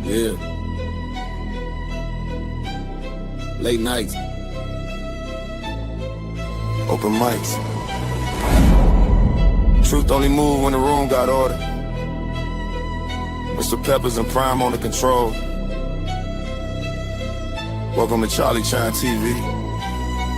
Yeah. Late nights. Open mics. Truth only move when the room got order. Mr. Peppers and Prime on the control. Welcome to Charlie Chan TV.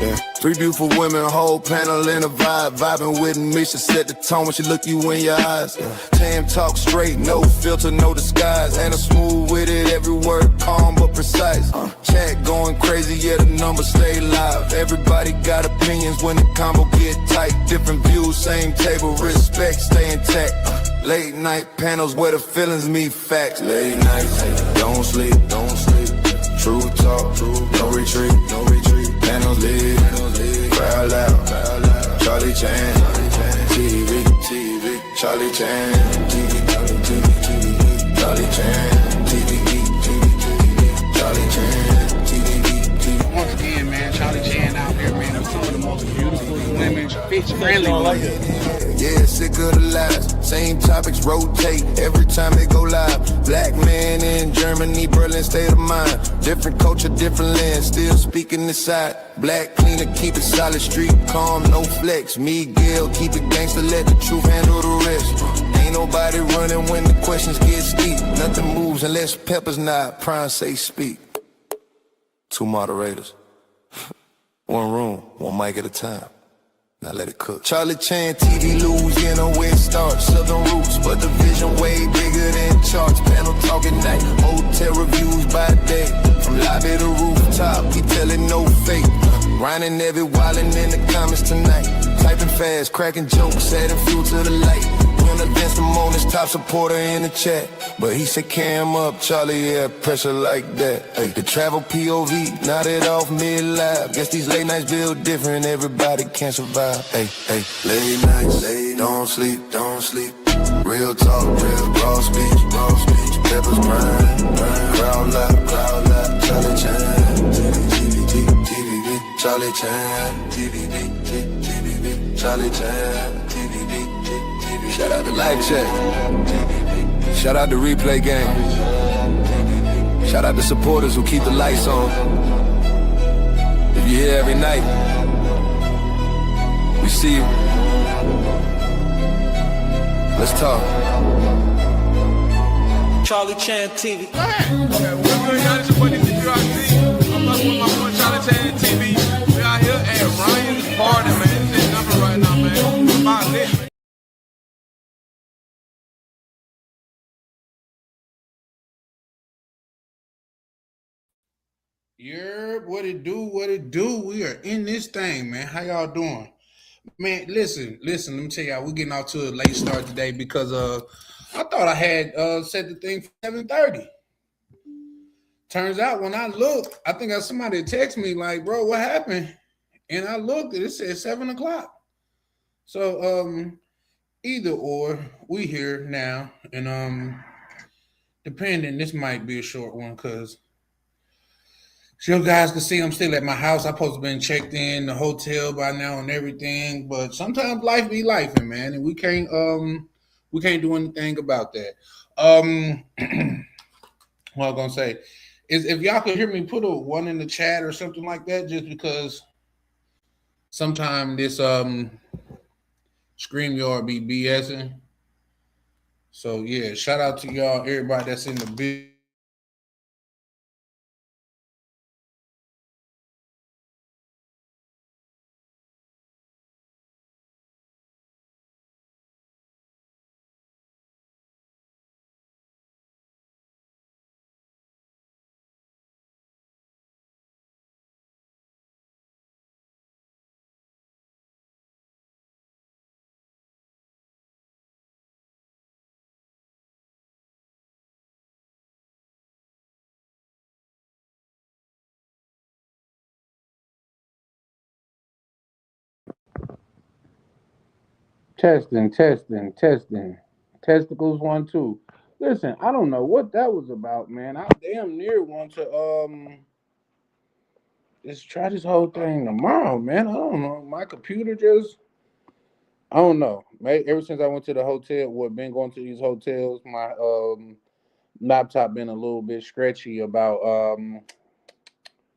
Yeah. 3 beautiful women, whole panel in a vibe. Vibing with me, she set the tone when she look you in your eyes. Tam talk straight, no filter, no disguise. And I'm smooth with it, every word calm but precise. Chat going crazy, yeah, the numbers stay live. Everybody got opinions when the combo get tight. Different views, same table, respect, stay intact. Late night panels where the feelings meet facts. Late nights, don't sleep, don't sleep. True talk, no retreat, no retreat. Panels lit, crowd loud, Charlie Chan, TV, Charlie Chan, TV, Charlie Chan, TV, Charlie Chan, TV. Once again, man, Charlie Chan out here, man. Some of the most beautiful women, bitch-friendly women. Yeah, sick of the lies. Same topics rotate every time they go live. Black man in Germany, Berlin, state of mind. Different culture, different lens, still speaking this side. Black cleaner, keep it solid, street calm, no flex. Miguel, keep it gangster, let the truth handle the rest. Ain't nobody running when the questions get steep. Nothing moves unless Peppers nod, Prime say speak. 2 moderators. 1 room, 1 mic at a time. Now let it cook. Charlie Chan, TV, Louisiana, where it starts. Southern roots, but the vision way bigger than charts. Panel talking night, hotel reviews by day. From lobby to rooftop, we telling no fake. Grinding every wildin' in the comments tonight. Typing fast, cracking jokes, adding fuel to the light. When against the moments, top supporter in the chat. But he said cam up, Charlie, yeah, pressure like that. Hey, the travel POV, nodded off mid-live. Guess these late nights build different, everybody can't survive. Hey, late nights, don't sleep, don't sleep. Real talk, real raw speech, Peppers Prime, crowd loud, Charlie Chan, TV, Charlie Chan, TV, Charlie Chan, TV. Shout out to Live Check. Shout out to Replay Gang. Shout out to supporters who keep the lights on. If you're here every night, we see you. Let's talk. Charlie Chan TV. Go ahead. Y'all, it's your buddy DRC. I'm up with my boy Charlie Chan TV. We out here at Ryan's party, man. It's number right now, man. I'm out lit, man. Yeah, what it do? We are in this thing, man. How y'all doing? Man, listen, let me tell y'all, we're getting off to a late start today because I thought I had set the thing for 7:30. Turns out when I looked, I think somebody texted me like, bro, what happened? And I looked and it said 7 o'clock. So either or, we here now. And depending, this might be a short one because you guys can see I'm still at my house. I'm supposed to been checked in the hotel by now and everything, but sometimes life be lifing, man, and we can't do anything about that. What I'm gonna say is if y'all could hear me, put a 1 in the chat or something like that, just because sometimes this StreamYard be BSing. So yeah, shout out to y'all, everybody that's in the business. Testing. Testicles 1, 2. Listen, I don't know what that was about, man. I damn near want to just try this whole thing tomorrow, man. I don't know. My computer just, I don't know. Ever since I went to the hotel, been going to these hotels, laptop been a little bit stretchy about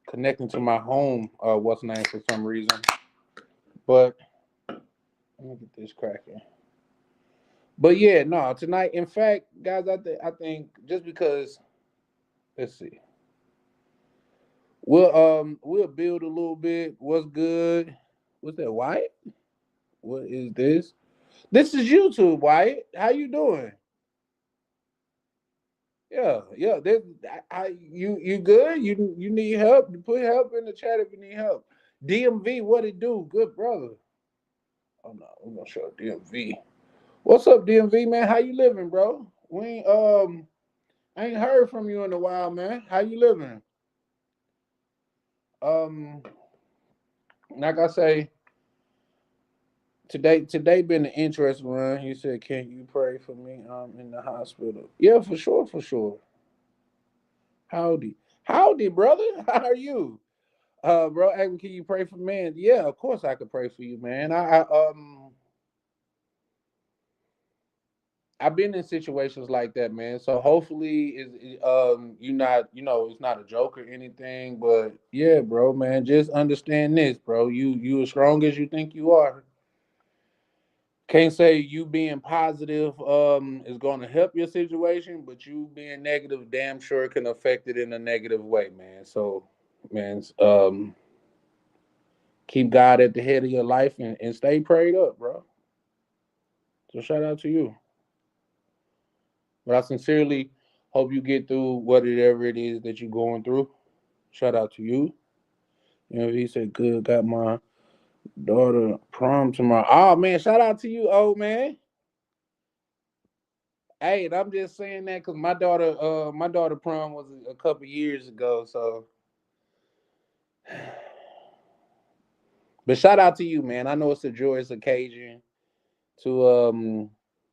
connecting to my home what's name for some reason. But let me get this cracking. But yeah, no, tonight, in fact, guys, I think just because let's see. We'll build a little bit. What's good? What's that, Wyatt? What is this? This is YouTube, Wyatt. How you doing? Yeah, yeah. You good? You need help? Put help in the chat if you need help. DMV, what it do? Good brother. Oh no, we're gonna show DMV. What's up, DMV man? How you living, bro? We ain't I ain't heard from you in a while, man. How you living? Um, like I say, today been an interesting run. He said, "Can you pray for me? I'm in the hospital." Yeah, for sure, for sure. Howdy, howdy, brother. How are you? Bro, Adam, can you pray for me? And yeah, of course I could pray for you, man. I've been in situations like that, man. So hopefully, you not, it's not a joke or anything. But yeah, bro, man, just understand this, bro. You as strong as you think you are. Can't say you being positive is going to help your situation, but you being negative, damn sure can affect it in a negative way, man. So, man, keep God at the head of your life and stay prayed up, bro. So shout out to you. But I sincerely hope you get through whatever it is that you're going through. Shout out to you. He said, good, got my daughter prom tomorrow. Oh man, shout out to you, old man. Hey, and I'm just saying that because my daughter prom was a couple years ago. So, but shout out to you, man. I know it's a joyous occasion to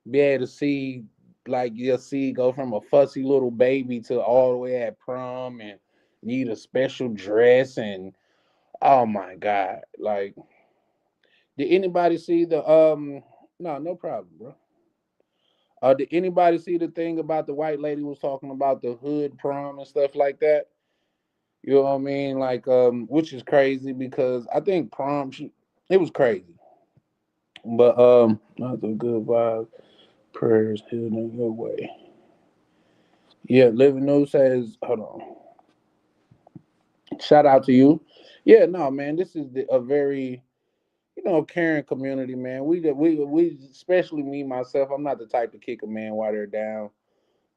be able to see like your seed go from a fussy little baby to all the way at prom and need a special dress and oh my god, like did anybody see the no problem, bro. Did anybody see the thing about the white lady was talking about the hood prom and stuff like that? You know what I mean? Like which is crazy because I think it was crazy. But not the good vibe prayers healing your way. Yeah, Living News says, hold on. Shout out to you. Yeah, no, man, this is a very caring community, man. We especially me myself. I'm not the type to kick a man while they're down,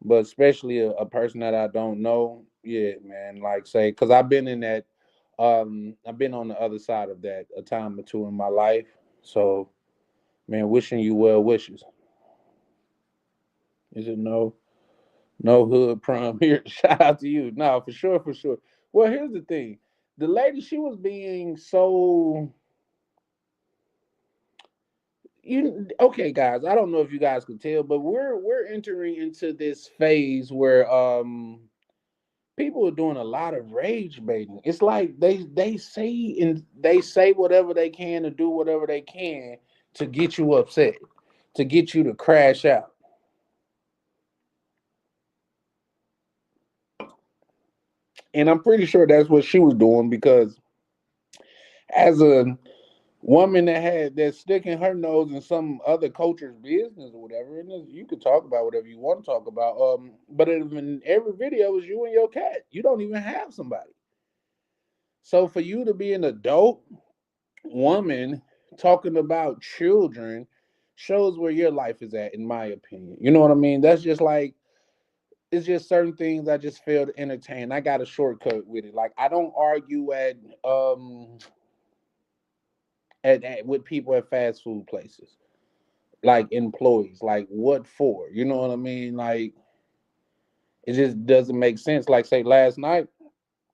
but especially a person that I don't know. Yeah, man. Like say, because I've been in that. I've been on the other side of that a time or two in my life. So, man, wishing you well wishes. Is it no? No hood prom here. Shout out to you. No, for sure, for sure. Well, here's the thing. The lady, she was being so you okay, guys. I don't know if you guys can tell, but we're entering into this phase where people are doing a lot of rage baiting. It's like they say whatever they can to do whatever they can to get you upset, to get you to crash out. And I'm pretty sure that's what she was doing because as a woman that's sticking her nose in some other culture's business or whatever, and you can talk about whatever you want to talk about. But in every video is you and your cat. You don't even have somebody. So for you to be an adult woman talking about children shows where your life is at, in my opinion. You know what I mean? That's just like it's just certain things I just fail to entertain. I got a shortcut with it. Like I don't argue at with people at fast food places, like employees. Like what for? You know what I mean? Like it just doesn't make sense. Like say last night,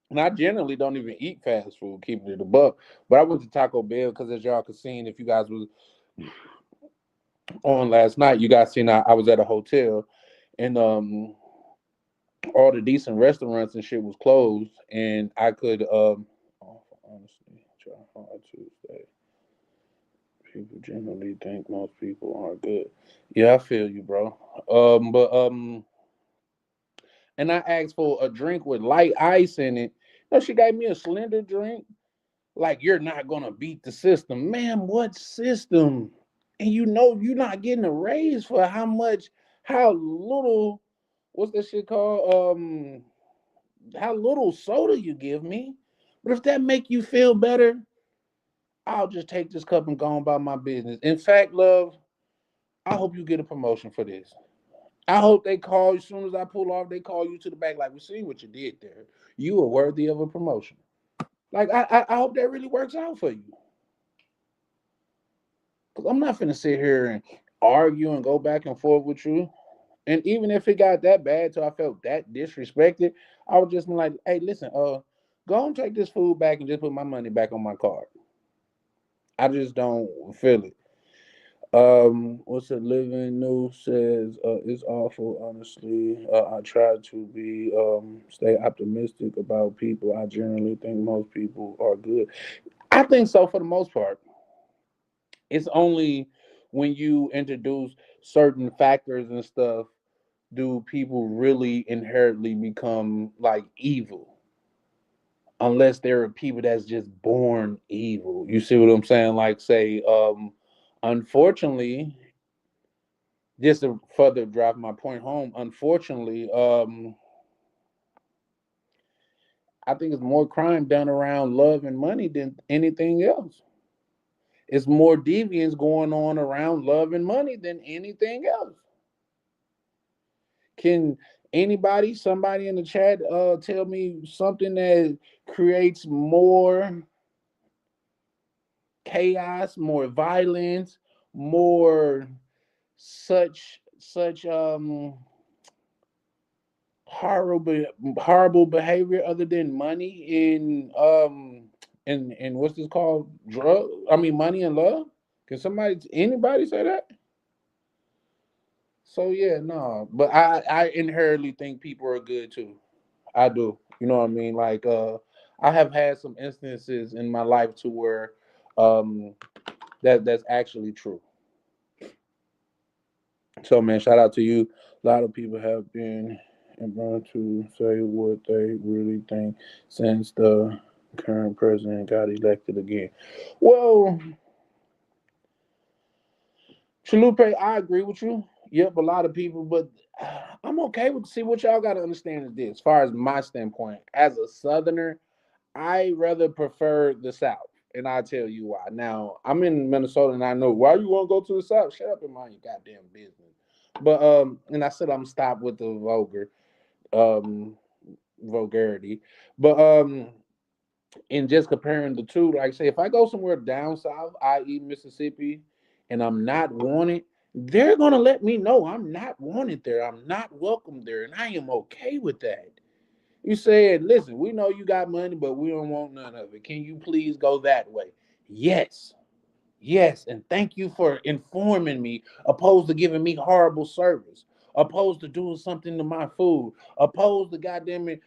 and I generally don't even eat fast food, keeping it a buck. But I went to Taco Bell because as y'all could see, if you guys was on last night, you guys seen I was at a hotel and all the decent restaurants and shit was closed and I could honestly try hard to stay. People generally think most people are good. Yeah, I feel you, bro. But and I asked for a drink with light ice in it. No, she gave me a slender drink. Like, you're not gonna beat the system, ma'am. What system? And you know you're not getting a raise for how little, what's that shit called? How little soda you give me. But if that make you feel better, I'll just take this cup and go on about my business. In fact, love, I hope you get a promotion for this. I hope they call you as soon as I pull off. They call you to the back, like, we seen what you did there. You are worthy of a promotion. Like, I hope that really works out for you. Because I'm not finna sit here and argue and go back and forth with you. And even if it got that bad, so I felt that disrespected, I would just be like, hey, listen, go and take this food back and just put my money back on my card. I just don't feel it. What's it? Living New says, it's awful, honestly. I try to be stay optimistic about people. I generally think most people are good. I think so for the most part. It's only when you introduce certain factors and stuff do people really inherently become like evil. Unless there are people that's just born evil. You see what I'm saying? Like, say, unfortunately, just to further drive my point home, unfortunately, I think it's more crime done around love and money than anything else. It's more deviance going on around love and money than anything else. Can somebody in the chat, tell me something that creates more chaos, more violence, more such horrible behavior other than money in what's this called, drug? I mean, money and love. Can anybody say that? So yeah, no, but I inherently think people are good too. I do. You know what I mean? Like, I have had some instances in my life to where um that's actually true. So man, shout out to you. A lot of people have been able to say what they really think since the current president got elected again. Well, Chalupe, I agree with you. Yep, a lot of people, but I'm okay with. See, what y'all got to understand is this. As far as my standpoint, as a Southerner, I rather prefer the South, and I'll tell you why. Now, I'm in Minnesota, and I know why you want to go to the South. Shut up and mind your goddamn business. But and I said I'm stopped with the um vulgarity. But in just comparing the two, like say if I go somewhere down south, i.e. Mississippi, and I'm not wanted, they're gonna let me know I'm not wanted there. I'm not welcome there, and I am okay with that. You said, listen, we know you got money, but we don't want none of it. Can you please go that way? Yes. Yes, and thank you for informing me, opposed to giving me horrible service, opposed to doing something to my food, opposed to goddamn it,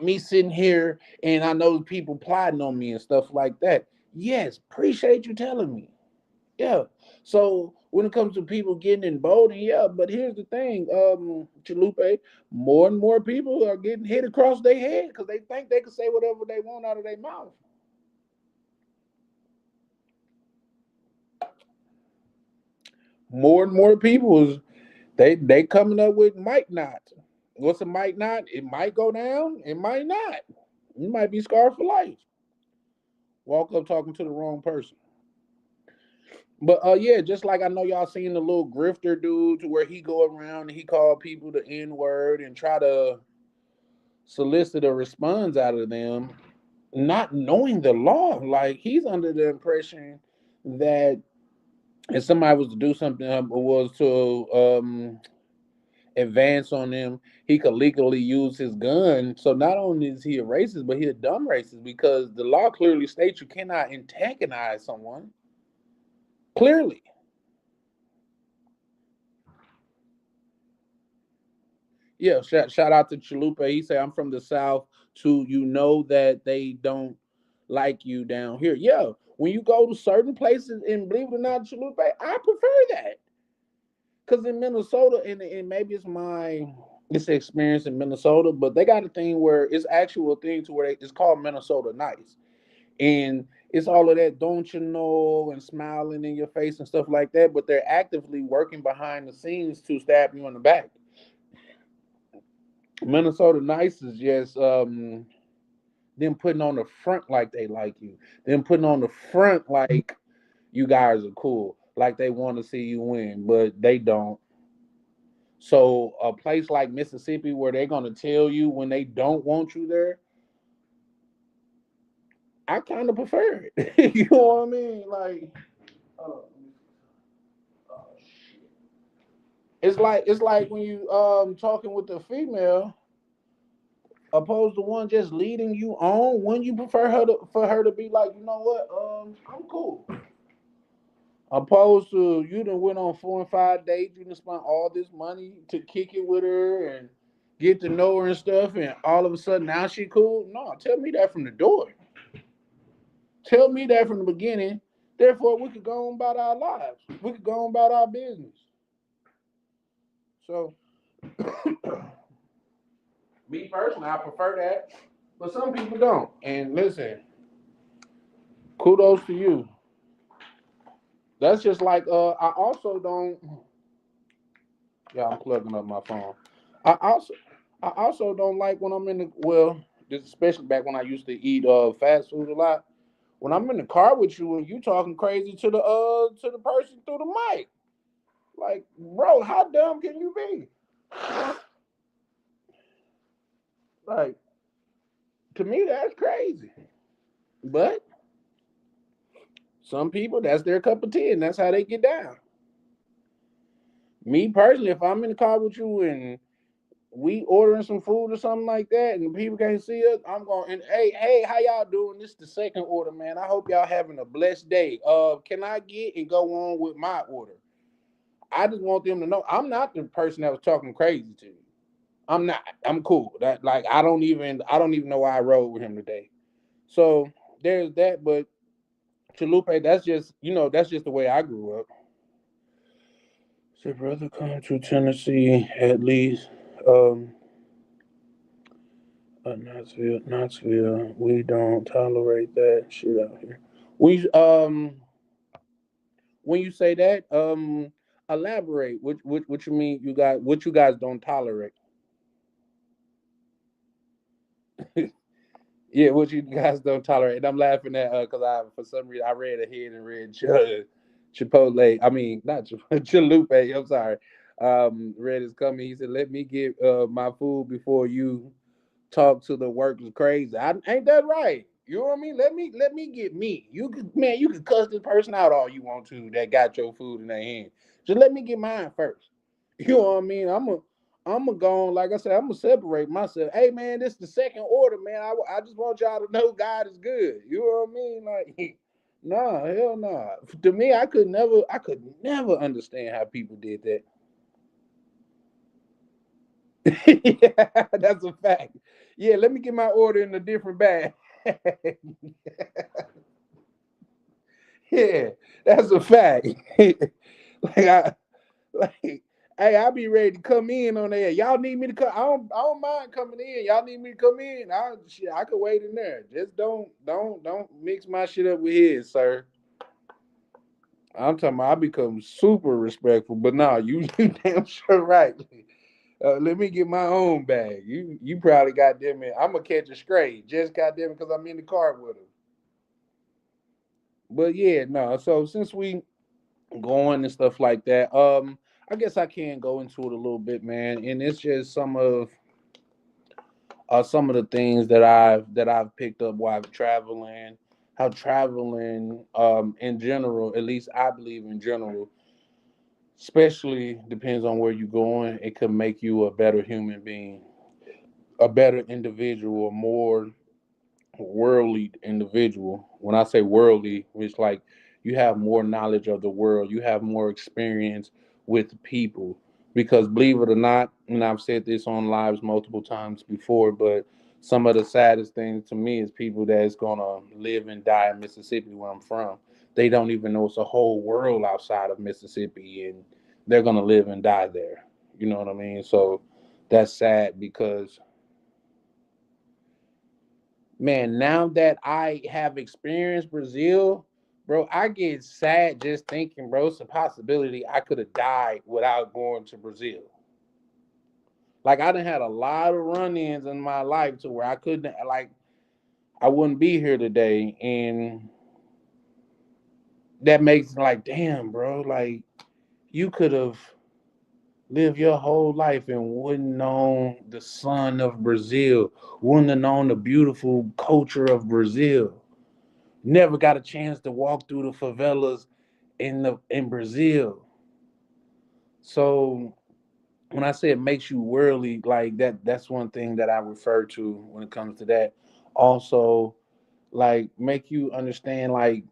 me sitting here and I know people plotting on me and stuff like that. Yes, appreciate you telling me. Yeah. So when it comes to people getting emboldened, yeah, but here's the thing, Chalupe, more and more people are getting hit across their head because they think they can say whatever they want out of their mouth. More and more people they coming up with might not. What's a might not? It might go down. It might not. You might be scarred for life. Walk up talking to the wrong person. But yeah, just like I know y'all seen the little grifter dude to where he go around and he call people the N word and try to solicit a response out of them, not knowing the law. Like he's under the impression that if somebody was to do something was to advance on him, he could legally use his gun. So not only is he a racist, but he a dumb racist because the law clearly states you cannot antagonize someone. Clearly. Yeah, shout out to Chalupa. He said, I'm from the South too. You know that they don't like you down here. Yeah, when you go to certain places, and believe it or not, Chalupa, I prefer that. Because in Minnesota, and maybe it's my It's an experience in Minnesota, but they got a thing where it's actual thing to where it's called Minnesota Nice, and it's all of that don't you know and smiling in your face and stuff like that. But they're actively working behind the scenes to stab you in the back. Minnesota Nice is just them putting on the front like they like you, them putting on the front like you guys are cool, like they want to see you win, but they don't. So a place like Mississippi where they're gonna tell you when they don't want you there, I kind of prefer it. You know what I mean? Like, uh, it's like when you talking with a female, opposed to one just leading you on. When you prefer her to for her to be like, you know what, I'm cool. Opposed to you done went on 4 and 5 dates, you done spent all this money to kick it with her and get to know her and stuff, and all of a sudden now she cool. No, tell me that from the door. Tell me that from the beginning. Therefore, we could go on about our lives. We could go on about our business. So, me personally, I prefer that, but some people don't. And listen, kudos to you. That's just like I also don't. Yeah, I'm plugging up my phone. I also I also don't like when I'm in the this especially back when I used to eat fast food a lot. When I'm in the car with you and you talking crazy to the person through the mic. Like, bro, how dumb can you be? Like, to me that's crazy. But some people that's their cup of tea and that's how they get down. Me personally, if I'm in the car with you and we ordering some food or something like that, and people can't see us, I'm going. And hey, how y'all doing? This is the second order, man. I hope y'all having a blessed day. Can I get and go on with my order? I just want them to know I'm not the person that was talking crazy to you. I'm not. I'm cool. That like I don't even know why I rode with him today. So there's that. But Chalupe, that's just the way I grew up. So brother, come to Tennessee at least. Um, Knoxville. We don't tolerate that shit out here. We when you say that, elaborate. What you mean? What you guys don't tolerate? Yeah, what you guys don't tolerate. And I'm laughing at because I for some reason I read ahead and read Chipotle. I mean not Chalupe. I'm sorry. Red is coming. He said, "Let me get my food before you talk to the workers crazy." Ain't that right? You know what I mean? Let me get me. You can cuss this person out all you want to that got your food in their hand. Just let me get mine first. You know what I mean? I'm gonna go on, like I said, I'm gonna separate myself. Hey man, this is the second order, man. I just want y'all to know God is good. You know what I mean? Like, nah, hell nah. To me, I could never understand how people did that. Yeah, that's a fact. Yeah, let me get my order in a different bag. Yeah, that's a fact. like like, hey, I'll be ready to come in on there. Y'all need me to come. I don't mind coming in. Y'all need me to come in. I could wait in there. Just don't mix my shit up with his, sir. I'm talking about I become super respectful, but nah, you damn sure right. Let me get my own bag. You probably got them in. I'm gonna catch a stray. Just got them because I'm in the car with him. But yeah, no. So since we going and stuff like that, I guess I can go into it a little bit, man. And it's just some of the things that I've picked up while traveling. How traveling, in general, at least I believe in general, especially depends on where you're going. It could make you a better human being, a better individual, a more worldly individual. When I say worldly, it's like you have more knowledge of the world, you have more experience with people. Because believe it or not, and I've said this on lives multiple times before, but some of the saddest things to me is people that's gonna live and die in Mississippi, where I'm from. They don't even know it's a whole world outside of Mississippi, and they're gonna live and die there. You know what I mean? So That's sad because, man, now that I have experienced Brazil, bro, I get sad just thinking, bro, it's a possibility I could have died without going to Brazil. Like I done had a lot of run-ins in my life to where I couldn't, like, I wouldn't be here today, and that makes like, damn, bro, like you could have lived your whole life and wouldn't known the sun of Brazil, wouldn't have known the beautiful culture of Brazil. Never got a chance to walk through the favelas in Brazil. So when I say it makes you worldly, like that's one thing that I refer to when it comes to that. Also, like make you understand, like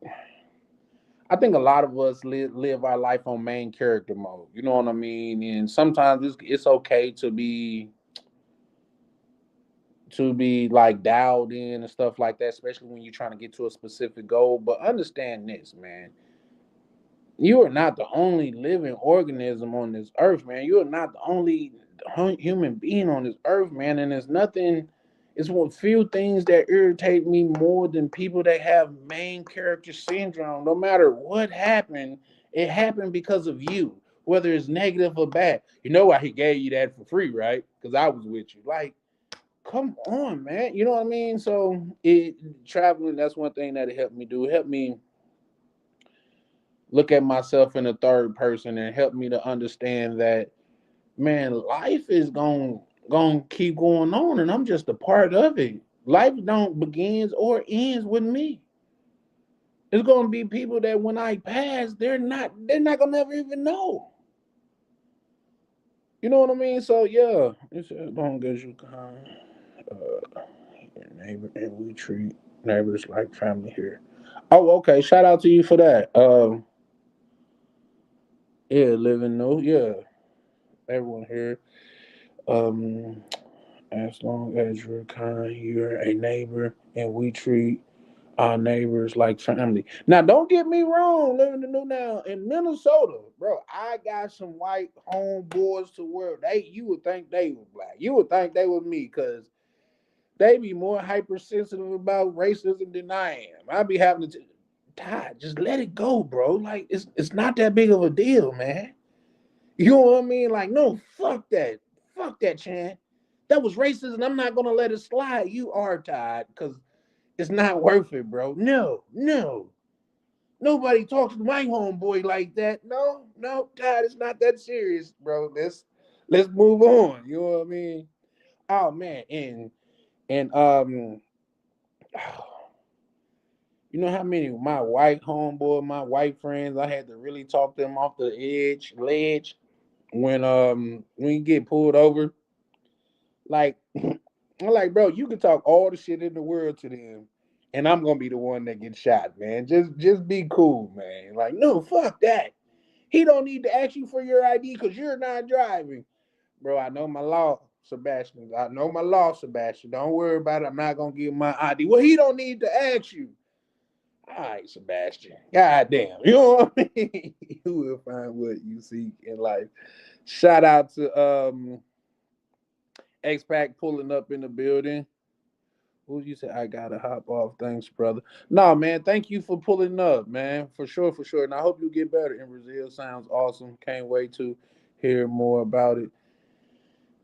I think a lot of us live our life on main character mode. You know what I mean? And sometimes it's okay to be like dialed in and stuff like that, especially when you're trying to get to a specific goal. But understand this, man. You are not the only living organism on this earth, man. You are not the only human being on this earth, man. And there's nothing, it's one few things that irritate me more than people that have main character syndrome. No matter what happened, it happened because of you, whether it's negative or bad. You know why he gave you that for free, right? Because I was with you. Like, come on, man. You know what I mean? So traveling, that's one thing that it helped me do. It helped me look at myself in the third person and help me to understand that, man, life is going to keep going on and I'm just a part of it. Life don't begins or ends with me. It's going to be people that when I pass, they're not going to never even know. You know what I mean? So yeah, it's as long as you kind your neighbor and we treat neighbors like family here. Oh, okay. Shout out to you for that. Yeah, living no, yeah, everyone here. Um, as long as you're kind, you're a neighbor, and we treat our neighbors like family. Now, don't get me wrong, living the new now in Minnesota, bro. I got some white homeboys to where you would think they were black. You would think they were me, because they be more hypersensitive about racism than I am. I be having to Todd, just let it go, bro. Like it's not that big of a deal, man. You know what I mean? Like, no, fuck that. Fuck that, Chan. That was racist, and I'm not gonna let it slide. You are tired, because it's not worth it, bro. No, no. Nobody talks to my homeboy like that. No, no, Todd, it's not that serious, bro. Let's move on. You know what I mean? Oh man, and you know how many of my white homeboy, my white friends, I had to really talk them off the ledge when you get pulled over. Like, I'm like, bro, you can talk all the shit in the world to them, and I'm gonna be the one that gets shot, man. Just be cool, man. Like, no, fuck that. He don't need to ask you for your ID because you're not driving, bro. I know my law, Sebastian. I know my law, Sebastian. Don't worry about it. I'm not gonna give my ID. Well, he don't need to ask you. All right, Sebastian. God damn. You know what I mean? You will find what you seek in life. Shout out to X-Pac pulling up in the building. Who you say I gotta hop off? Thanks, brother. No, man, thank you for pulling up, man. For sure, for sure. And I hope you get better in Brazil. Sounds awesome. Can't wait to hear more about it.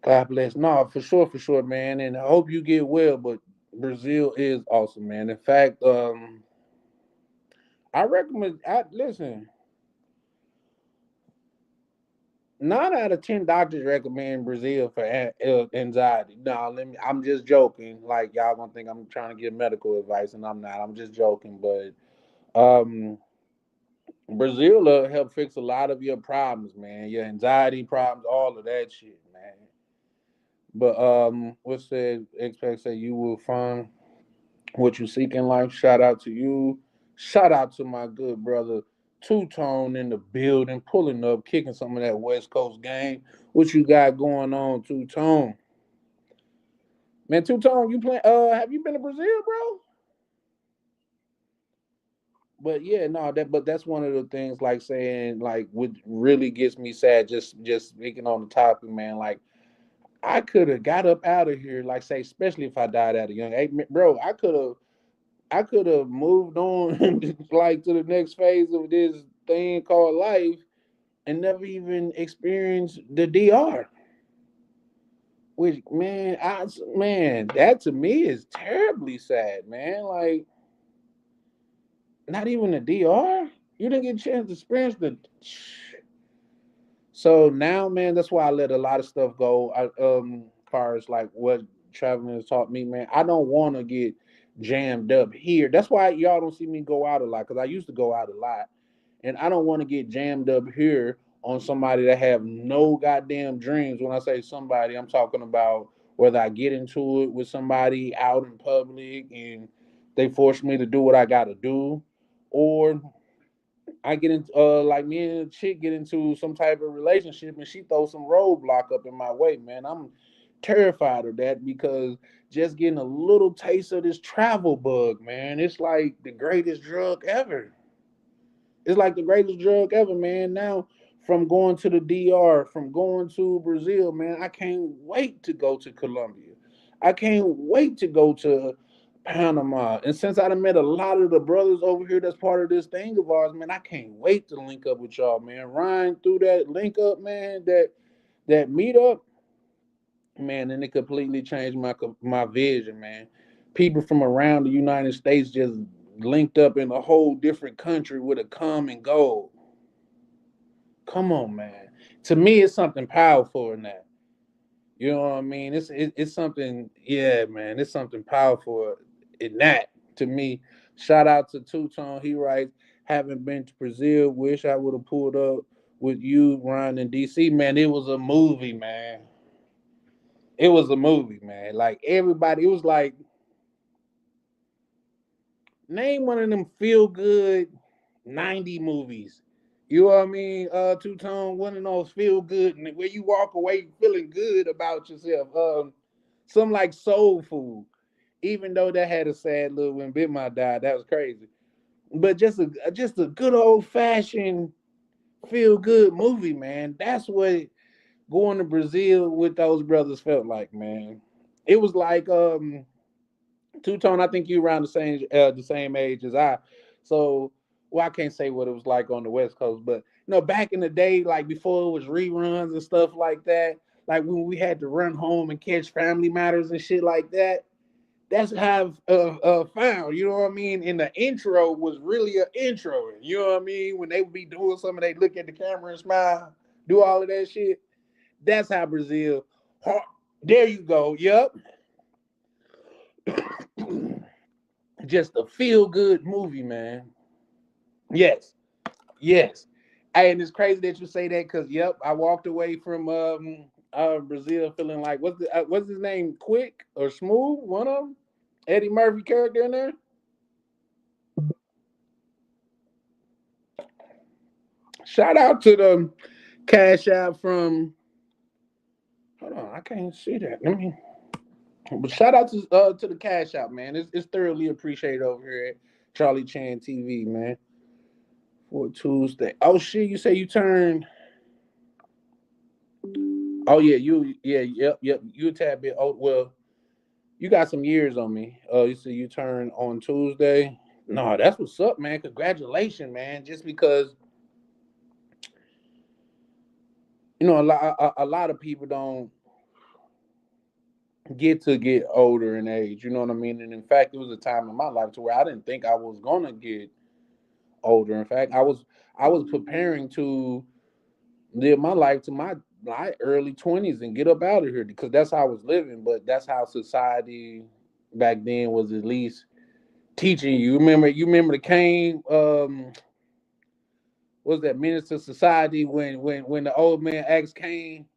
God bless. No, for sure, man. And I hope you get well. But Brazil is awesome, man. In fact, I recommend. Listen. 9 out of 10 doctors recommend Brazil for anxiety. No, I'm just joking. Like y'all gonna think I'm trying to give medical advice, and I'm not. I'm just joking. But Brazil will help fix a lot of your problems, man. Your anxiety problems, all of that shit, man. But what's said? Expect say you will find what you seek in life. Shout out to you. Shout out to my good brother Two Tone in the building, pulling up, kicking some of that West Coast game. What you got going on, Two Tone? Man, Two Tone, you play? Have you been to Brazil, bro? But yeah, no, that's one of the things. Like saying, like, what really gets me sad. Just speaking on the topic, man. Like, I could have got up out of here, like say, especially if I died at a young age, bro. I could have moved on like to the next phase of this thing called life and never even experienced the DR. Which man, man, that to me is terribly sad, man. Like not even the DR. You didn't get a chance to experience the. So now, man, that's why I let a lot of stuff go. Far as like what traveling has taught me, man. I don't want to get jammed up here. That's why y'all don't see me go out a lot because I used to go out a lot, and I don't want to get jammed up here on somebody that have no goddamn dreams. When I say somebody, I'm talking about whether I get into it with somebody out in public and they force me to do what I got to do, or I get into like me and a chick get into some type of relationship and she throws some roadblock up in my way, man. I'm terrified of that because just getting a little taste of this travel bug, man, it's like the greatest drug ever. It's like the greatest drug ever, man. Now, from going to the DR, from going to Brazil, man, I can't wait to go to Colombia. I can't wait to go to Panama. And since I done met a lot of the brothers over here that's part of this thing of ours, man, I can't wait to link up with y'all, man. Ryan through that link up, man, that meetup, man, and it completely changed my vision, man. People from around the United States just linked up in a whole different country with a common goal. Come on, man. To me, it's something powerful in that. You know what I mean? It's something, yeah, man. It's something powerful in that. To me, shout out to Two Tone. He writes, "Haven't been to Brazil. Wish I would have pulled up with you, Ryan, in DC. Man, it was a movie, man. It was a movie, man. Like everybody, it was like name one of them feel good 90 movies. You know what I mean? Two Tone, one of those feel good and where you walk away feeling good about yourself. Some like soul food. Even though that had a sad little when Big Ma died, that was crazy. But just a good old fashioned feel good movie, man. That's what going to Brazil with those brothers felt like, man. It was like Two Tone, I think you around the same age as I. So, well, I can't say what it was like on the West Coast, but back in the day, like before it was reruns and stuff like that, like when we had to run home and catch Family Matters and shit like that. That's how I've found. You know what I mean? And the intro was really an intro. You know what I mean? When they would be doing something, they look at the camera and smile, do all of that shit. That's how Brazil. There you go. Yep. Just a feel good movie, man. Yes, yes. Hey, and it's crazy that you say that because yep, I walked away from Brazil feeling like what's his name, Quick or Smooth, one of them, Eddie Murphy character in there. Shout out to the cash out from. Hold on, I can't see that. Let me. But shout out to the cash out, man. It's thoroughly appreciated over here at Charlie Chan TV, man. For Tuesday. Oh shit, you say you turned. Oh yeah, yep. You a tad bit old. Well, you got some years on me. You say you turn on Tuesday. No, that's what's up, man. Congratulations, man. Just because a lot of people don't get older in age. You know what I mean? And in fact, it was a time in my life to where I didn't think I was gonna get older. In fact, I was preparing to live my life to my early 20s and get up out of here because that's how I was living. But that's how society back then was at least teaching you. You remember the Kane what was that Minister Society when the old man asked Kane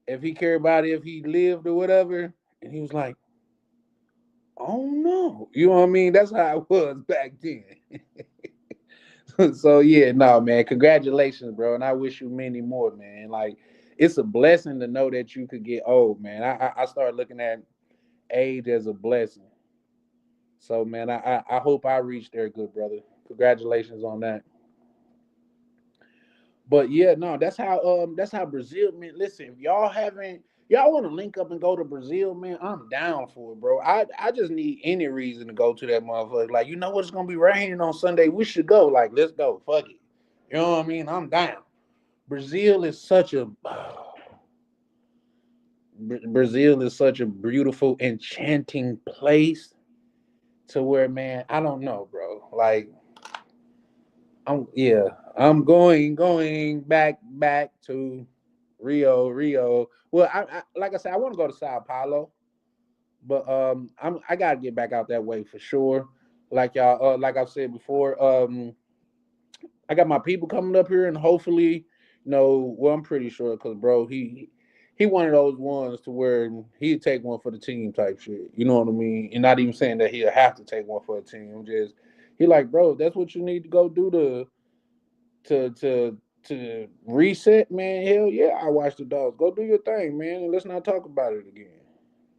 if he cared about it, if he lived or whatever, and he was like, "Oh no," you know what I mean? That's how it was back then. So yeah, no, man, congratulations, bro, and I wish you many more, man. Like it's a blessing to know that you could get old, man. I started looking at age as a blessing. So man, I hope I reach there, good brother. Congratulations on that. But yeah, no, that's how Brazil. Man, listen, if y'all haven't Y'all want to link up and go to Brazil, man? I'm down for it, bro. I just need any reason to go to that motherfucker. Like, you know what? It's gonna be raining on Sunday. We should go. Like, let's go. Fuck it. You know what I mean? I'm down. Brazil is such a Brazil is such a beautiful, enchanting place to where, man, I don't know, bro. Like, yeah, I'm going back to Rio. Well, I like I said, I want to go to Sao Paulo, but I gotta get back out that way for sure. Like y'all, like I've said before, I got my people coming up here, and hopefully, well, I'm pretty sure because bro, he one of those ones to where he'd take one for the team type shit. You know what I mean? And not even saying that he'll have to take one for the team. Just he like, bro, that's what you need to go do to reset, man. Hell yeah, I watch the dogs. Go do your thing, man, and let's not talk about it again.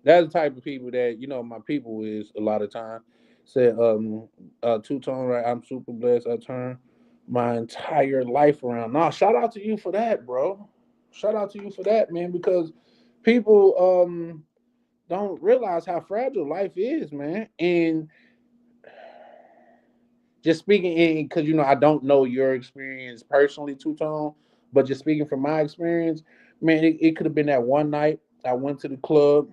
That's the type of people that my people is a lot of time. Said two tone right. I'm super blessed. I turned my entire life around. Nah, shout out to you for that, bro. Shout out to you for that, man, because people don't realize how fragile life is, man. And just speaking in because I don't know your experience personally, Two Tone, but just speaking from my experience, man, it could have been that one night I went to the club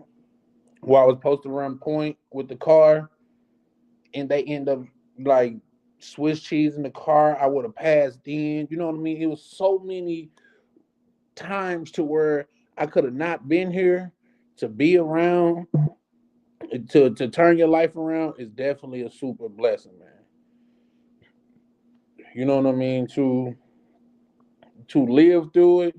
where I was supposed to run point with the car, and they end up like Swiss cheese in the car. I would have passed in. You know what I mean? It was so many times to where I could have not been here to be around to turn your life around is definitely a super blessing, man. You know what I mean? To live through it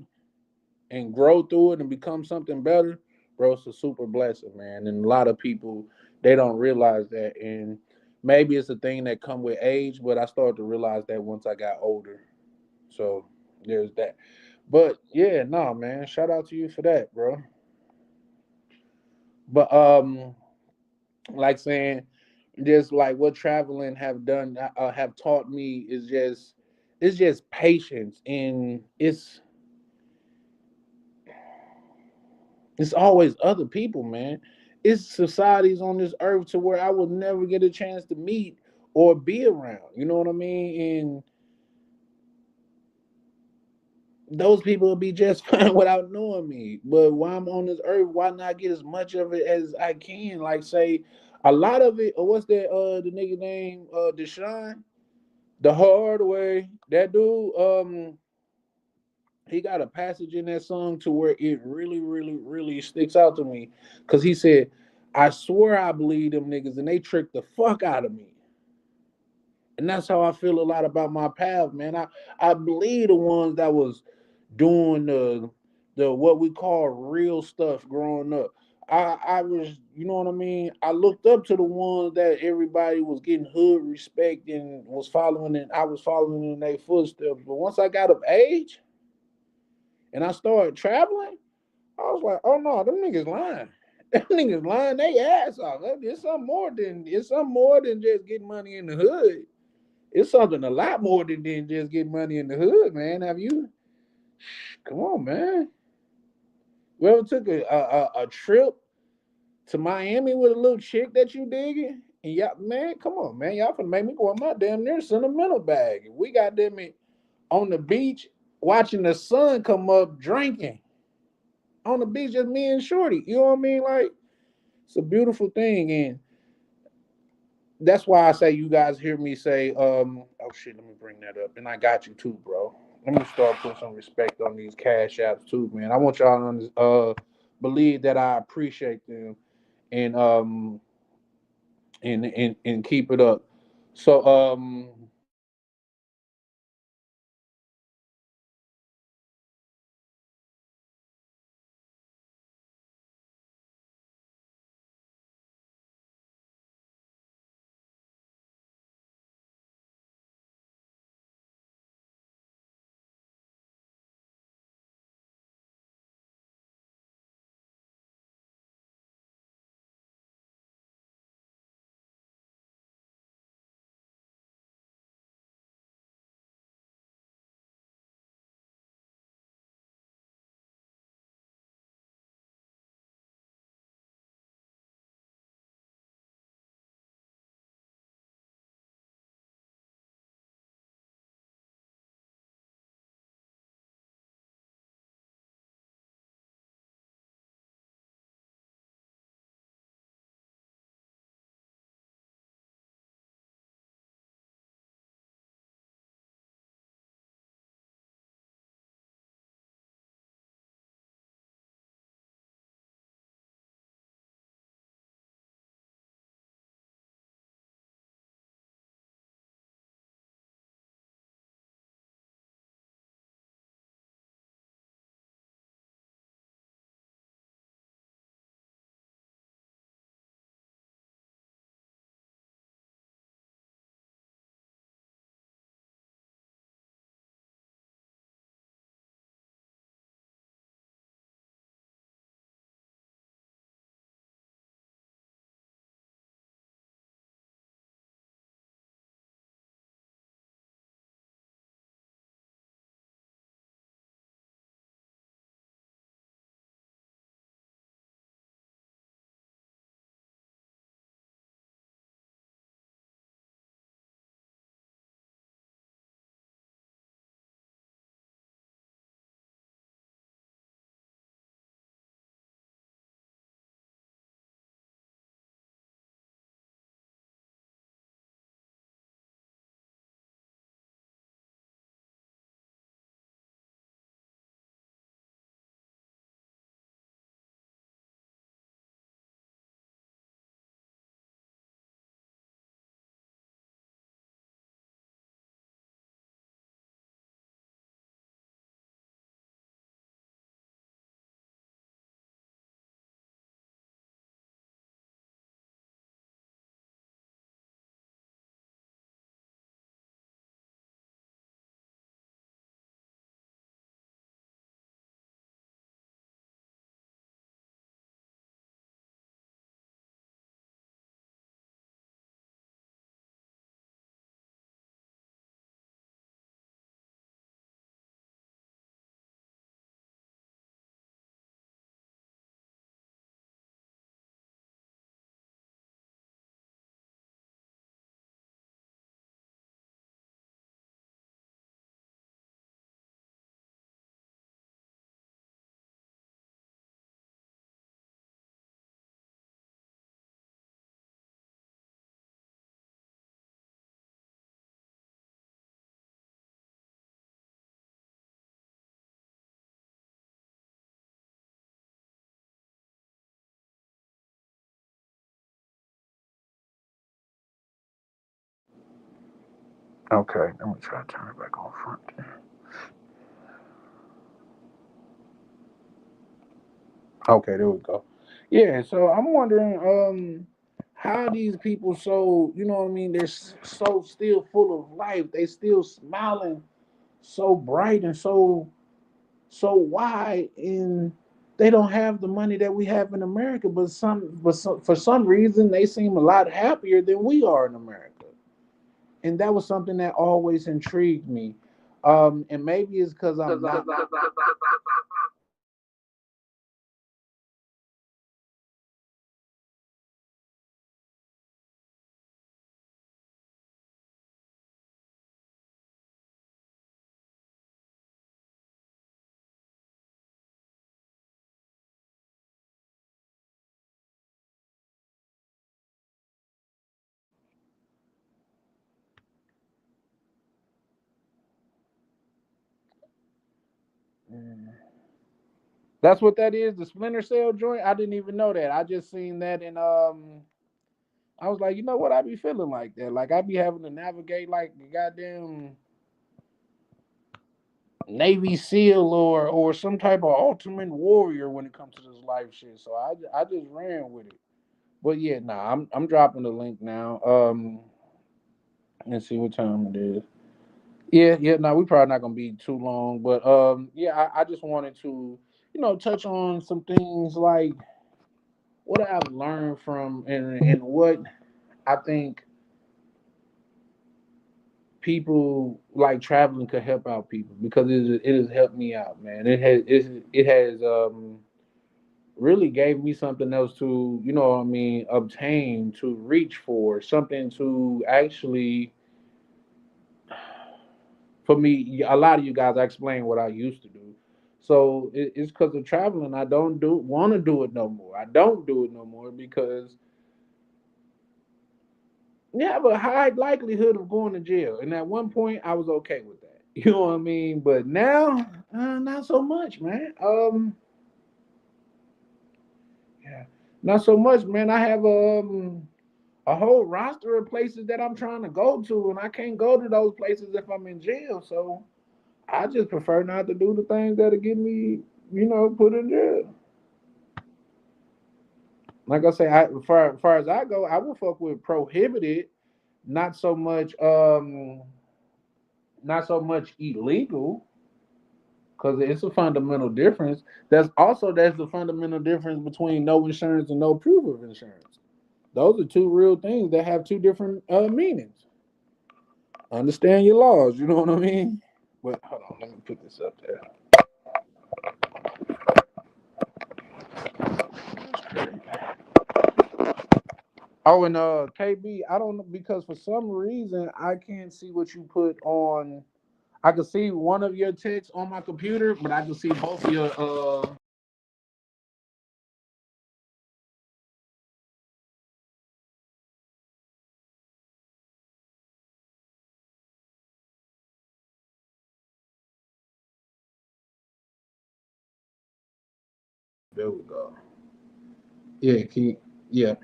and grow through it and become something better, bro, it's a super blessing, man. And a lot of people they don't realize that, and maybe it's a thing that come with age, but I started to realize that once I got older. So there's that. But yeah, no, man. Shout out to you for that, bro. But like saying, just like what traveling have done, have taught me is just patience, and it's always other people, man. It's societies on this earth to where I will never get a chance to meet or be around. You know what I mean? And those people will be just fine without knowing me. But while I'm on this earth, why not get as much of it as I can? Like say a lot of it, or what's that the nigga name? Deshaun? The hard way. That dude, he got a passage in that song to where it really, really, really sticks out to me. Cause he said, I swear I believe them niggas and they tricked the fuck out of me. And that's how I feel a lot about my path, man. I believe the ones that was doing the what we call real stuff growing up. I was, you know what I mean? I looked up to the ones that everybody was getting hood respect and was following, and I was following in their footsteps. But once I got of age and I started traveling, I was like, oh no, them niggas lying. Them niggas lying they ass off. It's something more than just getting money in the hood. It's something a lot more than just getting money in the hood, man. Have you? Come on, man. We ever took a trip to Miami with a little chick that you digging? And y'all, man, come on, man. Y'all finna make me go in my damn near sentimental bag. We got them on the beach watching the sun come up, drinking on the beach, just me and Shorty. You know what I mean? Like, it's a beautiful thing, and that's why I say you guys hear me say, oh shit, let me bring that up. And I got you too, bro. Let me start putting some respect on these cash apps too, man. I want y'all to believe that I appreciate them and and keep it up. So Okay, let me try to turn it back on front. Okay, there we go. Yeah, so I'm wondering, how these people so you know what I mean? They're so still full of life. They still smiling, so bright and so wide, and they don't have the money that we have in America. For some reason, they seem a lot happier than we are in America, and that was something that always intrigued me. And maybe it's because I'm not. That's what that is, the Splinter Cell joint. I didn't even know that. I just seen that, and I was like, you know what? I be feeling like that. Like I be having to navigate like the goddamn Navy SEAL or some type of ultimate warrior when it comes to this life shit. So I just ran with it. But yeah, nah, I'm dropping the link now. Let's see what time it is. Yeah. No, we probably not gonna be too long, but yeah, I just wanted to, touch on some things like what I've learned from and what I think people like traveling could help out people because it has helped me out, man. It has really gave me something else to what I mean obtain, to reach for something, to actually, for me, a lot of you guys, I explained what I used to do. So it's because of traveling. I don't do want to do it no more. I don't do it no more because you have a high likelihood of going to jail. And at one point, I was okay with that. You know what I mean? But now, not so much, man. Yeah, not so much, man. I have a whole roster of places that I'm trying to go to, and I can't go to those places if I'm in jail. So I just prefer not to do the things that'll get me, put in jail. Like I say, far as I go, I will fuck with prohibited, not so much, not so much illegal, because it's a fundamental difference. That's the fundamental difference between no insurance and no proof of insurance. Those are two real things that have two different meanings. Understand your laws, you know what I mean? But hold on, let me put this up there. Oh, and KB, I don't know because for some reason I can't see what you put on. I can see one of your texts on my computer, but I can see both of your. There we go. Yeah, yeah,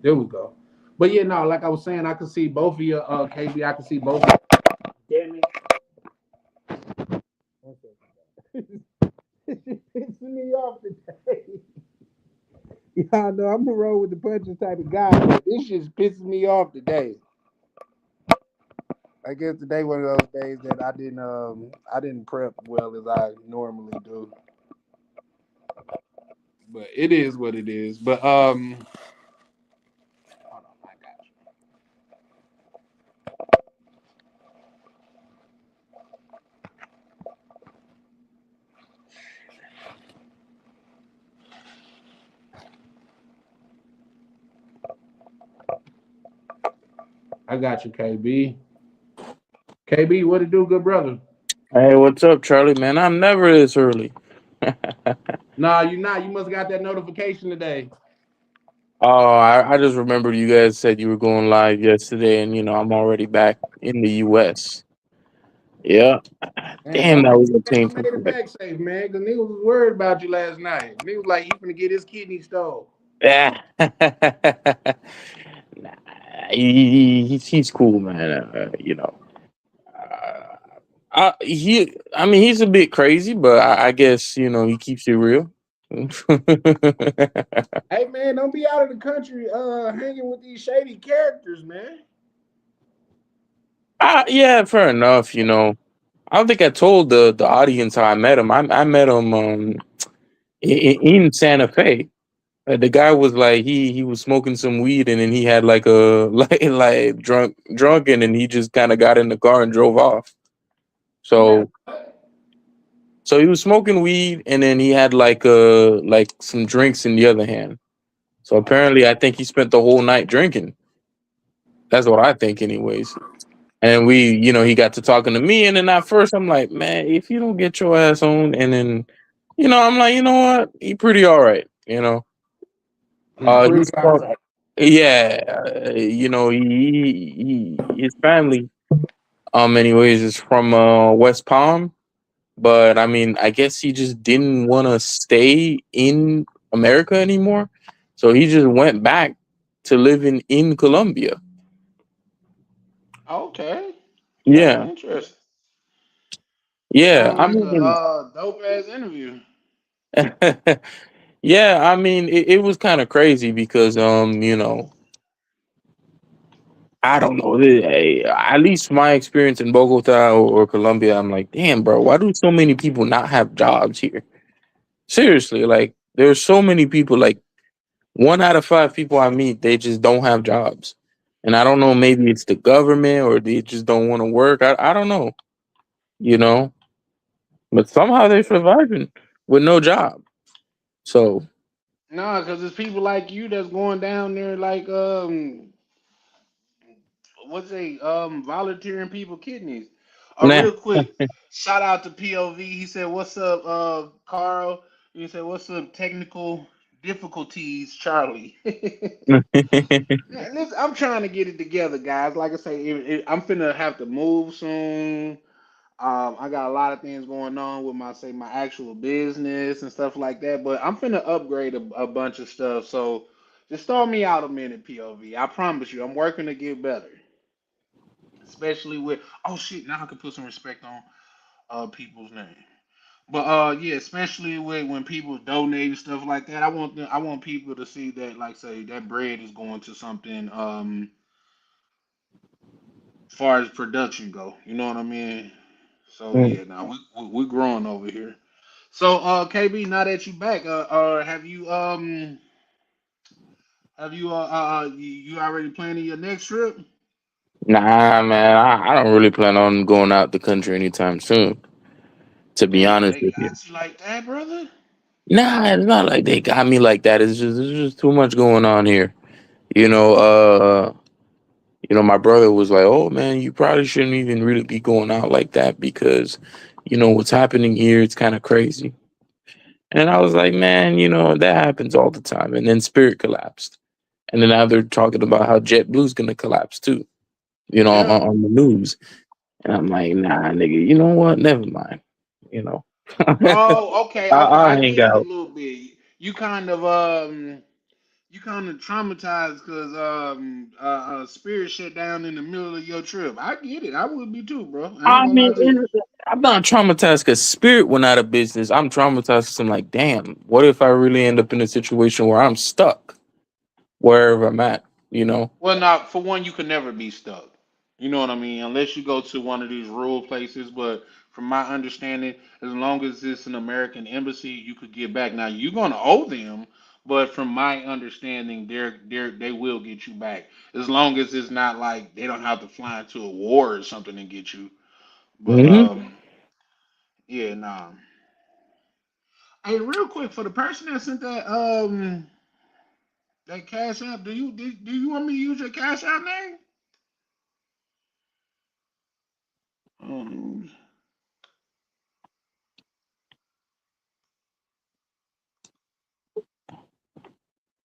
there we go. But yeah, no, like I was saying, I can see both of your KB. I can see both. Damn it! One second. It's pissing me off today. Y'all know I'm a roll with the punches type of guy, but this just pisses me off today. I guess today one of those days that I didn't prep well as I normally do. But it is what it is. But hold on, I got you, KB. KB, what it do, good brother? Hey, what's up, Charlie? Man, I'm never this early. Nah, you not. You must have got that notification today. Oh, I just remembered you guys said you were going live yesterday, and I'm already back in the U.S. Yeah, Man, damn, I'm that glad was a you made painful it day. back safe, man. Cause niggas was worried about you last night. Niggas was like he finna get his kidney stole. Yeah, nah, he's cool, man. I mean, he's a bit crazy, but I guess he keeps it real. Hey man, don't be out of the country hanging with these shady characters, man. Yeah, fair enough. I don't think I told the audience how I met him. I met him in Santa Fe. The guy was like he was smoking some weed and then he had like a like drunken and he just kind of got in the car and drove off. He had So so he was smoking weed and then he had like some drinks in the other hand. So apparently I think he spent the whole night drinking. That's what I think anyways. And he got to talking to me and then at first I'm like, man, if you don't get your ass on and then I'm like, you know what? He pretty all right, pretty he's all from right. yeah, his family anyways is from West Palm, but I mean, I guess he just didn't want to stay in America anymore. So he just went back to living in Colombia. Okay. That's Yeah. interesting. Yeah, Sounds I like a mean dope ass interview. yeah, I mean it was kind of crazy because I don't know. At least my experience in Bogota or Colombia, I'm like, damn, bro, why do so many people not have jobs here? Seriously, like, there's so many people. Like, 1 out of 5 people I meet, they just don't have jobs, and I don't know. Maybe it's the government or they just don't want to work. I don't know, you know. But somehow they're surviving with no job. So, No, because it's people like you that's going down there like what's they volunteering people kidneys. nah. Real quick, shout out to POV. He said, "What's up, Carl?" He said, "What's up, technical difficulties, Charlie?" Listen, I'm trying to get it together, guys. Like I say, I'm finna have to move soon. I got a lot of things going on with my actual business and stuff like that. But I'm finna upgrade a bunch of stuff. So just throw me out a minute, POV. I promise you, I'm working to get better. Especially with oh shit, now I can put some respect on people's name. But yeah, especially with when people donate and stuff like that, I want people to see that like say that bread is going to something far as production go. You know what I mean? So yeah, now we growing over here. So KB, now that you back, have you you already planning your next trip? Nah, man, I don't really plan on going out the country anytime soon. To be Damn, honest they with you. got you like that, brother. Nah, it's not like they got me like that. It's just too much going on here. You know, my brother was like, "Oh man, you probably shouldn't even really be going out like that because, what's happening here. It's kind of crazy." And I was like, "Man, that happens all the time." And then Spirit collapsed, and then now they're talking about how JetBlue's gonna collapse too. Yeah. On the news, and I'm like, "Nah, nigga. You know what? Never mind. You know, Oh, okay, okay. I'll I hang get it a out." little bit. You kind of traumatized because spirit shut down in the middle of your trip. I get it. I would be too, bro. I ain't I gonna lie mean, to you. I'm not traumatized because Spirit went out of business. I'm traumatized because I'm like, damn, what if I really end up in a situation where I'm stuck wherever I'm at? You know? Well, now for one, you can never be stuck. You know what I mean, unless you go to one of these rural places. But from my understanding, as long as it's an American embassy, you could get back. Now you're gonna owe them, but from my understanding, they will get you back as long as it's not like they don't have to fly into a war or something and get you. But Hmm. yeah, nah. Hey, real quick for the person that sent that cash app, do you want me to use your cash app name? Um,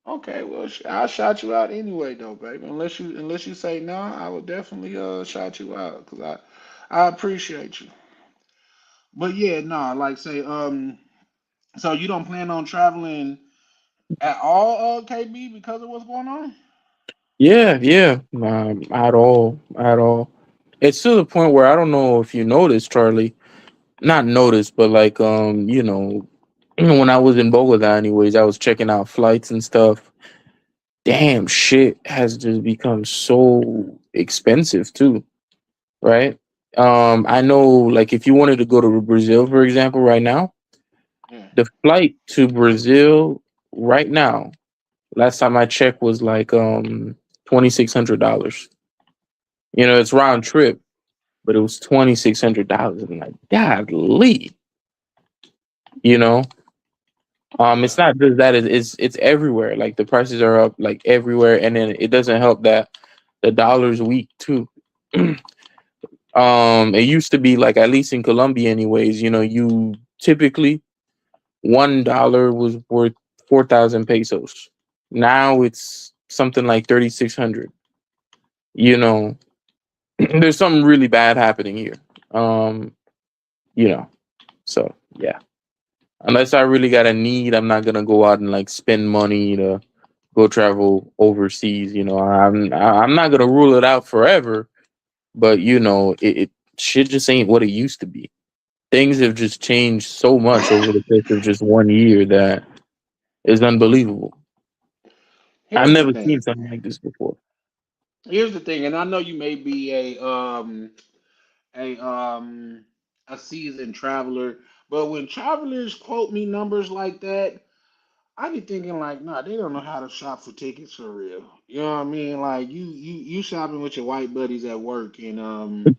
Okay, well, I'll shout you out anyway, though, baby. Unless you say no, I will definitely shout you out because I appreciate you. But yeah, no, like say so you don't plan on traveling at all, KB, because of what's going on? Yeah, yeah. At all, at all. it's to the point where I don't know if you noticed, Charlie. Not noticed, but like when I was in Bogota, anyways, I was checking out flights and stuff. Damn, shit has just become so expensive too, right? I know, like, if you wanted to go to Brazil, for example, right now, Yeah. the flight to Brazil right now, last time I checked, was like $2,600. It's round trip, but it was $2,600. I'm like, godly, you know. It's Yeah. not just that; it's everywhere. Like the prices are up, like everywhere, and then it doesn't help that the dollar's weak too. It used to be like, at least in Colombia, anyways. You typically $1 was worth 4,000 pesos. Now it's something like 3,600. You know, there's something really bad happening here. Um, you know, so yeah. Unless I really got a need, I'm not gonna go out and like spend money to go travel overseas. I'm not gonna rule it out forever, but it shit just ain't what it used to be. Things have just changed so much over the course of just 1 year that is unbelievable. I've Here's the never thing. seen something like this before. Here's the thing, and I know you may be a um a seasoned traveler, but when travelers quote me numbers like that, I be thinking like, nah, they don't know how to shop for tickets for real. You know what I mean? Like you shopping with your white buddies at work, and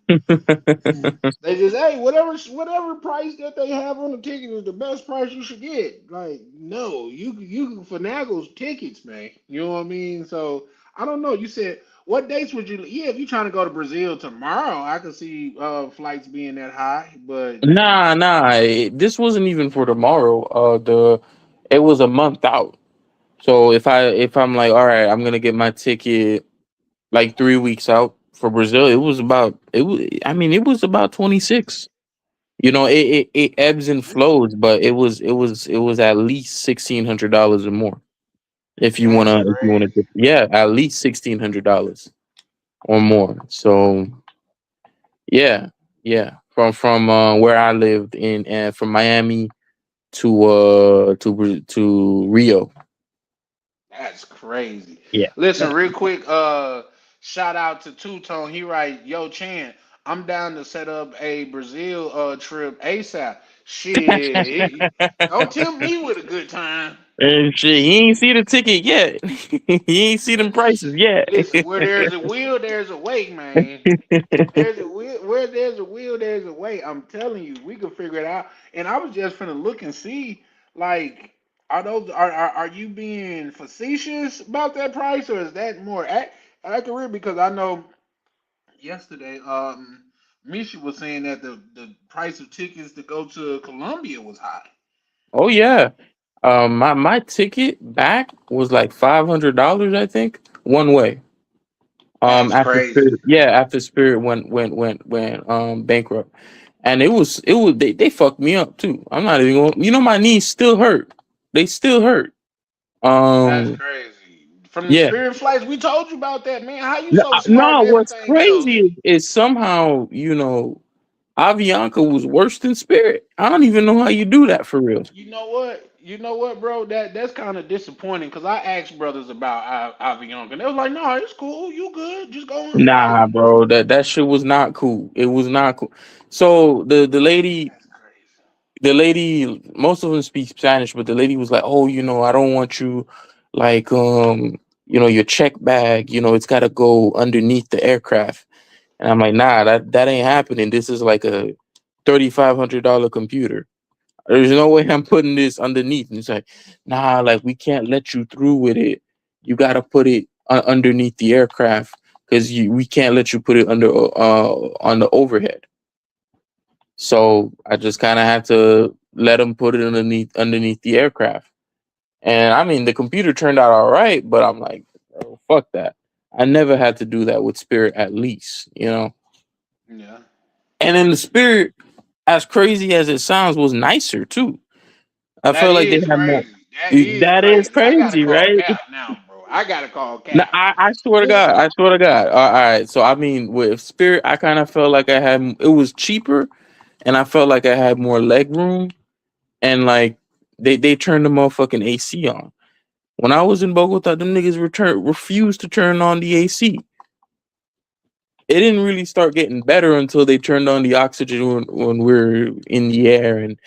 they just, hey, whatever price that they have on the ticket is the best price you should get. Like, no, you can finagle tickets, man. You know what I mean? So I don't know. You said what dates would you? Yeah, if you're trying to go to Brazil tomorrow, I could see flights being that high. But Nah, this wasn't even for tomorrow. It was a month out. So if I'm like, all right, I'm gonna get my ticket like 3 weeks out for Brazil, it was about 26. It ebbs and flows, but it was at least $1,600 or more. that's If you wanna, crazy. yeah, at least $1,600 or more. So yeah, yeah, from where I lived in, from Miami to Rio. That's crazy. Yeah. Listen, real quick, shout out to Two Tone. He right, yo Chan, I'm down to set up a Brazil trip ASAP. Shit. Don't tempt me with a good time. And shit, he ain't see the ticket yet. He ain't see them prices yet. Listen, where there's a will, there's a way, man. There's a will, where there's a will, there's a way. I'm telling you, we can figure it out. And I was just finna look and see, like, are you being facetious about that price, or is that more accurate? Because I know yesterday, Misha was saying that the price of tickets to go to Colombia was high. Oh yeah. My ticket back was like $500, I think, one way. That's After crazy. Spirit, yeah, after Spirit went bankrupt, and they fucked me up too. I'm not even going. My knees still hurt. They still hurt. That's Um, crazy. From the yeah. Spirit flights, we told you about that, man. How you No, so smart no, and what's everything else? crazy is somehow, Avianca was worse than Spirit. I don't even know how you do that for real. You know what? You know what, bro? That's kind of disappointing because I asked brothers about Avion and they was like, "No, it's cool. You good? Just go on Nah, flight." bro, that shit was not cool. It was not cool. So That's crazy. the lady, most of them speak Spanish, but the lady was like, "Oh, I don't want you, like, your check bag. It's got to go underneath the aircraft." And I'm like, "Nah, that ain't happening. This is like a $3,500 computer. There's no way I'm putting this underneath." And it's like, "Nah, like, we can't let you through with it. You got to put it underneath the aircraft because we can't let you put it on the overhead." So I just kind of had to let them put it underneath the aircraft. And I mean, the computer turned out all right, but I'm like, "Oh, fuck that." I never had to do that with Spirit, at least. Yeah, And then the Spirit, as crazy as it sounds, was nicer too. I that felt like they is had more. crazy. That is That is crazy. I gotta crazy, call right? Cap now, bro. I gotta call No, Cap. I swear to God, I swear to God. All right, so I mean, with Spirit, I kind of felt like I had it was cheaper, and I felt like I had more leg room, and like they turned the motherfucking AC on. When I was in Bogota, them niggas refused to turn on the AC. It didn't really start getting better until they turned on the oxygen when we are in the air, and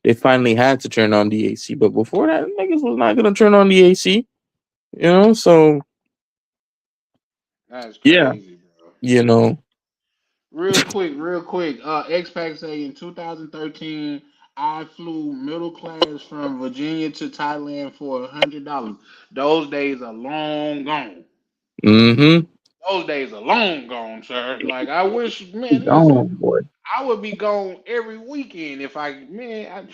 they finally had to turn on the AC. But before that, niggas was not gonna turn on the AC. You know, so That's yeah, crazy, bro. you know. Real quick. X-Pac say in 2013, I flew middle class from Virginia to Thailand for $100. Those days are long gone. Mm-hmm. Those days are long gone, sir. Like I wish, man. Oh Listen, boy. I would be gone every weekend if I, man.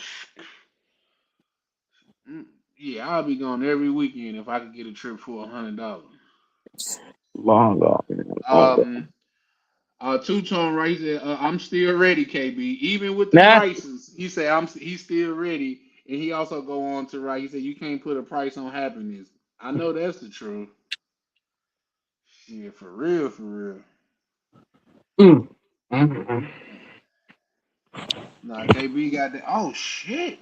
Yeah, I'll be gone every weekend if I could get a trip for $100. Long gone, man. Long gone. Um, Two Tone right there. I'm still ready, KB. Even with the Nah. prices, he said he's still ready, and he also go on to write. He said you can't put a price on happiness. I know that's the truth. Yeah, for real, for real. Mm. Mhm. Nah, KB got that. Oh shit.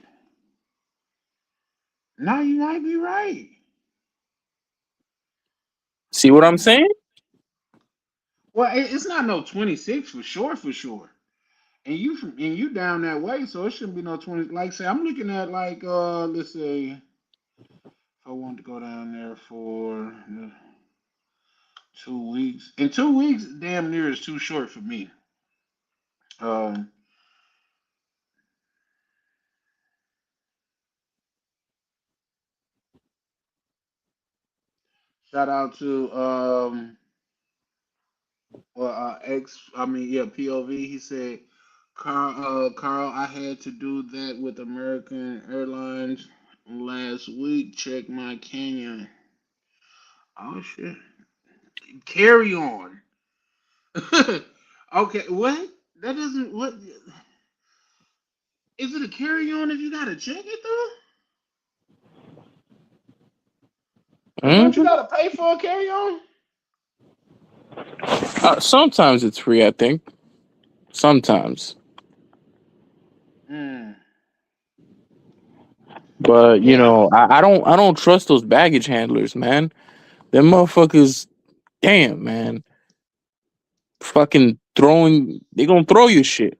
Now you might be right. See what I'm saying? Well, it's not no 26 for sure, for sure. And you down that way, so it shouldn't be no 20. Like say, I'm looking at like let's say if I want to go down there for 2 weeks. In 2 weeks, damn near is too short for me. Um, Shout out to I mean yeah, POV. He said, Carl, I had to do that with American Airlines last week. Check my Canyon. Oh shit. Carry on. Okay, what? That doesn't what is it a carry on if you gotta check it though? Don't you Mhm. gotta pay for a carry on? Sometimes it's free, I think. Sometimes, Mm. but you Yeah, know, I don't trust those baggage handlers, man. Them motherfuckers. Damn, man. Fucking throwing. They gonna throw you shit.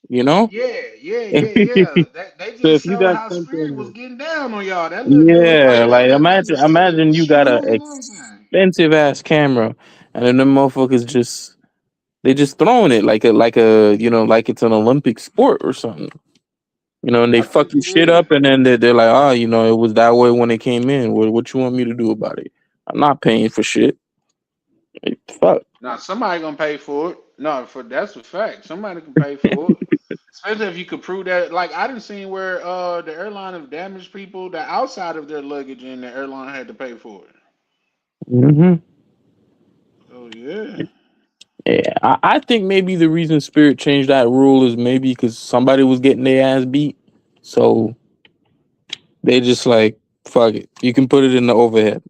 You know. yeah. They So just if you showed got how Spirit was something, getting down on y'all. It looked like yeah, that like lady was imagine you got a shooting and everything. expensive ass camera, and then the motherfuckers just throwing it like a like it's an Olympic sport or something. And they I fuck think your it shit is. up, and then they're like, oh, it was that way when it came in. What you want me to do about it? I'm not paying for shit. Like, fuck. Now somebody gonna pay for it. No, for that's a fact. Somebody can pay for it. Especially if you could prove that. Like I didn't see where the airline have damaged people that outside of their luggage and the airline had to pay for it. Hmm. Oh yeah. Yeah, I think maybe the reason Spirit changed that rule is maybe because somebody was getting their ass beat, so they just like fuck it. You can put it in the overhead.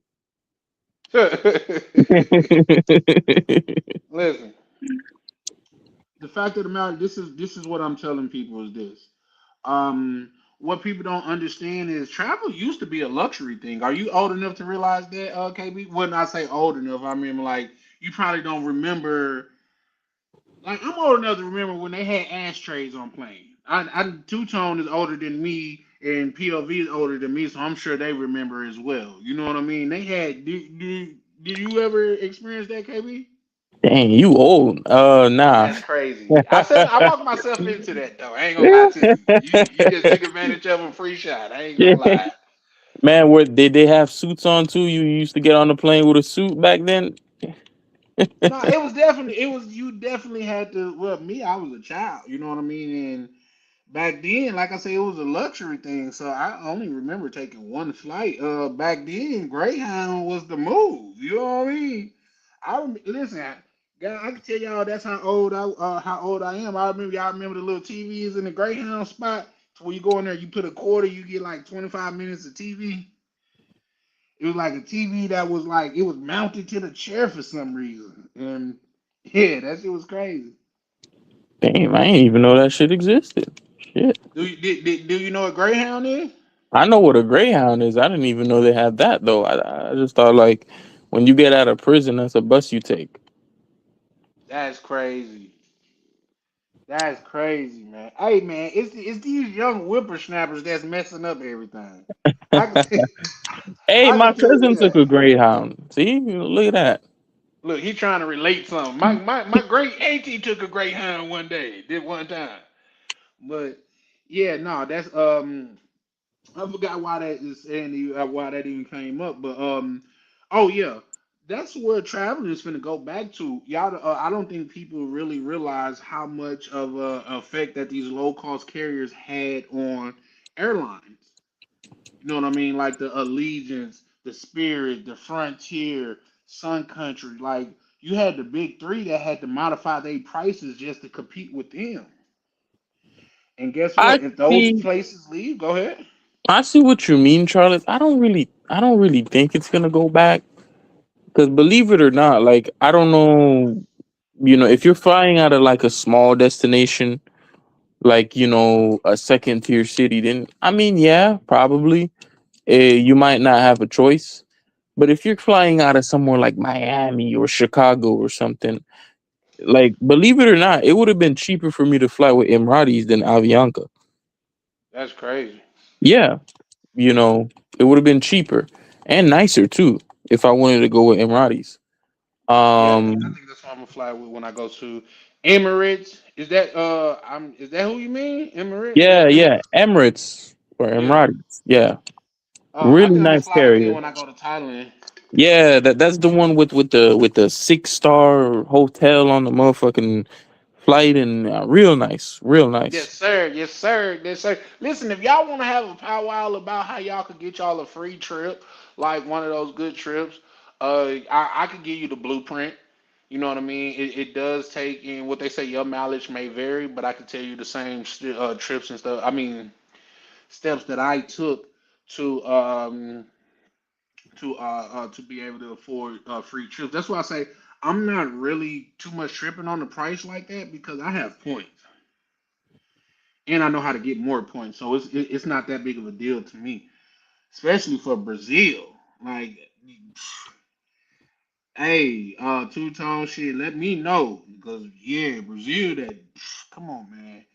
Listen, the fact of the matter, this is what I'm telling people is this. What people don't understand is travel used to be a luxury thing. Are you old enough to realize that, KB? When I say old enough, I mean like you probably don't remember. Like I'm old enough to remember when they had ashtrays on planes. Two Tone is older than me, and POV is older than me, so I'm sure they remember as well. You know what I mean? They had. Did you ever experience that, KB? Dang, you old. Nah. That's crazy. I walked myself into that though. I ain't gonna lie to you. You just took advantage of a free shot. I ain't gonna Yeah. lie. Man, where did they have suits on too? You used to get on the plane with a suit back then. No, it was you definitely had to. Well, me, I was a child. You know what I mean? And back then, like I said, it was a luxury thing. So I only remember taking one flight. Back then, Greyhound was the move. You know what I mean? Listen. I can tell y'all that's how old I am. Y'all remember the little TVs in the Greyhound spot. So when you go in there, you put a quarter, you get like 25 minutes of TV. It was like a TV that was like it was mounted to the chair for some reason, and yeah, that shit was crazy. Damn, I didn't even know that shit existed. Shit. Do you know what Greyhound is? I know what a Greyhound is. I didn't even know they had that though. I just thought like when you get out of prison, that's a bus you take. That's crazy. That's crazy, man. Hey, man, it's these young whippersnappers that's messing up everything. I can Hey, I my can tell you cousin took that. a Greyhound. See, look at that. Look, he trying to relate something. My great auntie took a Greyhound one day, did one time. But yeah, no, that's I forgot why that is and why that even came up. But oh yeah, that's where traveling is finna go back to. Y'all, I don't think people really realize how much of a effect that these low cost carriers had on airlines. You know what I mean? Like the Allegiance, the Spirit, the Frontier, Sun Country. Like you had the big three that had to modify their prices just to compete with them. And guess I what? If those see. places leave, go ahead. I see what you mean, Charlotte. I don't really think it's gonna go back because believe it or not, like I don't know, if you're flying out of like a small destination, like a second tier city, then I mean, yeah, probably, you might not have a choice. But if you're flying out of somewhere like Miami or Chicago or something, like believe it or not, it would have been cheaper for me to fly with Emiratis than Avianca. That's crazy. Yeah, you know, it would have been cheaper and nicer too if I wanted to go with Emiratis. Yeah, I Um, think that's what I'm gonna fly with when I go to Emirates. Is that who you mean? Emirates? yeah, yeah, Emirates or Yeah. Emiratis. Yeah, I really think I'm gonna nice fly with them carrier. when I go to Thailand. Yeah, that's the one with the 6-star hotel on the motherfucking flight and real nice, real Yes, nice. sir. Yes, sir. Yes, sir. Listen, if y'all want to have a powwow about how y'all could get y'all a free trip, like one of those good trips, I could give you the blueprint. You know what I mean? It does take in what they say. Your mileage may vary, but I can tell you the same trips and stuff. I mean, steps that I took to to be able to afford free trips. That's why I say I'm not really too much tripping on the price like that because I have points and I know how to get more points, so it's not that big of a deal to me, especially for Brazil. Like, hey, two tone shit, let me know because yeah, Brazil. That come on, man.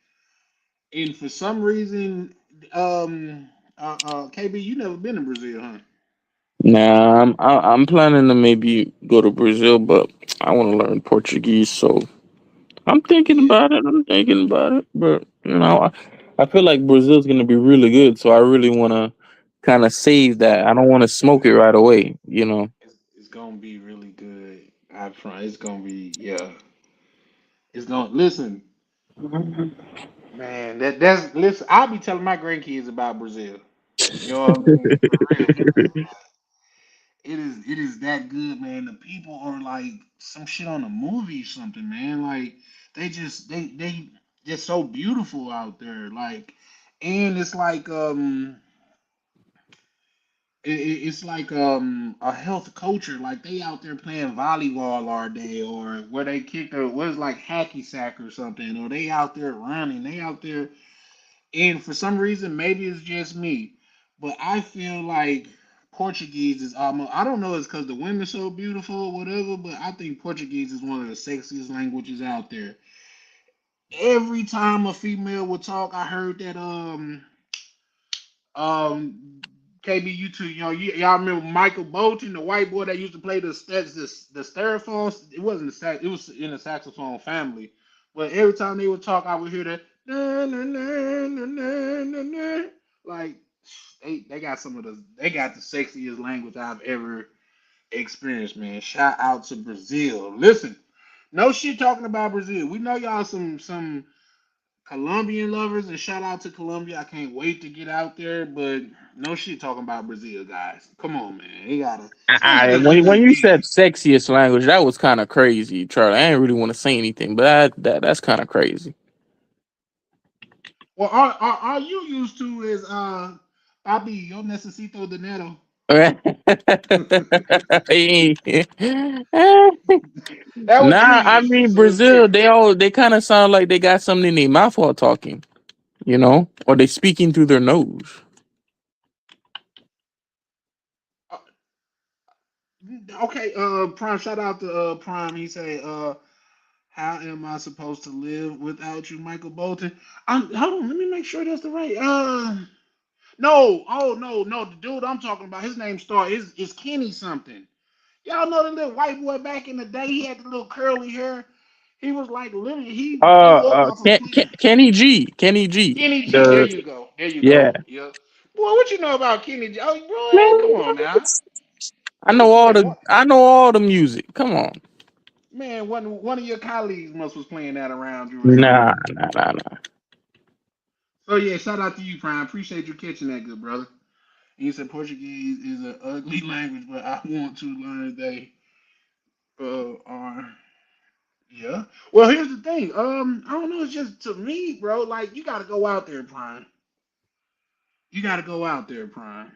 And for some reason, KB, you never been to Brazil, huh? Nah, I'm planning to maybe go to Brazil, but I want to learn Portuguese, so I'm thinking Yeah. about it. I'm thinking about it, but I feel like Brazil's gonna be really good, so I really want to kind of save that. I don't want to smoke it right away, you know. It's gonna be really good. I front. It's gonna be yeah. It's gonna listen, man. That's listen. I'll be telling my grandkids about Brazil. You know what I mean? For real, because it is that good, man. The people are like some shit on a movie, or something, man. Like they just so beautiful out there. Like, and it's like it's like a health culture. Like they out there playing volleyball all day, or where they kick the what's like hacky sack or something, or they out there running. They out there, and for some reason, maybe it's just me, but I feel like Portuguese is almost. I don't know, it's because the women's so beautiful or whatever, but I think Portuguese is one of the sexiest languages out there. Every time a female would talk, I heard that um, KB, you two, y'all remember Michael Bolton, the white boy that used to play the styrofoam? It wasn't the sax, it was in the saxophone family. But every time they would talk, I would hear that na, na, na, na, na, na, na. Like they got they got the sexiest language I've ever experienced, man. Shout out to Brazil. Listen, no shit talking about Brazil. We know y'all some Colombian lovers, and shout out to Colombia. I can't wait to get out there, but no shit talking about Brazil, guys. Come on, man. You gotta, especially because we When live you said here. sexiest language, that was kind of crazy, Charlie. I didn't really want to say anything, but that's kind of crazy. Well, all you used to is Papi, yo necesito dinero. That was Nah, I English, mean so it's Brazil. different. They kind of sound like they got something in their mouth while talking, or they speaking through their nose. Uh, okay, Prime. Shout out to Prime. He say, "How am I supposed to live without you, Michael Bolton?" Hold on. Let me make sure that's the right. No. Oh no. The dude I'm talking about, his name is Kenny something. Y'all know the little white boy back in the day? He had the little curly hair. He was like literally he was off of Kenny G. Kenny G. There The you go. There you Yeah, go. Yep. Boy, what you know about Kenny G? Oh, boy, come on man. now. I What know you all say? the I know all the music. Come on. Man, one of your colleagues must was playing that around you right there. Nah, nah, nah, nah. So yeah, shout out to you, Prime. Appreciate you catching that, good brother. And he said Portuguese is an ugly language, but I want to learn they are. Yeah. Well, here's the thing. I don't know. It's just to me, bro. Like you got to go out there, Prime. You got to go out there, Prime.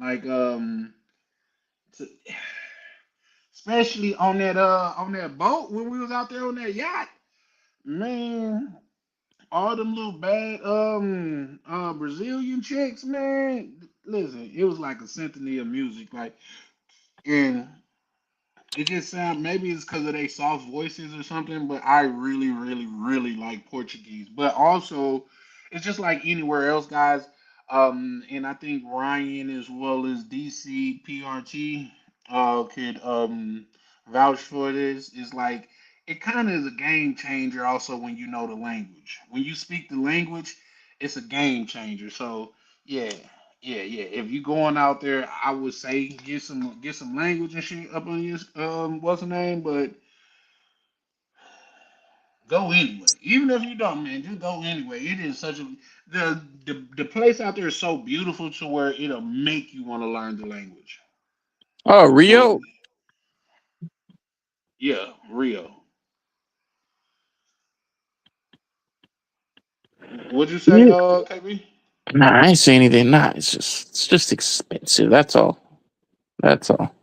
Like to, especially on that boat when we was out there on that yacht, man. All them little bad Brazilian chicks, man. Listen, it was like a symphony of music, like, and it just sound maybe it's because of their soft voices or something, but I really, really, really like Portuguese. But also, it's just like anywhere else, guys. And I think Ryan as well as DCPRT could vouch for this. Is like it kind of is a game changer. Also, when you know the language, when you speak the language, it's a game changer. So yeah, yeah. If you going out there, I would say get some language and shit up on your what's the name, but go anyway. Even if you don't, man, just go anyway. It is such a the place out there is so beautiful to where it'll make you want to learn the language. Oh, So Rio. yeah, Rio. What'd you say, Yeah. KB? Nah, I ain't say anything. Nah, it's just expensive. That's all. That's all.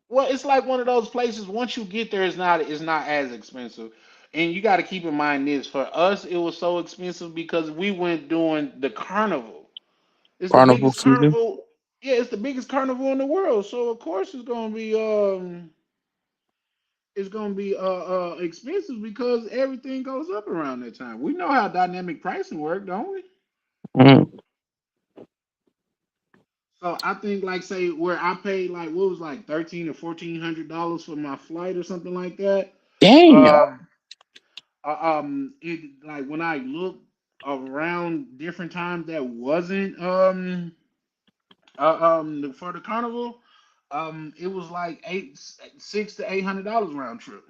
Well, it's like one of those places. Once you get there, it's not as expensive. And you got to keep in mind this: for us, it was so expensive because we went during the carnival. It's the Carnival biggest season. carnival. Yeah, it's the biggest carnival in the world. So of course it's gonna be expensive because everything goes up around that time. We know how dynamic pricing work, don't we? Mm. So I think like say where I paid like what was like $1,300 or $1,400 for my flight or something like that. Damn. It like when I looked around different times that wasn't for the carnival, it was like $600 to $800 round trip.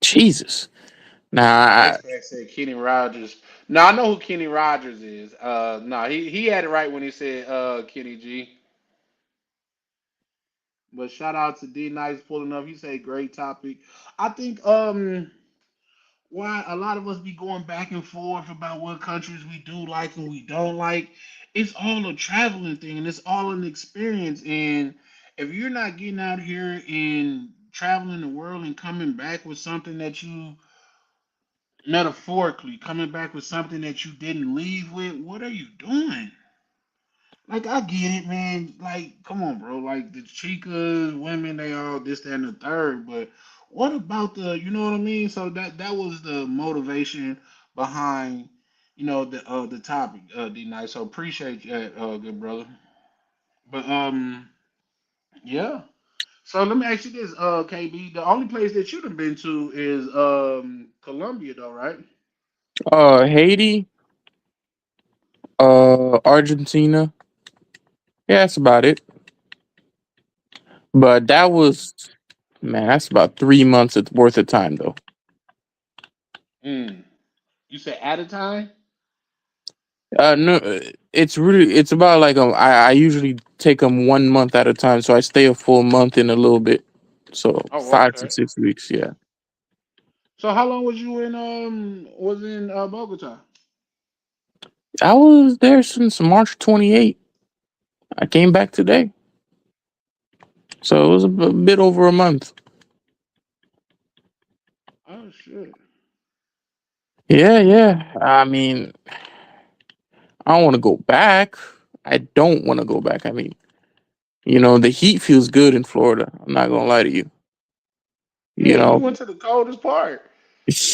Jesus. Nah. X Factor said Kenny Rogers. Now I know who Kenny Rogers is. No, he had it right when he said Kenny G. But shout out to D Nice pulling up. He said great topic. I think why a lot of us be going back and forth about what countries we do like and we don't like. It's all a traveling thing and it's all an experience. And if you're not getting out here and traveling the world and coming back with something that you metaphorically coming back with something that you didn't leave with, what are you doing? Like I get it, man. Like, come on, bro. Like the chicas, women, they all this, that, and the third. But what about you know what I mean? So that was the motivation behind, the topic, D Nice. So appreciate that, good brother. But yeah. So let me ask you this, KB. The only place that you've been to is Colombia, though, right? Haiti. Argentina. Yeah, that's about it. But that was, man, that's about 3 months worth of time though. Mm. You said at a time? No, it's about like I usually take them 1 month at a time, so I stay a full month in a little bit, so Oh, 5 to 6 weeks. Yeah. so how long was you in Bogota? I was there since March 28th. I came back today, so it was a bit over a month. Oh shit. Yeah, yeah. I mean, I don't want to go back. I don't want to go back. I mean, the heat feels good in Florida. I'm not gonna lie to you. You Yeah, you know, went to the coldest part.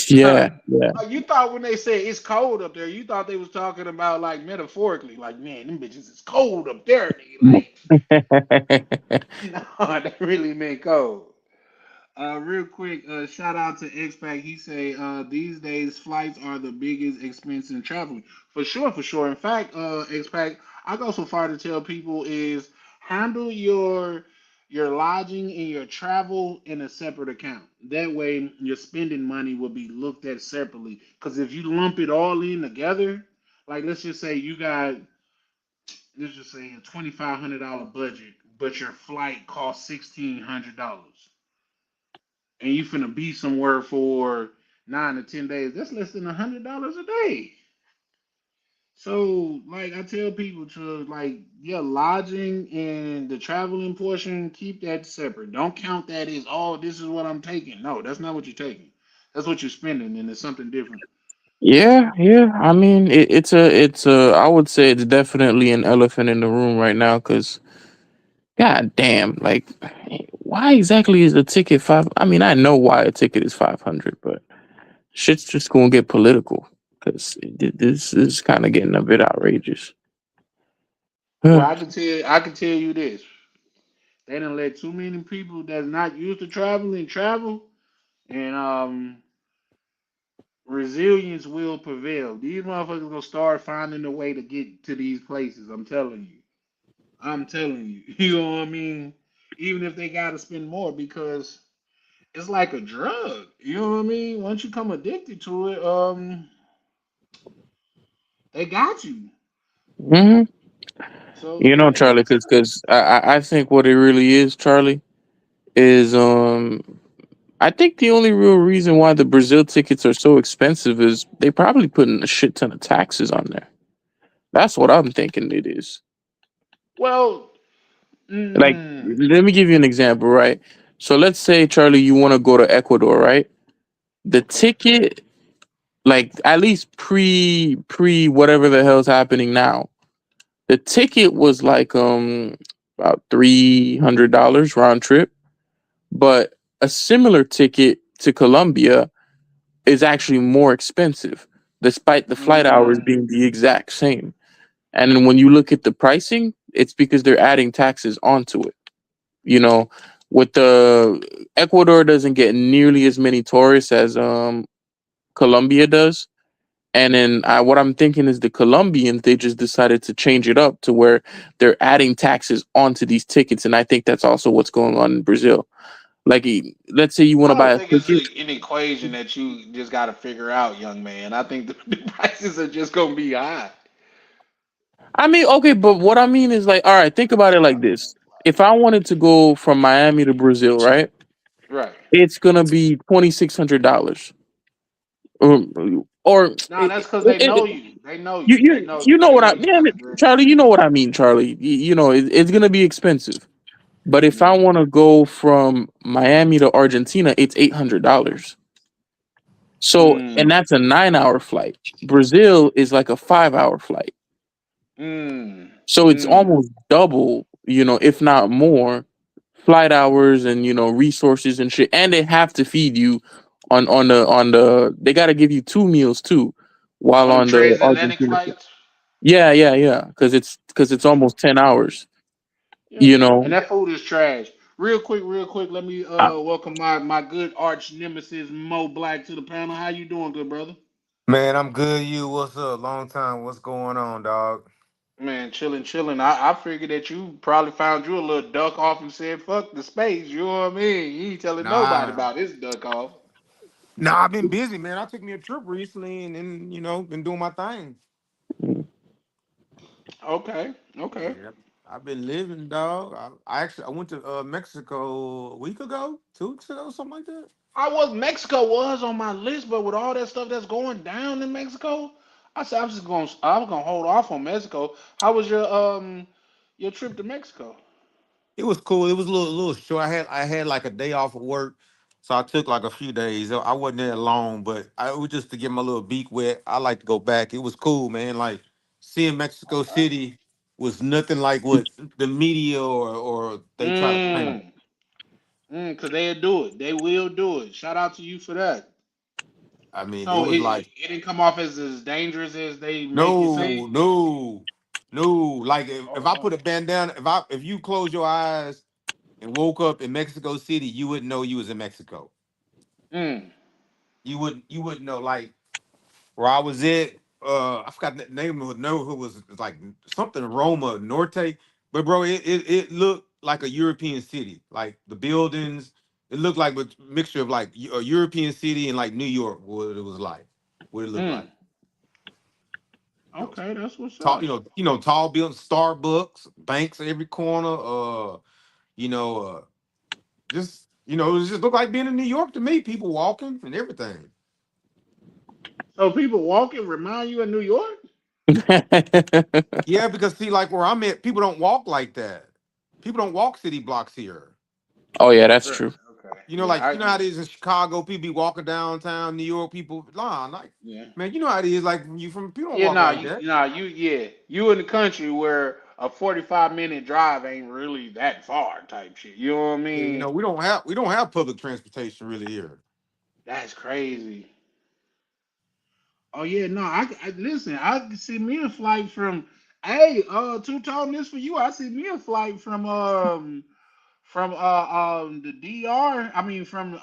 yeah, yeah. Like you thought when they said it's cold up there, you thought they was talking about like metaphorically, like man, them bitches is cold up there, nigga. Like, no, they really meant cold. Real quick, shout out to X-Pac. He say these days flights are the biggest expense in traveling. For sure, for sure. In fact, X-Pac, I go so far to tell people is handle your lodging and your travel in a separate account. That way, your spending money will be looked at separately. Because if you lump it all in together, like let's just say you got let's just say a $2,500 budget, but your flight costs $1,600 and you finna be somewhere for 9 to 10 days, that's less than $100 a day. So, like I tell people to like, yeah, lodging and the traveling portion, keep that separate. Don't count that as oh, this is what I'm taking. No, that's not what you're taking. That's what you're spending, and it's something different. Yeah, yeah. I mean, it's a. I would say it's definitely an elephant in the room right now. Cause, god damn, like, why exactly is the ticket five? I mean, I know why a ticket is 500, but shit's just gonna get political. Cause this is kind of getting a bit outrageous. Well, I can tell you this: they didn't let too many people that's not used to traveling travel, and resilience will prevail. These motherfuckers gonna start finding a way to get to these places. I'm telling you. I'm telling you. You know what I mean? Even if they gotta spend more because it's like a drug. You know what I mean? Once you come addicted to it, they got you. hmm So yeah, Charlie, cause I think what it really is, Charlie, is I think the only real reason why the Brazil tickets are so expensive is they probably putting a shit ton of taxes on there. That's what I'm thinking it is. well, Like, mm, let me give you an example, right? So let's say, Charlie, you want to go to Ecuador, right? The okay. ticket, like at least pre whatever the hell's happening now, the ticket was like about $300 round trip, but a similar ticket to Colombia is actually more expensive, despite the flight hours Mm, being the exact same. And then when you look at the pricing, it's because they're adding taxes onto it. You know, with the Ecuador doesn't get nearly as many tourists as Colombia does. And then what I'm thinking is the Colombians, they just decided to change it up to where they're adding taxes onto these tickets. And I think that's also what's going on in Brazil. Like, let's say you want I to buy don't a think it's ticket. an equation that you just got to figure out, young man. I think the prices are just gonna be high. I mean, okay, but what I mean is like, all right, think about it like this. If I wanted to go from Miami to Brazil, right, Right. it's gonna be $2,600. Or No, that's because they know you. They know you you. They you know you you. know They what know I you yeah, got a good. Charlie, you know what I mean, Charlie. It's gonna be expensive. But if I Mm, want to go from Miami to Argentina, it's $800. So, and mm, that's a 9 hour flight. Brazil is like a 5 hour flight. mm, So it's mm. almost double, if not more, flight hours and resources and shit. And they have to feed you on the they got to give you two meals too while On them on the transatlantic Argentina flight. flights. Yeah, yeah, yeah. Because it's almost 10 hours. Yeah, You know, and that food is trash. Real quick. Let me I, welcome my good arch nemesis Mo Black to the panel. How you doing, good brother? Man, I'm good. You, what's up? Long time. What's going on, dog? Man, chilling, chilling. I figured that you probably found you a little duck off and said, "Fuck the space." You know what I mean? You ain't telling nobody Nah, about this duck off. nah. I've been busy, man. I took me a trip recently, and then been doing my thing. Okay, okay. Yeah, I've been living, dog. I went to Mexico a week ago, 2 weeks ago, something like that. Mexico was on my list, but with all that stuff that's going down in Mexico, I said I was gonna hold off on Mexico. How was your trip to Mexico? It was cool. It was a little short. I had like a day off of work, so I took like a few days. I wasn't there long, but it was just to get my little beak wet. I like to go back. It was cool, man. Like seeing Mexico Okay. City was nothing like what the media or they try to paint. Mm. Cause they'll do it. They will do it. Shout out to you for that. I mean, it So was like it didn't come off as dangerous as they make it no, seem. no, no. Like if I Okay. put a bandana, if you close your eyes and woke up in Mexico City, you wouldn't know you was in Mexico. Mm. You wouldn't know. Like where I was at, I forgot the name of it. No, it was like something Roma Norte. But bro, it looked like a European city. Like the buildings, it looked like a mixture of like a European city and like New York. What it was like, what it looked like. Mm. You know, Okay, that's what's tall, up. tall buildings, Starbucks, banks every corner. You know, just it was just looked like being in New York to me. People walking and everything. So people walking remind you of New York? Yeah, because see, like where I'm at, people don't walk like that. People don't walk city blocks here. Oh yeah, that's Really? true. Okay. Like Yeah, I how yeah. it is in Chicago. People be walking downtown, New York. People, nah, like Yeah. man, you know how it is. Like you from people don't Yeah, walk no, like you that. no, you yeah. You in the country where a 45-minute drive ain't really that far type shit. You know what I Yeah, mean? we don't have public transportation really here. That's crazy. Oh yeah, no, I listen. I can see me a flight from. Hey, two tone this for you. I see me a flight from the DR. I mean from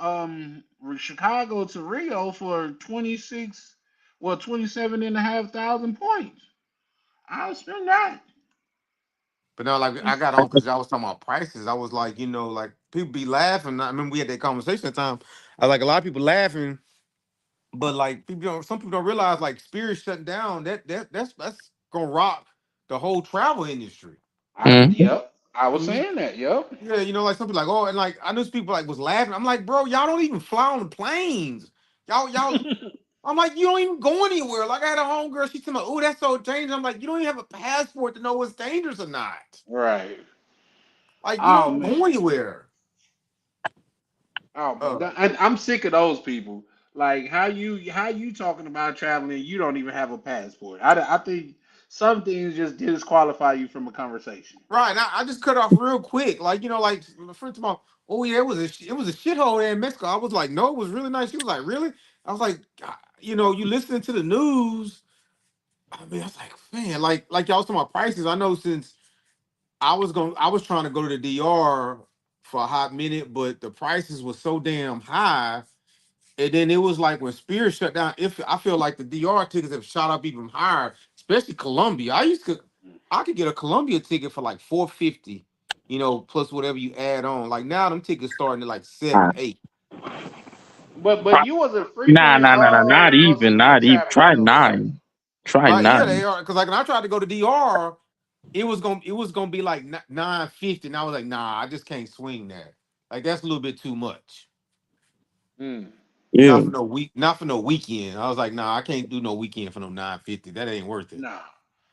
Chicago to Rio for 26, well 27 and a half thousand points. I'll spend that. But now, like I got on because I was talking about prices. I was like, like people be laughing. I remember we had that conversation at the time. I like a lot of people laughing. But like some people don't realize like Spirit shutting down. That's gonna rock the whole travel industry. Mhm. Yep. I I was mean, saying that. Yep. yeah, like some people like, oh, and like I know some people like was laughing. I'm like, bro, y'all don't even fly on the planes. Y'all. I'm like, you don't even go anywhere. Like I had a homegirl, she told me, oh, that's so dangerous. I'm like, you don't even have a passport to know what's dangerous or not. Right. Like you Oh don't man. go anywhere. Oh, Uh, I'm sick of those people. Like how you talking about traveling? You don't even have a passport. I think some things just disqualify you from a conversation. right. And I just cut off real quick. Like, like my friend told me, oh yeah, it was a shithole there in Mexico. I was like, no, it was really nice. She was like, really? I was like, you listening to the news. I mean, I was like, man, like y'all was talking about prices. I know since I was trying to go to the DR for a hot minute, but the prices were so damn high. And then it was like when Spirit shut down, if I feel like the DR tickets have shot up even higher, especially Colombia. I could get a Colombia ticket for like 450, plus whatever you add on. Like now them tickets starting at like seven, eight. But you was a Nah, frequent nah, nah, nah. Not even. Not even. traveler Try though, right? 9. Try Right? Yeah, they 9. are. Cause like when I tried to go to DR, it was gonna be like 950, and I was like, nah, I just can't swing that. Like that's a little bit too much. Mm. Yeah. Not for no weekend. I was like, nah, I can't do no weekend for no 950. That ain't worth it. Nah,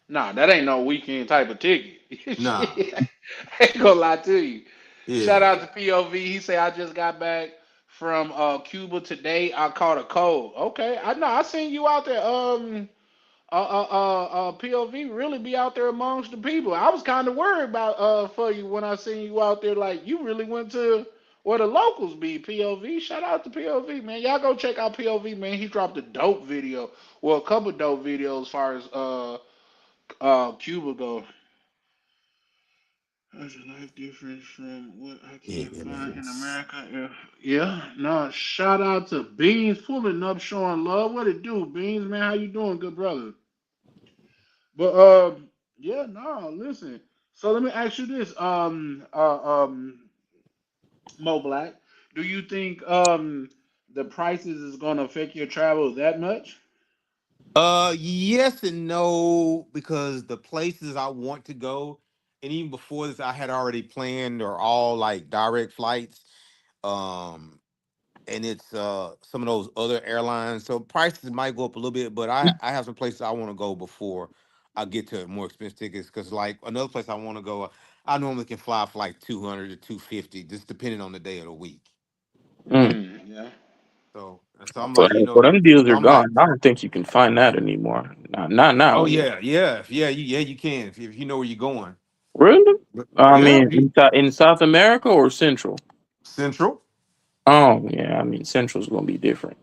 nah, that ain't no weekend type of ticket. Nah. Shit, I ain't gonna lie to you. Shout Yeah. out to POV. He say I just got back from Cuba today. I caught a cold. Okay, I know. I seen you out there. POV really be out there amongst the people. I was kind of worried about for you when I seen you out there. Like you really went to where the locals be. POV. Shout out to POV, man. Y'all go check out POV, man. He dropped a dope video. Well, a couple dope videos as far as Cuba go. How's your life different from what I Yeah, can man. find in America? Yeah. No, shout out to Beans pulling up, showing love. What it do, Beans, man? How you doing, good brother? But yeah, no, listen. So let me ask you this, Mo Black. Do you think the prices is gonna affect your travel that much? Yes and no, because the places I want to go, and even before this, I had already planned, are all like direct flights. Um, and it's some of those other airlines. So prices might go up a little bit, but I have some places I want to go before I get to more expensive tickets. Because like another place I want to go, I normally can fly for like 200 to 250, just depending on the day of the week. Mm. Yeah. So I'm But like, you but know, them deals so are I'm like, gone. I don't think you can find that anymore. Not oh now. yeah, yeah, you can if you know where you're going. Really? But I yeah, mean, in South America or Central? Central. Oh yeah, I mean Central's gonna be different.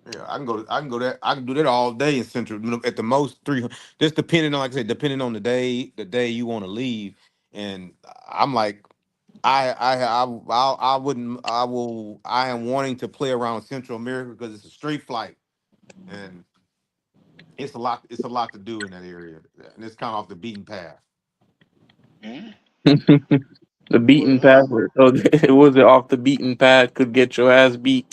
Yeah, I can go there. I can do that all day in Central. At the most 300. Just depending on, like I said, depending on the day you want to leave. And I'm like, I wouldn't. I will. I am wanting to play around Central America because it's a straight flight, and it's a lot. It's a lot to do in that area, and it's kind of off the beaten path. Mm. The Well, beaten path. Oh, it was it off the beaten path could get your ass beat.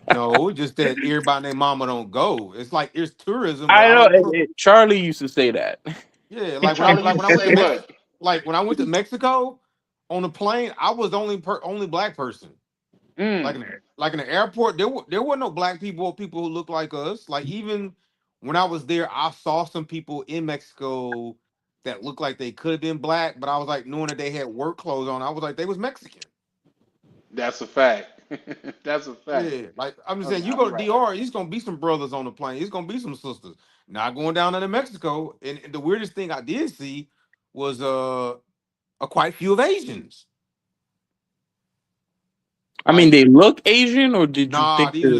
No, just that everybody and their mama don't go. It's like it's tourism, but I I know. don't trust. Charlie used to say that. Yeah, Charlie like used when to I went say to what? like when I went to Mexico on the plane, I was the only black person. Mm. Like in the airport, there were no black people or people who look like us. Like even when I was there, I saw some people in Mexico that looked like they could have been black, but I was like, knowing that they had work clothes on, I was like, they was Mexican. That's a fact. That's a fact. Yeah, like I'm just Okay, saying, you I'll be go to right DR, it's gonna be some brothers on the plane. It's gonna be some sisters. Not going down into Mexico. And the weirdest thing I did see was a quite few of Asians. I mean, Like, they look Asian, or did you nah, think they're?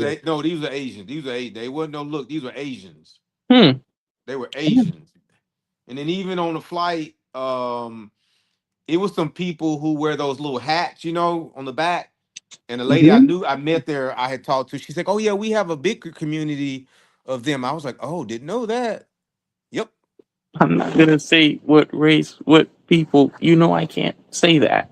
these were Asians. These were they wasn't no look. These were Asians. Hmm. They were Asians. And then even on the flight, it was some people who wear those little hats, on the back. And the lady Hmm. I met there, I had talked to. She's like, "Oh yeah, we have a big community of them." I was like, "Oh, didn't know that." Yep. I'm not gonna say what race, what people. You know, I can't say that.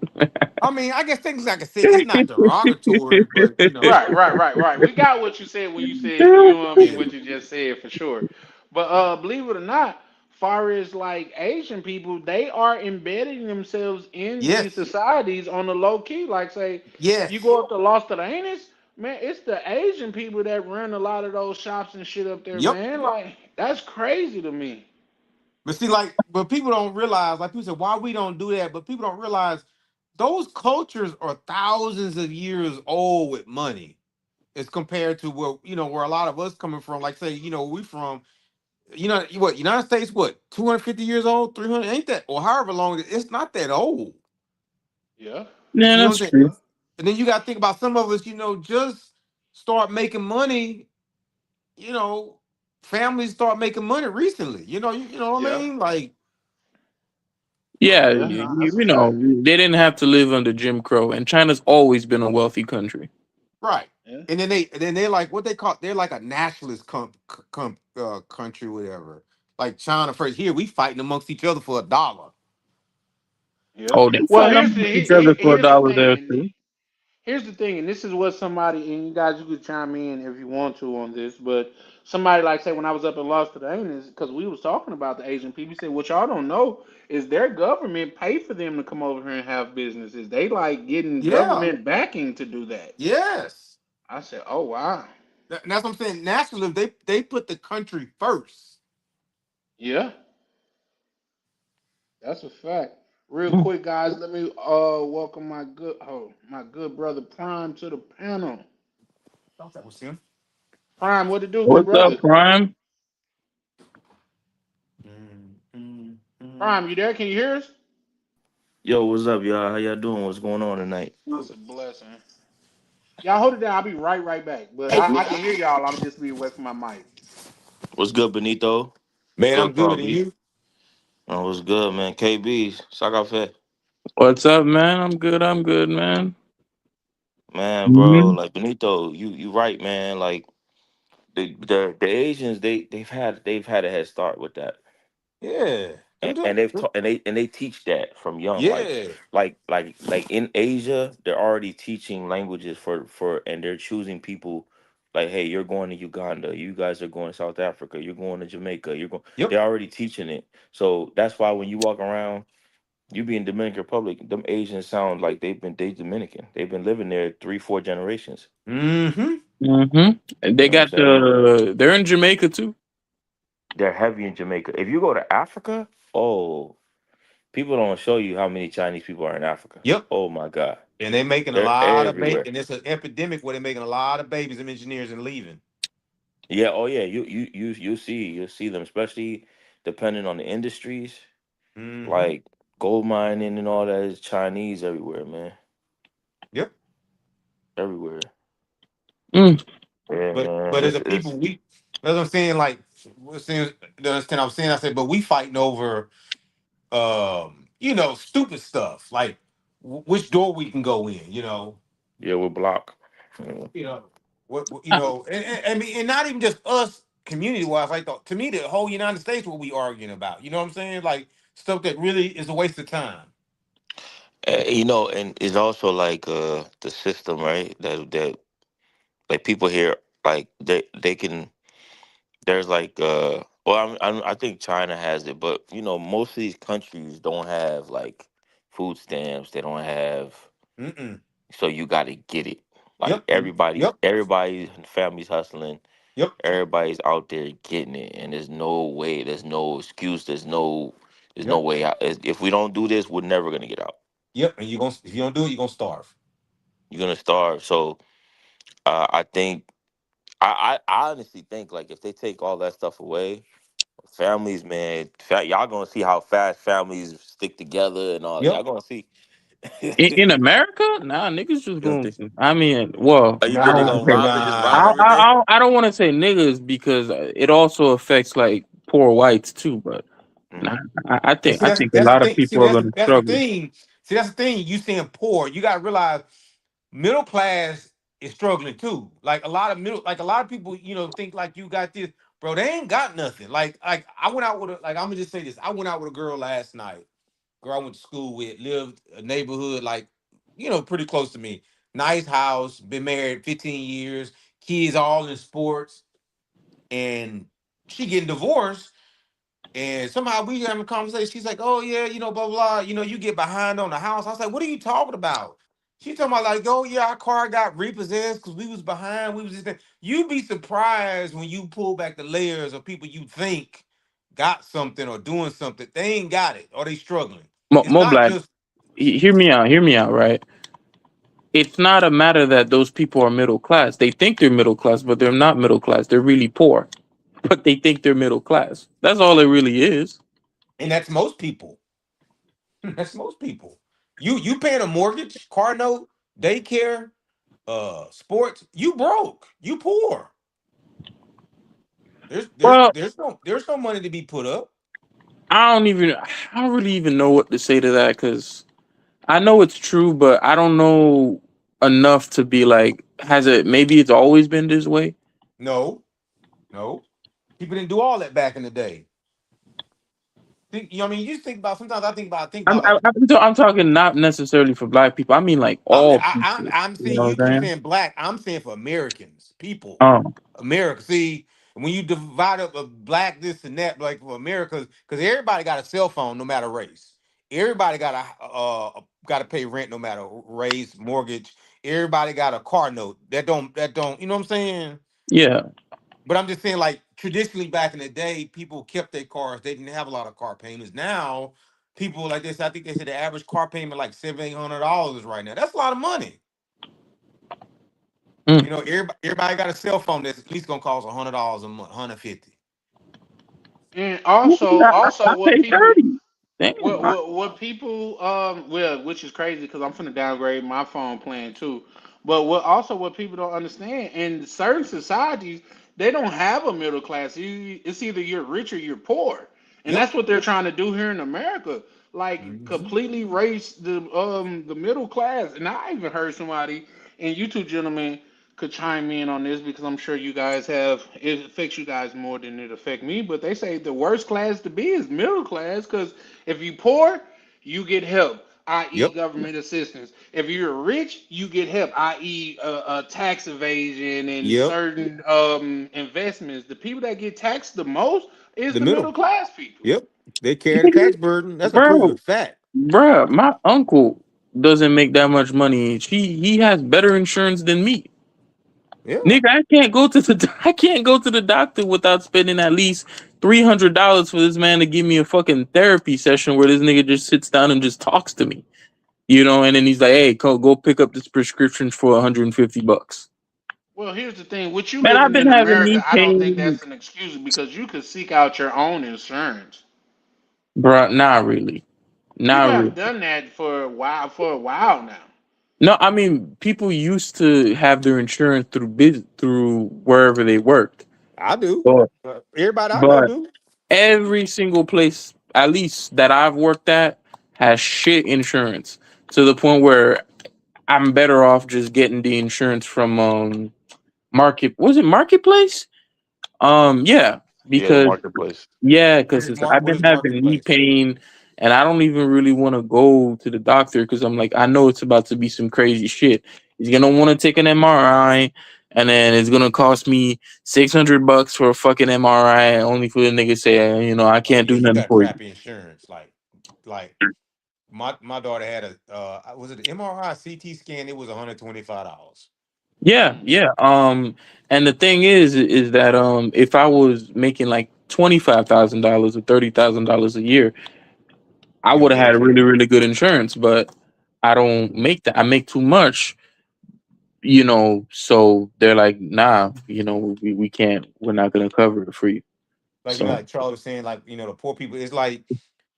I mean, I guess things like I said, it's not derogatory, but Right, right, right, right. We got what you said when you said, you know what I mean, yeah, what you just said for sure. But believe it or not, far as like Asian people, they are embedding themselves in these yes, societies on the low key. Like say, you yes, go up to Los Angeles, man, it's the Asian people that run a lot of those shops and shit up there, yep. man. Like that's crazy to me. But see, but people don't realize, like people say, why we don't do that, but people don't realize those cultures are thousands of years old with money. As compared to where a lot of us coming from, like say, we from, what, United States, what, 250 years old, 300, ain't that, or however long, it's not that old. Yeah, Yeah, You know that's what I'm saying? true. And then you got to think about some of us, just start making money, you know, families start making money recently. You know what I yeah, mean? Like, Yeah, so yeah. No, that's a you know, fact. they didn't have to live under Jim Crow, and China's always been a wealthy country. right. Yeah, And then they're like what they call, they're like a nationalist country, whatever. Like China first. Here we fighting amongst each other for a dollar. yeah. Oh, they Well, fight among each other for a here's the dollar there thing. too. Here's the thing, and this is what somebody, and you guys, you could chime in if you want to on this, but somebody like say when I was up in Los Angeles, because we was talking about the Asian people, he said, what y'all don't know is their government pay for them to come over here and have businesses. They like getting Yeah. government backing to do that. Yes. I said, oh wow, And that's what I'm saying. Nationalism, they put the country first. yeah, that's a fact. Real quick, guys, let me welcome my good brother Prime to the panel. Thought that was him. Prime, what to do, good What's up, brother? Prime? Mm, mm, mm. Prime, you there? Can you hear us? Yo, what's up, y'all? How y'all doing? What's going on tonight? It's a blessing. Y'all hold it down. I'll be right back. But I can hear y'all. I'm just be away from my mic. What's good, Benito? Man, I'm Good, good. And Carby. you? Oh, what's good, man? KB, Sagafet. What's up, man? I'm good. I'm good, man. Man, bro, Hmm. like Benito, you right, man. Like the Asians, they've had a head start with that. Yeah. and, Them and just, they've taught and they teach that from young, like yeah. like in Asia they're already teaching languages and they're choosing people like, hey, you're going to Uganda, you guys are going to South Africa, you're going to Jamaica, Yep. they're already teaching it. So that's why when you walk around You be in Dominican Republic, them Asians sound like they Dominican. They've been living there 3, 4 generations. Mm-hmm. They You know what I'm got saying? they're in Jamaica too. They're heavy in Jamaica. If you go to Africa, oh, people don't show you how many Chinese people are in Africa. Yep. Oh my God, And they're making a they're lot of babies, everywhere. and it's an epidemic where they're making a lot of babies and engineers and leaving. Yeah, oh yeah, you'll see them, especially depending on the industries, Mm-hmm. like gold mining and all that is Chinese everywhere, man. Yep. Everywhere. Mm. Yeah, But man. as a It's people, that's what I'm saying. Like, we're saying, you understand? I'm saying, I said, but we fighting over, stupid stuff like which door we can go in. yeah, we're block. Yeah. You know and I mean, and not even just us community wise. Like, to me, the whole United States, what we arguing about. You know what I'm saying? Like, stuff that really is a waste of time. And it's also like the system, right? That like people here, like they can. There's like well, I think China has it, but most of these countries don't have like food stamps. They don't have, Mm-mm. so you got to get it. Like Yep. everybody, Yep. everybody's family's hustling. Yep. Everybody's out there getting it, and there's no way, there's no excuse, there's no Yep. way out. If we don't do this, we're never gonna get out. Yep. And if you don't do it, you're gonna starve. You're gonna starve. So I think I honestly think like if they take all that stuff away, families, man, y'all gonna see how fast families stick together and all. Y'all Yep. gonna see. In America, nah, niggas just You don't going. think so? I mean, well, Oh, you think they Nah, gonna rob and just rob nah. everything? I don't want to say niggas because it also affects like poor whites too. But nah, Hmm. I And think see, I that's think a that's the lot of thing. See, people are that's gonna that's the struggle. thing. See, that's the thing. You saying poor, you gotta realize middle class is struggling too. Like a lot of people, think like you got this, bro. They ain't got nothing. Like I went out with I'm gonna just say this. I went out with a girl last night. Girl I went to school with, lived a neighborhood like, pretty close to me. Nice house, been married 15 years, kids all in sports, and she getting divorced. And somehow we having a conversation. She's like, "Oh yeah, blah blah. You get behind on the house." I was like, "What are you talking about?" She talking about like, "Oh yeah, our car got repossessed because we was behind. We was just." You'd be surprised when you pull back the layers of people you think got something or doing something. They ain't got it or they struggling. It's More not black. just Hear me out. Hear me out. Right. It's not a matter that those people are middle class. They think they're middle class, but they're not middle class. They're really poor, but they think they're middle class. That's all it really is. and that's most people. That's most people. You paying a mortgage, car note, daycare, sports. You broke. You poor. There's there's Well, there's no there's no money to be put up. I don't really even know what to say to that because I know it's true, but I don't know enough to be like, has it? Maybe it's always been this way. No, no. People didn't do all that back in the day. You just think about. Sometimes I think about like I'm talking not necessarily for black people. I mean like all people. I'm You saying know you what I'm keep saying? saying black. I'm saying for Americans, people, Oh, America. See, when you divide up a black this and that, like for America, because everybody got a cell phone, no matter race. Everybody got to pay rent, no matter race, mortgage. Everybody got a car note. That don't. You know what I'm saying? yeah. But I'm just saying, like traditionally back in the day, people kept their cars. They didn't have a lot of car payments. Now, people like this, I think they said the average car payment like $700-800 right now. That's a lot of money. Mm. Everybody got a cell phone that's at least gonna cost $100 a month, 150. And I, I also what pay people 30. Damn. what people well, which is crazy because I'm finna downgrade my phone plan too. But what people don't understand in certain societies they don't have a middle class. It's either you're rich or you're poor, and Yep. that's what they're trying to do here in America. Like Mhm. completely raise the middle class. And I even heard somebody, and you two gentlemen could chime in on this because I'm sure you guys have it affects you guys more than it affect me. But they say the worst class to be is middle class because if you poor, you get help, i.e., Yep. government assistance. If you're rich, you get help, i.e., tax evasion and Yep. certain investments. The people that get taxed the most is The the middle middle. class people. Yep. They carry the tax burden. That's a proven Bro, fact. Bruh, my uncle doesn't make that much money. He has better insurance than me. Yeah, Nigga, I can't go to the I can't go to the doctor without spending at least $300 for this man to give me a fucking therapy session where this nigga just sits down and just talks to me. You know, and then he's like, "Hey, go pick up this prescription for $150." Well, here's the thing: with you Man, I've living been in having America, knee I don't think pain, that's an excuse because you could seek out your own insurance. bruh. Not really, You not really. have done that for a while. For a while now. No, I mean, people used to have their insurance through wherever they worked, I do. but Everybody I know but do. every single place, at least that I've worked at, has shit insurance to the point where I'm better off just getting the insurance from market. Was it marketplace? Yeah, Yeah, the because marketplace. yeah, What because is I've what been is having knee marketplace? pain, and I don't even really want to go to the doctor because I'm like, I know it's about to be some crazy shit. He's gonna want to take an MRI, and then it's gonna cost me $600 for a fucking MRI, only for the nigga say, I Oh can't yeah, do you nothing got for you. crappy insurance. Like my daughter had a was it an MRI CT scan? It was $125. Yeah, Mm. yeah. And the thing is that if I was making like $25,000 or $30,000 a year, I You'll would have get had really, insurance. really good insurance, but I don't make that. I make too much, so they're like, nah, we can't, we're not gonna cover it for you. Like So like Charlie was saying, like the poor people. It's like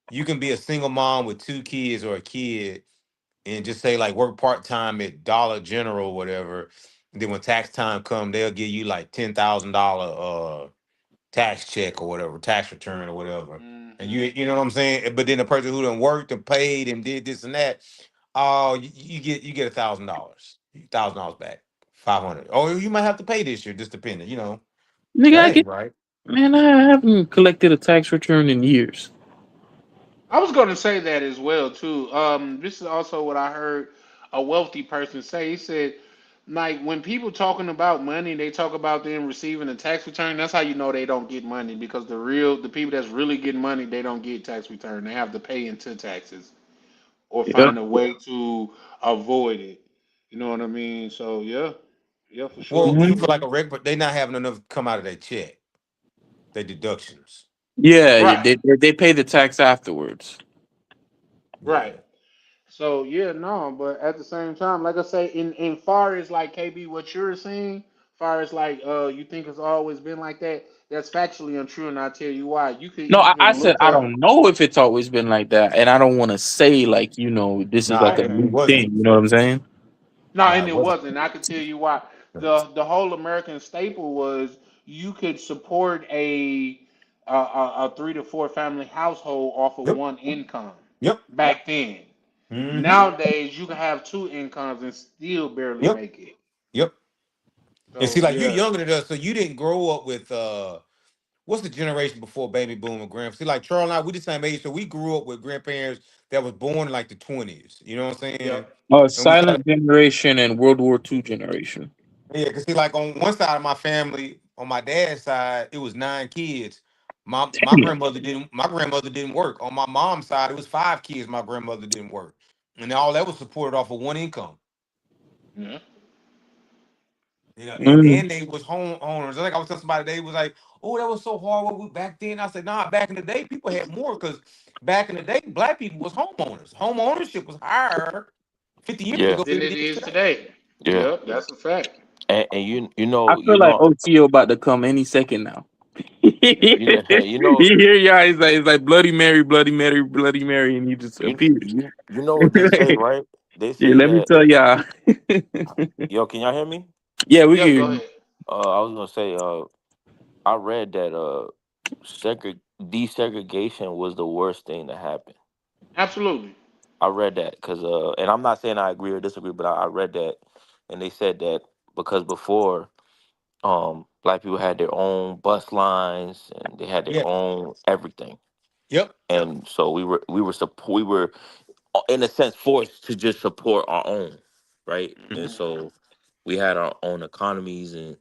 you can be a single mom with two kids or a kid, and just say like work part time at Dollar General or whatever. And then when tax time come, they'll give you like $10,000 tax check or whatever, tax return or whatever. And Hmm. you know what I'm saying? But then the person who done worked and paid and did this and that, oh, you get $1,000 back, 500. Oh, you might have to pay this year, just depending. nigga, That I ain't get, right. man, I haven't collected a tax return in years. I was going to say that as well too. This is also what I heard a wealthy person say. He said, like when people talking about money, they talk about them receiving a tax return. That's how you know they don't get money because the people that's really getting money, they don't get tax return. They have to pay into taxes or Yeah. find a way to avoid it. You know what I mean? So yeah, yeah, for Well, sure. for Mhm. like a regular, they not having enough come out of their check, their deductions. Yeah, yeah, Right, they pay the tax afterwards. Yeah. right. So yeah, no, but at the same time, like I say, in far as like KB, what you're saying, far as like you think it's always been like that, that's factually untrue, and I'll tell you why. You could No, I even said look I up don't know if it's always been like that, and I don't want to say like this is Nah, like a it new wasn't. thing. You know what I'm saying? no, Nah, and it it wasn't. wasn't. I could tell you why. The whole American staple was you could support a 3 to 4 family household off of Yep. one income Yep. back then. Mm-hmm. Nowadays, you can have two incomes and still barely Yep. make it. Yep. And see, So like you're yeah. younger than us, so you didn't grow up with what's the generation before baby boom and grandpa? See, like Charles and I, we the same age, so we grew up with grandparents that was born in like the 20s. You know what I'm saying? Yep. And we started, Silent generation and World War II generation. yeah, because see, like on one side of my family, on my dad's side, it was 9 kids. My grandmother didn't work. On my mom's side, it was 5 kids. My grandmother didn't work, and all that was supported off of one income. Yeah. And Mm. and they was homeowners. Like I was telling somebody, they was like, "Oh, that was so hard back then." I said, "Nah, back in the day, people had more because back in the day, black people was homeowners. Home ownership was higher 50 years Yeah, ago Than than it it is is today." today. yeah. Yep, that's a fact. And I feel like OTO about to come any second now. you you know, hear y'all? It's like Bloody Mary, Bloody Mary, Bloody Mary, and he just appears. you know what they say, right? They Yeah, say let me that. tell y'all. Yo, can y'all hear me? Yeah, we can Yep, hear go you. ahead. I was gonna say, I read that desegregation was the worst thing to happen. Absolutely. I read that because, and I'm not saying I agree or disagree, but I read that, and they said that because before, black people had their own bus lines and they had their Yeah. own everything, Yep. and so we were in a sense forced to just support our own, right? And Mhm. so we had our own economies, and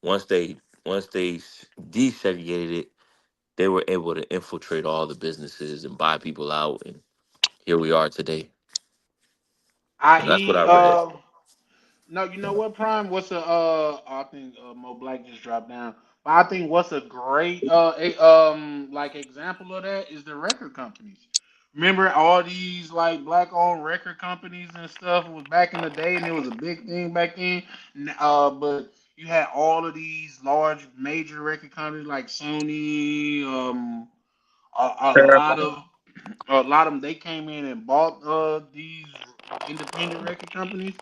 once they desegregated it, they were able to infiltrate all the businesses and buy people out, here we are today. I And that's what he I read. No, you know what, Prime? What's a I think Mo Black just dropped down. But I think what's a great like example of that is the record companies. Remember all these like black owned record companies and stuff was back in the day, and it was a big thing back then. But you had all of these large major record companies like Sony, a lot Paramount. of a lot of them. They came in and bought these independent record companies.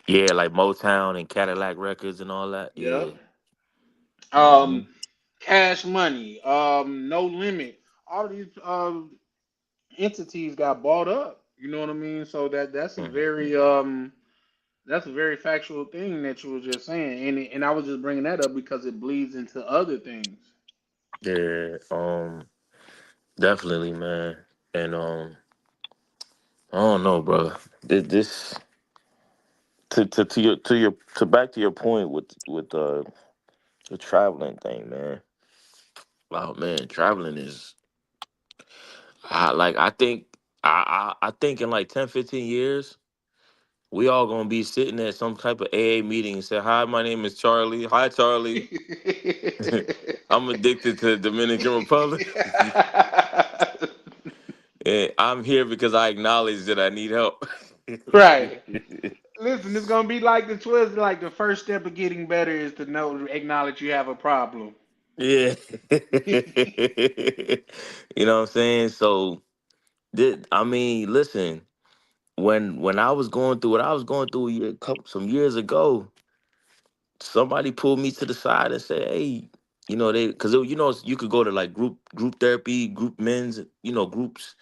Yeah, like Motown and Cadillac Records and all that. Yeah. Yep. Hmm. Um, Cash Money, No Limit. All these entities got bought up. You know what I mean? So that's a very factual thing that you were just saying, and I was just bringing that up because it bleeds into other things. Yeah. Definitely, man. And I don't know, bro. This to back to your point with the traveling thing, man. Wow, man, traveling is I think I think in like 10, 15 years, we all gonna be sitting at some type of AA meeting and say, "Hi, my name is Charlie. Hi, Charlie. I'm addicted to the Dominican Republic. And I'm here because I acknowledge that I need help." Right. Listen, it's gonna be like the twist. Like the first step of getting better is to know, acknowledge you have a problem. Yeah. You know what I'm saying? So, I mean, listen, when I was going through what I was going through some years ago, somebody pulled me to the side and said, "Hey, they because you could go to like group therapy, group men's, groups."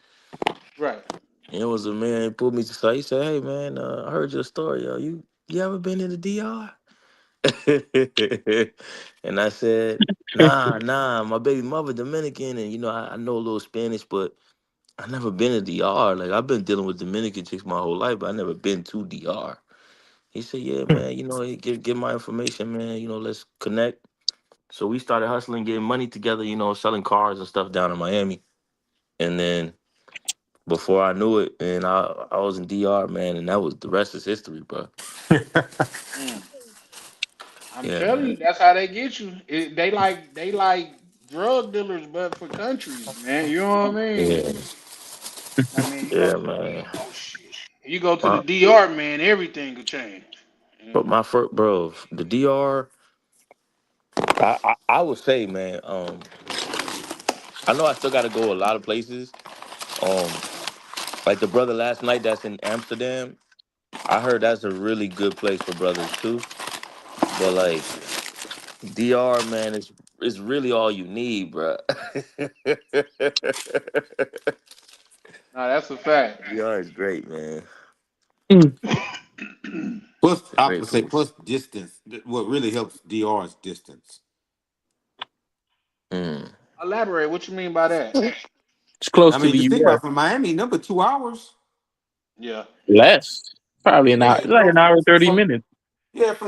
Right. And it was a man pulled me to the side. He said, "Hey, man, I heard your story. You ever been in the DR?" And I said, Nah, my baby mother Dominican, and I know a little Spanish, but I never been to DR. Like I've been dealing with Dominican chicks my whole life, but I never been to DR." He said, "Yeah, man, hey, get my information, man. Let's connect." So we started hustling, getting money together, selling cars and stuff down in Miami. And then before I knew it, and I was in DR, man, and that was the rest is history, bro. Mm. I'm Yeah, telling man. you, that's how they get you. They like drug dealers, but for countries, man. You know what I mean? Yeah, I mean, you go yeah, to the man. oh shit, you go to the My, DR, man, everything could change. You but know? my first, bro, the DR, I would say, man, I know I still got to go a lot of places. Um, like the brother last night that's in Amsterdam, I heard that's a really good place for brothers too. But like DR, man, is really all you need, bro. Nah, that's a fact. DR is great, man. Plus, It's a I great would say place. plus distance. What really helps DR is distance. Mm. Elaborate. What you mean by that? It's close I to mean, the just think about US. it, from Miami, number 2 hours. Yeah. Less. Probably an hour. Yeah, It's like an hour and 30 minutes.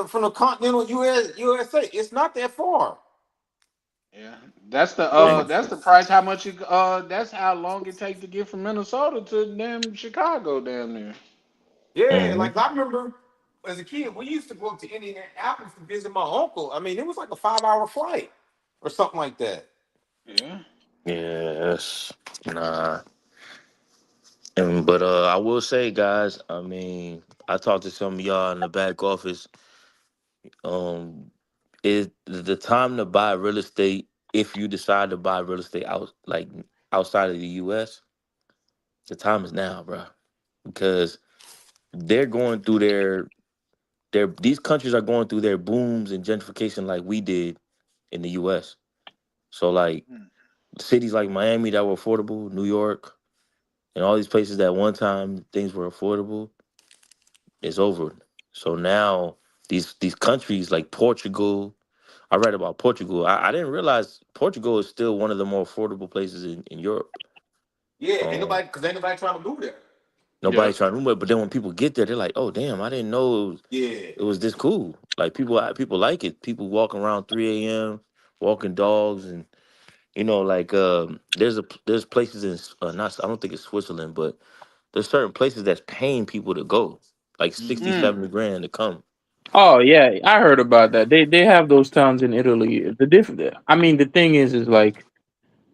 from the continental USA, it's not that far. Yeah. That's the So for, that's the price. How much you that's how long it takes to get from Minnesota to damn Chicago, damn near. yeah, Hmm. like I remember as a kid, we used to go to Indianapolis to visit my uncle. I mean, it was like a 5 hour flight or something like that. Yeah. Yes. Nah. But I will say, guys, I mean, I talked to some of y'all in the back office. Um, is the time to buy real estate if you decide to buy real estate outside of the US, the time is now, bro. Because they're going through their these countries are going through their booms and gentrification like we did in the US. So like Mm. cities like Miami that were affordable, New York, and all these places that one time things were affordable is over. So now these countries like Portugal, I read about Portugal. I didn't realize Portugal is still one of the more affordable places in Europe. Yeah, Um, ain't nobody trying to move there. Yeah. Nobody trying to move it, but then when people get there, they're like, "Oh damn, I didn't know Yeah, it was this cool." Like people like it. People walking around 3 a.m. walking dogs, and like there's places in not I don't think it's Switzerland, but there's certain places that's paying people to go, like 60, Mhm. 70 grand to come. Oh yeah, I heard about that. They have those towns in Italy. The different. I mean, the thing is like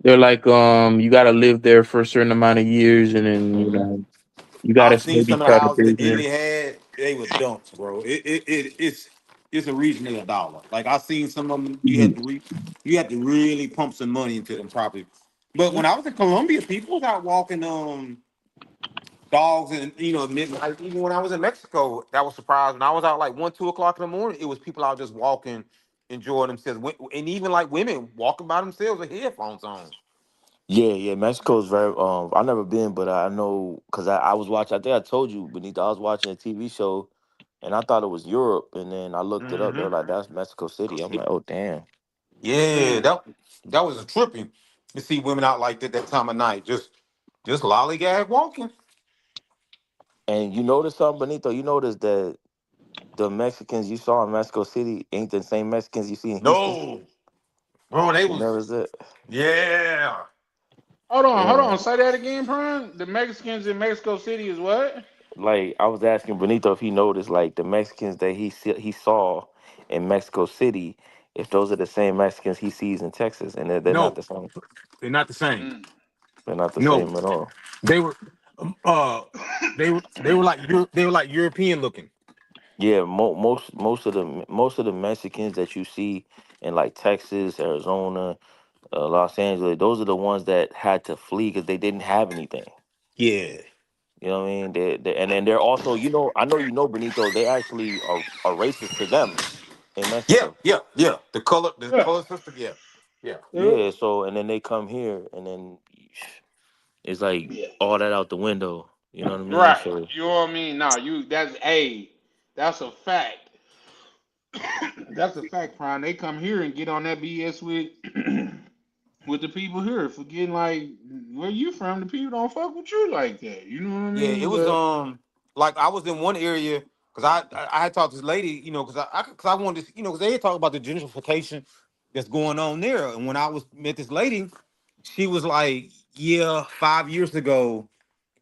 they're like you got to live there for a certain amount of years, and then Hmm. you got I've to seen maybe some of the start a houses that business. Italy had. They was dumps, bro. It's a regional dollar. Like I seen some of them. You had to really pump some money into them properties. But when I was in Colombia, people was out walking dogs and midnight. Even when I was in Mexico, that was surprising. When I was out like 1, 2 o'clock in the morning, it was people out just walking, enjoying themselves, and even like women walking by themselves with headphones on. Yeah, yeah. Mexico is very. I've never been, but I know because I was watching. I think I told you, Benito. I was watching a TV show, and I thought it was Europe, and then I looked it up. They were like, "That's Mexico City." I'm like, "Oh, damn." Yeah, Mm. that was a tripping to see women out like that time of night, just lollygag walking. And you notice something, Benito? You notice that the Mexicans you saw in Mexico City ain't the same Mexicans you see in Houston. No, bro, they You was notice that? yeah. Hold Yeah. on. Say that again, Prime. The Mexicans in Mexico City is what? Like I was asking Benito if he noticed like the Mexicans that he saw in Mexico City, if those are the same Mexicans he sees in Texas, and they're not No, the same. they're not the same. Mm. They're not the No, same at all. they were uh they were like European looking. Yeah, most of the Mexicans that you see in like Texas, Arizona, Los Angeles, those are the ones that had to flee because they didn't have anything. Yeah. You know what I mean? And then they're also, I know Benito. They actually are racist to them in Yeah, Mexico. yeah, yeah. The Yeah. color system, yeah. Yeah. Yeah. So and then they come here, and then it's like Yeah. all that out the window. You know what I mean? Right. So You know what I mean? Nah, that's a fact. That's a fact, Prime. They come here and get on that BS with with the people here, forgetting like where you from. The people don't fuck with you like that. You know what I Yeah, it mean? was But like I was in one area because I had talked to this lady, because I wanted to, because they had talked about the gentrification that's going on there. And when I was met this lady, she was like, "Yeah, 5 years ago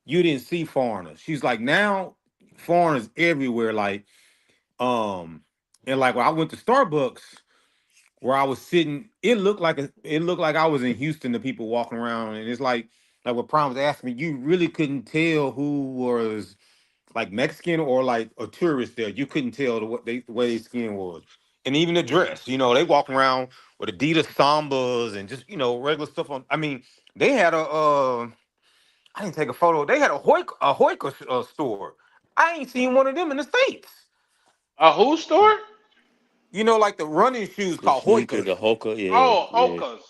you didn't see foreigners." She's like, "Now foreigners everywhere." And like when I went to Starbucks where I was sitting, it looked like I was in Houston. The people walking around, and it's like what Prime was asking me, you really couldn't tell who was like Mexican or like a tourist there. You couldn't tell the way their skin was. And even the dress, they walk around with Adidas Sambas and just, regular stuff on. I mean, they had I didn't take a photo. They had a Hoika store. I ain't seen one of them in the States. a who store? Like the running shoes the called sneaker, Hoikas. the Hoka, yeah, Oh, yeah, Hokas.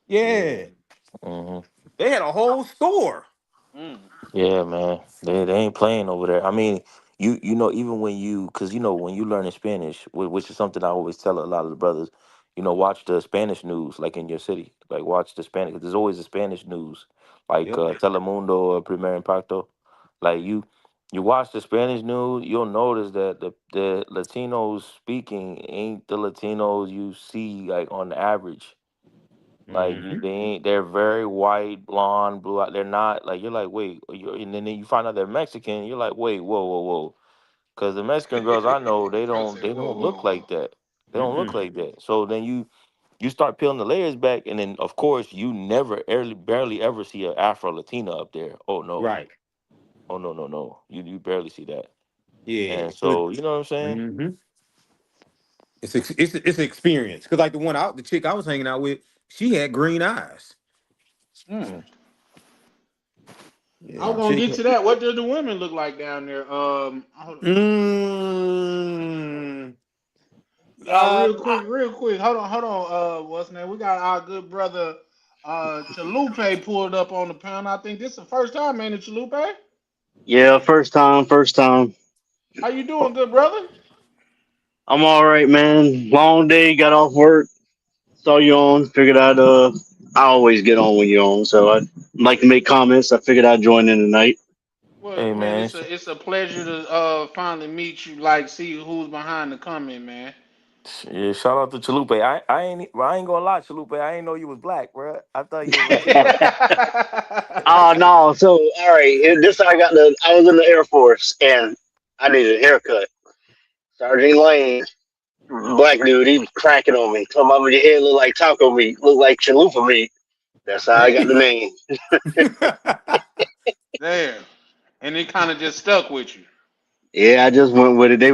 yeah. Yeah. hmm They had a whole store. Mm. Yeah, man, they ain't playing over there. I mean, even when because when you learning Spanish, which is something I always tell a lot of the brothers, watch the Spanish news like in your city, like watch the Spanish. There's always a Spanish news, like Yep. Telemundo or Primer Impacto. Like you watch the Spanish news, you'll notice that the Latinos speaking ain't the Latinos you see like on the average. Like Hmm. they ain't. They're very white, blonde, blue. They're not like you're like wait, and then you find out they're Mexican. You're like wait, whoa, whoa, whoa. Because the Mexican girls I know, they Bro don't said, they whoa, don't whoa, look whoa. like that. They don't look Mm-mm. like that. So then you start peeling the layers back, and then of course you never barely ever see an Afro Latina up there. Oh no, Right. oh no, no, no. You barely see that. Yeah. And so you know what I'm saying? Hmm. It's an experience because like the chick I was hanging out with, she had green eyes. Mm. I Yeah, was Nah. gonna chick. get to that. What do the women look like down there? Mm, Real I, quick, real quick. Hold on. What's name? We got our good brother, Chalupe pulled up on the panel. I think this is the first time, man. Chalupe, Yeah, first time, first time. how you doing, good brother? I'm all right, man. Long day, got off work, saw you on, figured I always get on when you're on, so I'd like to make comments. I figured I'd join in tonight. Well, Hey man, man, it's a pleasure to finally meet you. Like, see who's behind the comment, man. Yeah, shout out to Chalupe. I ain't gonna lie, Chalupe. I ain't know you was black, bro. I thought you was Latino. Oh no! So all right, this I got the. I was in the Air Force and I needed a haircut. Sergeant Lane, black dude, he was cracking on me. Told me your head look like taco meat, look like chalupa meat. That's how I got the name. Damn. And it kind of just stuck with you. Yeah, I just went with it. They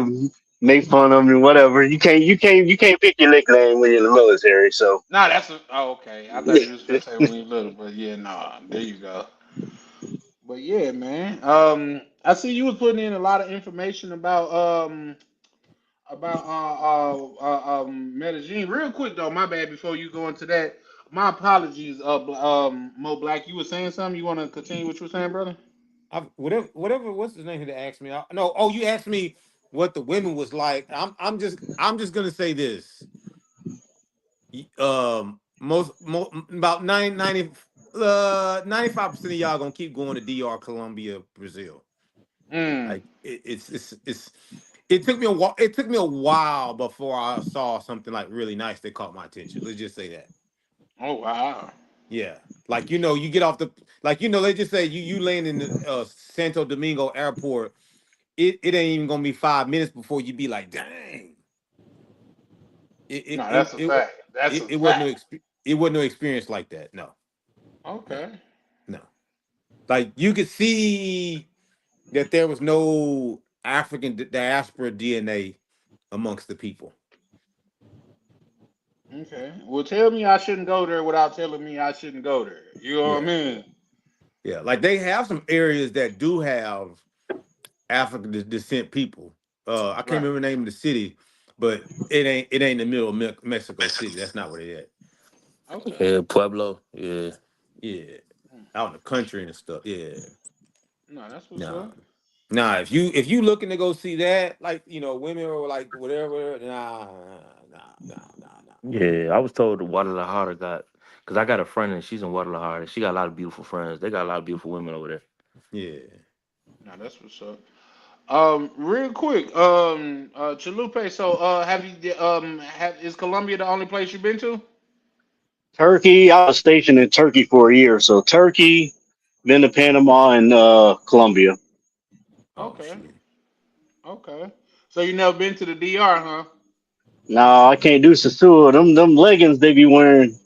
make fun of me, whatever. You can't pick your nickname when you're in the military. So Nah, that's a, oh, okay. I thought you was gonna say when you little, but yeah, nah. There you go. But yeah, man. I see you was putting in a lot of information about Medellin. Real quick though, my bad. Before you go into that, my apologies. Mo Black, you were saying something. You want to continue what you were saying, brother? whatever. What's his name that asked me? No. Oh, you asked me what the women was like. I'm just gonna say this. Most about 95% of y'all gonna keep going to DR, Colombia, Brazil. Mm. Like it's it took me a while. It took me a while before I saw something like really nice that caught my attention. Let's just say that. Oh wow. Yeah, like you get off the let's just say you land in the Santo Domingo airport. It ain't even gonna be 5 minutes before you be like, dang. It it No, it that's a it, fact. That's a it wasn't fact. it wasn't no experience like that. No, Okay. no. Like you could see that there was no African diaspora DNA amongst the people. Okay. Well, tell me I shouldn't go there without telling me I shouldn't go there. You know what I Yeah, mean? yeah. Like they have some areas that do have African descent people. I can't Right. remember the name of the city, but it ain't in the middle of Mexico City. That's not where they at. Okay. Yeah, Pueblo. Yeah. Yeah, out in the country and stuff. Yeah, No, that's what's nah, up. nah. If you looking to go see that, like women or like whatever, nah. Yeah, I was told Guadalajara got because I got a friend and she's in Guadalajara. She got a lot of beautiful friends. They got a lot of beautiful women over there. Yeah. No, that's what's up. Real quick, Chalupe. So, have you is Colombia the only place you've been to? Turkey, I was stationed in Turkey for a year. So Turkey, then to Panama and Colombia. Oh Okay. shit. Okay. So you never been to the DR, huh? No, I can't do Sasua. Them leggings they be wearing,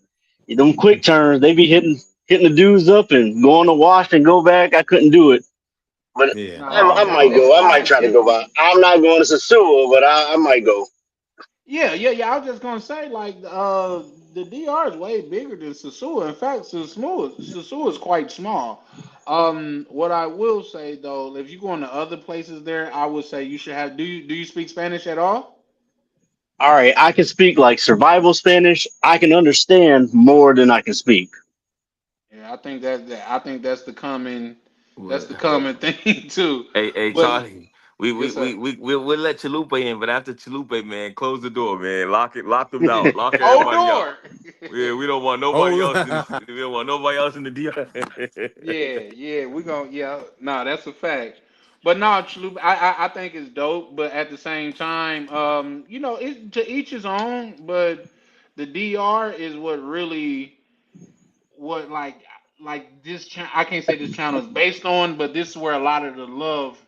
them quick turns, they be hitting the dudes up and going to wash and go back. I couldn't do it. But Yeah. I No, might it's go. I might not try to go different. by. I'm not going to Sasua, but I might go. Yeah. I was just gonna say, like, the DR is way bigger than Sasua. In fact, Sasua is quite small. What I will say though, if you go into other places there, I would say you should have. Do you speak Spanish at all? All right, I can speak like survival Spanish. I can understand more than I can speak. Yeah, I think I think that's What? the common thing too. Hey, But Charlie. We we yes, sir. we we we'll let Chalupe in, but after Chalupe, man, close the door, man. Lock them out. Lock Hold everybody out. door. Yeah, we don't want nobody Oh. else in. We don't want nobody else in the DR. Yeah, we gonna nah, that's a fact. But nah, Chalupa, I think it's dope, but at the same time, it to each his own. But the DR is what really what like this I can't say this channel is based on, but this is where a lot of the love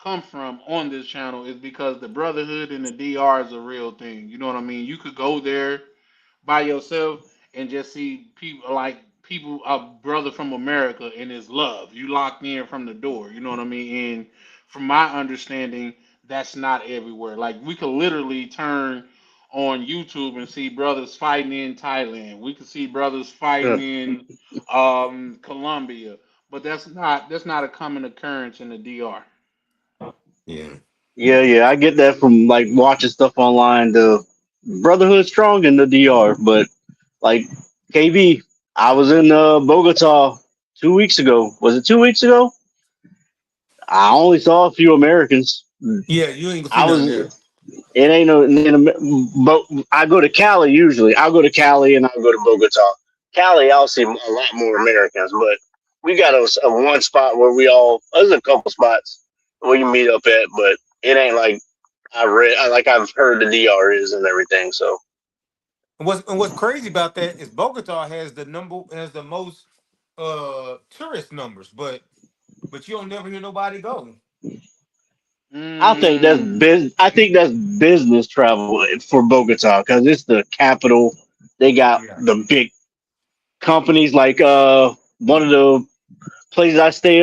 come from on this channel is because the brotherhood in the DR is a real thing. You know what I mean? You could go there by yourself and just see people a brother from America and his love. You locked in from the door. You know what I mean? And from my understanding, that's not everywhere. Like we could literally turn on YouTube and see brothers fighting in Thailand. We could see brothers Yeah, fighting in Colombia, but that's not a common occurrence in the DR. Yeah. yeah. I get that from like watching stuff online. The Brotherhood strong in the DR, but like KB, I was in Bogota 2 weeks ago. Was it 2 weeks ago? I only saw a few Americans. Yeah, you ain't gonna see I nothing was. there. It ain't no. But I go to Cali usually. I'll go to Cali and I'll go to Bogota. Cali, I'll see a lot more Americans, but we got a one spot where we all. There's a couple spots where you meet up at, but it ain't like I've heard the DR is and everything. So And what's crazy about that is Bogota has the most tourist numbers, but you don't never hear nobody go. Mm. I think that's business travel for Bogota because it's the capital. They got Yeah. the big companies like one of the places I stay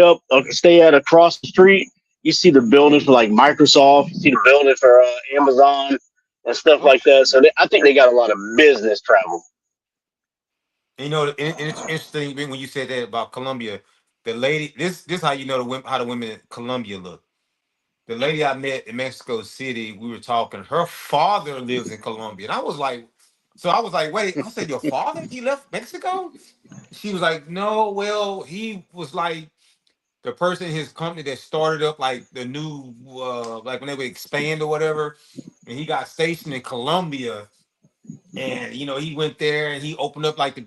at across the street. You see the building for like Microsoft. You see the building for Amazon and stuff Oh like that. shit. So I think they got a lot of business travel. And and it's interesting when you said that about Colombia. The lady, this how you know how the women in Colombia look. The lady I met in Mexico City, we were talking. Her father lives in Colombia, and I was like, wait. I said, your father? He left Mexico? She was like, no. Well, he was like the person in his company that started up like the new, like when they would expand or whatever, and he got stationed in Colombia, and he went there and he opened up like the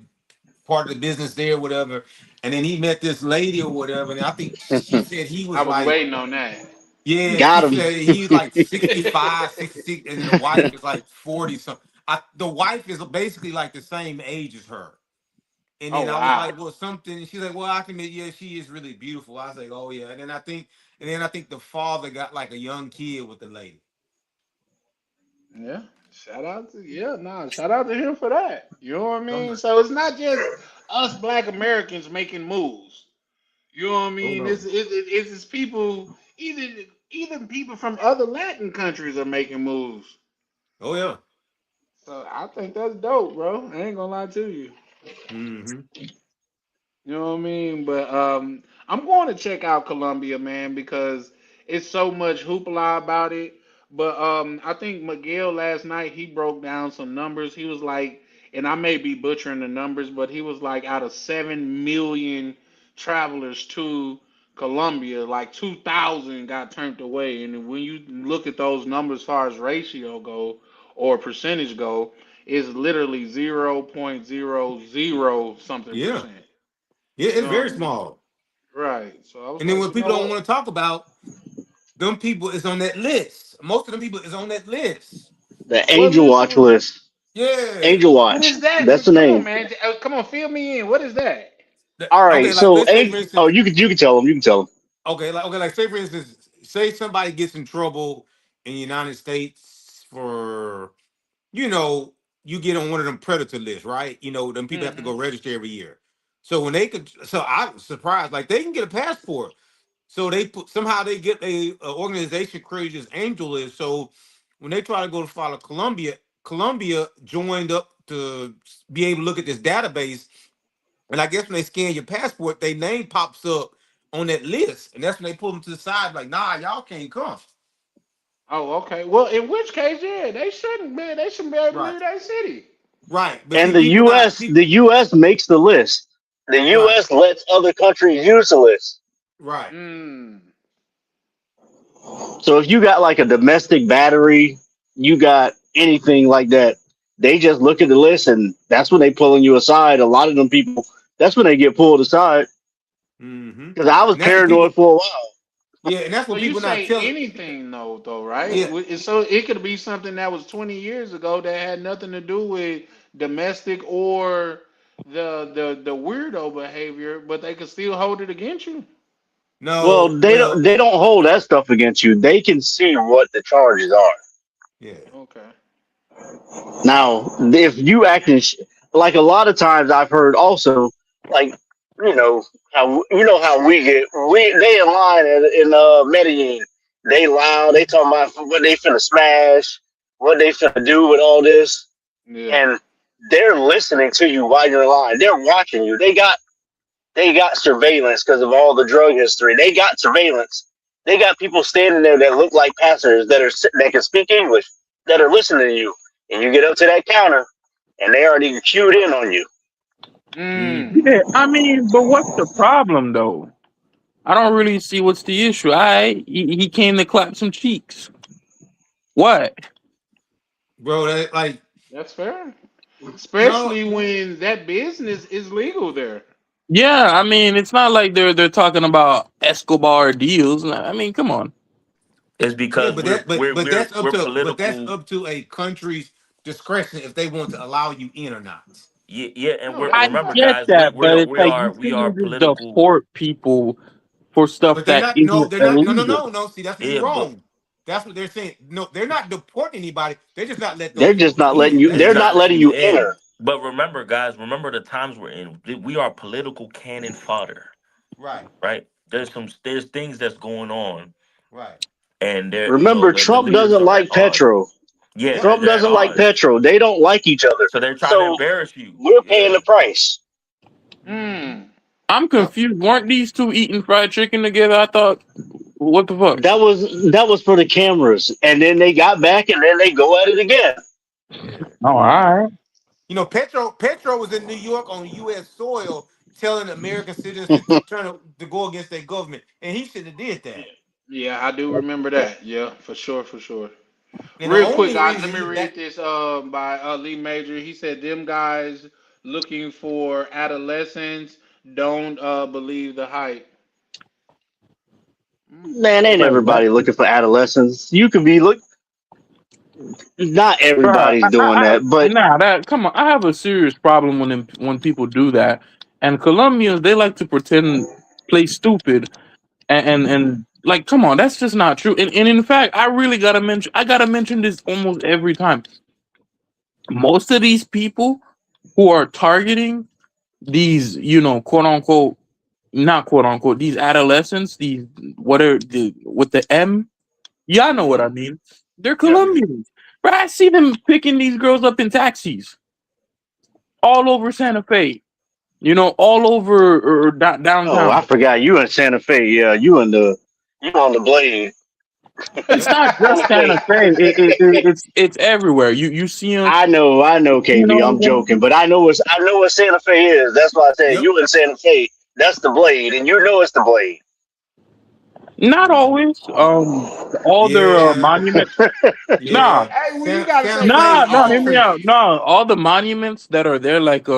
part of the business there, or whatever. And then he met this lady or whatever. And I think she said he I was was like, waiting on that. yeah, she Got him. said he was like 65, 66, and then the wife is like 40 something. The wife is basically like the same age as her. And Oh then I was wow. like, well, something. She's like, well, I can admit, yeah, she is really beautiful. I was like, oh yeah. And then I think the father got like a young kid with the lady. Yeah. Shout out to him for that. You know what I Oh mean? no. So it's not just us black Americans making moves. You know what I Oh mean? no. It's people even people from other Latin countries are making moves. Oh yeah. So I think that's dope, bro. I ain't gonna lie to you. Mm-hmm. You know what I mean? But I'm going to check out Colombia, man, because it's so much hoopla about it. But I think Miguel last night he broke down some numbers. He was like, and I may be butchering the numbers, but he was like, out of 7 million travelers to Colombia, like 2,000 got turned away. And when you look at those numbers, as far as ratio go or percentage go, it's literally 0.00 something Yeah. percent. Yeah, You it's know what very I mean? small. Right. So I was And then like, when you know people don't what? want to talk about, them people is on that list. Most of them people is on that list. The What Angel list? Watch list. Yeah. Angel What Watch. is that? That's the Come on, name. man. Come on, fill me in. What is that? All Okay, right. like So let's say for Angel. Oh, instance, you can tell them. You can tell them. like say for instance, say somebody gets in trouble in the United States for, you know, you get on one of them predator lists, right? Them people have to Hmm. go register every year. So I'm surprised, like they can get a passport. So somehow they get a organization created as Angel is. So when they try to go to follow Columbia, Columbia joined up to be able to look at this database. And I guess when they scan your passport, their name pops up on that list, and that's when they pull them to the side, like, nah, y'all can't come. Oh, okay. Well, in which case, yeah, they shouldn't, man. They shouldn't be able to Right, leave that city. right. But And see, people not The U.S. makes the list. The right, U.S. lets other countries use the list. right. Hmm. So if you got like a domestic battery, you got anything like that, they just look at the list and that's when they pulling you aside. A lot of them people, that's when they get pulled aside. Hmm. Because I was And that's what people, paranoid for a while. yeah, and that's So what you people not say telling. anything though, right? Yeah, So it could be something that was 20 years ago that had nothing to do with domestic or the weirdo behavior, but they could still hold it against you. Well, no, well, they don't hold that stuff against you. They can see what the charges are. yeah, Okay. Now, if you acting like a lot of times I've heard also, like how we get they in line in Medellin, they loud, they talking about what they finna smash, what they finna do with all this, Yeah. and they're listening to you while you're in line. They're watching you. They got surveillance because of all the drug history. They got surveillance. They got people standing there that look like passengers that can speak English that are listening to you. And you get up to that counter, and they already cued in on you. Mm. hmm, Yeah, I mean, but what's the problem though? I don't really see what's the issue. He came to clap some cheeks. What? bro, that like That's fair. no, Especially when that business is legal there. Yeah, I mean, it's not like they're talking about Escobar deals. I mean, come on. It's Yeah, because but that but that's up we're to political. a country's discretion if they want to allow you in or not. Yeah, yeah, and No, we're that's I remember, not. get guys, that, but it's like you we are shouldn't just political. deport people for stuff But they're that not. No, isn't they're not. No, no, illegal. no, no. See, that's where you're Yeah, but wrong. That's what they're saying. No, they're not deporting anybody. They're just not letting They're those just folks not letting in. you. That's they're They're it. not not letting letting you you in. enter. But remember, guys, remember the times we're in. We are political cannon fodder, Right, right? There's things that's going on, right. and Remember, the Trump leaders doesn't are at like odds. Petro. Yeah, Yep. Trump they're at doesn't like odds. Petro. They don't like each other. So they're trying to So embarrass you. we're paying Yeah. the price. Mm. I'm Yep. confused. Weren't these two eating fried chicken together? I thought, what the fuck? That was for the cameras, and then they got back, and then they go at it again. Yeah. Oh, all right. You know, Petro was in New York on U.S. soil, telling American citizens to go against their government, and he should have did that. Yeah, I do remember that. Yeah, for sure, for sure. And the Real quick, only guys, let reason me he that read this by Lee Major. He said, "Them guys looking for adolescents don't believe the hype." Man, ain't Wait, what? everybody looking for adolescents. You could be look. Not Bruh, everybody's doing that, but nah, that come on. I have a serious problem when people do that. And Colombians, they like to pretend, play stupid, and like, come on, that's just not true. And in fact, I gotta mention this almost every time. Most of these people who are targeting these, quote unquote, not quote unquote, these adolescents, these what are the with the M, y'all know what Mm-hmm. I mean. They're Yep. yeah. Colombians. But I see them picking these girls up in taxis all over Santa Fe. All over oh, I downtown. forgot you in Santa Fe. Yeah, you on the blade. It's Yep. not On just the blade. Santa Fe. It's everywhere. You see them. I know, KB. I'm joking, but I know what Santa Fe is. That's why I said Yep. you in Santa Fe. That's the blade, and you know it's the blade. Not Mm-hmm. always. All their Yeah. monuments. Nah, Yeah. Hey, well, you gotta Santa say Fe not nah, is no. Hear me always. out. trendy. No, all the monuments that are there, like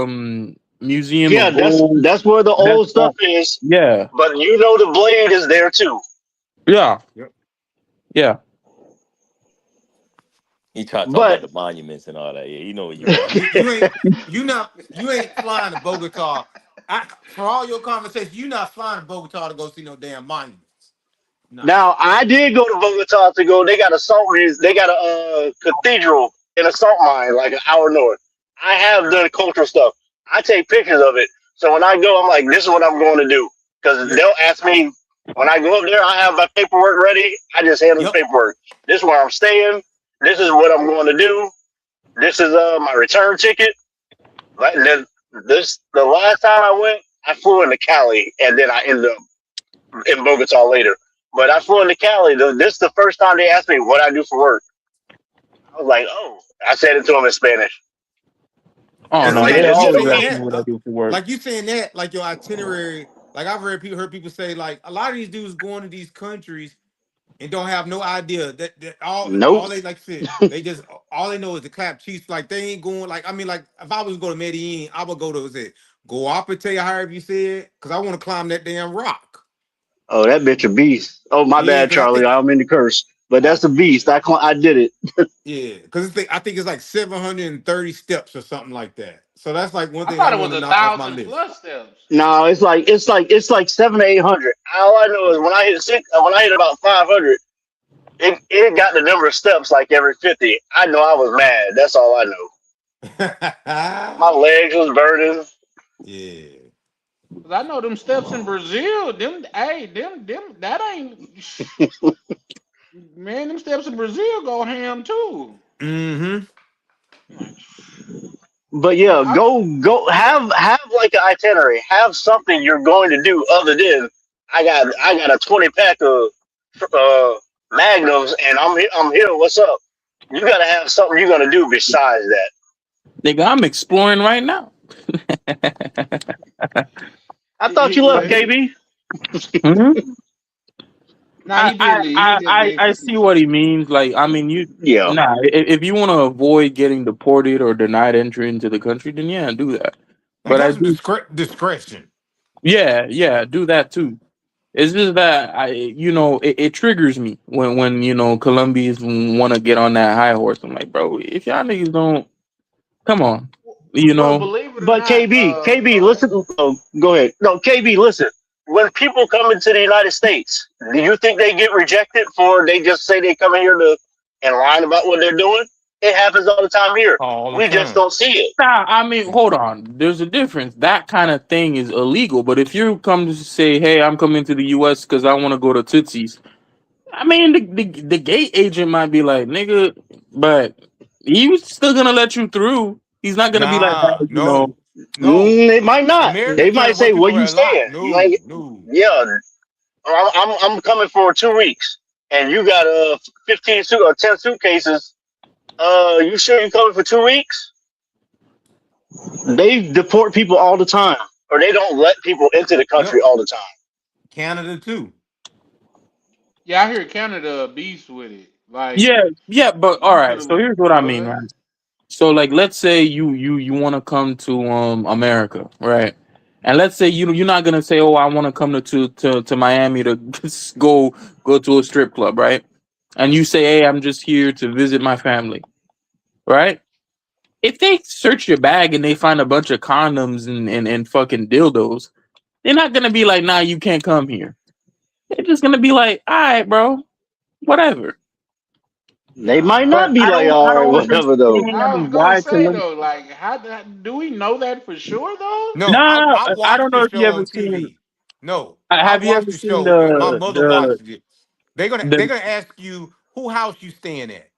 Museum Yeah, of Gold. that's where the That's old stuff all. is. Yeah, But you know the blade is there too. yeah, Yep. yeah. He tried to talk about But the monuments and all that. Yeah, you know where you at. You ain't flying to Bogota. For all your conversations, you not flying to Bogota to go see no damn monuments. Nah. now I did go to Bogota to go. They got a salt. They got a cathedral in a salt mine, like an hour north. I have done cultural stuff. I take pictures of it. So when I go, I'm like, this is what I'm going to do. Because Yep. they'll ask me when I go up there. I have my paperwork ready. I just hand them the Yep. paperwork. This is where I'm staying. This is what I'm going to do. This is my return ticket. Like the last time I went, I flew into Cali, and then I ended up in Bogota later. But I flew into Cali. This is the first time they asked me what I do for work. I was like, oh, I said it to them in Spanish. Oh And no, see, They like they you just always saying ask me that, what I do for work. like you saying that, like your itinerary. Like I've heard people say, like a lot of these dudes going to these countries and don't have no idea that all nope. they like said they just all they know is the clap cheeks. Like they ain't going. Like I mean, like if I was to go to Medellin, I would go to say Guapate, however you say it, because I want to climb that damn rock. Oh, that bitch a beast. Oh, my Yeah, bad, because I Charlie. think I'm in the curse. But I that's a beast. I did it. yeah, because I think it's like 730 steps or something like that. So that's like one I thing I thought it want was to a knock off my thousand list. plus steps. No, it's like 700 to 800. All I know is when I hit about 500, it got the number of steps like every 50. I know I was mad. That's all I know. My legs was burning. Yeah. 'Cause I know them steps in Brazil. Them that ain't man. Them steps in Brazil go ham too. Mm-hmm. Like, But man, yeah, go have like an itinerary. Have something you're going to do other than I got a 20 pack of uh, magnums and I'm here. What's up? You gotta have something you're gonna do besides that. Nigga, I'm exploring right now. I thought you yeah, left, KB. Mhm. nah, he did leave. He just gave I some see pieces. what he means. Like, I mean, Yeah. if you want to avoid getting deported or denied entry into the country, then yeah, do that. Like But I have some do, discretion. yeah, do that too. It's just that it triggers me when Colombians want to get on that high horse. I'm like, bro, if y'all niggas don't come on, you Well, know. believe it or But not, KB, go ahead. listen. Oh, go ahead. No, KB, listen. When people come into the United States, do you think they get rejected for they just say they come here to and lying about what they're doing? It happens all the time here. all the We just time. don't see it. Nah, I mean, hold on. There's a difference. That kind of thing is illegal. But if you come to say, "Hey, I'm coming to the U.S. because I want to go to Tootsie's," I mean, the gate agent might be like, "Nigga," but he's still gonna let you through. He's not gonna be like, Nah, "Hey, no, no. It might not. America They might tell say, what "Where people you are like. staying?" No, Like, no. yeah, I'm coming for 2 weeks, and you got 15 suit or 10 suitcases. You sure you coming for 2 weeks? They deport people all the time, or they don't let people into the country Yep. all the time. Canada too. Yeah, I hear Canada a beast with it. Like yeah, yeah." But all you right. could So have. here's what I Go mean, ahead. right? So like, let's say you want to come to America, right? And let's say you're not gonna say, "Oh, I want to come to Miami to go to a strip club," right? And you say, "Hey, I'm just here to visit my family," right? If they search your bag and they find a bunch of condoms and fucking dildos, they're not gonna be like, "Nah, you can't come here." They're just gonna be like, "All right, bro, whatever." They might Nah. But not be like, I all right, don't whatever though. I was understand gonna why say Colombia. though, like do we know that for sure though? No, Nah, I I watched don't the know if you show ever on seen. TV. No, I Have you watched ever the seen show. My mother watched it. They're the gonna ask you who house you staying at.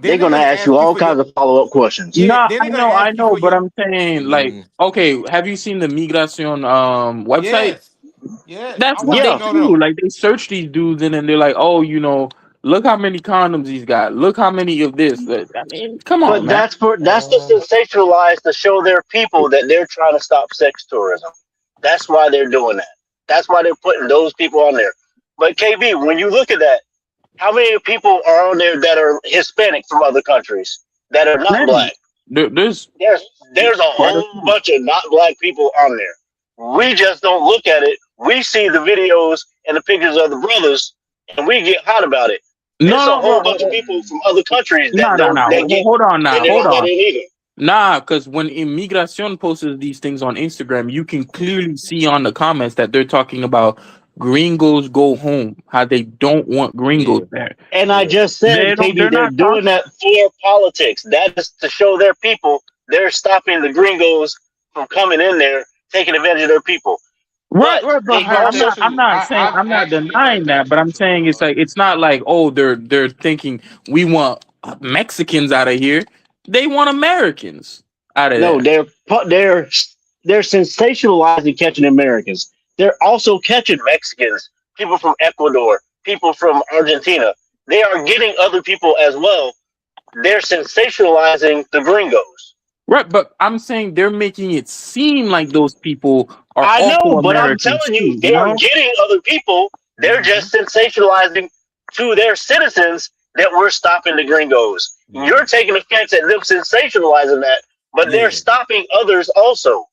They're Then they're gonna gonna ask you ask you all for your kinds of follow up questions. yeah. No, Then they're gonna I ask you know, for but your I'm saying like, Mm, okay, have you seen the Migracion website? yes, yes. That's I what watched. they Yeah, No, no, do. no. Like they search these dudes and then they're like, oh, look how many condoms he's got. Look how many of this. I mean, come on, but man. that's to Um, sensationalize to show their people that they're trying to stop sex tourism. That's why they're doing that. That's why they're putting those people on there. But KB, when you look at that, how many people are on there that are Hispanic from other countries that are not Plenty. black? There's There's a quite a whole few. bunch of not black people on there. We just don't look at it. We see the videos and the pictures of the brothers, and we get hot about it. No, It's a no, whole no. bunch of people from other countries No, that no, don't no. that get Hold on that now. they're Hold not letting on. in either. Nah, because when Immigracion posts these things on Instagram, you can clearly see on the comments that they're talking about gringos go home, how they don't want yeah, gringos there. And I yeah. just They said, don't. KB, They're they're not doing talking. that for politics. That is to show their people they're stopping the gringos from coming in there, taking advantage of their people. Right, But right, they I but heard I'm that also not. I'm too. not saying. I've I'm not actually heard denying that that. But too. I'm saying it's not like, oh, they're thinking we want Mexicans out of here. They want Americans out of no, there. they're sensationalizing catching Americans. They're also catching Mexicans, people from Ecuador, people from Argentina. They are getting other people as well. They're sensationalizing the gringos. Right, but I'm saying they're making it seem like those people are I also know, but I'm Americans telling you, too. You they are know? getting other people. They're Mm-hmm. just sensationalizing to their citizens that we're stopping the gringos. Yeah, You're taking offense at them sensationalizing that, but they're yeah. stopping others also.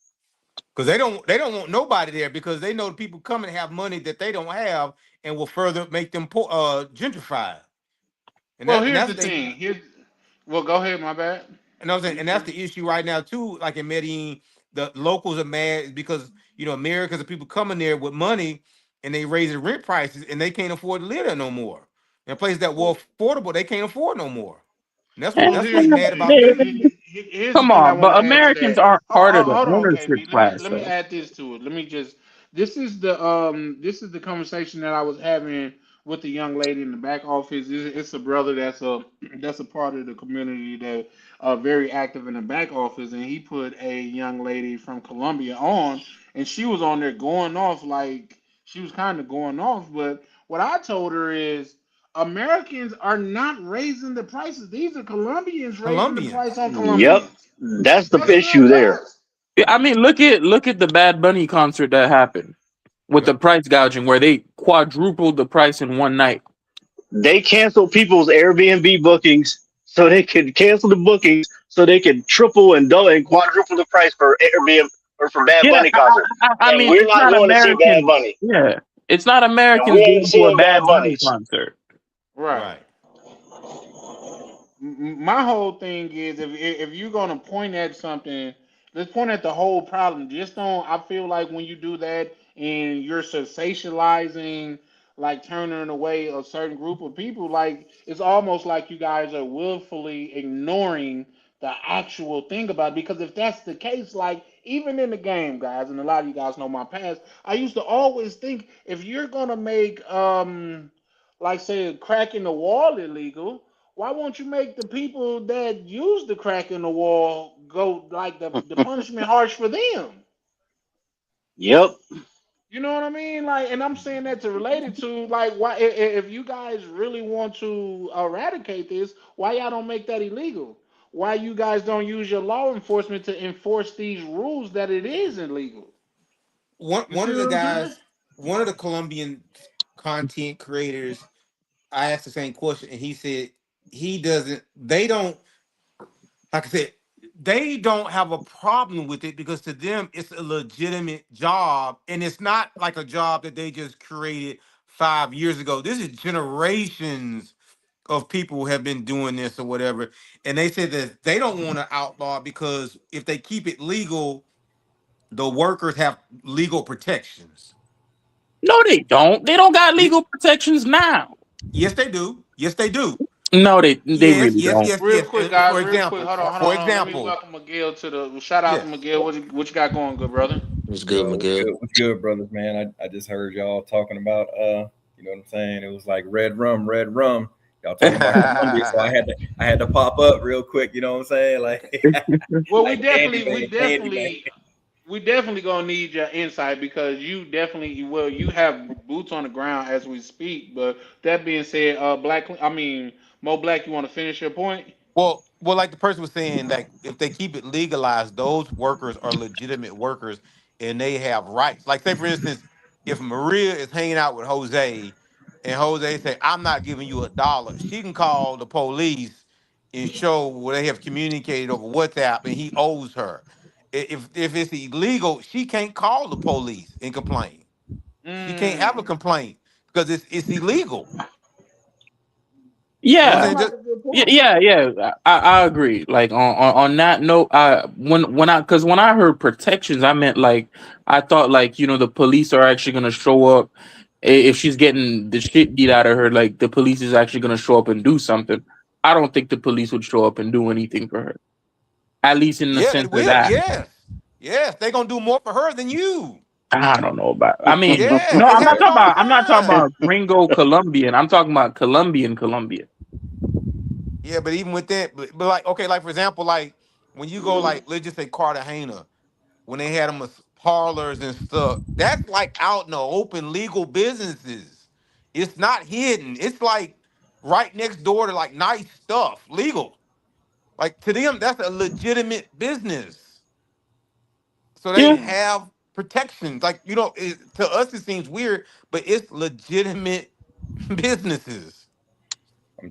Because they don't want nobody there because they know the people coming have money that they don't have and will further make them gentrified. And Well, and here's that's the what they thing. Well, go ahead. My bad. and I was saying, You and that's say? the issue right now too. Like in Medellin, the locals are mad because Americans are people coming there with money and they raise the rent prices and they can't afford to live there no more. And places that were Well, affordable, they can't afford no more. And well, that's what here's they the mad thing. about that. Here's the Come thing I on, want but to add to Americans that. aren't part of the Hold on, ownership KB. class, Let me though. add this to it. Let me just. This is the conversation that I was having with the young lady in the back office. It's a brother that's a part of the community that very active in the back office, and he put a young lady from Colombia on, and she was on there going off like she was kind of going off. But what I told her is Americans are not raising the prices. These are Colombians raising the price Colombians. on Yep, Colombians. that's the That's real issue there. facts. Yeah, I mean, look at the Bad Bunny concert that happened with the Yep. price gouging, where they quadrupled the price in one night. They canceled people's Airbnb bookings so they could cancel the bookings so they could triple and double and quadruple the price for Airbnb or for Bad Yeah, Bunny concert. I And mean, we're it's not not going to see Bad American. Bunny. Yeah, It's not and we Americans ain't going to a seeing Bad Bad Bunny Bunnies. concert. Right. Right. My whole thing is if you're gonna point at something, let's point at the whole problem. Just don't. I feel like when you do that and you're sensationalizing, like turning away a certain group of people, like it's almost like you guys are willfully ignoring the actual thing about it. Because if that's the case, like even in the game, guys, and a lot of you guys know my past, I used to always think if you're gonna make like say crack in the wall illegal, why won't you make the people that use the crack in the wall go like the punishment harsh for them? Yep. You know what I mean? Like, and I'm saying that to relate it to like why if you guys really want to eradicate this, why y'all don't make that illegal? Why you guys don't use your law enforcement to enforce these rules that it is illegal? One You one see of the what I'm saying? guys, one of the Colombian content creators, I asked the same question, and he said he doesn't. They don't. Like I said, they don't have a problem with it because to them it's a legitimate job, and it's not like a job that they just created 5 years ago. This is generations of people who have been doing this or whatever, and they said that they don't want to outlaw it because if they keep it legal, the workers have legal protections. No, they don't. They don't got Ye- legal protections now. Yes, they do. Yes, they do. No, they Yes, really yes, don't. yes, Real yes. quick, For guys. Real quick. example, Hold on. Hold on. for Hold on. Let me example, welcome Miguel to the shout out to yes. Miguel. What you got going, good brother? It's good, Yo, Miguel. what's good, brothers, man? I just heard y'all talking about you know what I'm saying? It was like red rum, red rum. Y'all talking about Columbia, so I had to pop up real quick, you know what I'm saying? Like Well, like Candyman. we definitely gonna need your insight because you definitely, well, you have boots on the ground as we speak. But that being said, I mean, Mo Black, you want to finish your point? Well, like the person was saying, like if they keep it legalized, those workers are legitimate workers and they have rights. Like, say for instance, if Maria is hanging out with Jose and Jose say, "I'm not giving you $1," she can call the police and show where they have communicated over WhatsApp and he owes her. If it's illegal, she can't call the police and complain. She can't have a Mm, complaint because it's illegal. You know that what Yeah, I'm sounds saying? like Just a good yeah, point. yeah, yeah. I agree. Like on that note, when I because when I heard protections, I meant like I thought like the police are actually gonna show up if she's getting the shit beat out of her. Like the police is actually gonna show up and do something. I don't think the police would show up and do anything for her. At least in the yeah, they sense of will. that. Yes, yes, they gonna do more for her than you. I don't know about. I mean, Yeah, no, it I'm not happens talking all the about. I'm not talking time. about Gringo Colombian. I'm talking about Colombian Colombia. Yeah, but even with that, but like, okay, like for example, like when you go like, let's just say Cartagena, when they had them as parlors and stuff, that's like out in the open legal businesses. It's not hidden. It's like right next door to like nice stuff, legal. Like to them, that's a legitimate business. So they Yeah, have protections. Like to us, it seems weird, but it's legitimate businesses.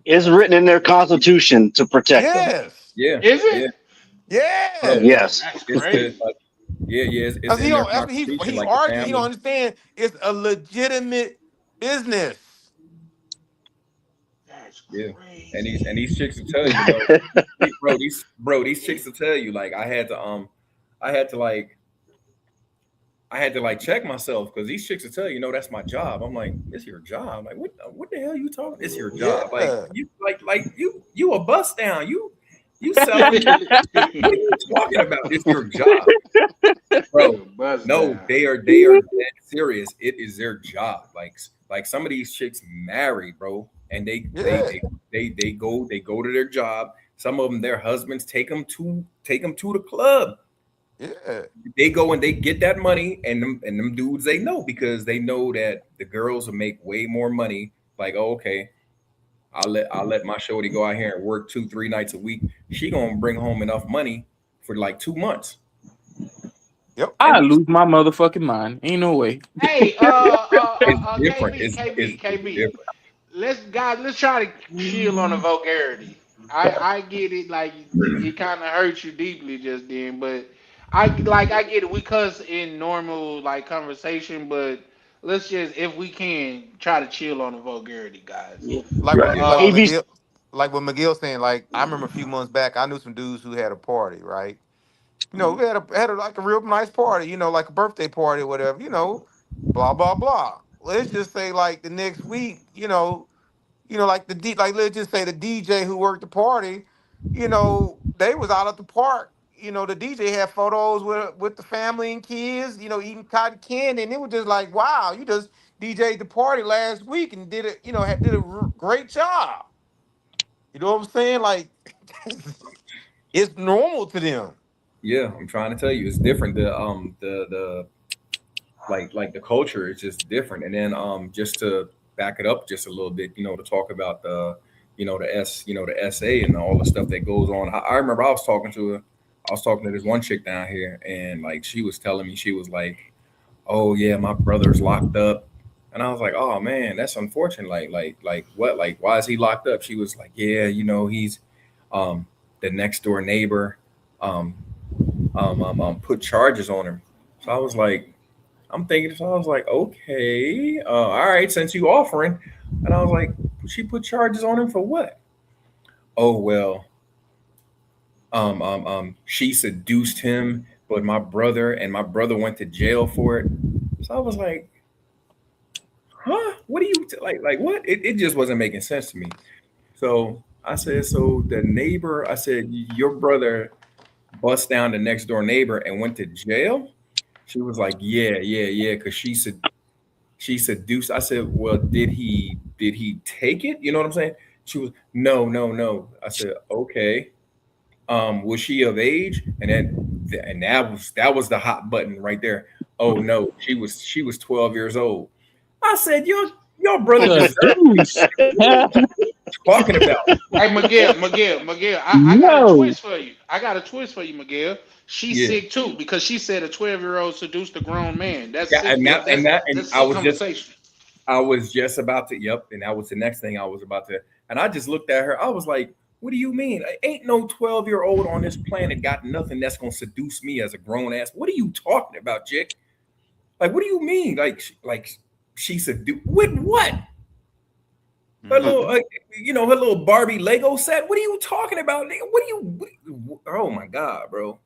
It's I'm written in their constitution to protect them. Yes. yeah, Is yeah, it? bro. Yes. Yes. That's It's the crazy. like it's Cause he in their don't. That's what constitution, he like the arguing. He don't family. understand. It's a legitimate business. That's Yeah. And crazy. these chicks will tell you, these chicks will tell you, like I had to like I had to like check myself because these chicks will tell you, that's my job. I'm like, it's your job. Like, what the hell you talking? It's your job. Like Yeah. you you a bust down. You selling. What are you talking about? It's your job, bro. You a bust No, down. they are dead serious. It is their job. Like some of these chicks married, bro, and Yeah. they go to their job. Some of them, their husbands take them to the club. Yeah. They go and they get that money, and them dudes, they know, because they know that the girls will make way more money. Like, oh, okay, I'll let my shorty go out here and work 2-3 nights a week. She gonna bring home enough money for like 2 months. Yep. And I these, lose my motherfucking mind. Ain't no way. Hey, it's different. KB, It's KB, it's KB. different. Let's try to chill on the vulgarity. I get it, like it kind of hurts you deeply just then, but I get it. We cuss in normal like conversation, but let's just, if we can, try to chill on the vulgarity, guys. Yeah. Like Right. what Um, ABC. McGill, like what McGill saying. Like I remember a few months back, I knew some dudes who had a party, right? We had like a real nice party, like a birthday party or whatever, blah blah blah. Let's just say like the next week, like like let's just say the DJ who worked the party, they was out at the park. The DJ had photos with the family and kids, eating cotton candy, and it was just like, wow, you just DJ'd the party last week and did it, did a great job. You know what I'm saying? Like it's normal to them. Yeah, I'm trying to tell you, it's different. The like the culture is just different. And then just to back it up just a little bit, to talk about the SA and all the stuff that goes on. I remember I was talking to this one chick down here, and like she was telling me, she was like, oh yeah, my brother's locked up. And I was like, oh man, that's unfortunate. Like what? Like why is he locked up? She was like, yeah, he's um the next door neighbor um put charges on him. So I was like, I'm thinking, so I was like, okay, all right, since you offering. And I was like, she put charges on him for what? Oh well, she seduced him, but my brother went to jail for it. So I was like, huh? What do you like what? It just wasn't making sense to me. So I said, so the neighbor, I said, your brother bust down the next door neighbor and went to jail? She was like, yeah, because she seduced. I said, well, did he take it? You know what I'm saying? She was, no. I said, okay. Was she of age? And that was the hot button right there. Oh no, she was 12 years old. I said, your brother The deserved deuce. talking about. Hey, Miguel, I got a No. twist for you. I got a twist for you, Miguel. She's Yeah. sick too because she said a 12-year-old seduced a grown man. That's Yeah, sick. and That's sick conversation. I was just about to, yep, and that was the next thing I was about to, and I just looked at her. I was like, "What do you mean? Ain't no 12-year-old on this planet got nothing that's gonna seduce me as a grown ass. What are you talking about, chick? Like, what do you mean? Like she seduced with what? Her little, Hmm. her little Barbie Lego set. What are you talking about? Nigga? Oh my god, bro.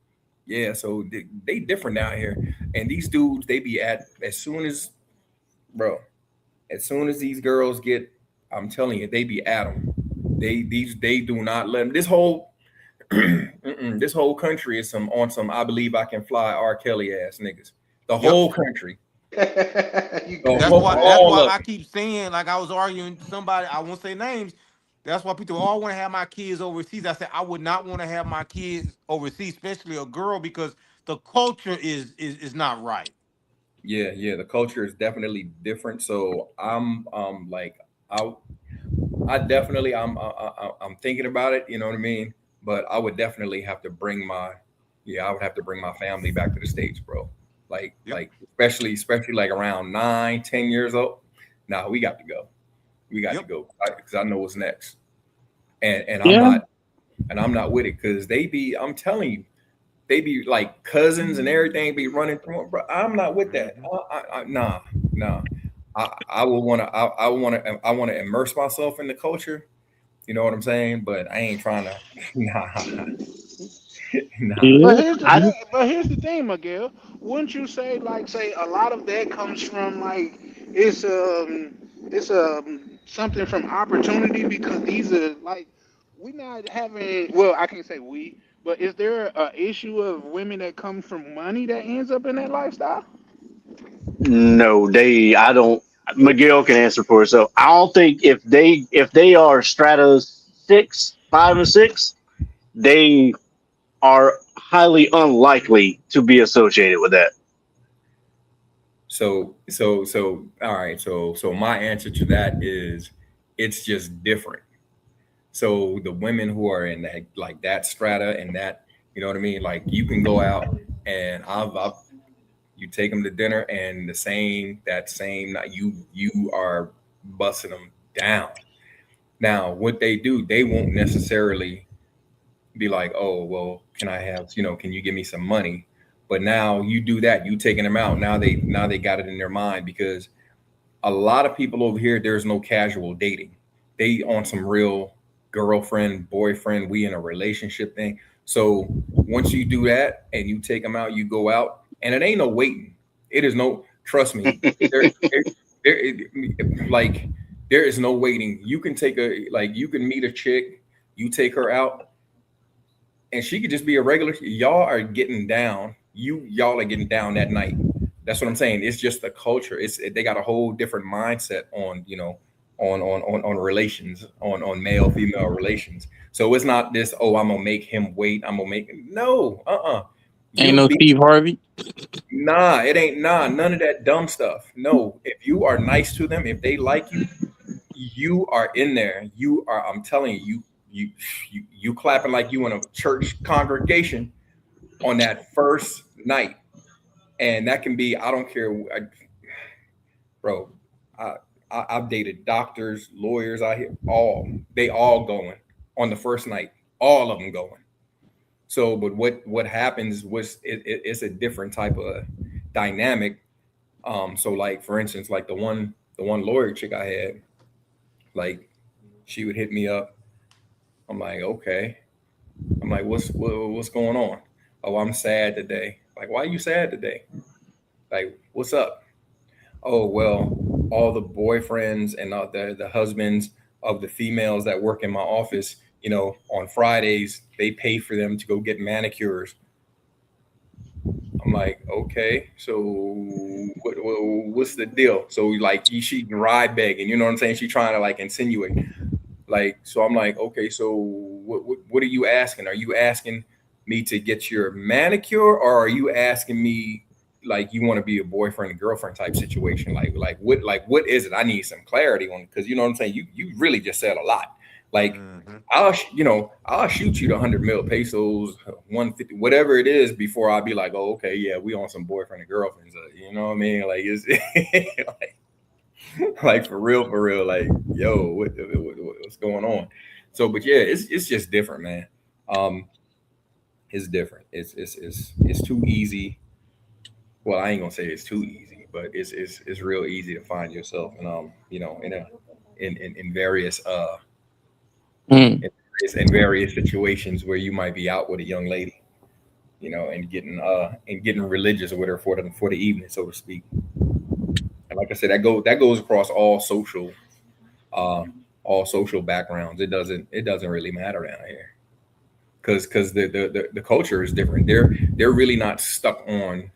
Yeah, so they different down here, and these dudes they be at as soon as, bro. As soon as these girls get, I'm telling you, they be at them. They do not let them. This whole this whole country is some on some I believe I can fly R. Kelly ass niggas. The Yep. whole country, You the That's crazy, whole why. man. That's all why of I it. keep saying, like I was arguing somebody. I won't say names. That's why people all want to have my kids overseas. I said I would not want to have my kids overseas, especially a girl, because the culture is not right. Yeah. The culture is definitely different. So I'm like I I definitely I'm thinking about it. You know what I mean? But I would definitely have to bring my yeah I would have to bring my family back to the states, bro. Like Yep. like especially like around 9, 10 years old. Nah, we got to go. We got to Yep. go because I know what's next. And I'm Yeah. not with it because they be I'm telling you they be like cousins and everything be running through. Bro, I'm not with that. Hmm. Nah. I will want to. I want to. I want to immerse myself in the culture. You know what I'm saying? But I ain't trying to. Nah, nah. But Yeah. here's the I thing. But here's the thing, Miguel. Wouldn't you say, like, say a lot of that comes from like it's something from opportunity because these are like we not having. Well, I can't say we, but is there a issue of women that come from money that ends up in that lifestyle? no, they. I don't. Miguel can answer for herself. I don't think if they are strata 6, 5, and 6, they are highly unlikely to be associated with that. So. All right. So my answer to that is, it's just different. So the women who are in that like that strata and that, you know what I mean. Like you can go out and I've you take them to dinner and that same night you are busting them down. Now what they do, they won't necessarily be like, oh well, can I have, can you give me some money? But now you do that, you taking them out. Now they got it in their mind because A lot of people over here, there's no casual dating. They on some real girlfriend, boyfriend, we in a relationship thing. So once you do that and you take them out, you go out, and it ain't no waiting. It is no, trust me, there, like there is no waiting. You can take a like you can meet a chick, you take her out, and she could just be a regular. Y'all are getting down. Y'all are getting down that night. That's what I'm saying. It's just the culture. They got a whole different mindset on on relations, on male female relations. So it's not this. Oh, I'm gonna make him wait. I'm gonna make no. Ain't You no be Steve Harvey. nah. It ain't nah. None of that dumb stuff. No. If you are nice to them, if they like you, you are in there. You are. I'm telling you. You clapping like you in a church congregation on that first night, and that can be. I don't care, bro. I, I've dated doctors, lawyers out here. They all going on the first night. All of them going. So, but what happens was it's a different type of dynamic. So like for instance, like the one lawyer chick I had, like she would hit me up. I'm like, okay. I'm like, what's going on? Oh, I'm sad today. Like, why are you sad today? Like, what's up? Oh, well, all the boyfriends and the husbands of the females that work in my office, on Fridays, they pay for them to go get manicures. I'm like, okay, so what's the deal? So like, she ride begging, you know what I'm saying? She trying to like insinuate. Like, so I'm like, okay, so what are you asking? Are you asking me to get your manicure, or are you asking me like you want to be a boyfriend and girlfriend type situation? Like what is it? I need some clarity on, because you know what I'm saying. You really just said a lot. Like I'll shoot you the 100 mil pesos, 150, whatever it is, before I'll be like, oh okay, yeah, we on some boyfriend and girlfriends. You know what I mean? Like it's like for real, like yo, what's going on? So, but yeah, it's just different, man. Um, it's different. It's too easy. Well, I ain't gonna say it's too easy, but it's real easy to find yourself, and in various Mm. in various situations where you might be out with a young lady, and getting religious with her for the evening, so to speak. And like I said, that goes across uh, all social backgrounds. It doesn't really matter down here, because the culture is different. They're really not stuck on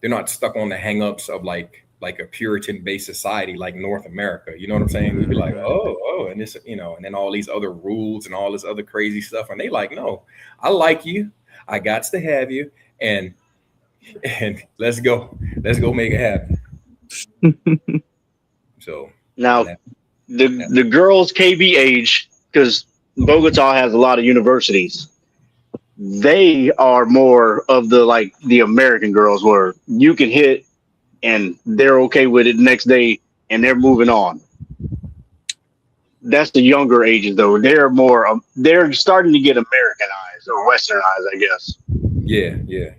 the hangups of like a Puritan based society like North America. You know what I'm saying? We'd be like, oh, and this, and then all these other rules and all this other crazy stuff, and they like, no, I like you, I got to have you, and let's go make it happen. So, and Now, that, the girls KB age, because Bogota has a lot of universities. They are more of the like the American girls where you can hit and they're okay with it the next day and they're moving on. That's the younger ages though. They're more they're starting to get Americanized or Westernized, I guess.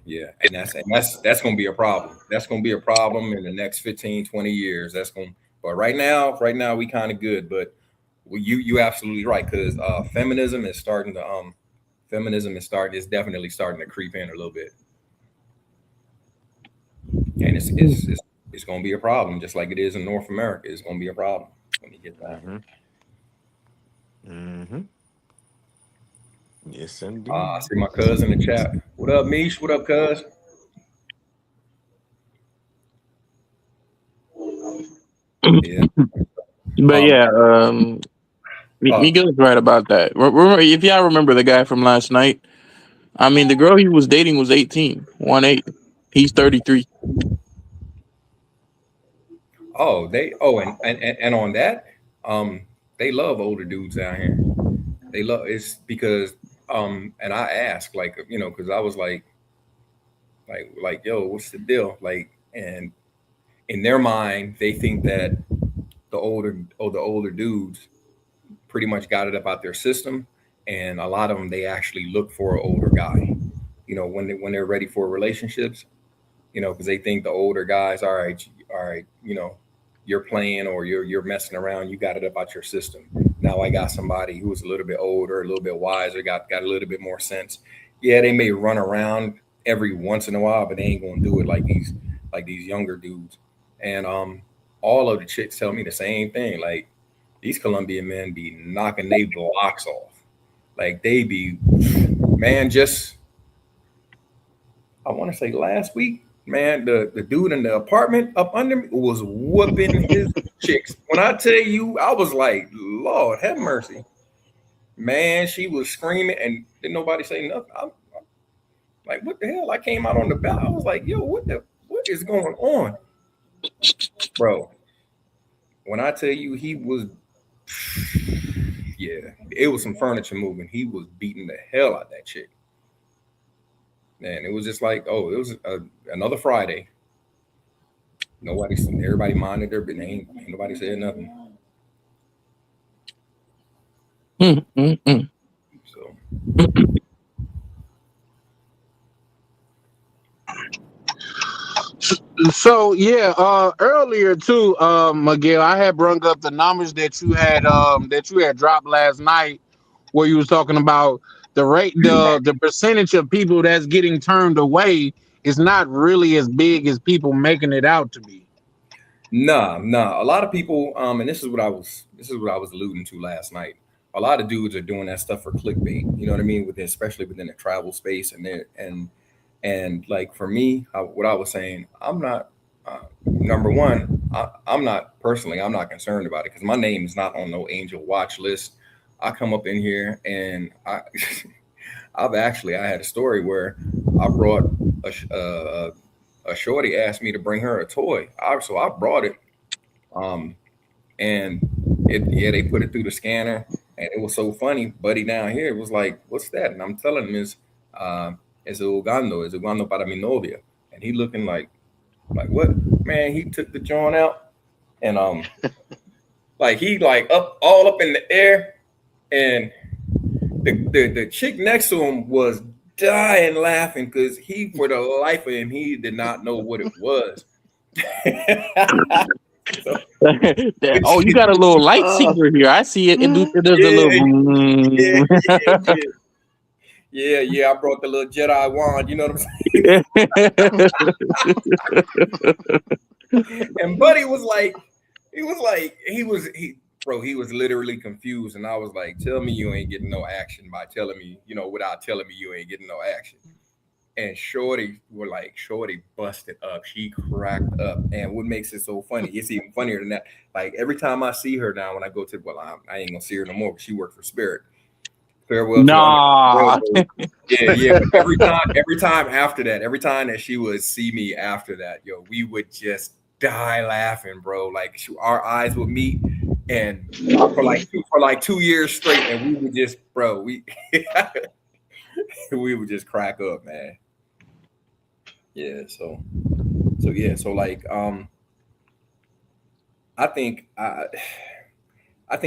yeah, and that's gonna be a problem. That's gonna be a problem in the next 15, 20 years. But right now we kind of good, but you absolutely right, because feminism is definitely starting to creep in a little bit, and it's going to be a problem, just like it is in North America. It's going to be a problem when you get down here. Mm-hmm. Mm-hmm. Yes, I indeed. see my cousin in the chat. What up, Mish? What up, cuz? Yeah. But Um. yeah, Uh. Miguel's right about that. If y'all remember the guy from last night, I mean, the girl he was dating was 18, 1-8. He's 33. Oh, they. Oh, and on that, um, they love older dudes down here. They love it's because and I asked, like, because I was like yo, what's the deal? Like, and in their mind, they think that the older dudes pretty much got it about their system, and a lot of them, they actually look for an older guy. When they're ready for relationships, because they think the older guys, all right, you're playing or you're messing around, you got it up out your system. Now I got somebody who's a little bit older, a little bit wiser, got a little bit more sense. Yeah, they may run around every once in a while, but they ain't gonna do it like these younger dudes. And all of the chicks tell me the same thing. Like these Colombian men be knocking they blocks off. Like they be, man, just I want to say last week, man, the dude in the apartment up under me was whooping his chicks. When I tell you, I was like, Lord have mercy. Man, she was screaming and didn't nobody say nothing. I'm like, what the hell? I came out on the bell. I was like, yo, what is going on? Bro, when I tell you he was, yeah, it was some furniture moving. He was beating the hell out of that chick. Man, it was just like, oh, it was another Friday. Everybody minded their business. Ain't nobody said nothing. So. So yeah, earlier too, Miguel, I had brung up the numbers that you had dropped last night, where you was talking about the rate, the percentage of people that's getting turned away is not really as big as people making it out to be. Nah. A lot of people, and this is what I was alluding to last night. A lot of dudes are doing that stuff for clickbait. You know what I mean? Especially within the travel space, and like for me, what I was saying, I'm not. Number one, I'm not personally. I'm not concerned about it because my name is not on no angel watch list. I come up in here and I had a story where I brought a shorty asked me to bring her a toy. So I brought it. And they put it through the scanner, and it was so funny. Buddy down here was like, "What's that?" And I'm telling him it's ugando para mi novia, and he looking like what? Man, he took the joint out, and like he like all up in the air, and the chick next to him was dying laughing because he, for the life of him, he did not know what it was. So, oh, you got a little lightsaber here. I see it. It does a little. Yeah. I brought the little Jedi wand. You know what I'm saying? And Buddy was like, he was literally confused, and I was like, "Tell me you ain't getting no action by telling me, without telling me you ain't getting no action." And Shorty busted up. She cracked up. And what makes it so funny, it's even funnier than that. Like every time I see her now, when I go to, I ain't gonna see her no more because she worked for Spirit. Farewell nah. to yeah. But every time after that, every time that she would see me after that, yo, we would just die laughing, bro. Like our eyes would meet, and for like 2 years straight, and we would just, bro, we would just crack up, man. Yeah, so like I think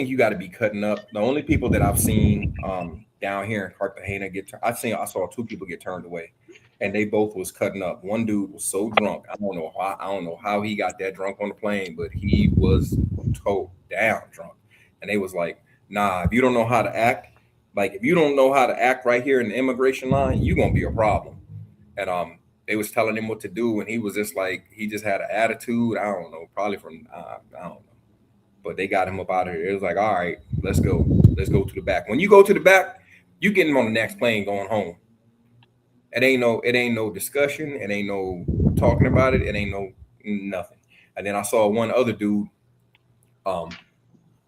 you got to be cutting up. The only people that I've seen down here in Cartagena I saw 2 people get turned away, and they both was cutting up. One dude was so drunk, I don't know how he got that drunk on the plane, but he was towed down drunk, and they was like, nah, if you don't know how to act, right here in the immigration line, you gonna be a problem. And they was telling him what to do, and he was just like, he just had an attitude. I don't know, probably from I don't know, but they got him up out of here. It was like, all right, let's go to the back. When you go to the back, you getting on the next plane going home. It ain't no discussion. It ain't no talking about it. It ain't no nothing. And then I saw one other dude.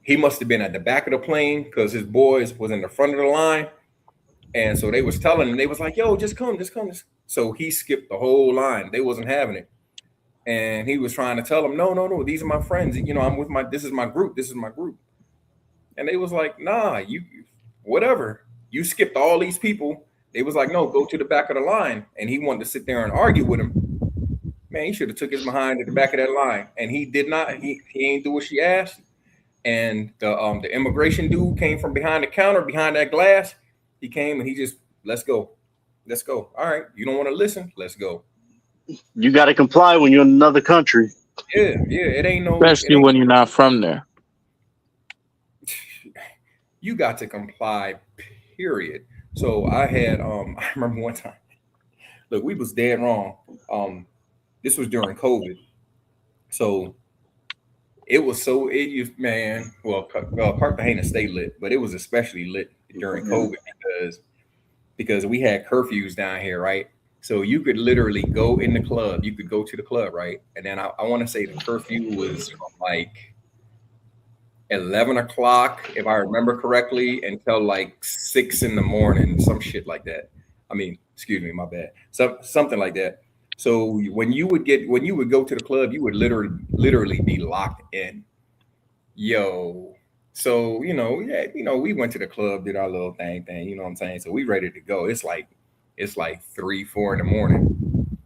He must have been at the back of the plane because his boys was in the front of the line. And so they was telling him, they was like, yo, just come. So he skipped the whole line. They wasn't having it. And he was trying to tell them, no, these are my friends. This is my group. And they was like, nah, you, whatever. You skipped all these people. They was like, no, go to the back of the line. And he wanted to sit there and argue with him. Man, he should have took his behind at the back of that line. And he did not. He ain't do what she asked. And the immigration dude came from behind the counter, behind that glass. He came and he just, let's go. All right, you don't want to listen? Let's go. You got to comply when you're in another country. Yeah, yeah. It ain't no. It especially ain't. when you're not from there. You got to comply. Period. So I had. I remember one time. Look, we was dead wrong. This was during COVID. So it was so it you man. Well, Cartagena stayed lit, but it was especially lit during COVID because we had curfews down here, right? So you could literally go in the club. You could go to the club, right? And then I want to say the curfew was from like 11 o'clock, if I remember correctly, until like 6 in the morning, some shit like that. I mean, excuse me, my bad. Something like that. So when you would go to the club, you would literally be locked in. Yo. So, yeah, we went to the club, did our little thing, you know what I'm saying? So we ready to go. It's like 3, 4 in the morning.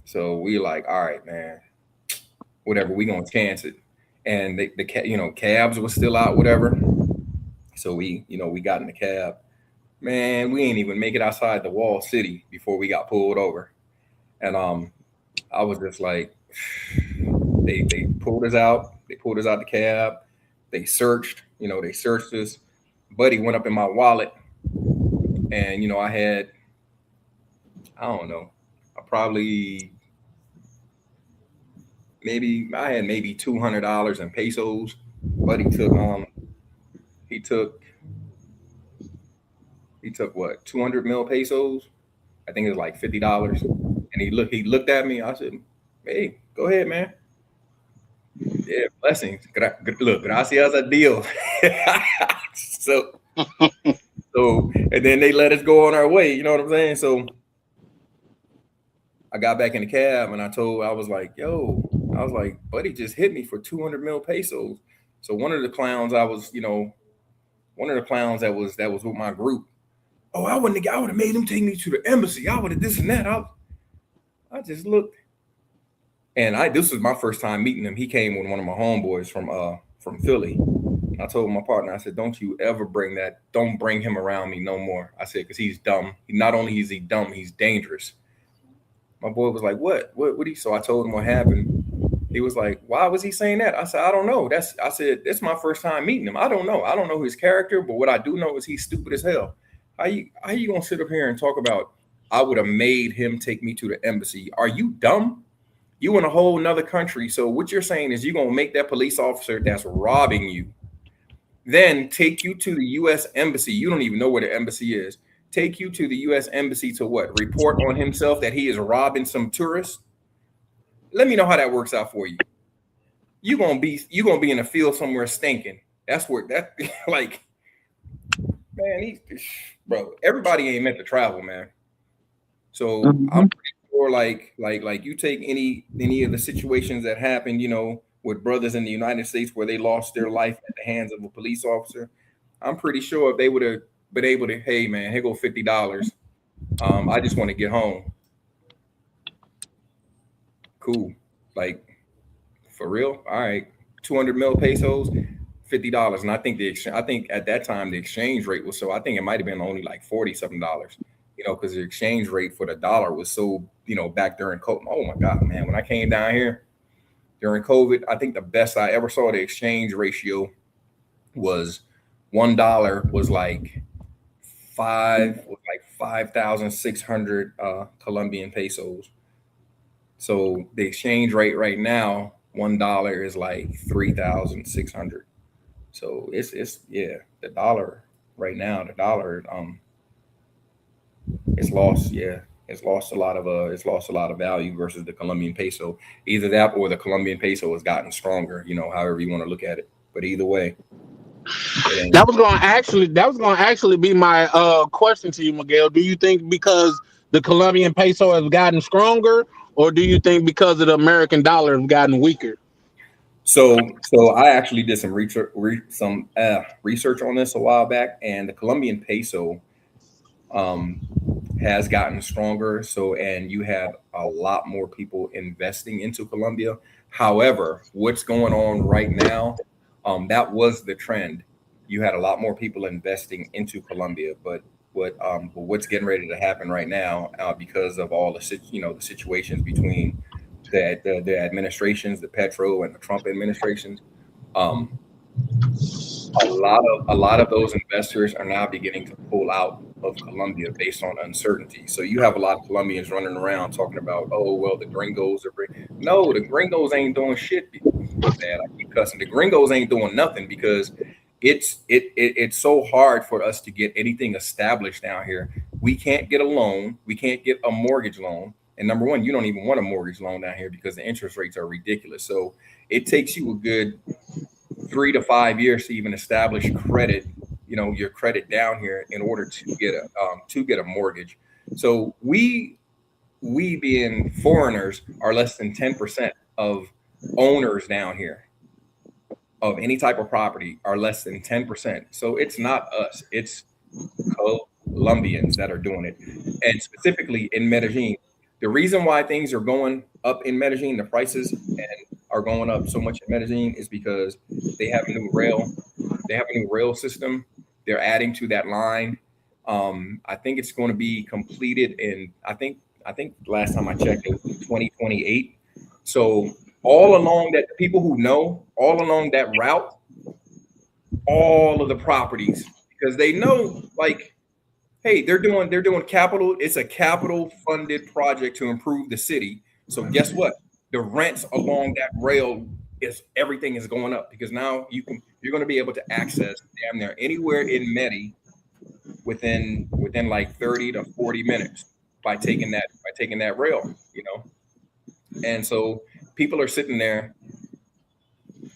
So we like, all right, man, whatever, we gonna chance it. And cabs was still out, whatever. So we got in the cab. Man, we ain't even make it outside the wall city before we got pulled over. And I was just like, they pulled us out. They pulled us out the cab. They searched us. Buddy went up in my wallet, and I had, I don't know, I probably maybe $200 in pesos. Buddy he took he took what, 200 mil pesos. I think it was like $50. And he looked at me. I said, "Hey, go ahead, man. Yeah, blessings. Look, gracias a Dios." so and then they let us go on our way. You know what I'm saying? So I got back in the cab and I was like, "Yo," I was like, "Buddy just hit me for 200 mil pesos." So one of the clowns that was with my group. Oh, I would have made him take me to the embassy. I would have this and that. I just looked, and this was my first time meeting him. He came with one of my homeboys from Philly. I told my partner, I said, don't bring him around me no more. I said, because he's dumb. Not only is he dumb, he's dangerous. My boy was like, what so I told him what happened. He was like, why was he saying that? I said, I don't know. I said, that's my first time meeting him. I don't know. I don't know his character, but what I do know is he's stupid as hell. How you gonna sit up here and talk about I would have made him take me to the embassy? Are you dumb? You in a whole nother country. So what you're saying is you're gonna make that police officer that's robbing you then take you to the US embassy. You don't even know where the embassy is. Take you to the US embassy to what? Report on himself that he is robbing some tourists. Let me know how that works out for you. You gonna be in a field somewhere stinking. That's where that like, man, bro, everybody ain't meant to travel, man. So I'm Mhm. pretty sure like you take any of the situations that happened, with brothers in the United States where they lost their life at the hands of a police officer. I'm pretty sure if they would have been able to, hey man, here go $50. I just want to get home. Cool. Like, for real? All right. 200 mil pesos, $50. And I think at that time the exchange rate was, so I think it might have been only like 40 something dollars, because the exchange rate for the dollar was so, back during COVID. Oh my God, man. When I came down here during COVID, I think the best I ever saw the exchange ratio was $1 was like 5,600 Colombian pesos. So the exchange rate right now, $1 is like 3,600. So it's yeah, the dollar right now, it's lost, yeah. It's lost a lot of value versus the Colombian peso. Either that or the Colombian peso has gotten stronger, however you want to look at it. But either way, it ain't. That was gonna actually be my question to you, Miguel. Do you think because the Colombian peso has gotten stronger, or do you think because of the American dollar has gotten weaker? So I actually did some research on this a while back, and the Colombian peso um, has gotten stronger. So, and you have a lot more people investing into Colombia. However, what's going on right now, that was the trend. You had a lot more people investing into Colombia, but what's getting ready to happen right now, because of all the the situations between the administrations, the Petro and the Trump administrations, um, a lot of those investors are now beginning to pull out of Colombia based on uncertainty. So you have a lot of Colombians running around talking about, oh well, the gringos are no, the gringos ain't doing shit. My bad, I keep cussing. The gringos ain't doing nothing because it's so hard for us to get anything established down here. We can't get a loan, we can't get a mortgage loan. And number one, you don't even want a mortgage loan down here because the interest rates are ridiculous. So it takes you a good 3 to 5 years to even establish credit, your credit down here in order to get a mortgage. So we being foreigners are less than 10% of owners down here of any type of property are less than 10%. So it's not us, it's Colombians that are doing it. And specifically in Medellin, the reason why things are going up in Medellin, the prices and are going up so much in Medellin is because they have a new rail system. They're adding to that line. I think it's going to be completed in I think last time I checked it was 2028. So all along that, people who know all along that route, all of the properties, because they know, like, hey, they're doing capital. It's a capital funded project to improve the city. So guess what? The rents along that rail everything is going up because now you're going to be able to access damn near anywhere in Medi within like 30 to 40 minutes by taking that rail, And so people are sitting there,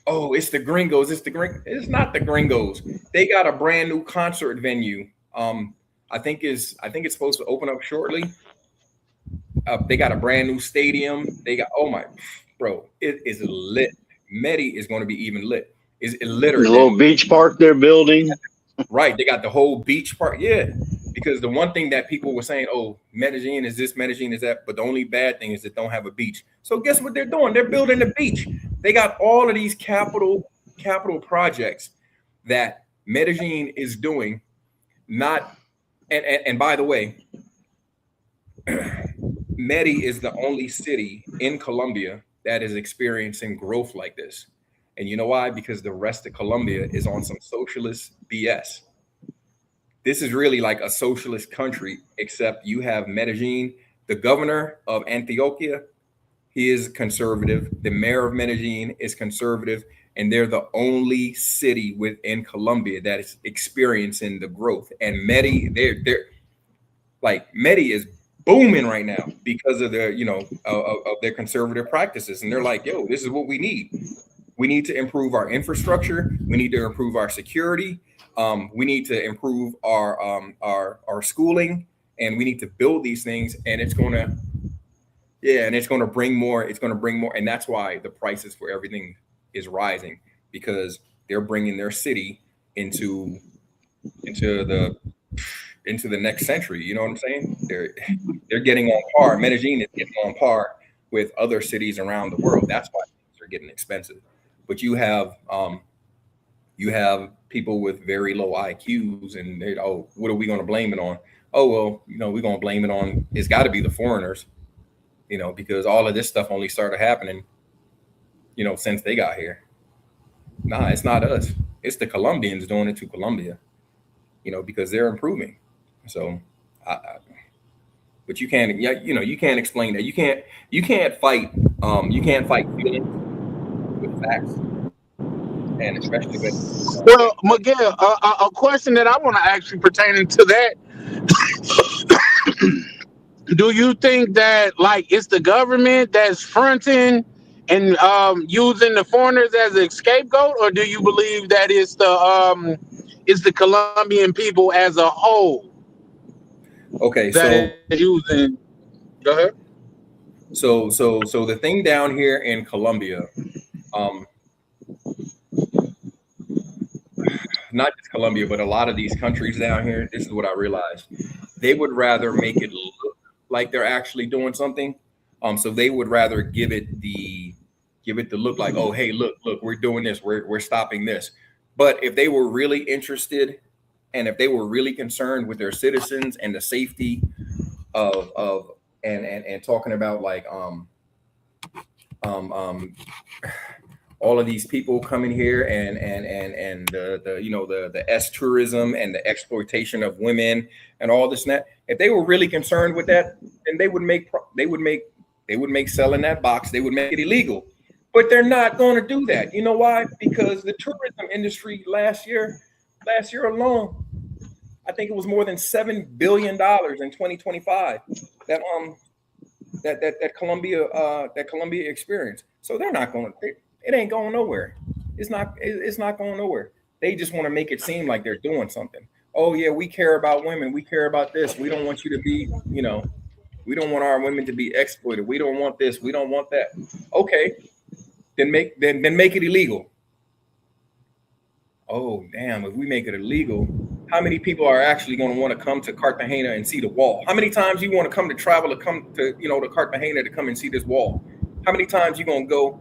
oh, it's the gringos, it's not the gringos. They got a brand new concert venue. I think it's supposed to open up shortly. They got a brand new stadium. They got, oh my, bro, it is lit. Medi is going to be even lit. Is it litter? The little beach park they're building. Right, they got the whole beach park. Yeah, because the one thing that people were saying, oh, Medellin is this, Medellin is that, but the only bad thing is they don't have a beach. So guess what they're doing? They're building a beach. They got all of these capital projects that Medellin is doing. Not, and by the way, Medi is the only city in Colombia that is experiencing growth like this. And you know why? Because the rest of Colombia is on some socialist BS. This is really like a socialist country, except you have Medellin, the governor of Antioquia, he is conservative. The mayor of Medellin is conservative. And they're the only city within Colombia that is experiencing the growth. And they're like Medi is booming right now because of their, of their conservative practices. And they're like, yo, this is what we need. We need to improve our infrastructure. We need to improve our security. We need to improve our schooling, and we need to build these things. And it's going to bring more. It's going to bring more, and that's why the prices for everything is rising, because they're bringing their city into the next century. You know what I'm saying? They're getting on par. Medellin is getting on par with other cities around the world. That's why things are getting expensive. But you have people with very low IQs, and what are we going to blame it on? Oh, well, we're going to blame it on, it's got to be the foreigners, because all of this stuff only started happening, since they got here. Nah, it's not us. It's the Colombians doing it to Colombia, because they're improving. So, but you can't, you can't explain that. You can't fight feelings with facts. And especially with, Well, Miguel, a question that I want to ask you pertaining to that: do you think that it's the government that's fronting and using the foreigners as a scapegoat, or do you believe that it's the Colombian people as a whole? Okay, that is using. Go ahead. So the thing down here in Colombia, not just Colombia, but a lot of these countries down here, this is what I realized. They would rather make it look like they're actually doing something. So they would rather give it the look like, oh, hey, look, we're doing this, we're stopping this. But if they were really interested, and if they were really concerned with their citizens and the safety of and talking about all of these people coming here and the S tourism and the exploitation of women and all this and that. If they were really concerned with that, then they would make selling that box, they would make it illegal. But they're not going to do that. You know why? Because the tourism industry last year alone, I think it was more than $7 billion in 2025 that Colombia experienced. So they're not going to. It ain't going nowhere. It's not going nowhere. They just want to make it seem like they're doing something. Oh yeah, we care about women. We care about this. We don't want you to be, we don't want our women to be exploited. We don't want this. We don't want that. Okay, then make it illegal. Oh damn! If we make it illegal, how many people are actually going to want to come to Cartagena and see the wall? How many times you want to come to Cartagena to come and see this wall? How many times you going to go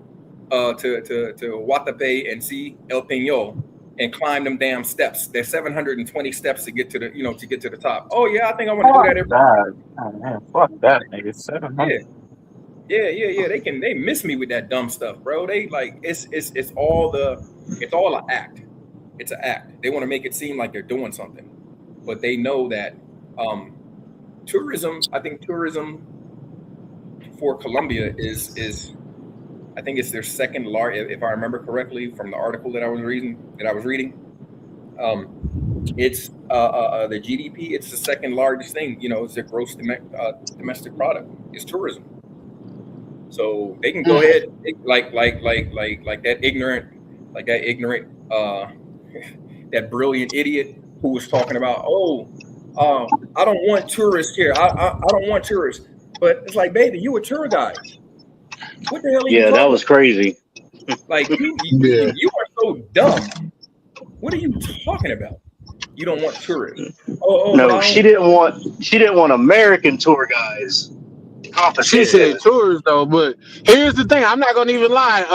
to Guatapé and see El Peñol and climb them damn steps? There's 720 steps to get to the top. Oh yeah, I think I want to do that every Oh, man, fuck that, nigga. 700. Yeah. They miss me with that dumb stuff, bro. They like it's all an act. It's an act. They want to make it seem like they're doing something, but they know that tourism. I think tourism for Colombia is I think it's their second largest, if I remember correctly from the article that I was reading. It's the GDP. It's the second largest thing. It's their gross domestic product. Is tourism. So they can go ahead like that ignorant that brilliant idiot who was talking about, I don't want tourists here. I don't want tourists. But it's like, baby, you a tour guide. What the hell are you talking that was crazy. Like you are so dumb. What are you talking about? You don't want tourists. No, she didn't want American tour guides. She said tours though, but here's the thing. I'm not gonna even lie.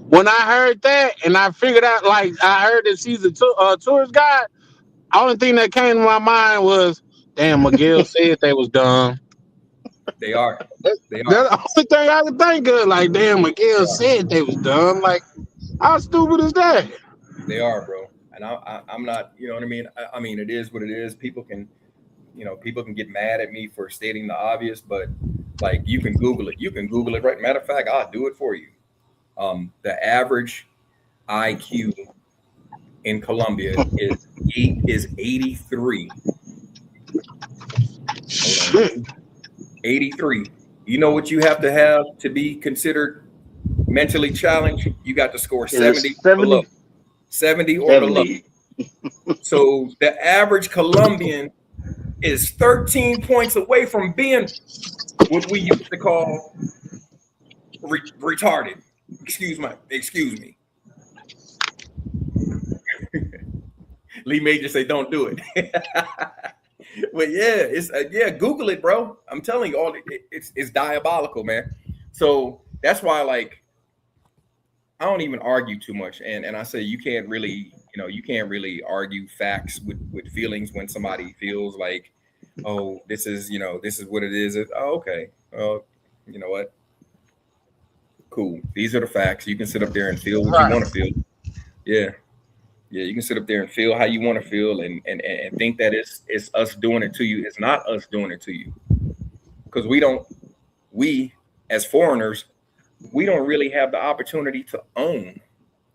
When I heard that and I figured out, like, I heard that she's a tourist guide, only thing that came to my mind was, damn, Miguel said they was dumb. They are. That's the only thing I could think of. Like, damn, Miguel said they was dumb. Like, how stupid is that? They are, bro. And I'm not. You know what I mean? I mean, it is what it is. People can get mad at me for stating the obvious, but like, you can Google it. You can Google it, right? Matter of fact, I'll do it for you. The average IQ in Colombia is 83. 83. You know what you have to be considered mentally challenged? You got to score 70 or below. 70 or below. So the average Colombian is 13 points away from being what we used to call retarded. Excuse me. Lee Major say, don't do it. But yeah, it's Google it, bro. I'm telling you, it's diabolical, man. So that's why, like, I don't even argue too much, and I say you can't really argue facts with feelings when somebody feels like, oh, this is what it is. Okay, you know what? Cool. These are the facts. You can sit up there and feel what you want to feel. Yeah. You can sit up there and feel how you want to feel and think that it's us doing it to you. It's not us doing it to you, because we as foreigners, we don't really have the opportunity to own,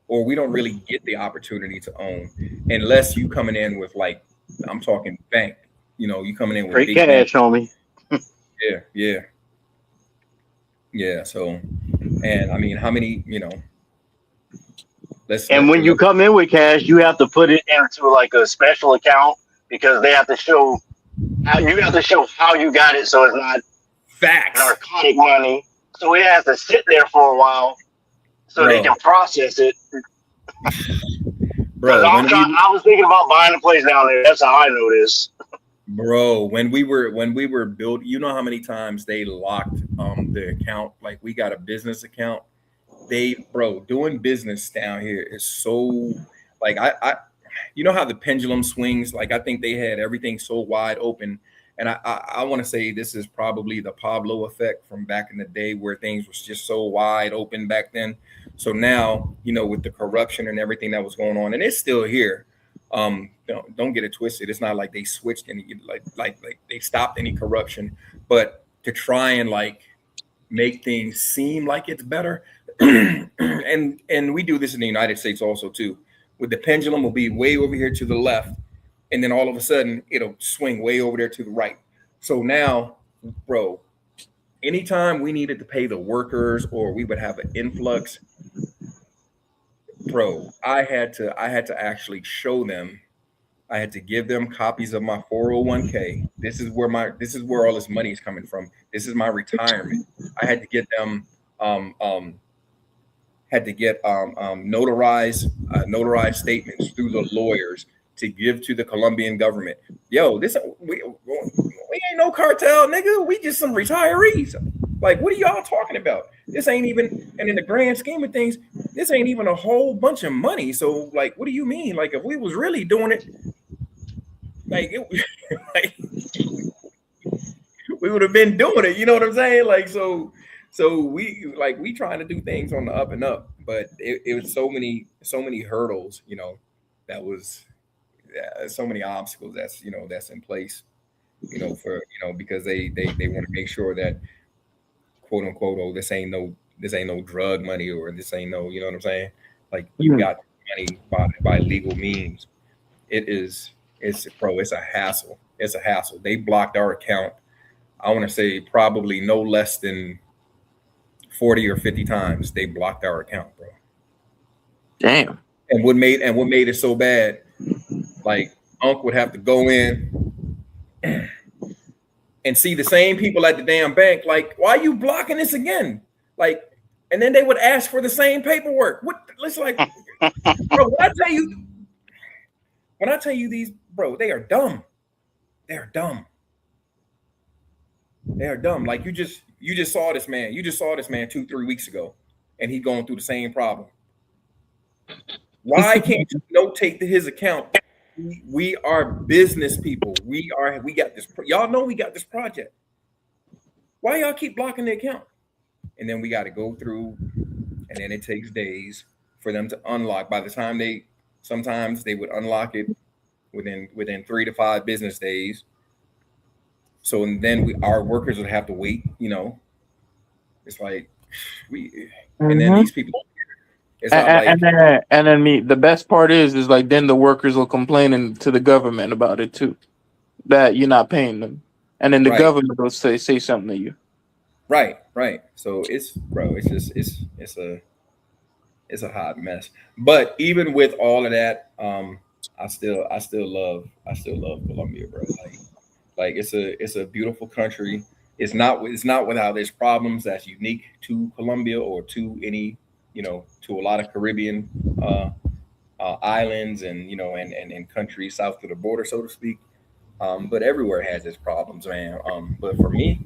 or we don't really get the opportunity to own unless you coming in with, like, I'm talking bank. You coming in with great cash on me. Yeah. So, and I mean, how many, when you come in with cash, you have to put it into like a special account, because they have to show how you got it, so it's not facts, narcotic money. So it has to sit there for a while so they can process it. Bro, I was thinking about buying a place down there. That's how I know this. Bro, when we were built, you know how many times they locked the account? Like, we got a business account. Doing business down here is so, like, I you know how the pendulum swings? Like, I think they had everything so wide open And I want to say this is probably the Pablo effect from back in the day where things was just so wide open back then. So now, with the corruption and everything that was going on, and it's still here. Don't get it twisted. It's not like they switched any like they stopped any corruption, but to try and like make things seem like it's better. and we do this in the United States also too. With the pendulum will be way over here to the left, and then all of a sudden it'll swing way over there to the right. So now, bro, anytime we needed to pay the workers or we would have an influx, bro, I had to actually show them. I had to give them copies of my 401k. This is where all this money is coming from. This is my retirement. I had to get them notarized statements through the lawyers to give to the Colombian government. Yo, we ain't no cartel, nigga. We just some retirees. Like, what are y'all talking about? This ain't even, and in the grand scheme of things, this ain't even a whole bunch of money. So, like, what do you mean? Like, if we was really doing it, like, we would have been doing it. You know what I'm saying? Like, so we trying to do things on the up and up, but it was so many hurdles. That was so many obstacles that's in place. Because they want to make sure that, quote unquote, oh, this ain't no drug money, or this ain't no, you know what I'm saying? Like, you got money by legal means. It's a hassle. It's a hassle. They blocked our account. I want to say probably no less than 40 or 50 times they blocked our account, bro. Damn. And what made it so bad, like, Unc would have to go in and see the same people at the damn bank, like, why are you blocking this again? Like, and then they would ask for the same paperwork. It's like, bro, when I tell you these, bro, they are dumb. They are dumb. They are dumb. Like, you just saw this man. You just saw this man 2-3 weeks ago, and he going through the same problem. Why can't you notate to his account? We are business people. We got this. Y'all know we got this project. Why y'all keep blocking the account? And then we got to go through, and then it takes days for them to unlock. By the time sometimes they would unlock it within 3 to 5 business days. So, and then our workers would have to wait. It's like and then these people. It's not and then the best part is like, then the workers will complain to the government about it too, that you're not paying them, and then the government will say something to you. Right. So it's a hot mess. But even with all of that, I still love Colombia, bro. Like it's a beautiful country. It's not without its problems that's unique to Colombia or to any, to a lot of Caribbean islands and and countries south of the border, so to speak. But everywhere has its problems, man. But for me,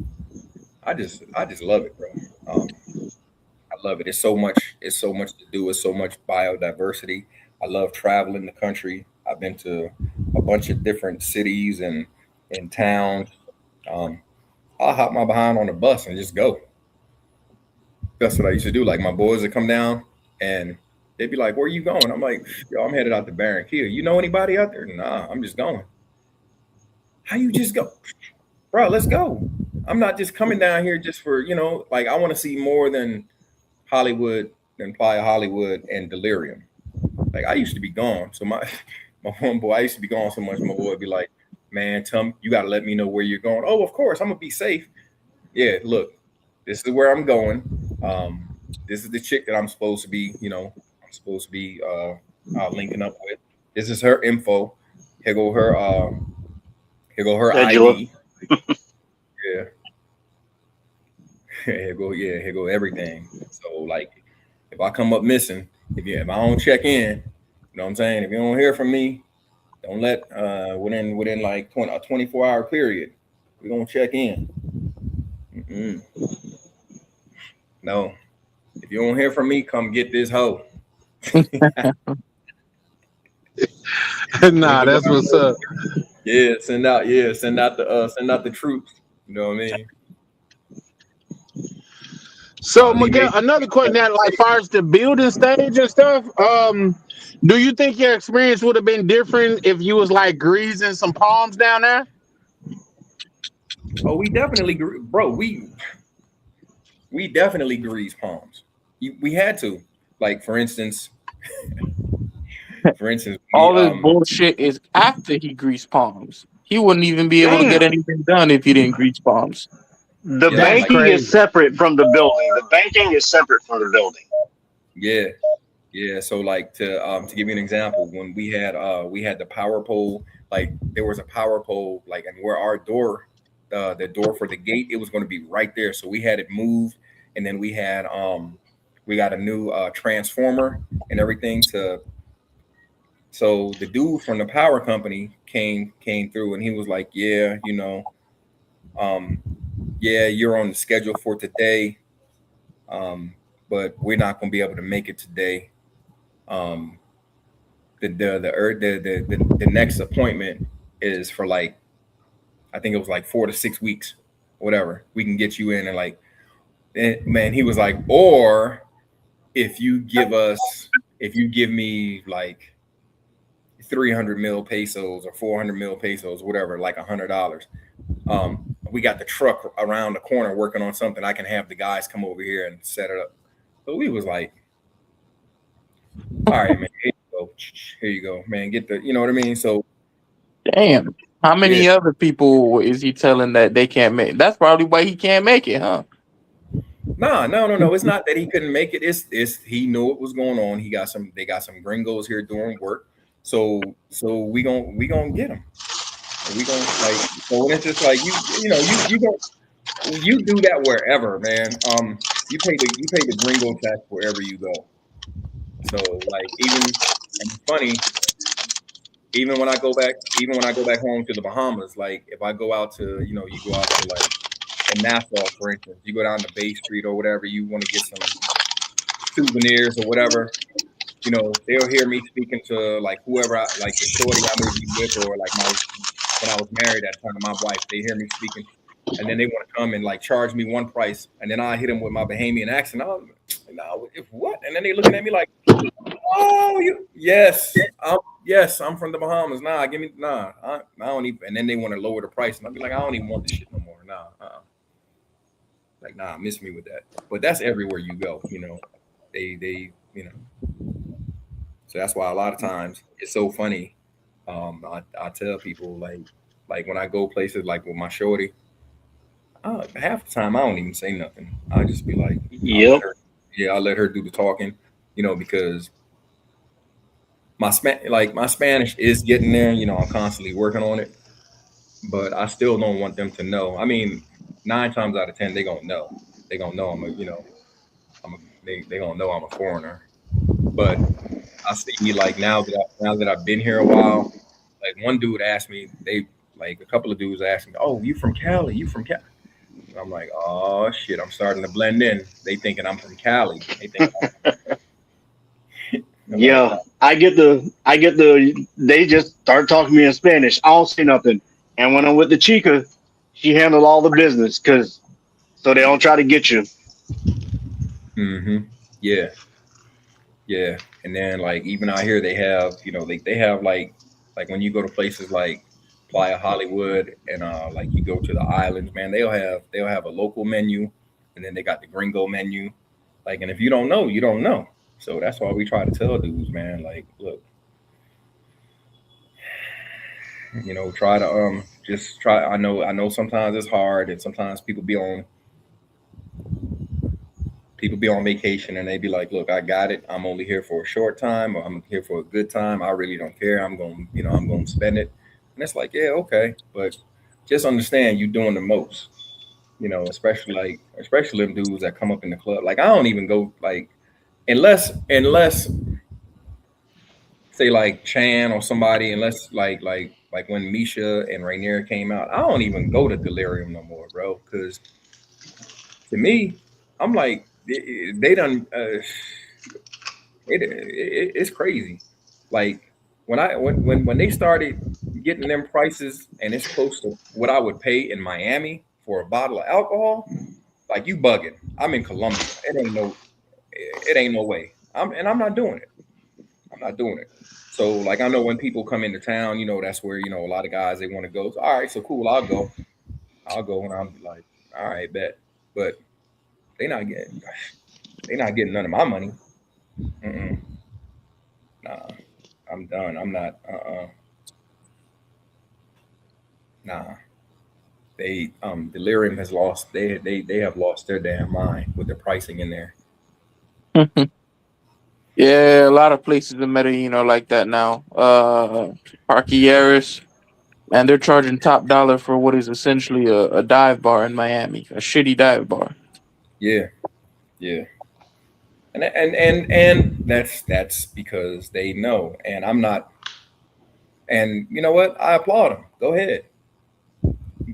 I just love it, bro. I love it. It's so much to do. It's so much biodiversity. I love traveling the country. I've been to a bunch of different cities and towns. I'll hop my behind on a bus and just go. That's what I used to do. Like, my boys would come down and they'd be like, "Where are you going?" I'm like, "Yo, I'm headed out to Barranquilla. You know anybody out there?" "Nah, I'm just going." "How you just go?" "Bro, let's go. I'm not just coming down here just for, like, I want to see more than Hollywood, than Playa Hollywood and Delirium." Like, I used to be gone. So my one boy, I used to be gone so much, my boy would be like, "Man, Tom, you got to let me know where you're going." "Oh, of course, I'm going to be safe." "Yeah, look, this is where I'm going. This is the chick that I'm supposed to be, linking up with. This is her info. Here go her ID. Yeah. Here go everything. So, like, if I come up missing, if I don't check in, you know what I'm saying? If you don't hear from me, don't let within like a 24-hour period, we're gonna check in. No. If you don't hear from me, come get this hoe. Nah, that's what's up. send out the troops. You know what I mean? So Lee Miguel, Major. another question that like far as the building stage and stuff, do you think your experience would have been different if you was like greasing some palms down there? Oh, we definitely, bro. We definitely grease palms. We had to. Like for instance, we All this bullshit is after he greased palms. He wouldn't even be able to get Damn, anything done if he didn't grease palms. The yeah, that's like banking is crazy. separate from the building. The banking is separate from the building. yeah, yeah. So like to give you an example, when we had the power pole, like there was a power pole, like and where our door, the door for the gate, it was going to be right there. So we had it moved, and then we got a new transformer and everything to. So the dude from the power company came through, and he was like, yeah, um, yeah, you're on the schedule for today, um, but we're not going to be able to make it today. Um, the next appointment is for like I think it was like 4 to 6 weeks, whatever. We can get you in and like, man, he was like, or if you if you give me like 300 mil pesos or 400 mil pesos, whatever, like $100. We got the truck around the corner working on something. I can have the guys come over here and set it up. But we was like, all right, man, here you go, man, get the, you know what I mean? So Damn. How yeah, many other people is he telling that they can't make? That's probably why he can't make it, huh? nah, no. It's not that he couldn't make it. It's he knew what was going on. They got some gringos here doing work. So we gonna get them. We gonna like so when it's just like you don't you do that wherever, man. You pay the gringo tax wherever you go. So like even and it's funny, even when I go back home to the Bahamas, like if I go out to you go out to like in Nassau, for instance, you go down to Bay Street or whatever, you want to get some souvenirs or whatever, they'll hear me speaking to like whoever like the shorty I may be with or like my when I was married at the time, my wife, they hear me speaking, and then they want to come and like charge me one price, and then I hit them with my Bahamian accent. Oh, no, if what? And then they looking at me like, oh, yes, I'm from the Bahamas. Nah, give me I don't even. And then they want to lower the price, and I'll be like, I don't even want this shit no more. Nah, like miss me with that. But that's everywhere you go. They so that's why a lot of times it's so funny. I tell people like when I go places like with my shorty, half the time I don't even say nothing. I just be like, I'll let Yep. her, yeah, I'll let her do the talking, because my Spanish is getting there. I'm constantly working on it, but I still don't want them to know. I mean, 9 times out of 10, they gonna know. They gonna know they gonna know I'm a foreigner. But I see like now that I've been here a while, like one dude asked me, they like a couple of dudes asked me, "Oh, you from Cali? You from Cali?" And I'm like, "Oh shit, I'm starting to blend in." They thinking I'm from Cali. They think I'm like, Yeah. I get the they just start talking to me in Spanish. I don't say nothing. And when I'm with the chica, she handled all the business because so they don't try to get you. mm-hmm, yeah, yeah. And then like even out here, they have they have like when you go to places like Playa Hollywood and like you go to the islands, man, they'll have a local menu, and then they got the gringo menu. Like, and if you don't know, you don't know. So that's why we try to tell dudes, man. Like, look, try to just try. I know sometimes it's hard, and sometimes people be on vacation and they be like, look, I got it. I'm only here for a short time, or I'm here for a good time. I really don't care. I'm going to spend it. And it's like, yeah, okay, but just understand you doing the most. Especially them dudes that come up in the club. Like I don't even go like unless say like Chan or somebody, unless like when Misha and Rainier came out, I don't even go to Delirium no more, bro. Because to me, I'm like they done. It's crazy. Like when they started getting them prices, and it's close to what I would pay in Miami for a bottle of alcohol, like you bugging. I'm in Colombia. It ain't no way. I'm not doing it. I'm not doing it. So like I know when people come into town, that's where a lot of guys they want to go. So, all right, so cool. I'll go. I'll go, and I'm like, all right, bet. But they not getting they not getting none of my money. Mm-mm. Nah, I'm done. I'm not. Nah. Delirium has lost. They have lost their damn mind with the pricing in there. Yeah, a lot of places in Medellin are like that now. Parquilleras, and they're charging top dollar for what is essentially a dive bar in Miami, a shitty dive bar. Yeah, yeah. And that's because they know, and I'm not. And you know what? I applaud them. Go ahead,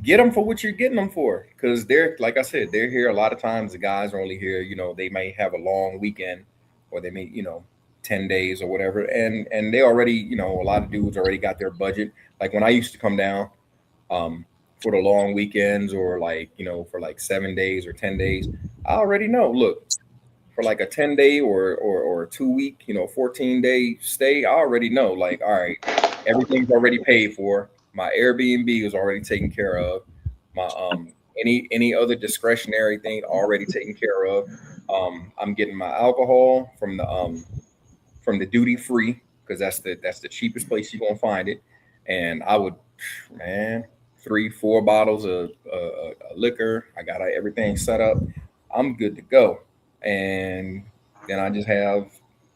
get them for what you're getting them for, because they're like I said, they're here. A lot of times the guys are only here. They may have a long weekend, or they may 10 days or whatever, and they already a lot of dudes already got their budget. Like when I used to come down, for the long weekends, or like for like 7 days or 10 days, I already know. Look, for like a 10 day or 2 week, 14 day stay, I already know. Like, all right, everything's already paid for. My Airbnb is already taken care of. My any other discretionary thing already taken care of. I'm getting my alcohol from the duty free, because that's the cheapest place you're gonna find it. And I would, man, 3 4 bottles of liquor. I got everything set up. I'm good to go. And then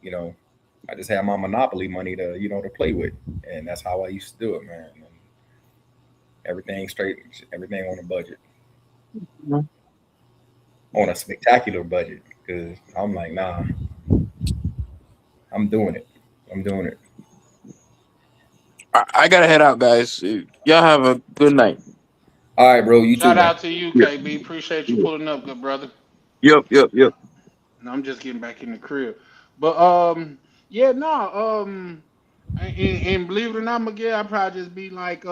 you know, I just have my monopoly money to play with, and that's how I used to do it, man. And everything straight, everything on a budget, on a spectacular budget. Because I'm like, nah, I'm doing it. I'm doing it. I gotta head out, guys. Y'all have a good night. All right, bro. You too, Shout man. out to you, Yep. KB. Appreciate you pulling up, good brother. Yep. Yep. Yep. And I'm just getting back in the crib. But yeah, no, and believe it or not, Miguel, I probably just be like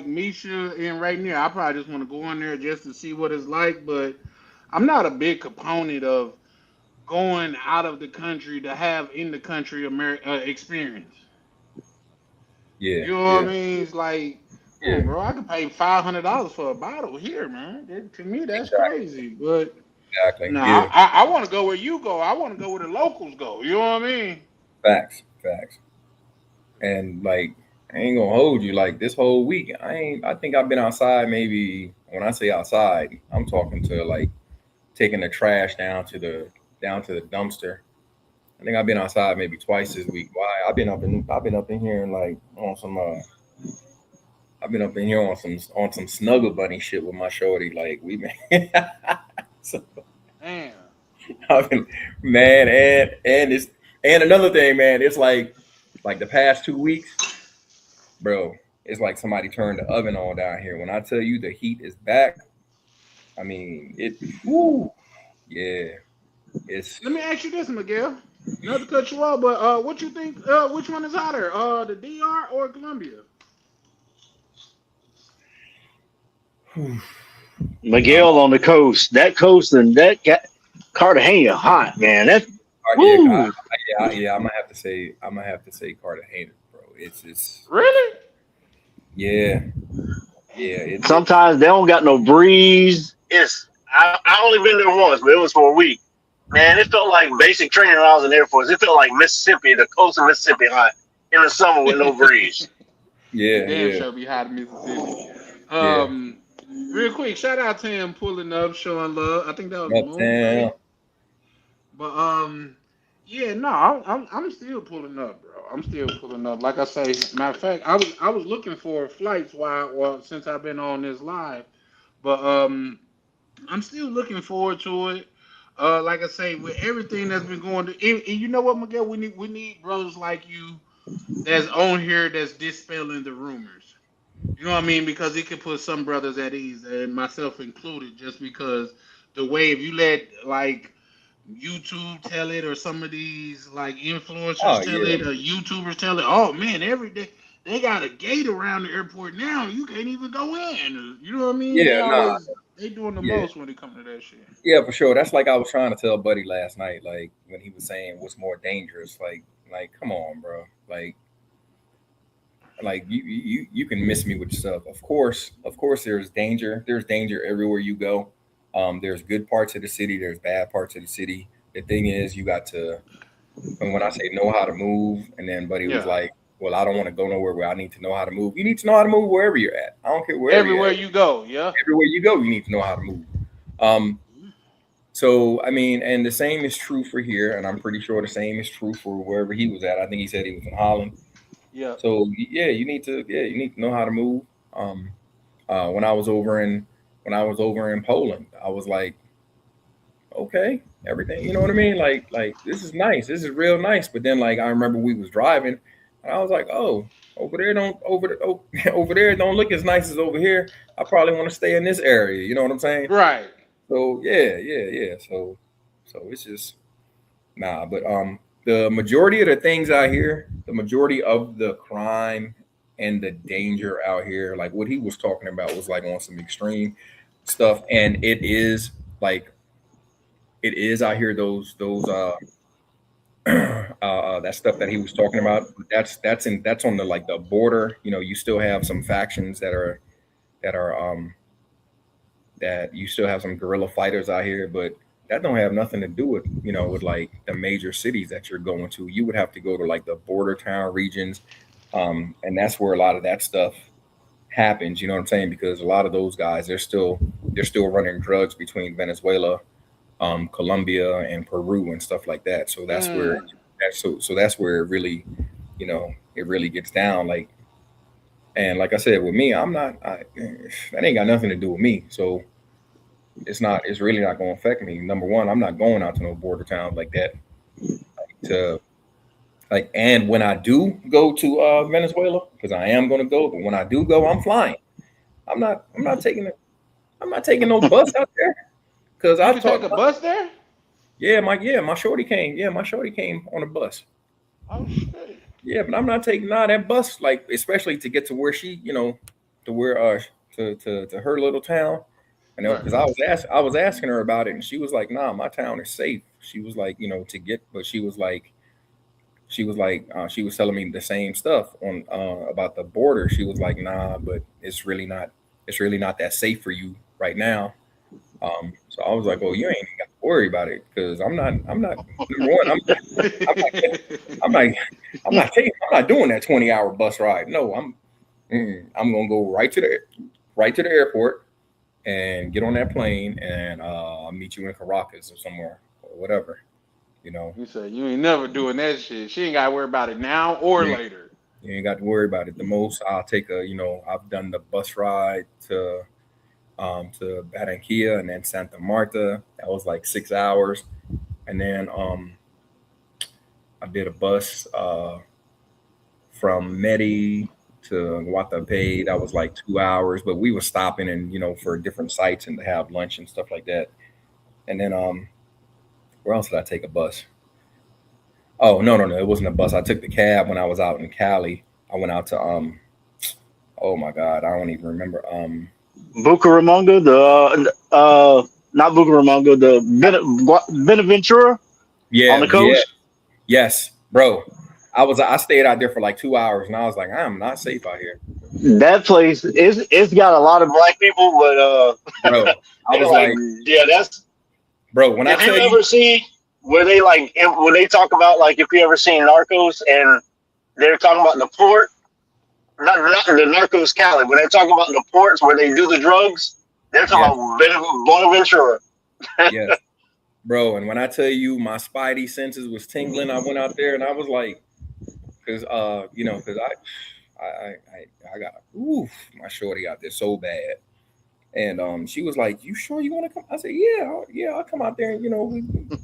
Misha and right now. I probably just want to go in there just to see what it's like. But I'm not a big component of going out of the country to have in the country experience. Yeah, You know what I yeah, mean? It's like, come yeah. on, bro. I could pay $500 for a bottle here, man. To me, that's Exactly, crazy. But exactly. no, Yeah. I want to go where you go. I want to go where the locals go. You know what I mean? Facts, facts. And like, I ain't gonna hold you. Like this whole week, I think I've been outside. Maybe when I say outside, I'm talking to like taking the trash down to the dumpster. I think I've been outside maybe twice this week. Why? I've been up in here and like on some I've been up in here on some snuggle bunny shit with my shorty. Like we been so Damn. I've been, man, and it's and another thing, man, it's like the past 2 weeks, bro, it's like somebody turned the oven on down here. When I tell you the heat is back, I mean it. Woo, yeah, it's Let me ask you this, Miguel. Not to cut you off, but what you think? Which one is hotter, the DR or Columbia? um, Miguel on the coast. That coast and that got Cartagena hot, man. That's yeah, woo. yeah. I'm gonna have to say Cartagena, bro. It's Really? yeah, yeah. Sometimes they don't got no breeze. I only been there once, but it was for a week. Man, it felt like basic training when I was in the Air Force. It felt like Mississippi, the coast of Mississippi hot in the summer with no breeze. It Yeah, damn yeah, sure be hot in Mississippi. yeah. Um, Real quick, shout out to him pulling up, showing love. I think that was Uptown. Moonlight. But yeah, no, I'm still pulling up, bro. I'm still pulling up. Like I say, matter of fact, I was looking for flights since I've been on this live, but I'm still looking forward to it. Like I say, with everything that's been going to, and you know what, Miguel, we need brothers like you that's on here that's dispelling the rumors. You know what I mean? Because it could put some brothers at ease, and myself included, just because the way if you let like YouTube tell it or some of these like influencers Oh tell yeah, it or YouTubers tell it, oh man, every day. they got a gate around the airport now. You can't even go in. You know what I mean? Yeah, nah, They doing the yeah, most when it comes to that shit. yeah, for sure. That's like I was trying to tell Buddy last night, like when he was saying what's more dangerous. Like, come on, bro. Like you can miss me with stuff. Of course, there's danger. There's danger everywhere you go. There's good parts of the city. There's bad parts of the city. The thing is, you got to. And when I say know how to move, and then Buddy was Yeah. like, "Well, I don't want to go nowhere where I need to know how to move." You need to know how to move wherever you're at. I don't care wherever you're Everywhere at. you go, yeah. Everywhere you go, you need to know how to move. Um, so I mean, and the same is true for here, and I'm pretty sure the same is true for wherever he was at. I think he said he was in Holland. Yeah. So yeah, you need to know how to move. Um, when I was over in Poland, I was like, okay, everything, you know what I mean? Like this is nice, this is real nice. But then like I remember we was driving, and I was like, oh, over there don't look as nice as over here. I probably want to stay in this area. You know what I'm saying? Right. So yeah. So it's just nah. But the majority of the things out here, the majority of the crime and the danger out here, like what he was talking about, was like on some extreme stuff, and like it is out here those that stuff that he was talking about. That's on the like the border. You know, you still have some factions that are that you still have some guerrilla fighters out here, but that don't have nothing to do with, you know, with like the major cities that you're going to. You would have to go to like the border town regions, and that's where a lot of that stuff happens. You know what I'm saying? Because a lot of those guys, they're still running drugs between Venezuela, Colombia, and Peru and stuff like that. So that's where Mm. that's where it really, you know, it really gets down. Like, and like I said, with me, that ain't got nothing to do with me. So it's really not going to affect me. Number one, I'm not going out to no border towns like that. To like, and when I do go to Venezuela, because I am going to go, but when I do go, I'm flying. I'm not taking it. I'm not taking no bus out there because You I can take talked. a bus there? Yeah, my shorty came. Yeah, my shorty came on a bus. Oh shit. Yeah, but I'm not taking that bus, like especially to get to where she, you know, to where to her little town. You know, Right. because I was asking her about it, and she was like, "Nah, my town is safe." She was like, you know, to get, but she was telling me the same stuff on about the border. She was like, "Nah, but it's really not that safe for you right now." So I was like, "Oh, you ain't even got to worry about it because I'm not number one. I'm not I'm not I'm not doing that 20-hour bus ride. No, I'm gonna go right to the airport and get on that plane and I'll meet you in Caracas or somewhere or whatever, you know. You said you ain't never doing that shit. She ain't gotta worry about it now or You ain't, later. you ain't got to worry about it. The most I'll take I've done the bus ride to Barranquilla and then Santa Marta. That was like 6 hours. And then I did a bus from Medi to Guatapé. That was like 2 hours, but we were stopping and for different sites and to have lunch and stuff like that. And then where else did I take a bus? Oh, no, it wasn't a bus. I took the cab when I was out in Cali. I went out to oh my God, I don't even remember. Bucaramanga, not Bucaramanga, the Benaventura on the Yeah, coast. yes, bro. I stayed out there for like 2 hours and I was like, I'm not safe out here, That place it's got a lot of black people, but bro. I they're was like, like, yeah, that's bro, when I if you tell you, ever see where they when they talk about like if you ever seen Narcos and they're talking about the port, not the Narcos Cali, when they're talking about the ports where they do the drugs, they're talking yes, about Bonaventura. yes, bro. And when I tell you my spidey senses was tingling, I went out there and I was like, because because I got oof, my shorty out there so bad. And she was like, "You sure you want to come?" I said, "Yeah, I'll come out there." And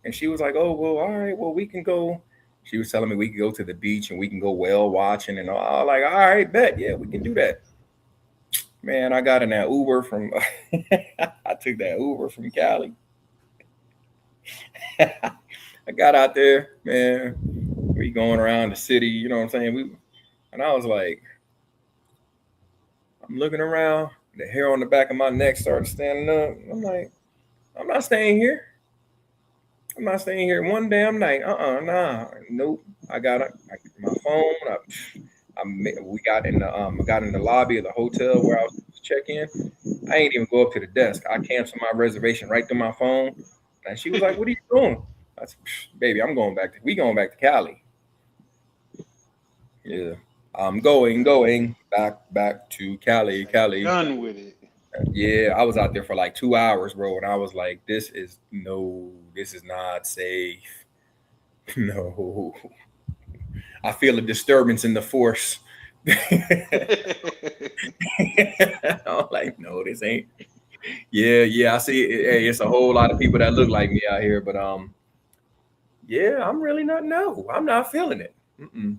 and she was like, "Oh, well, all right, well, we can go." She was telling me we could go to the beach and we can go whale watching and all. I was like, "All right, bet, yeah, we can do that." Man, I got in that Uber from, I took that Uber from Cali. I got out there, man. We going around the city, you know what I'm saying? And I was like, I'm looking around. The hair on the back of my neck started standing up. I'm like, I'm not staying here. I'm not staying here one damn night. Nah, nope. I got my phone. We got in the lobby of the hotel where I was supposed to check in. I ain't even go up to the desk. I canceled my reservation right through my phone. And she was like, "What are you doing?" I said, "Baby, I'm going back. We going back to Cali." Yeah, I'm going back to Cali, Cali. Done with it. Yeah, I was out there for like 2 hours, bro, and I was like, this is not safe. No. I feel a disturbance in the force. I'm like, no, this ain't. Yeah, I see it. Hey, it's a whole lot of people that look like me out here, but yeah, I'm really not. No, I'm not feeling it. Mm-mm.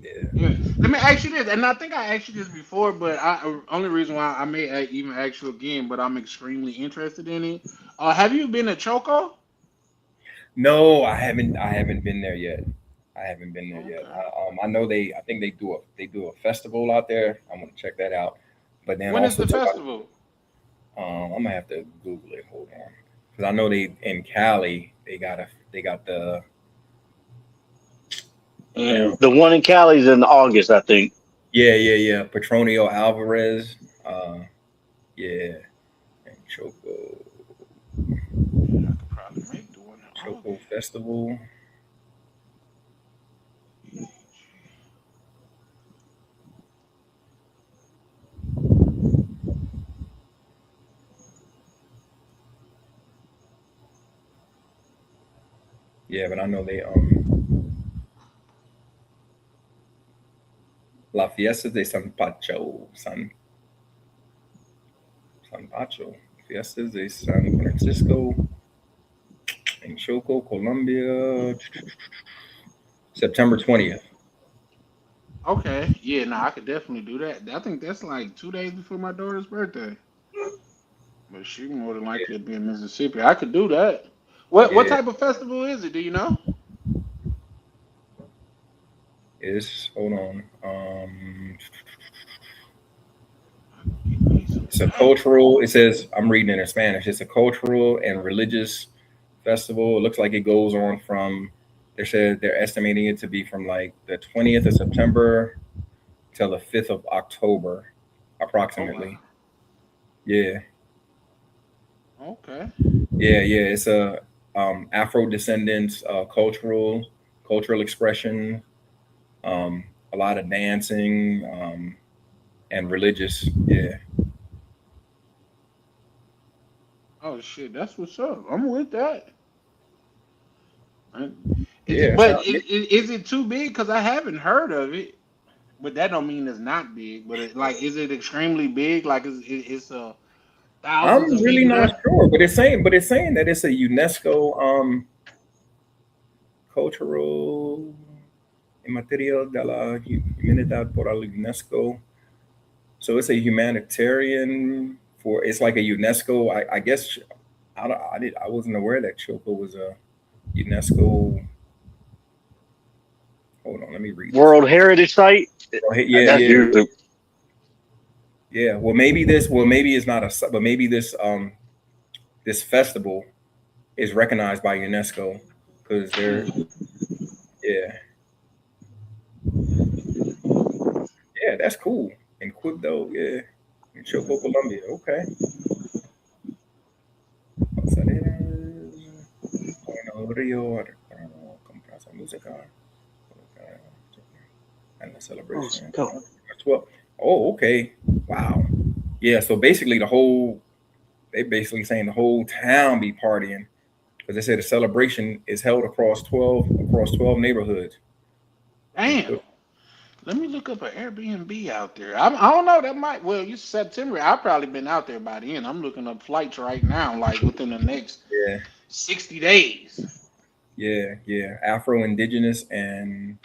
Yeah, Yeah. Let me ask you this, and I think I asked you this before, but only reason why I may even ask you again, but I'm extremely interested in it. Have you been to Choco? no, I haven't. I haven't been there yet. I haven't been there yet. Okay. I know they. I think they do a festival out there. I'm gonna check that out. But then When is also the too, festival? I'm gonna have to Google it. Hold on, because I know they in Cali. They got the And damn. the one in Cali's in August, I think. Yeah. Petronio Alvarez. Yeah, and I could probably make the one in Choco August. Festival. Yeah, but I know they La Fiesta de San Pacho, Fiestas de San Francisco in Choco, Colombia, September 20th. Okay. Yeah, no, I could definitely do that. I think that's like 2 days before my daughter's birthday. But she more than likely be in Mississippi. I could do that. What Yeah, type of festival is it? Do you know? hold on. I can get me some It's a dang. cultural. It says I'm reading it in Spanish. It's a cultural and religious festival. It looks like it goes on from. They said they're estimating it to be from like the 20th of September till the 5th of October, Oh wow. approximately. Yeah, Okay. yeah. It's a Afro descendants cultural expression. Um, a lot of dancing and religious. Yeah, Oh shit, that's what's up. I'm with that. I- Is it? yeah. But So is it too big? Because I haven't heard of it. But that don't mean it's not big. But is it extremely big? Like it's thousands I'm of really people not there? sure, but it's saying that it's a UNESCO cultural material de la humanidad por la UNESCO. So it's a humanitarian for. It's like a UNESCO. I guess I wasn't aware that Choco was a UNESCO. Hold on, let me read this. World Heritage Site. Oh, yeah, That's yeah, usually yeah. Well, maybe this. Well, maybe it's not a. But maybe this festival is recognized by UNESCO because they're Hmm. yeah, yeah. That's cool. In Quibdo, yeah. In Choco, Colombia. Okay. Bueno, Rio, compras música and the celebration. go. 12. Oh, okay. Wow. Yeah. So basically, they basically saying the whole town be partying because they say the celebration is held across 12 neighborhoods. And Damn. Let me look up an Airbnb out there. I don't know. That might. Well, you September. I've probably been out there by then. I'm looking up flights right now. Like within the next yeah, 60 days. yeah. Afro Indigenous and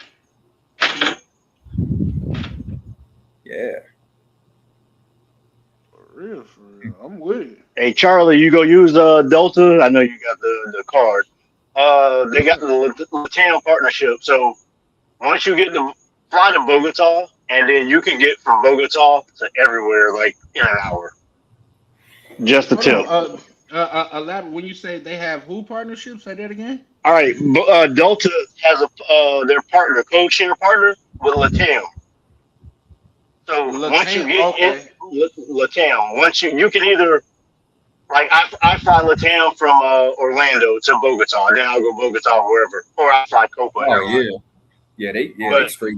yeah, For real, for real. I'm with it. Hey Charlie, you go use Delta. I know you got the card. They got the Latam partnership. So once you get them. fly to Bogota, and then you can get from Bogota to everywhere like in an hour. Just the Hold tip. on. When you say they have who partnerships, say that again. All right, Delta has a their partner, code share partner with Latam. So once you Latam. get in Okay. Latam, once you can either like I fly Latam from Orlando to Bogota, then I'll go Bogota wherever, or I fly Copa Oh Airlines. they But straight.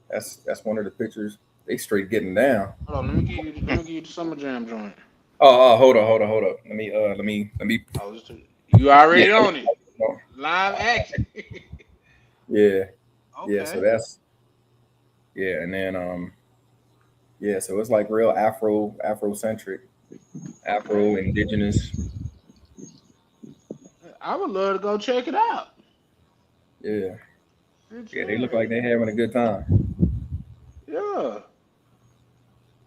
That's one of the pictures. They straight getting down. Hold on. Let me give you the summer jam joint. Hold up. Let me. Oh, you Yeah, already on it. no, Live action. yeah, yeah. So Okay. that's yeah, and then yeah. So it's like real Afrocentric, Afro Okay. indigenous. I would love to go check it out. Yeah, Shit, yeah. They look yeah. like they're having a good time. Yeah.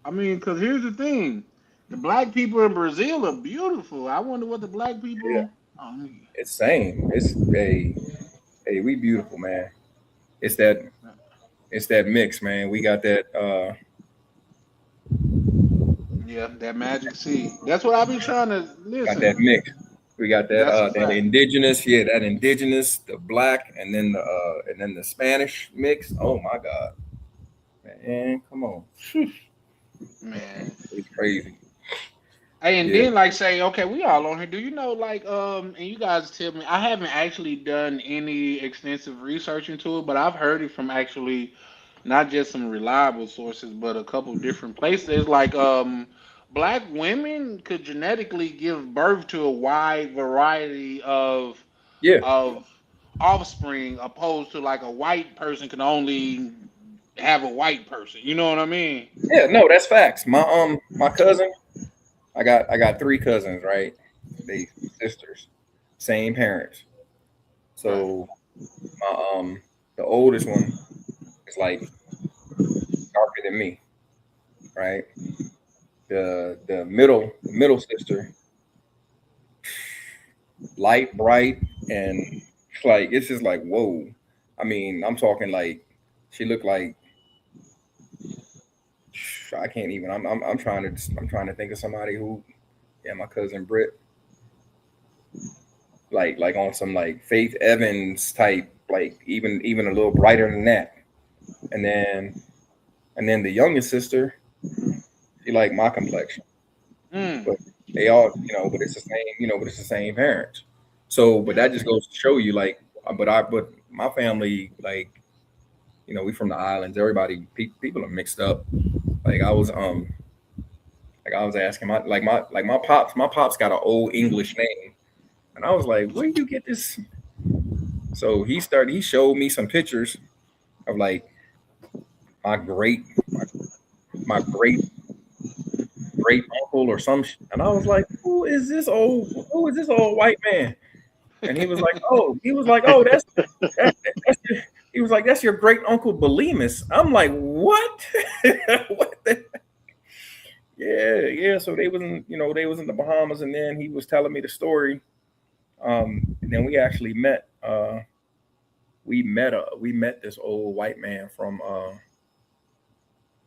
I mean, because here's the thing: the black people in Brazil are beautiful. I wonder what the black Yeah, people. Oh, it's same. It's hey, we beautiful, man. It's that it's that mix, man. We got that yeah, that magic seed. That's what I be trying to got that listen. mix. We got That's a that fact. indigenous, yeah, that indigenous, the black, and then the Spanish mix. Oh my God, man, come on, Man. it's crazy. Hey, and Yeah, then like say, okay, we all on here. Do you know like and you guys tell me I haven't actually done any extensive research into it, but I've heard it from actually not just some reliable sources, but a couple different places. Like black women could genetically give birth to a wide variety yeah, of offspring opposed to like a white person can only have a white person. You know what I mean? yeah. No, that's facts. My cousin, I got three cousins, right? They sisters, same parents. Right. So my the oldest one is like darker than me, right? The middle sister, light, bright, and like it's just like whoa. I mean, I'm talking like she looked like I can't even. I'm trying to think of somebody who, yeah, my cousin Britt, like on some like Faith Evans type, like even a little brighter than that. And then the youngest sister, she like my complexion, Mm. but they all, but it's the same, but it's the same parents. So, but Yeah. that just goes to show you, like, but my family, like, we from the islands. Everybody, people are mixed up. Like I was asking my pops got an old English name, and I was like, where you get this? So he showed me some pictures of like my great my, my great uncle or and I was like, who is this old white man? And he was like, oh, that's your, he was like, that's your great uncle Belimus. I'm like, what? What the? Yeah. So they was in the Bahamas, and then he was telling me the story. And then we actually met. We met this old white man from,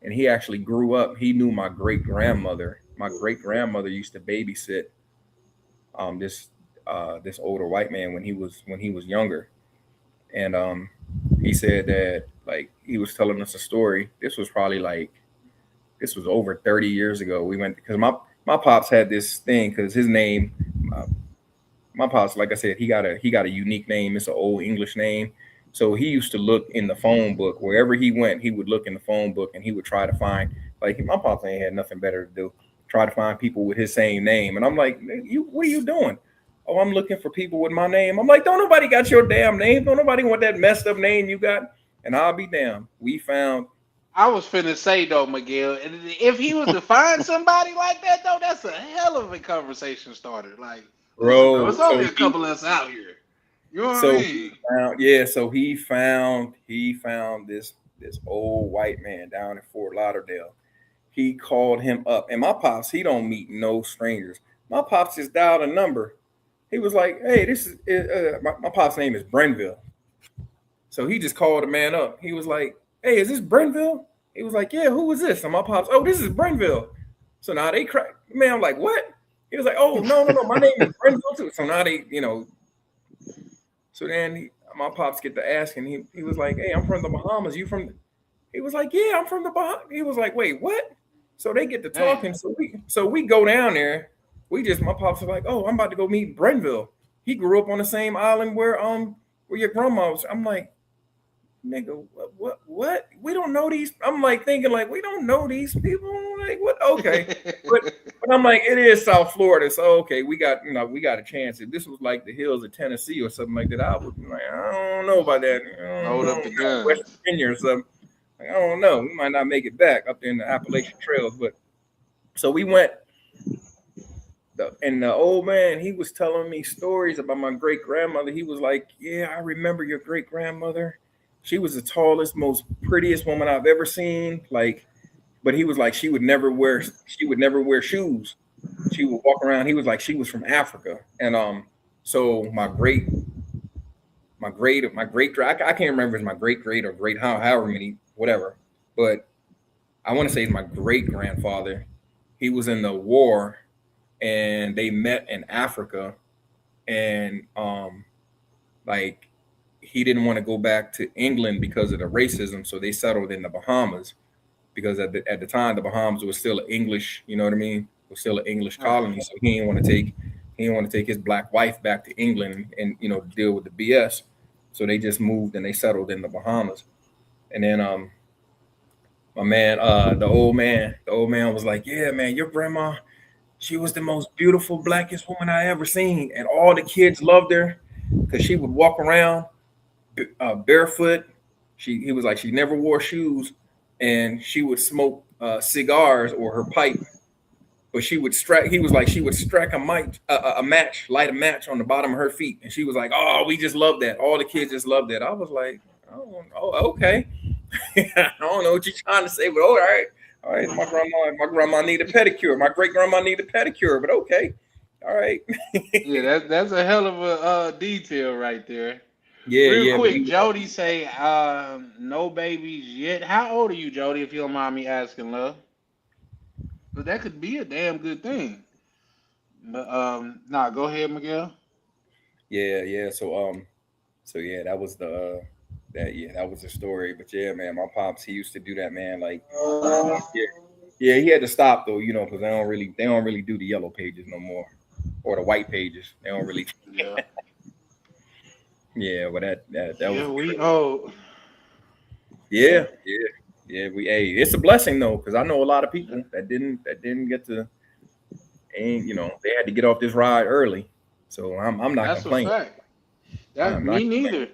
and he actually grew up. He knew my great grandmother. My great grandmother used to babysit this this older white man when he was younger, and he said that like he was telling us a story. This was over 30 years ago. We went because my pops had this thing because his name, uh, my pops, like I said, he got a unique name. It's an old English name. So he used to look in the phone book wherever he went. He would look in the phone book and he would try to find like my pops ain't had nothing better to do. Try to find people with his same name. And I'm like, you, what are you doing? Oh, I'm looking for people with my name. I'm like, don't nobody got your damn name. Don't nobody want that messed up name you got. And I'll be damned. We found, I was finna say though, Miguel, if he was to find somebody like that though, that's a hell of a conversation starter. Like, listen, bro, bro. it's only a couple of us out here. You know what I So mean? so he found this old white man down in Fort Lauderdale. He called him up, and my pops, he don't meet no strangers. My pops just dialed a number. He was like, "Hey, this is my pops' name is Brenville." So he just called the man up. He was like, "Hey, is this Brenville?" He was like, "Yeah, who is this?" And my pops, "Oh, this is Brenville." So now they crack. Man, I'm like, "What?" He was like, "Oh, no, my name is Brenville too." So now they, so then my pops get to asking. He was like, "Hey, I'm from the Bahamas. You from?" He was like, "Yeah, I'm from the Bahamas." He was like, "Wait, what?" So they get to Damn. talking. So we go down there. My pops was like, "Oh, I'm about to go meet Brenville. He grew up on the same island where your grandma was." I'm like, "Nigga, what? We don't know these." I'm like thinking like we don't know these people. Like what? Okay, but I'm like it is South Florida, so okay, we got a chance. If this was like the hills of Tennessee or something like that, I would be like I don't know about that. I don't Load up know, the West guns. Virginia or something. Like, I don't know. We might not make it back up there in the Appalachian Trails, but so we went. And the old man, he was telling me stories about my great grandmother. He was like, "Yeah, I remember your great grandmother. She was the tallest, most prettiest woman I've ever seen. Like, but he was like, she would never wear shoes. She would walk around. He was like, she was from Africa, and so my great, I can't remember if it's my great or great however many whatever, but I want to say it's my great grandfather. He was in the war, and they met in Africa, and like he didn't want to go back to England because of the racism, so they settled in the Bahamas because at the time the Bahamas was still an English, you know what I mean, was still an English Right. colony. So he didn't want to take his black wife back to England and deal with the BS. So they just moved and they settled in the Bahamas. And then my man, the old man was like, "Yeah, man, your grandma, she was the most beautiful, blackest woman I ever seen, and all the kids loved her because she would walk around barefoot. He was like she never wore shoes, and she would smoke cigars or her pipe. But she would strike. He was like she would strike a match, light a match on the bottom of her feet, and she was like, "Oh, we just love that. All the kids just love that." I was like, "Oh, okay." I don't know what you're trying to say, but all right, all right. My grandma need a pedicure. My great grandma need a pedicure, but okay, all right. Yeah, that's a hell of a detail right there. Yeah, Real yeah, but quick, Jody say, no babies yet. How old are you, Jody? If you don't mind me asking, love, but that could be a damn good thing. But nah, go ahead, Miguel. yeah. So yeah, that was that was the story. But yeah, man, my pops he used to do that, man. Like, yeah, yeah, he had to stop though, because they don't really do the yellow pages no more, or the white pages. They don't really. Yeah, Yeah, but that was yeah, we crazy. oh Yeah, yeah. It's a blessing though, because I know a lot of people that didn't get to, and they had to get off this ride early. So I'm not that's a complaining. fact. That I'm not me complaining. neither.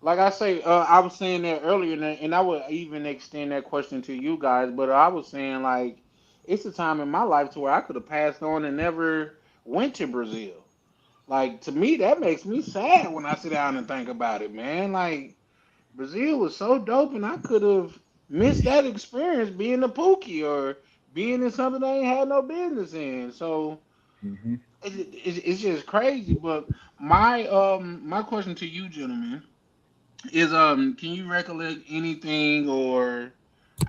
Like I say, I was saying that earlier, and I would even extend that question to you guys. But I was saying like, it's a time in my life to where I could have passed on and never went to Brazil. Like to me, that makes me sad when I sit down and think about it, man. Like Brazil was so dope, and I could have missed that experience being a Pookie or being in something I ain't had no business in. So Hmm. it's just crazy. But my question to you, gentlemen, is can you recollect anything or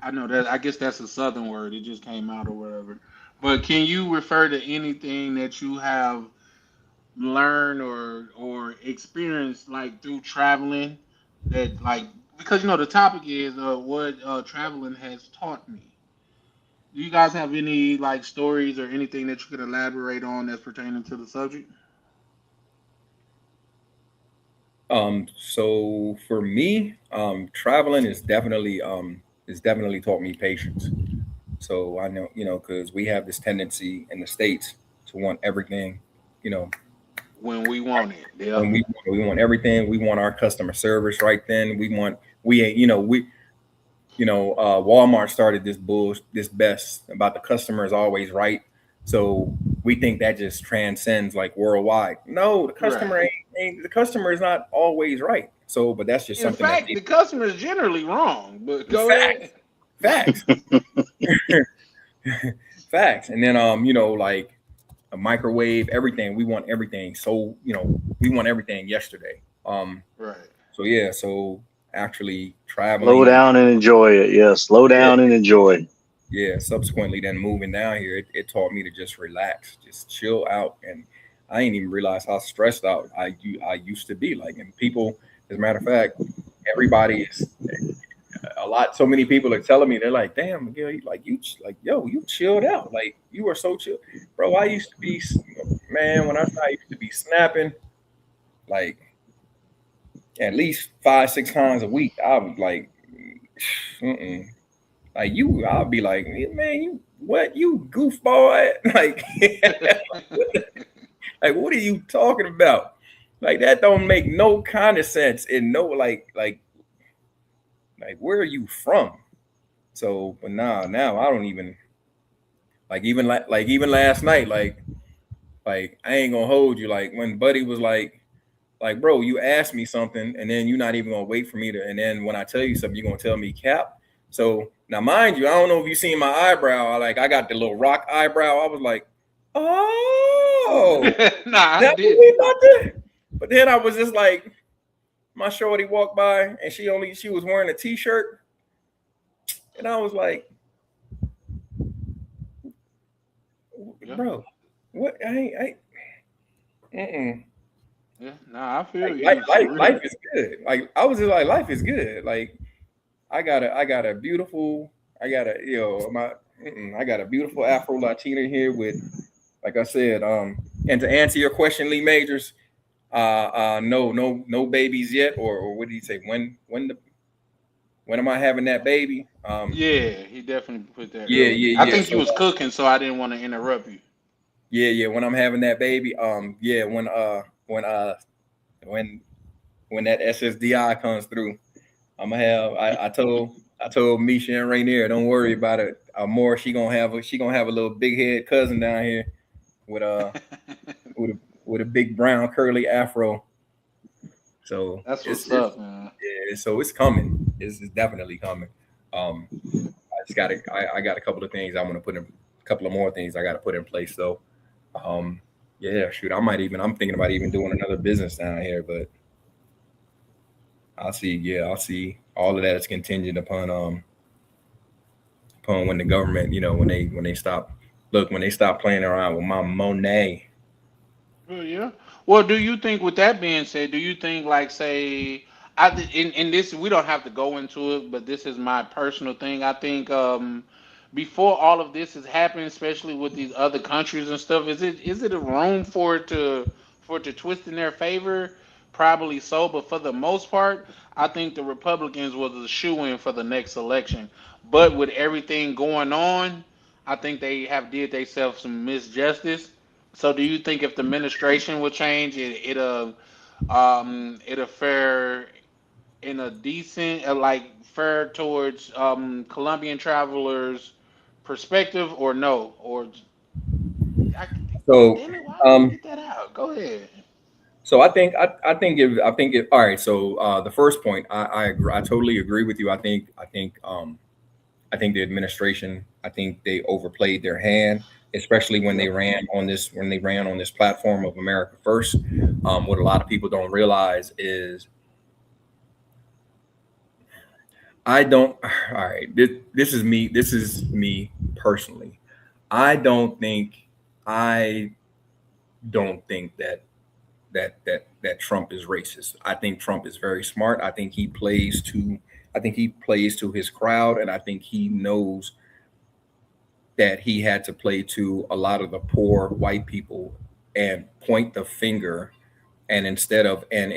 I know that I guess that's a southern word, it just came out or whatever. But can you refer to anything that you have learned or experienced like through traveling that like because the topic is what traveling has taught me. Do you guys have any like stories or anything that you could elaborate on that's pertaining to the subject? So for me, traveling is definitely taught me patience. So I know, because we have this tendency in the States to want everything, you know, When we want it, yeah. when we want everything, we want our customer service right then. We ain't, Walmart started this best about the customer is always right. So we think that just transcends like worldwide. No, Right. the customer is not always right. So, but that's just In something that fact, the customer is generally wrong, but go facts, ahead. facts, facts. And then like a microwave, everything. We want everything. So we want everything yesterday. Right. So yeah, so actually Slow traveling and down and enjoy it. Yeah, slow yeah, down and enjoy. yeah. Subsequently, then moving down here, it taught me to just relax, just chill out, and I didn't even realize how stressed out I used to be. Like, and people, as a matter of fact, everybody is a lot. So many people are telling me they're like, "Damn, Miguel, like yo, you chilled out. Like you are so chill, bro." I used to be, man. When I used to be snapping, like at least 5, 6 times a week. I was like, mm-mm. Like you, I'll be like, man, you what, you goofball? Like, like what are you talking about? Like that don't make no kind of sense. And no, like where are you from? So, but now I don't even like even last night, like I ain't gonna hold you. Like when Buddy was like, bro, you asked me something, and then you're not even gonna wait for me to, and then when I tell you something, you're gonna tell me cap. So now, mind you, I don't know if you seen my eyebrow. I got the little rock eyebrow. I was like, oh, Nah, I that's what we didn't. about to. But then I was just like, my shorty walked by, and she was wearing a t-shirt, and I was like, Yeah, bro, what? I mm-mm. yeah. Nah, I feel Like you for real. life is good. Like I was just like, life is good. Like I got a beautiful, I got a, I got a beautiful Afro Latina here with, like I said, and to answer your question, Lee Majors, no babies yet, or what did he say? When am I having that baby? Yeah, he definitely put that Yeah, earlier. yeah, I yeah. think you So was cooking, so I didn't want to interrupt you. yeah, when I'm having that baby, yeah, when when that SSDI comes through, I'm gonna have. I told Misha and Rainier, don't worry about it. More she gonna have a little big head cousin down here with with a, with a big brown curly afro. So That's what's it's up, man. yeah, so it's coming. It's definitely coming. I just got I got a couple of things I want to put in, a couple of more things I got to put in place. So um, yeah, shoot, I'm thinking about even doing another business down here, but I'll see. Yeah, I'll see. All of that is contingent upon when the government, when they stop, look, when they stop playing around with my Monet. Well, yeah. Well, do you think, with that being said, do you think, like, say, in this, we don't have to go into it, but this is my personal thing. I think before all of this has happened, especially with these other countries and stuff, is it a room for it to twist in their favor? Probably so, but for the most part, I think the Republicans was a shoe in for the next election. But with everything going on, I think they have did themselves some misjustice. So do you think if the administration would change, it'll fare in a decent, like fair towards Colombian travelers' perspective, or no? Or I, So, damn it, why I didn't um, get that out? Go ahead. so I think if all right. So the first point, I agree, I totally agree with you. I think the administration, I think they overplayed their hand, especially when Yep. they ran on this platform of America First. What a lot of people don't realize is I don't. All right, this is me. This is me personally. I don't think I don't think that Trump is racist. I think Trump is very smart. I think he plays to his crowd, and I think he knows that he had to play to a lot of the poor white people and point the finger, and instead of and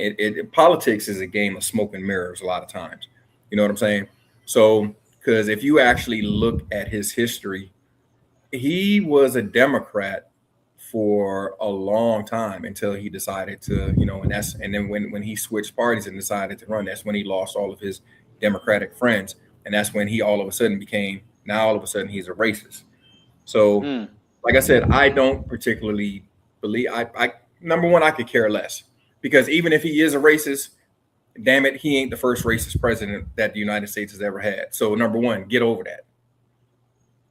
politics is a game of smoke and mirrors a lot of times. You know what I'm saying? So because if you actually look at his history, he was a Democrat for a long time until he decided to, and then when he switched parties and decided to run, that's when he lost all of his Democratic friends, and that's when he all of a sudden became, now all of a sudden he's a racist. So, Hmm. like I said, I don't particularly believe. I number one, I could care less, because even if he is a racist, damn it, he ain't the first racist president that the United States has ever had. So, number one, get over that.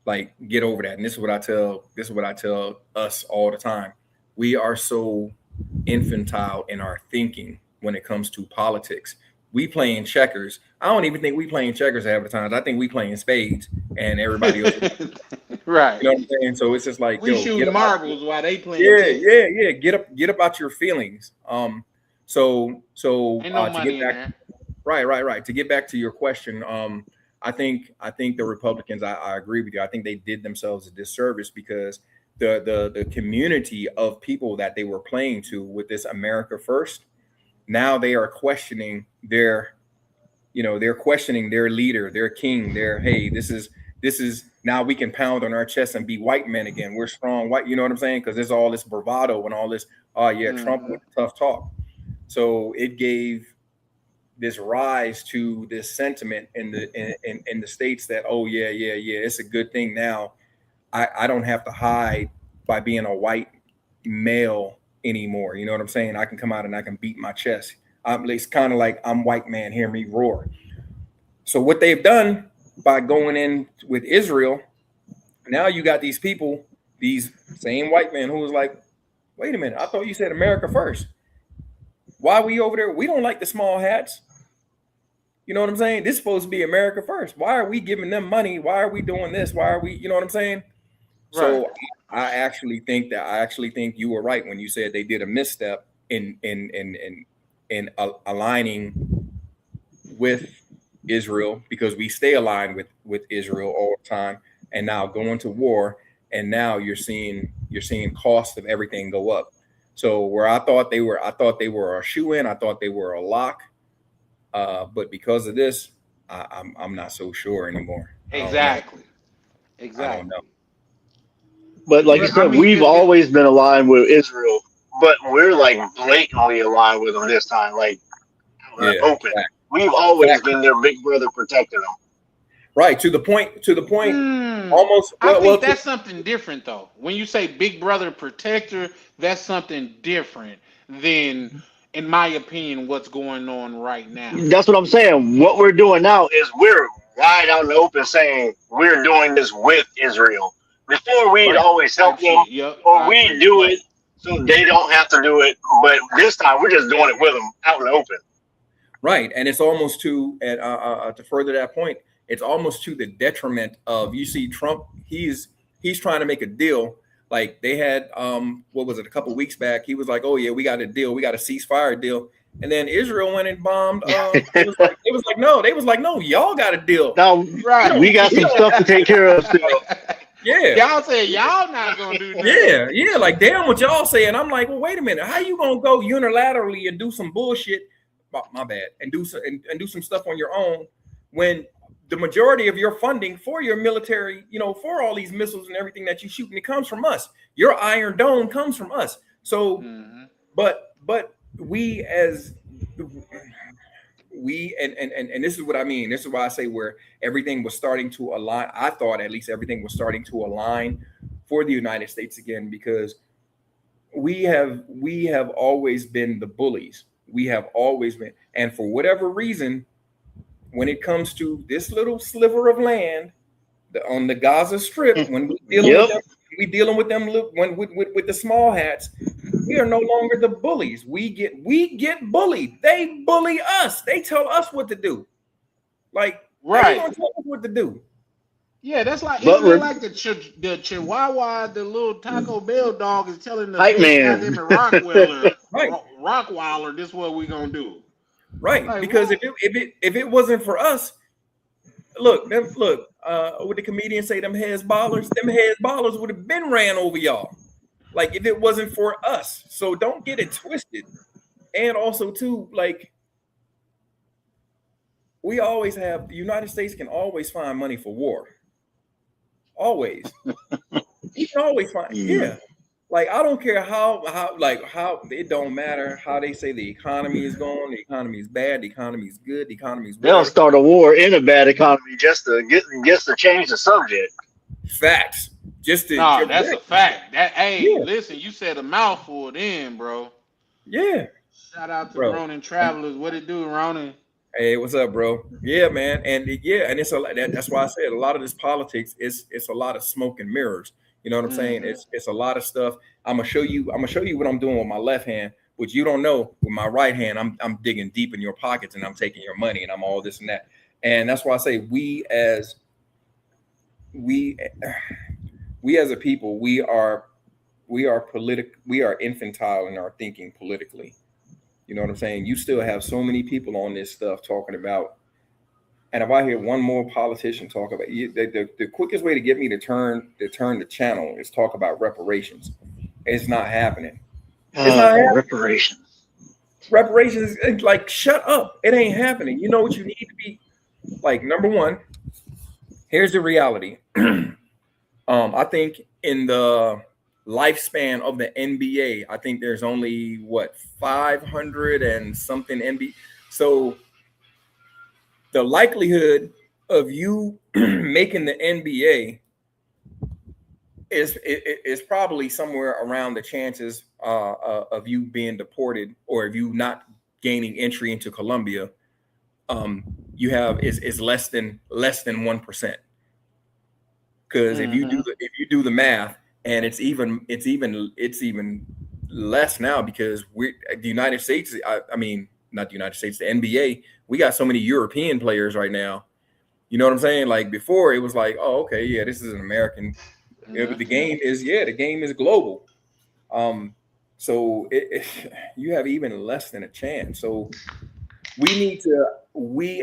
Like, get over that. And this is what I tell us all the time. We are so infantile in our thinking when it comes to politics. we playing checkers. I don't even think we playing checkers half the times. I think we playing spades, and everybody else. Right. You know what I'm saying? So it's just like, We yo, get shooting up out. marbles while they playing Yeah, chess. yeah. Get up out your feelings. Ain't no To get money in back, there. right. To get back to your question, I think the Republicans, I agree with you. I think they did themselves a disservice because the community of people that they were playing to with this America First, now they are questioning they're questioning their leader, their king, hey, this is now we can pound on our chest and be white men again. We're strong white, you know what I'm saying? Because there's all this bravado and all this, oh yeah, Trump with the tough talk. So it gave this rise to this sentiment in the states that, oh yeah, it's a good thing now. I don't have to hide by being a white male anymore. You know what I'm saying? I can come out and I can beat my chest. It's kind of like I'm white man, hear me roar. So what they've done by going in with Israel, now you got these people, these same white men who was like, wait a minute, I thought you said America first. Why are we over there? We don't like the small hats. You know what I'm saying? This is supposed to be America first. Why are we giving them money? Why are we doing this? Why are we, you know what I'm saying? Right. So I actually think you were right when you said they did a misstep in aligning with Israel, because we stay aligned with Israel all the time, and now going to war, and now you're seeing cost of everything go up. So where I thought they were a shoe in, I thought they were a lock, but because of this, I'm not so sure anymore. Exactly. I don't know. But like you But I said, mean, we've always been aligned with Israel, but we're like blatantly aligned with them this time, like out in the Yeah, open. fact, We've always fact. been their big brother protecting them. Right, to the point. Almost. I Well, think that's something different though. When you say big brother protector, that's something different than, in my opinion, what's going on right now. That's what I'm saying. What we're doing now is we're wide out in the open saying we're doing this with Israel. Before we'd right, always help Type them, shit. Yep, or I we agree. do it so they don't have to do it. But this time we're just doing it with them out in the open. right, and it's almost to further that point. It's almost to the detriment of, you see Trump. He's trying to make a deal. Like they had what was it, a couple weeks back? He was like, oh yeah, we got a deal. We got a ceasefire deal. And then Israel went and bombed. They was like, no, y'all got a deal. Now Right. we got some stuff to take care of still. Yeah. Y'all said y'all not gonna do that. Yeah, like damn what y'all say. And I'm like, well, wait a minute, how you gonna go unilaterally and do some bullshit? My bad, and do some stuff on your own when the majority of your funding for your military, for all these missiles and everything that you shoot, and it comes from us. Your Iron Dome comes from us. So, but we as we and this is what I mean. This is why I say where everything was starting to align. I thought at least everything was starting to align for the United States again, because we have always been the bullies. We have always been, and for whatever reason, when it comes to this little sliver of land on the Gaza Strip, when we dealing with them with the small hats, we are no longer the bullies. We get bullied. They bully us. They tell us what to do. Like, how you gonna tell us what to do? Yeah, that's like, But isn't it like the Chihuahua, the little Taco Bell dog is telling the Hype big man. goddamn Rockweiler, Right. Rockweiler, this is what we gonna do. Right, Like, because what? if it wasn't for us, look, what the comedians say, them Hezbollahs would have been ran over y'all. Like, if it wasn't for us. So don't get it twisted. And also too, like, we always have, the United States can always find money for war. Always. You can always find, yeah. Like, I don't care how it don't matter how they say the economy is going, the economy is bad, the economy is good, the economy is They'll whatever. start a war in a bad economy just to change the subject. Facts. No, that's a fact. Listen, you said a mouthful then, bro. Yeah. Shout out to Bro. Ronin Travelers. What it do, Ronin? Hey, what's up, bro? Yeah, man, and it's that's why I said a lot of this politics it's a lot of smoke and mirrors. You know what I'm saying? It's a lot of stuff. I'm gonna show you what I'm doing with my left hand. But you don't know, with my right hand, I'm digging deep in your pockets and I'm taking your money and I'm all this and that. And that's why I say we as a people, we are infantile in our thinking politically. You know what I'm saying? You still have so many people on this stuff talking about, and if I hear one more politician talk about the quickest way to get me to turn the channel is talk about reparations. It's not happening. It's not happening. Reparations. Reparations, like, shut up. It ain't happening. You know what you need to be like? Number one, here's the reality. I think in the lifespan of the NBA, I think there's only 500 and something NBA. So the likelihood of you making the NBA is probably somewhere around the chances of you being deported or of you not gaining entry into Colombia. You have is less than 1%. Because if you do the math, and it's even less now, because the United States. I mean, not the United States, the NBA. We got so many European players right now. You know what I'm saying? Like before, it was like, oh, okay, yeah, this is an American. But the game is global. So you have even less than a chance. So we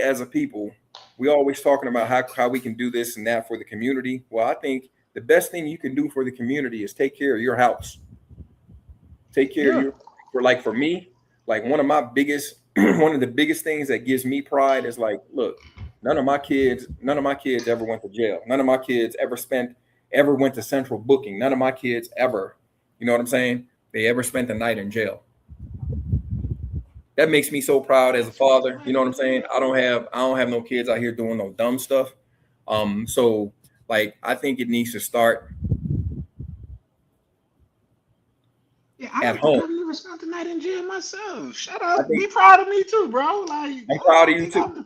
as a people, we always talking about how we can do this and that for the community. Well, I think the best thing you can do for the community is take care of your house. Take care of for me, like one of the biggest things that gives me pride is like, look, none of my kids ever went to jail. None of my kids ever went to central booking. None of my kids ever, you know what I'm saying? They ever spent the night in jail. That makes me so proud as a father. You know what I'm saying? I don't have no kids out here doing no dumb stuff. So like I think it needs to start at home. I've never spent the night in jail myself. Shut up. Be proud of me too, bro. Like I'm proud of you too.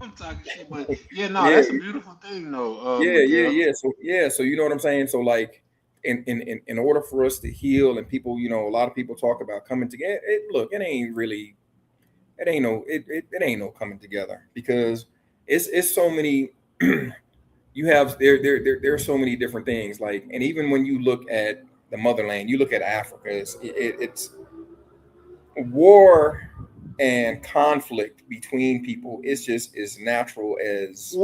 I'm talking shit, but that's a beautiful thing though. So you know what I'm saying? So like in order for us to heal, and people, you know, a lot of people talk about coming together. It ain't no coming together, because it's so many you have there's so many different things, like, and even when you look at the motherland, you look at Africa, it's war and conflict between people. It's just as natural as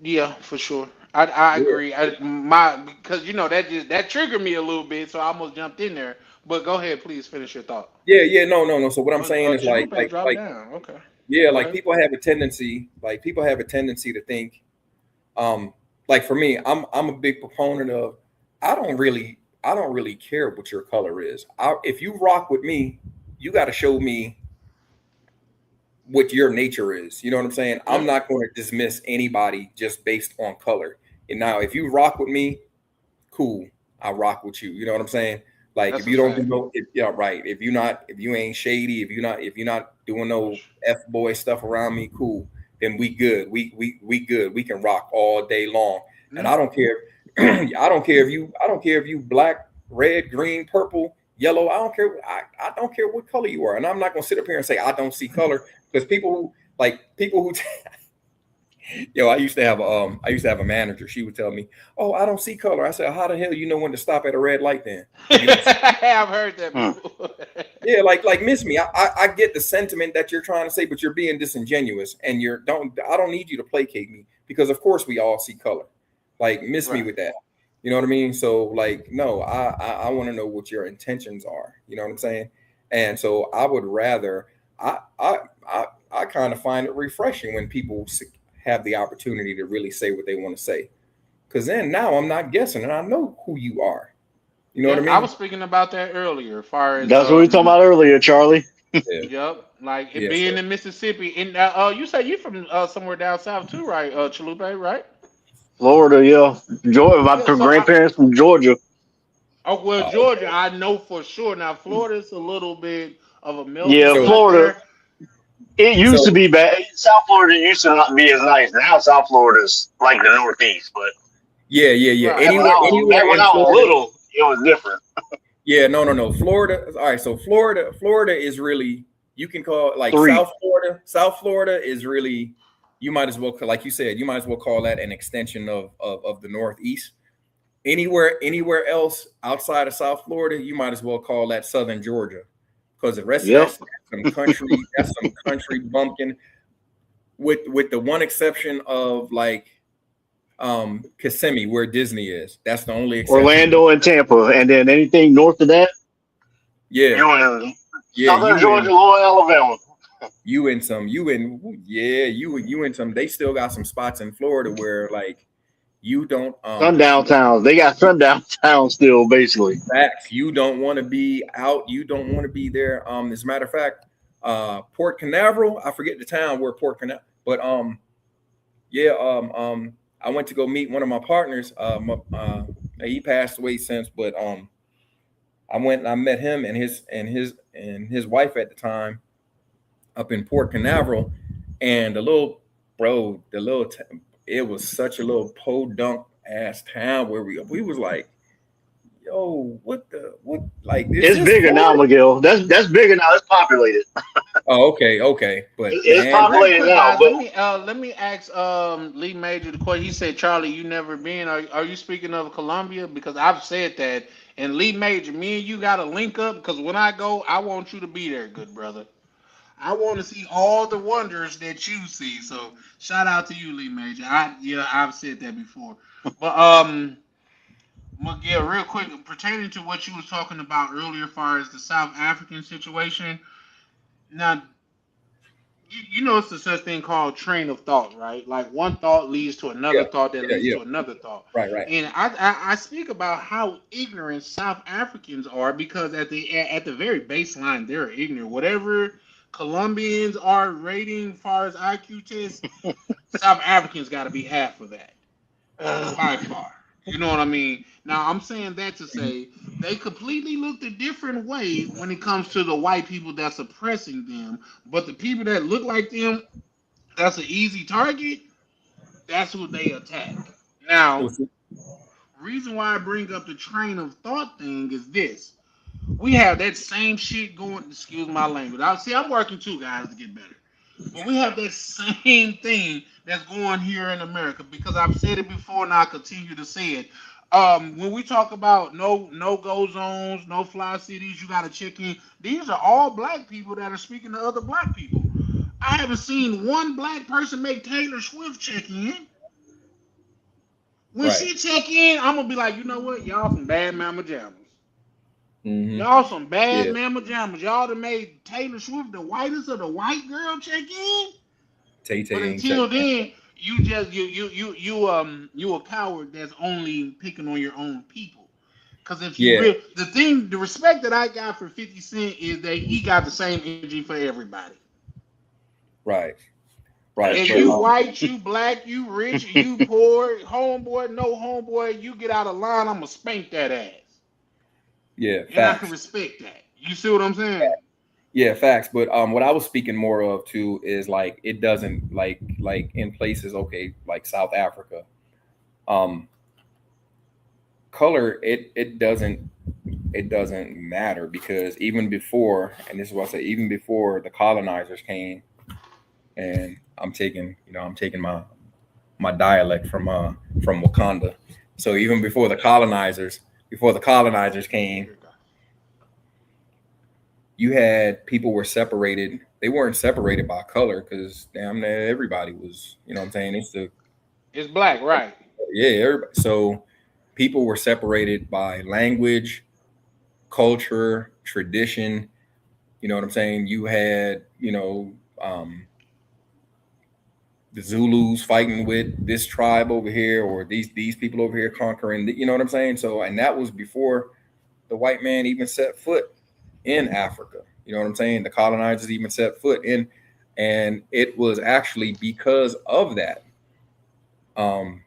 yeah, for sure. I agree. Because that triggered me a little bit, so I almost jumped in there. But go ahead, please finish your thought. no. So what I'm saying is Chalupa drop down. Okay. Yeah, Go like ahead. people have a tendency to think, like for me, I'm a big proponent of, I don't really care what your color is. If you rock with me, you got to show me what your nature is. You know what I'm saying? Yeah. I'm not going to dismiss anybody just based on color. And now, if you rock with me, cool, I rock with you. You know what I'm saying? Like, That's if you don't fact. do no, right. If you ain't shady, if you're not doing no F boy stuff around me, cool. Then we good. We good. We can rock all day long. And I don't care. I don't care if you black, red, green, purple, yellow. I don't care. I don't care what color you are. And I'm not gonna sit up here and say I don't see color, because people who yo, I used to have a manager. She would tell me, "Oh, I don't see color." I said, "How the hell you know when to stop at a red light then?" I've heard that before. Yeah, like miss me. I get the sentiment that you're trying to say, but you're being disingenuous, and I don't need you to placate me, because of course we all see color. Like, miss me with that. You know what I mean? So like, no, I want to know what your intentions are. You know what I'm saying? And so I would rather I kind of find it refreshing when people have the opportunity to really say what they want to say, because then now I'm not guessing and I know who you are. You know what I mean? I was speaking about that earlier, as far as That's what we were talking about earlier, Charlie. Yeah. Yep, like it Yeah, being so in Mississippi. And you say you from somewhere down south too, right? Chalupa, right? Florida, yeah. Georgia, my Yeah. So grandparents from Georgia. Georgia, I know for sure. Now Florida's a little bit of a melting Yeah, so pot Florida. there. It used to so be bad. South Florida used to not be as nice. Now South Florida's like the Northeast, but yeah. Right. back Anywhere when I in was Florida. little, it was different. Yeah, no. Florida. All right, so Florida is really, you can call it like Three. South Florida. South Florida is really, you might as well, like you said, you might as well call that an extension of the Northeast. Anywhere else outside of South Florida, you might as well call that Southern Georgia, because the rest of Yep. that's some country. That's some country bumpkin, with the one exception of like Kissimmee, where Disney is. That's the only exception. Orlando and Tampa, and then anything north of that, Yeah, you in yeah. Southern Georgia, Lower Alabama. You in some. They still got some spots in Florida where like you don't Sundown towns. They got sundown towns still, basically. facts. You don't want to be out. You don't want to be there. As a matter of fact, Port Canaveral. I forget the town where Port Canaveral, but yeah. I went to go meet one of my partners. He passed away since, but I went and I met him and his wife at the time up in Port Canaveral, and it was such a little podunk ass town where we was like, yo, what like is It's this bigger now, Florida? Miguel. That's bigger now. It's populated. Oh, okay, but It's man, Real populated quick, now, guys, but let me ask Lee Major the question. He said, "Charlie, you never been. Are you speaking of Colombia? Because I've said that." And Lee Major, me and you got to link up because when I go, I want you to be there, good brother. I want to see all the wonders that you see. So shout out to you, Lee Major. I've said that before. But Miguel, real quick, pertaining to what you was talking about earlier, as far as the South African situation. Now, you know it's a such thing called train of thought, right? Like one thought leads to yeah, another thought that leads yeah, to another thought. right. And I speak about how ignorant South Africans are because at the very baseline they're ignorant. Whatever Colombians are rating as far as IQ tests, South Africans got to be half of that by far. You know what I mean? Now I'm saying that to say they completely looked a different way when it comes to the white people that's oppressing them, but the people that look like them, that's an easy target. That's who they attack. Now, reason why I bring up the train of thought thing is this: we have that same shit going. Excuse my language. I'm working too, guys, to get better. But we have that same thing that's going here in America because I've said it before and I continue to say it. When we talk about no go zones, no fly cities, you got to check in. These are all black people that are speaking to other black people. I haven't seen one black person make Taylor Swift check in. When Right. she check in, I'm gonna be like, you know what, y'all some bad mama jammers. Mm-hmm. Y'all some bad Yeah. mama jammers. Y'all that made Taylor Swift the whitest of the white girl check in. Tay But Tay ain't until checking. then, you just you a coward that's only picking on your own people. Cause if you Yeah. real the respect that I got for 50 Cent is that he got the same energy for everybody. Right. that's Right. If But you true. white, you black, you rich, you poor, homeboy, no homeboy, you get out of line, I'ma spank that ass. yeah, And I can facts. respect that. You see what I'm saying? Yeah, facts. But what I was speaking more of too is like it doesn't like in places, okay, like South Africa. Um Color, it doesn't matter, because even before, and this is what I say, even before the colonizers came, and I'm taking my dialect from Wakanda. So even before the colonizers came, you had people were separated. They weren't separated by color, because damn near everybody was, you know what I'm saying? It's the It's black, right? Yeah, everybody. So people were separated by language, culture, tradition. You know what I'm saying? You had, um, the Zulus fighting with this tribe over here, or these people over here conquering. You know what I'm saying? So, and that was before the white man even set foot in Africa. You know what I'm saying? The colonizers even set foot in, and it was actually because of that, um,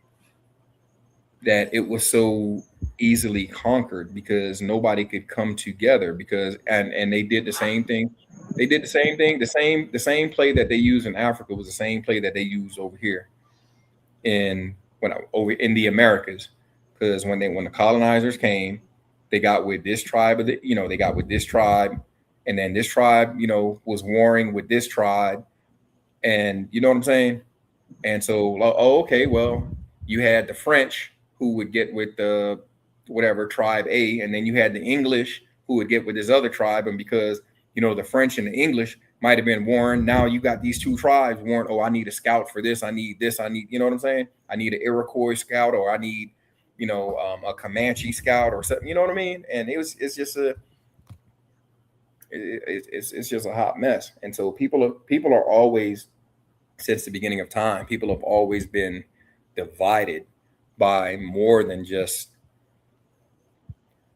that it was so easily conquered, because nobody could come together, because and they did the same thing. They did the same thing. The same play that they used in Africa was the same play that they used over here over in the Americas. Because when the colonizers came, they got with this tribe of the, they got with this tribe, and then this tribe, was warring with this tribe, and you know what I'm saying. And so, oh, okay, well, you had the French who would get with the whatever tribe A, and then you had the English who would get with this other tribe. And because, the French and the English might have been warned, now you got these two tribes warned, oh, I need a scout for this. I need this. I need, you know what I'm saying? I need an Iroquois scout, or I need, a Comanche scout or something. You know what I mean? And it's just it's just a hot mess. And so people are always, since the beginning of time, people have always been divided by more than just.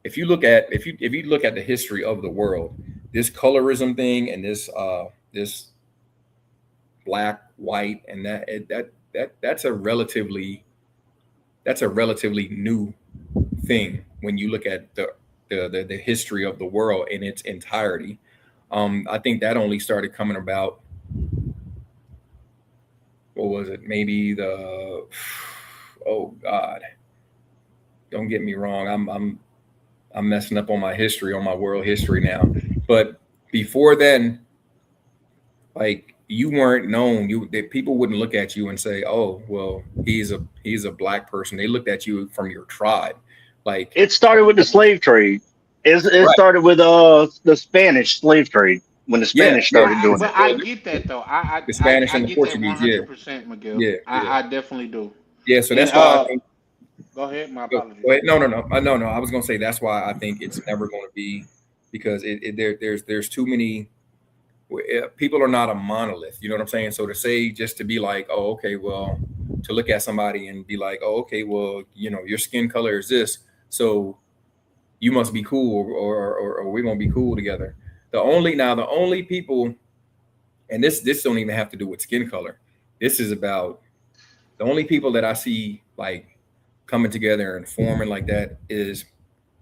If you look at the history of the world, this colorism thing and this black, white, and that's a relatively new thing when you look at the history of the world in its entirety. I think that only started coming about. What was it? Maybe oh God, don't get me wrong. I'm messing up on my history, on my world history now. But before then, like, you weren't known. People wouldn't look at you and say, "Oh, well, he's a black person." They looked at you from your tribe. Like, It started with the slave trade. It right? started with the Spanish slave trade when the Yeah, Spanish yeah. started doing But it. I get that though. The Spanish I and the get that Portuguese. Yeah, 100%, Miguel. yeah, yeah, I definitely do. yeah. So And that's why I think. go ahead. My Go apologies. ahead. No, no, no, no. I was gonna say that's why I think it's never going to be, because there's too many. People are not a monolith. You know what I'm saying? So to say, just to be like, oh, okay, well, to look at somebody and be like, oh, okay, well, your skin color is this, so you must be cool, or we're gonna be cool together. The only people, and this don't even have to do with skin color. This is about the only people that I see like coming together and forming like that is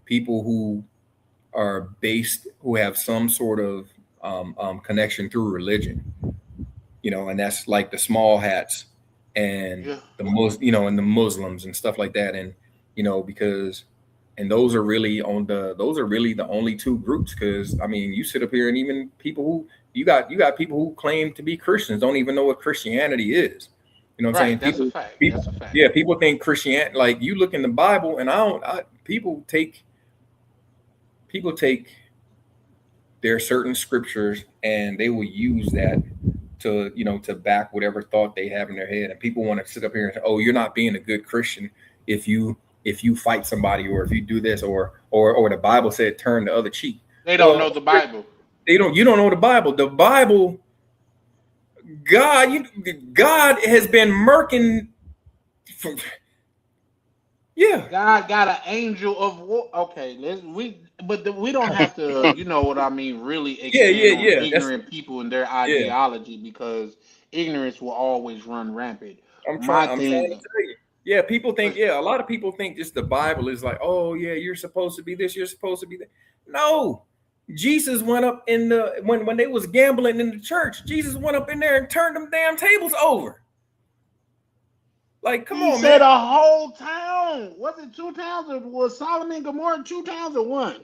people who have some sort of connection through religion, and that's like the small hats and Yeah. and the Muslims and stuff like that. And because, and those are really the only two groups. Because I mean, you sit up here, and even people who you got people who claim to be Christians don't even know what Christianity is. You know what I'm saying? Right. That's a fact. People, That's a fact. yeah, people think Christianity, like, you look in the Bible, and people take there are certain scriptures, and they will use that to back whatever thought they have in their head. And people want to sit up here and say, oh, you're not being a good Christian if you fight somebody, or if you do this, or the Bible said turn the other cheek. They don't Well, know the Bible. you don't know the Bible. The Bible, God has been murking for, yeah. God got an angel of war. Okay, we don't have to, you know what I mean, really Yeah, expand yeah, on yeah. That's ignorant people and their yeah. ideology, because ignorance will always run rampant. My I'm trying to thing, tell you. Yeah, people think, but yeah, a lot of people think just the Bible is like, oh yeah, you're supposed to be this, you're supposed to be that. No. Jesus went up in the when they was gambling in the church, Jesus went up in there and turned them damn tables over. Like, come he on, man. said a whole town. Was it two towns, or was Solomon and Gomorrah two towns or one?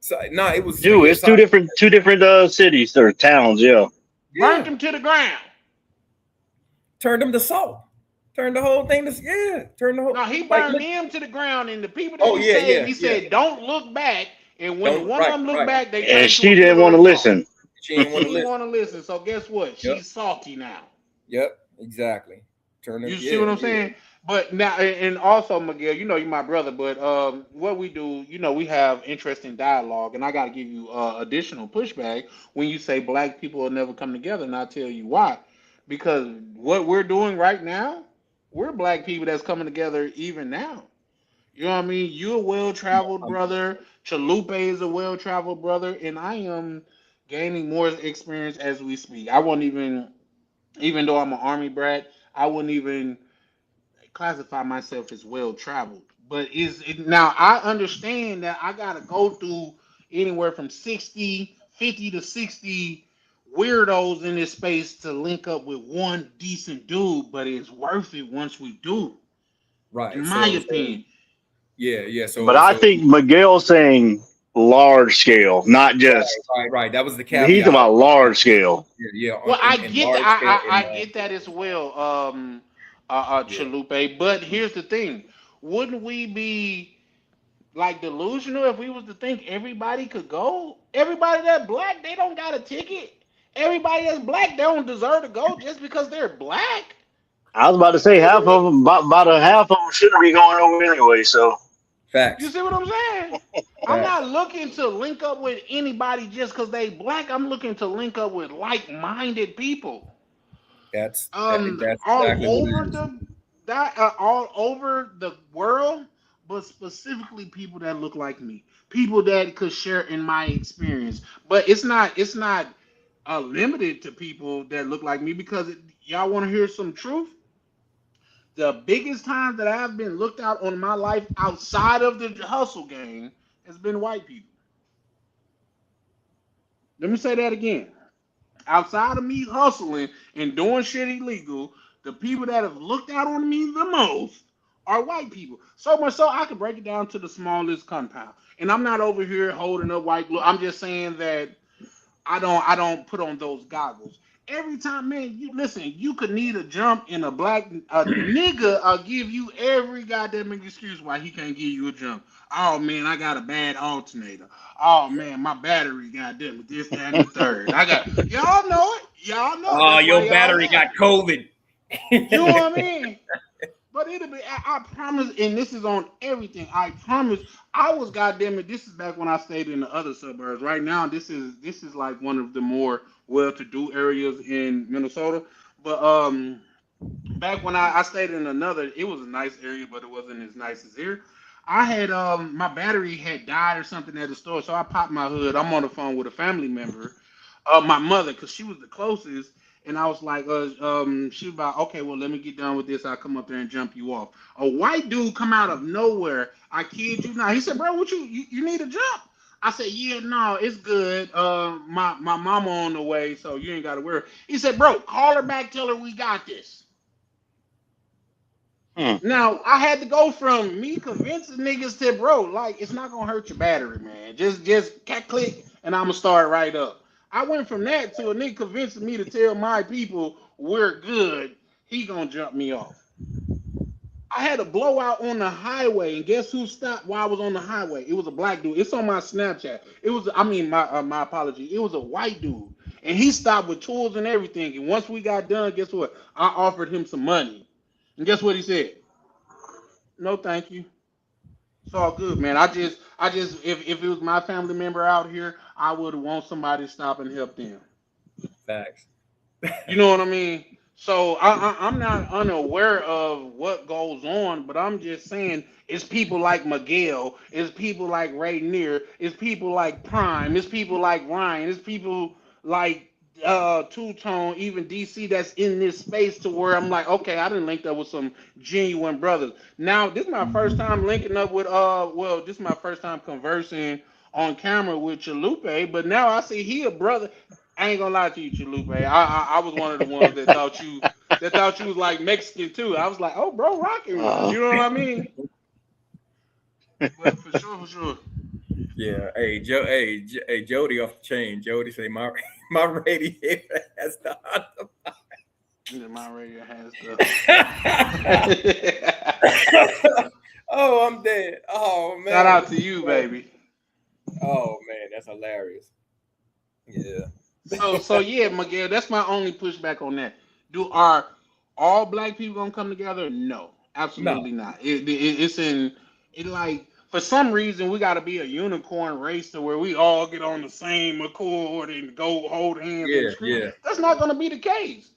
So, no, it was Dude, it's two different cities or towns. Yeah. Burnt yeah. them to the ground. Turned them to salt. Turned the whole thing to, yeah. Turned the whole, No, he like, burned look. them to the ground, and the people that Oh he yeah, saved, yeah, he yeah. said, "Don't look back." And when Don't, one of right, them looked right. back, they And turned to she a didn't pillar want to of salt. listen. She didn't want She to didn't listen. want to listen. So guess what? Yep. She's salty now. Yep. Exactly. Turn them, You see yeah, what I'm yeah. saying? But now, and also, Miguel, you know you're my brother. But what we do, we have interesting dialogue, and I got to give you additional pushback when you say black people will never come together, and I'll tell you why. Because what we're doing right now, we're black people that's coming together even now. You know what I mean? You're a well traveled I'm, brother. Chalupe is a well traveled brother, and I am gaining more experience as we speak. I won't even though I'm an army brat, I wouldn't even classify myself as well traveled. But now I understand that I gotta go through anywhere from 50 to 60 weirdos in this space to link up with one decent dude, but it's worth it once we do, in right. my So opinion. Yeah. But I think Miguel's saying large scale, not just right. That was the he's caveat. about large scale. Yeah, Well, I in get that. large scale, in I get that as well, yeah. Chalupe. But here's the thing: wouldn't we be like delusional if we was to think everybody could go? Everybody that's black, they don't got a ticket. Everybody that's black, they don't deserve to go just because they're black. I was about to say half Nigga, of them, about a half of them shouldn't be going over anyway. So you Facts. see what I'm saying? I'm Facts. not looking to link up with anybody just because they black. I'm looking to link up with like-minded people. That's All exactly what over it is. all over the world, but specifically people that look like me, people that could share in my experience. But it's not limited to people that look like me because y'all want to hear some truth. The biggest time that I've been looked out on my life outside of the hustle game has been white people. Let me say that again. Outside of me hustling and doing shit illegal, the people that have looked out on me the most are white people. So much so I can break it down to the smallest compound. And I'm not over here holding up white glue. I'm just saying that I don't put on those goggles. Every time, man, you listen, you could need a jump in a nigga. I'll give you every goddamn excuse why he can't give you a jump. Oh man, I got a bad alternator. Oh man, my battery goddamn it, this, that, and the third. I got y'all know it. Y'all know it. Oh, That's why your y'all battery got laughing. COVID. You know what I mean? But it'll be. I promise, and this is on everything. I promise. I was goddamn it. This is back when I stayed in the other suburbs. Right now, this is like one of the more well-to-do areas in Minnesota. But back when I stayed in another, it was a nice area, but it wasn't as nice as here. I had my battery had died or something at the store, so I popped my hood. I'm on the phone with a family member, my mother, because she was the closest. And I was like, she was about, okay, well, let me get done with this. I'll come up there and jump you off. A white dude come out of nowhere. I kid you not. He said, bro, you need a jump? I said, yeah, no, it's good. My mama on the way, so you ain't got to worry. He said, bro, call her back, tell her we got this. hmm. Now I had to go from me convincing niggas to bro, like it's not gonna hurt your battery, man. Just click and I'm gonna start right up. I went from that to a nigga convincing me to tell my people we're good. He gonna jump me off. I had a blowout on the highway, and guess who stopped while I was on the highway? It was a black dude. It's on my Snapchat. It was, I mean, my apology. It was a white dude, and he stopped with tools and everything. And once we got done, guess what? I offered him some money, and guess what he said? No, thank you. It's all good, man. If it was my family member out here, I would want somebody to stop and help them. Facts. You know what I mean? So I'm not unaware of what goes on, but I'm just saying it's people like Miguel, it's people like Rainier, it's people like Prime, it's people like Ryan, it's people like Two Tone, even DC that's in this space to where I'm like, okay, I didn't link up with some genuine brothers. Now this is my first time linking up with this is my first time conversing on camera with Chalupe, but now I see he a brother. I ain't gonna lie to you, Chalupe. I was one of the ones that thought you was like Mexican too. I was like, oh, bro, rocking with you. Uh, You know what I mean? But for sure, for sure. Yeah. Hey, hey, Jody off the chain. Jody say my my radiator has the Yeah, my radio has the. Oh, I'm dead. Oh Shout man. out to you, baby. Oh man, that's hilarious. Yeah. So yeah, Miguel, that's my only pushback on that. Are all black people gonna come together? No, No. absolutely not. It's in it like for some reason we got to be a unicorn race to where we all get on the same accord and go hold hands and Yeah. scream. Yeah. That's not gonna be the case.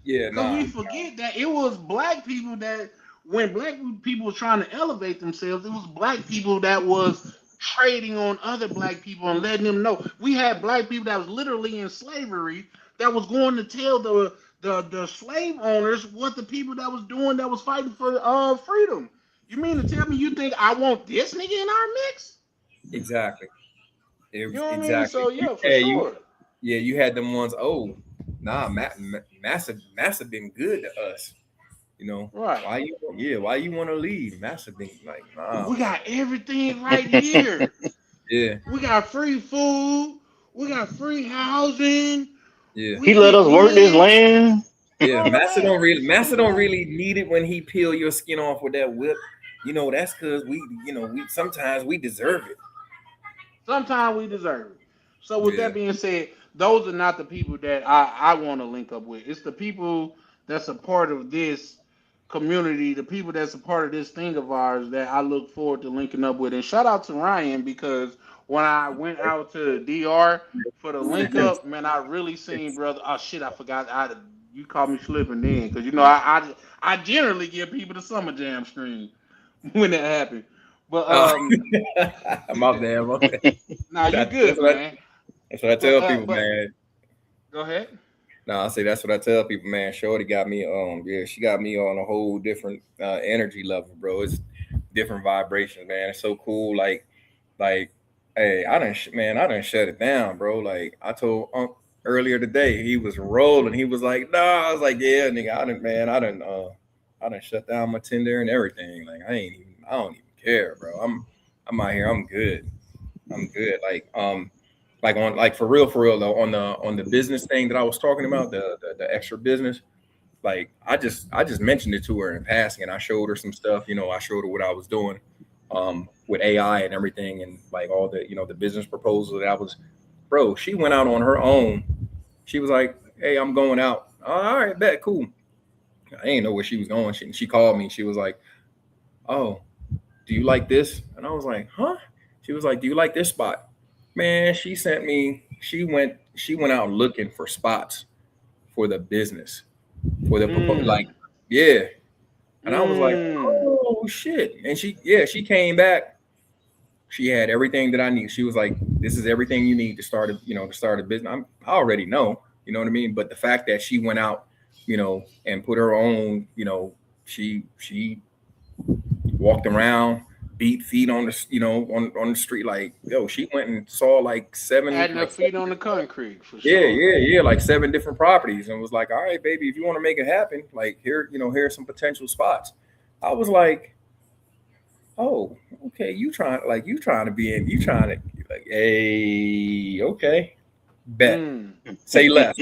Yeah. Because we Nah. forget that it was black people that when black people were trying to elevate themselves, it was black people that was trading on other black people and letting them know. We had black people that was literally in slavery that was going to tell the slave owners what the people that was doing that was fighting for freedom. You mean to tell me you think I want this nigga in our mix? Exactly. You know what I mean? Exactly. So yeah, for Hey, sure. you had them ones. Oh, nah, massive been good to us. You know, Right. why you want to leave? Master thing, like, nah, We got everything right here. yeah, We got free food. We got free housing. yeah. He We let get us work this land. land. Yeah, All of that. Master don't really need it when he peel your skin off with that whip. You know, that's because we sometimes we deserve it. Sometimes we deserve it. So with Yeah. that being said, those are not the people that I want to link up with. It's the people that's a part of this community, the people that's a part of this thing of ours that I look forward to linking up with. And shout out to Ryan because when I went out to DR for the link up, man, I really seen brother. Oh shit, I forgot. You caught me slipping then because I generally give people the summer jam stream when that happened. But Uh, my bad, my bad. now you That's good, what man. that's what I But tell people, but man. go ahead. No, I say that's what I tell people, man. Shorty got me, yeah, she got me on a whole different energy level, bro. It's different vibrations, man. It's so cool. Like, hey, I done shut it down, bro. Like I told Unc earlier today, he was rolling. He was like, nah. I was like, yeah, nigga, I done shut down my Tinder and everything. Like I don't even care, bro. I'm out here. I'm good. I'm good. Like on like for real though on the business thing that I was talking about, the extra business. Like I just mentioned it to her in passing, and I showed her some stuff. You know, I showed her what I was doing with AI and everything, and like all the the business proposal that I was. Bro, she went out on her own. She was like, "Hey, I'm going out." All right, bet, cool. I didn't know where she was going. She called me. She was like, "Oh, do you like this?" And I was like, "Huh?" She was like, "Do you like this spot?" Man, she sent me. She went out looking for spots for the business for the like, Mm. yeah. And I was like, Mm. "Oh shit!" And she came back. She had everything that I need. She was like, "This is everything you need to start to start a business." I already know, you know what I mean. But the fact that she went out, and put her own, she walked around, beat feet on the on the street, like, yo, she went and saw like seven, Adding her like feet on the concrete for yeah, sure. yeah, like seven different properties, and was like, all right, baby, if you want to make it happen, like here, here's some potential spots. I was like, oh, okay, you trying to be in, you trying to, like, hey, okay, bet, Mm. say less,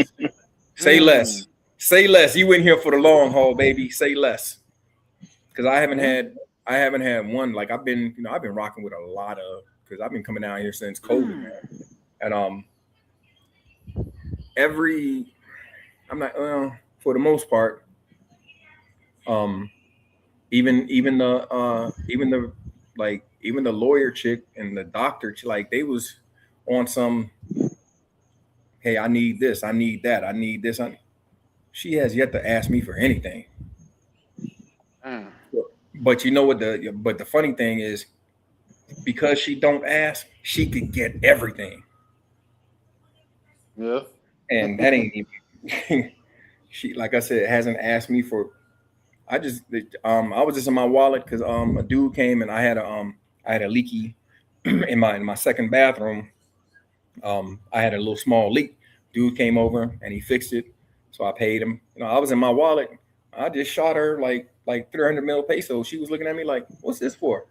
say less, Mm. say less. You in here for the long haul, baby? Say less, because Yeah. I haven't had one. Like I've been rocking with a lot of, because I've been coming down here since COVID, Mm. man, and every I'm not for the most part, um, even the even the lawyer chick and the doctor, like they was on some, hey, I need this, I need that, I need this. She has yet to ask me for anything. Mm. But you know what the funny thing is, because she don't ask, she could get everything, Yeah. and that ain't even. She, like I said, hasn't asked me for. I was just in my wallet because a dude came and I had a leaky in my second bathroom. I had a little small leak. Dude came over and he fixed it, so I paid him. I was in my wallet. I just shot her like 300 mil pesos. She was looking at me like, "What's this for?"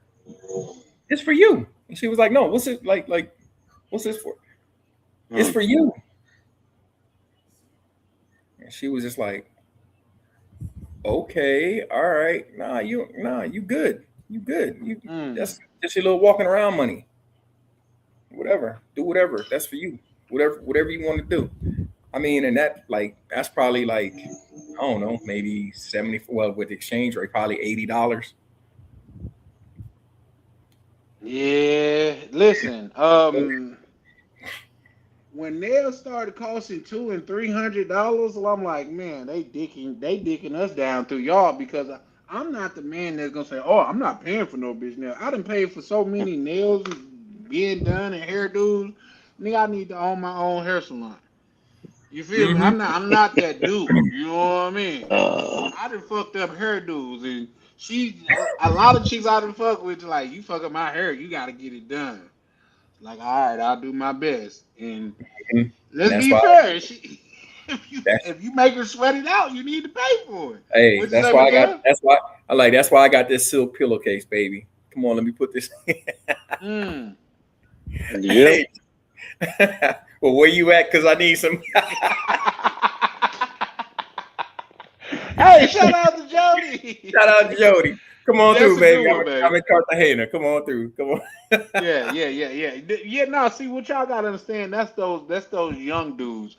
"It's for you." And she was like, "No, what's it like? What's this for?" "It's Mm. for you." And she was just like, "Okay, all right, you good, you good, you Mm. that's just your little walking around money, whatever, do whatever, that's for you, whatever you want to do." I mean, and that's probably like, I don't know, maybe 70, well, with the exchange rate, probably $80. Yeah. Listen. When nails started costing $200 and $300, well, I'm like, man, they dicking us down through y'all because I'm not the man that's gonna say, oh, I'm not paying for no bitch nail. I done paid for so many nails being done and hairdos. Nigga, I need to own my own hair salon. You feel me? Hmm. I'm not that dude. You know what I mean? uh, I done fucked up hairdos and a lot of chicks I done fuck with like, you fuck up my hair, you gotta get it done. Like, all right, I'll do my best. And And let's that's be why, fair. if you make her sweat it out, you need to pay for it. Hey, What you say, Miguel? that's why I got this silk pillowcase, baby. Come on, let me put this. Mm. Yep. Hey, well, where you at? Because I need some. Hey, shout out to Jody. Shout out to Jody. Come on That's through, a baby. good one, baby. I'm in Cartagena. Come on through. Come on. Yeah. No, see what y'all gotta understand. That's those young dudes.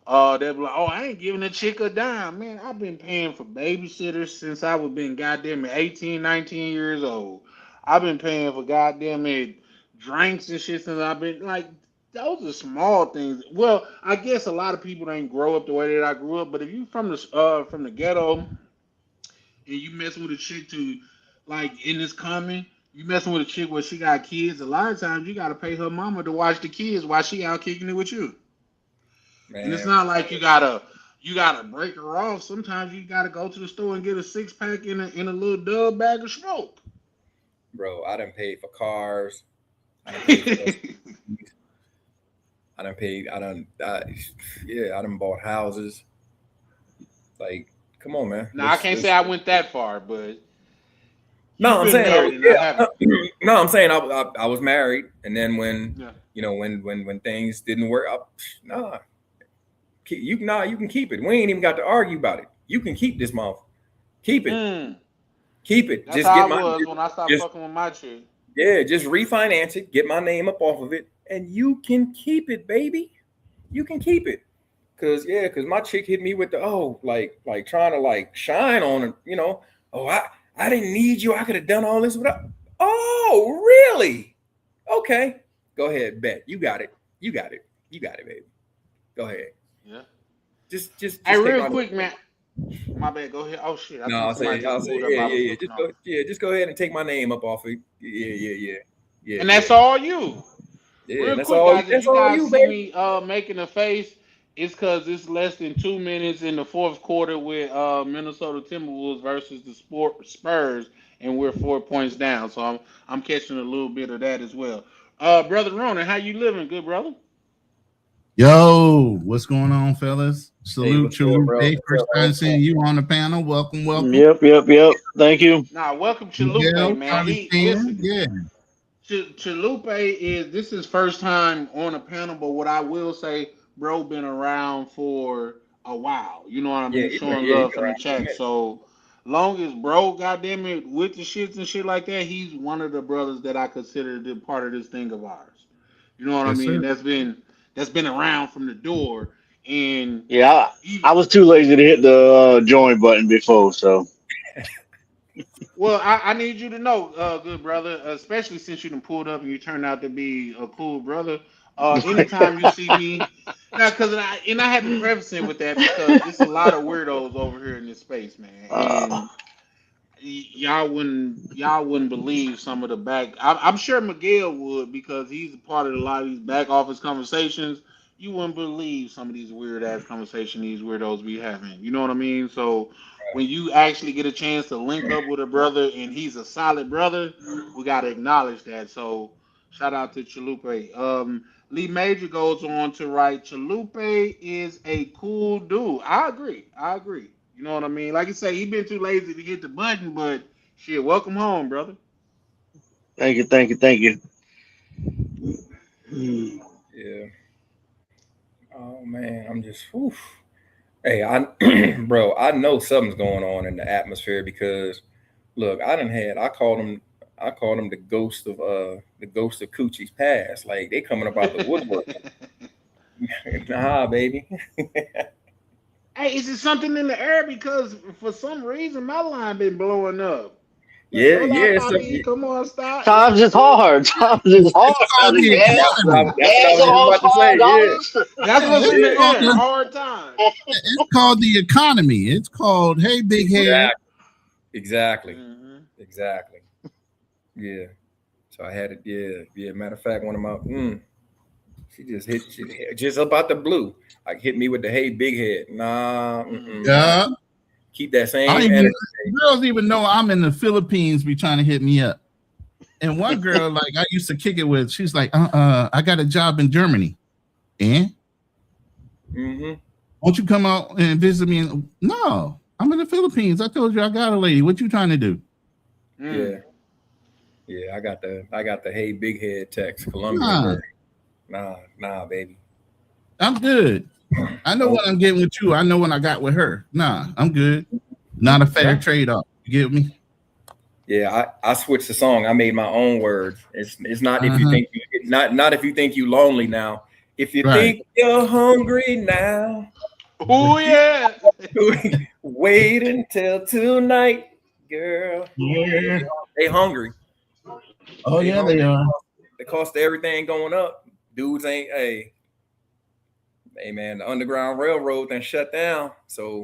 They're like, oh, I ain't giving a chick a dime, man. I've been paying for babysitters since I was been goddamn 18, 19 years old. I've been paying for goddamn it drinks and shit since I've been like. Those are small things. Well, I guess a lot of people ain't grow up the way that I grew up. But if you from the ghetto and you messing with a chick to like in this comment, you messing with a chick where she got kids, a lot of times you gotta pay her mama to watch the kids while she out kicking it with you. And it's Man, not like you gotta break her off. Sometimes you gotta go to the store and get a 6-pack in a little dub bag of smoke. bro, I done paid for cars. I done paid for SUVs. I done paid. Yeah, I done bought houses. Like, come on, man. Now I can't say I went that far, but No, you've I'm been saying, married and I haven't. no, I'm saying I was married, and then when Yeah. when things didn't work, nah, you can keep it. We ain't even got to argue about it. You can keep this mouth. Keep it. Mm, Keep it. that's Just how get I my was when I stopped just fucking with my chick. yeah, just refinance it, get my name up off of it, and you can keep it, baby. You can keep it. Cause my chick hit me with the like trying to like shine on it, Oh, I didn't need you. I could have done all this without. Oh, really? Okay. Go ahead, bet. You got it. You got it. You got it, baby. Go ahead. Yeah. Just Hey, take real my quick, man. My bad. Go ahead. Oh shit! I no, think somebody just I'll say, pulled up. I was yeah. looking off. Just go ahead and take my name up off it. And that's all you. Yeah. Real That's quick, all. guys, if That's you all guys you, see baby. me making a face, it's because it's less than 2 minutes in the fourth quarter with Minnesota Timberwolves versus the Spurs, and we're 4 points down. So I'm catching a little bit of that as well. Brother Ronan, how you living, good brother? Yo, what's going on, fellas? Hey, Salute, what's good, Chalupa. bro? What's First up, man? time seeing you on the panel. Welcome, welcome. Yep. Thank you. Nah, welcome Chalupe, Miguel, man. He Constantine, listen. yeah. Chalupe is this is first time on a panel, but what I will say, bro, been around for a while. You know what I mean? Showing He love been from the around for a chat. minute. So long as bro, goddamn it, with the shits and shit like that, he's one of the brothers that I consider the part of this thing of ours. You know what I Yes, mean? sir. That's been around from the door, and Yeah, even I was too lazy to hit the join button before, so well, I need you to know, good brother, especially since you done pulled up and you turned out to be a cool brother. Anytime you see me, now, I had to preface it with that because it's a lot of weirdos over here in this space, man, uh, and y'all wouldn't believe some of the back. I'm sure Miguel would because he's a part of a lot of these back office conversations. You wouldn't believe some of these weird ass conversations these weirdos be having. You know what I mean? So when you actually get a chance to link up with a brother and he's a solid brother, we gotta acknowledge that. So shout out to Chalupe. Lee Major goes on to write, Chalupe is a cool dude. I agree. I agree. You know what I mean? Like you say, he been too lazy to hit the button, but shit, welcome home, brother. thank you. Mm. Yeah. Oh man, I'm just. Whew. Hey, bro, I know something's going on in the atmosphere because, look, I called them the ghost of Coochie's past. Like they coming about the woodwork. Nah, baby. Hey, is it something in the air? Because for some reason my line been blowing up. Like, Yeah. hola, It's papi, come on, stop. Is Times it is true? hard. Times is hard. It's called The the gas, economy. that's what I gas was just almost about to say. Yeah, $5. That's Yeah, what's in it's the called air. the Hard times. it's called the economy. It's called Hey Big Head. Hmm. exactly. Yeah. So I had it. Yeah. Matter of fact, one of my she just about the blue. Like hit me with the hey big head. Nah, Hmm. Yeah. keep that I same even energy. girls even know I'm in the Philippines be trying to hit me up. And one girl, like I used to kick it with, she's like, I got a job in Germany. And Mm-hmm. Won't you come out and visit me? No, I'm in the Philippines. I told you I got a lady. What you trying to do? Yeah. Yeah, I got the hey big head text. Columbia Nah, girl. Nah, baby. I'm good. I know Nope. what I'm getting with you. I know what I got with her. Nah, I'm good. Not a fair Yeah. trade off. You get me? Yeah, I switched the song. I made my own words. It's not if you Uh-huh. think you not if you think you lonely now. If you Right. think you're hungry now, Oh yeah. wait until tonight, girl. Yeah, Yeah. they hungry. Oh They yeah, they hungry. are. The cost of everything going up. Dudes ain't hey man, the Underground Railroad then shut down. So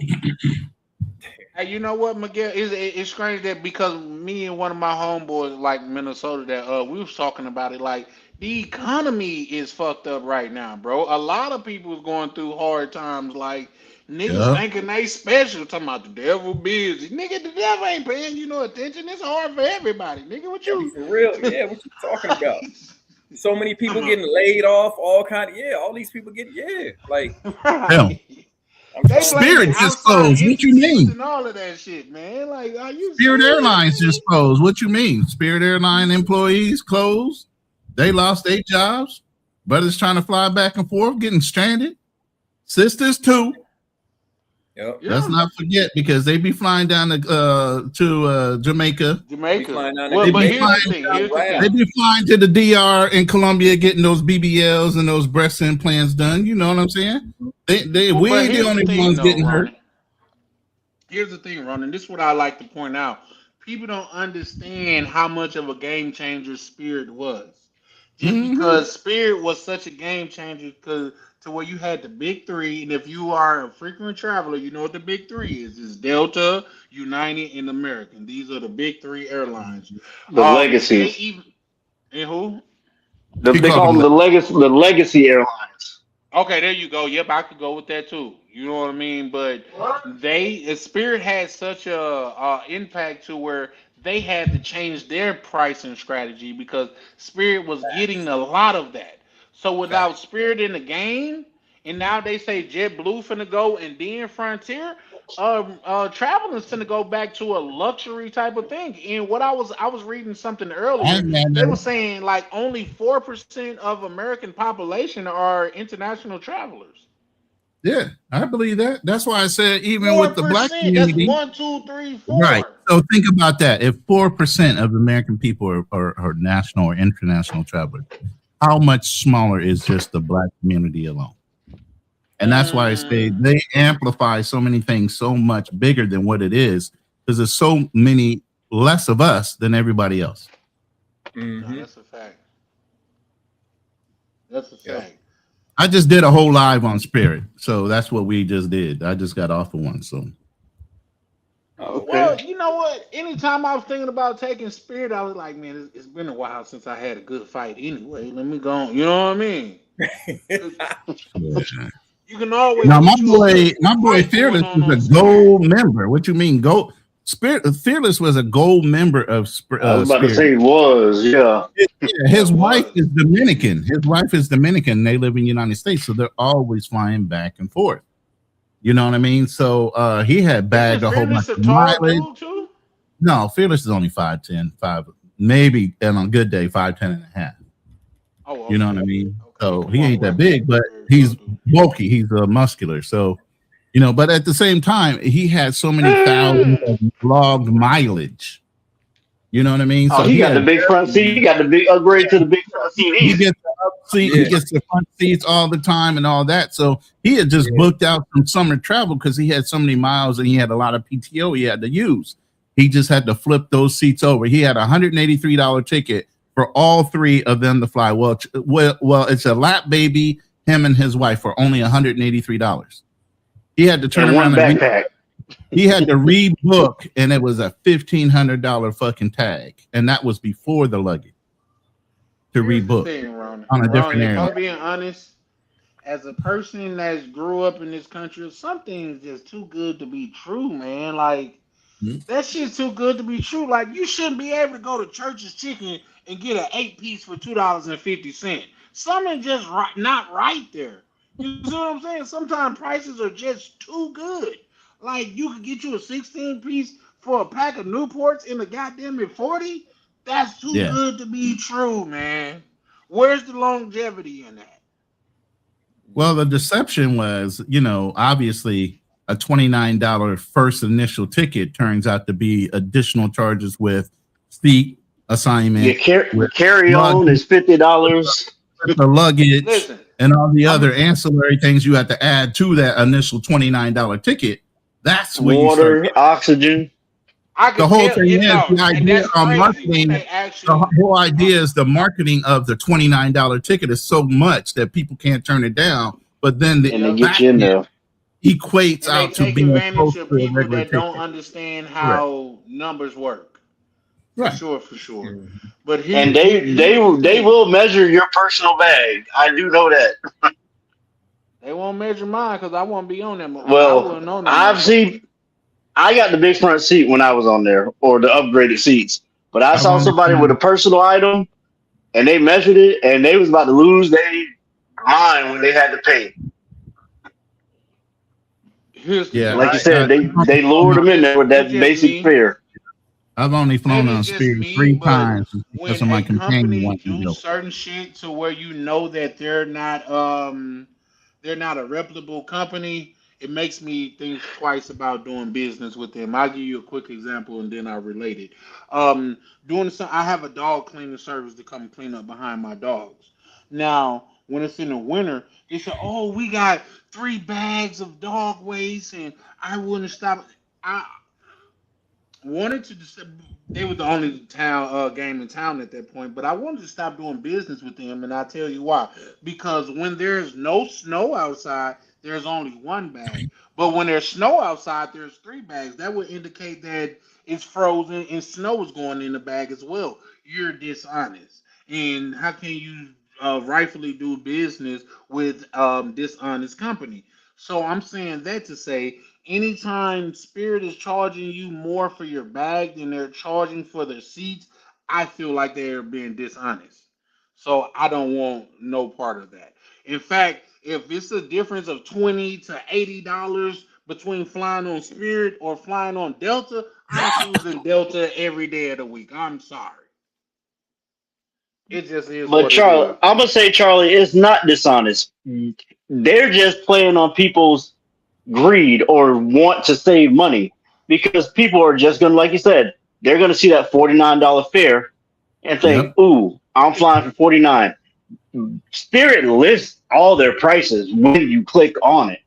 Hey, you know what, Miguel? It's strange that because me and one of my homeboys, like Minnesota, that we was talking about it. Like the economy is fucked up right now, bro. A lot of people is going through hard times. Like niggas Yep. thinking they special, talking about the devil busy. Nigga, the devil ain't paying you no attention. It's hard for everybody, nigga. What you? for real, yeah, what you talking about? So many people getting laid off, all these people getting like Hell, Right. I'm They trying to blaming Spirit say, just outside closed. What you entities mean? and all of that shit, man. Like, are you Spirit serious, Airlines man? just closed. What you mean? Spirit Airline employees closed. They lost their jobs. Brothers trying to fly back and forth, getting stranded. Sisters too. yep, Let's Yeah, not forget because they be flying down to Jamaica. they be Jamaica. flying down to Well, They but be Jamaica here's flying. the thing. on Here's the They raft. thing. be flying to the DR in Colombia, getting those BBLs and those breast implants done. You know what I'm saying? Well, We but ain't the here's the only thing, ones though, getting hurt. Ronnie. Here's the thing, Ron, and this is what I like to point out. People don't understand how much of a game changer Spirit was. Just Mm-hmm. because Spirit was such a game changer, because to where you had the big three, and if you are a frequent traveler, you know what the big three is. It's Delta, United, and American. These are the big three airlines. The They legacies. even and who? He They called call them. them the legacy airlines. Okay, there you go. Yep, I could go with that too. You know what I mean? But Spirit had such a impact to where they had to change their pricing strategy because Spirit was getting a lot of that. So without Facts. Spirit in the game, and now they say JetBlue finna go and then Frontier, traveling's finna go back to a luxury type of thing. And what I was reading something I earlier. ain't mad They at were it. saying like only 4% of American population are international travelers. Yeah, I believe that. That's why I said even Four with the black percent. That's community, one, two, three, right? four. So think about that. If 4% of American people are national or international travelers, how much smaller is just the black community alone? And that's why I say Mm, they amplify so many things so much bigger than what it is because there's so many less of us than everybody else. no, Mm-hmm. that's a fact. That's a Yep. fact. I just did a whole live on Spirit, so that's what we just did. I just got off of one, so Oh, okay. Well, you know what? Anytime I was thinking about taking Spirit, I was like, man, it's been a while since I had a good fight. Anyway, let me go on. You know what I mean? 'Cause yeah. you can always Now get you a good my boy fight going Fearless was on a Spirit. gold member. What you mean gold? Spirit Fearless was a gold member of I was about to Spirit. say was, yeah. Yeah, Yeah, his it wife was. is Dominican. His wife is Dominican. They live in the United States, so they're always flying back and forth. You know what I mean? So he had Isn't bagged a whole bunch Fearless a of tall mileage. dude too? No, Fearless is only 5'10", maybe, and on a good day, 5'10" and a half. Oh, You know what I okay. mean? Okay, he So can he walk ain't that right there. big, but Very tall he's dude. bulky. He's muscular. So, but at the same time, he had so many thousands of logged mileage. You know what I mean? Oh, So he he got the had big front seat. He got the big upgrade to the big front seat he easy. gets the up seat, he Yeah. gets the front seats all the time and all that. So he had just Yeah. booked out some summer travel because he had so many miles and he had a lot of PTO he had to use. He just had to flip those seats over. He had a $183 ticket for all three of them to fly. Well, it's a lap baby, him and his wife for only $183. He had to turn And one around and backpack. he had to rebook, and it was a $1,500 fucking tag, and that was before the luggage to Here's the rebook thing, Ronnie. on a Ronnie, different if airline. I'm being honest, as a person that's grew up in this country, some things just too good to be true, man. Like that shit's too good to be true. Like you shouldn't be able to go to Church's Chicken and get an 8-piece for $2.50. Something just not right there. You see what I'm saying? Sometimes prices are just too good. Like you could get you a 16 piece for a pack of Newports in the goddamn at 40. That's too Yeah. good to be true, man. Where's the longevity in that? Well, the deception was, obviously a $29 first initial ticket turns out to be additional charges with seat Your assignment, with carry on luggage, is $50. with the luggage, Listen, and all the I'm other ancillary things you have to add to that initial $29 ticket. That's when you start Water, oxygen. I the could whole tell thing it is no, the and idea that's of crazy when marketing. they The actually whole uh, idea is the marketing of the $29 ticket is so much that people can't turn it down. But then the And they yep. get back you in end there. equates And they out to take being close advantage of to a people regular that don't ticket. understand Correct. how numbers work. For Right. sure, for sure. Mhm. But And here's the they thing. will measure your personal bag. I do know that. They won't measure mine because I won't be on that. I Well, wasn't on that I've motherfucker. seen I got the big front seat when I was on there, or the upgraded seats. But I I've saw only somebody with a flown. personal item, and they measured it, and they was about to lose their mind when they had to pay. Here's the Yeah, Like thing. you said, I've only they lured flown them in there with It's that just basic me. fare. I've only flown Maybe on it's just Spirit me, three but times because when of my a companion company wanting to do go. certain shit to where you know that they're not a reputable company, it makes me think twice about doing business with them. I'll give you a quick example and then I'll relate it. Um, doing some, I have a dog cleaning service to come clean up behind my dogs. Now, when it's in the winter, they say, "Oh, we got 3 bags of dog waste," and I wouldn't stop. I wanted to they were the only town game in town at that point, but I wanted to stop doing business with them, and I'll tell you why. Because when there's no snow outside, there's only 1 bag. But when there's snow outside, there's 3 bags. That would indicate that it's frozen and snow is going in the bag as well. You're dishonest. And how can you rightfully do business with dishonest company? So I'm saying that to say anytime Spirit is charging you more for your bag than they're charging for their seats, I feel like they're being dishonest. So I don't want no part of that. In fact, if it's a difference of $20 to $80 between flying on Spirit or flying on Delta, I'm choosing Delta every day of the week. I'm sorry. It just is But what it Charlie, is. I'm gonna say Charlie is not dishonest. They're just playing on people's greed or want to save money because people are just gonna, like you said, they're gonna see that $49 fare and think, Yep. "Ooh, I'm flying for 49." Spirit lists all their prices when you click on it.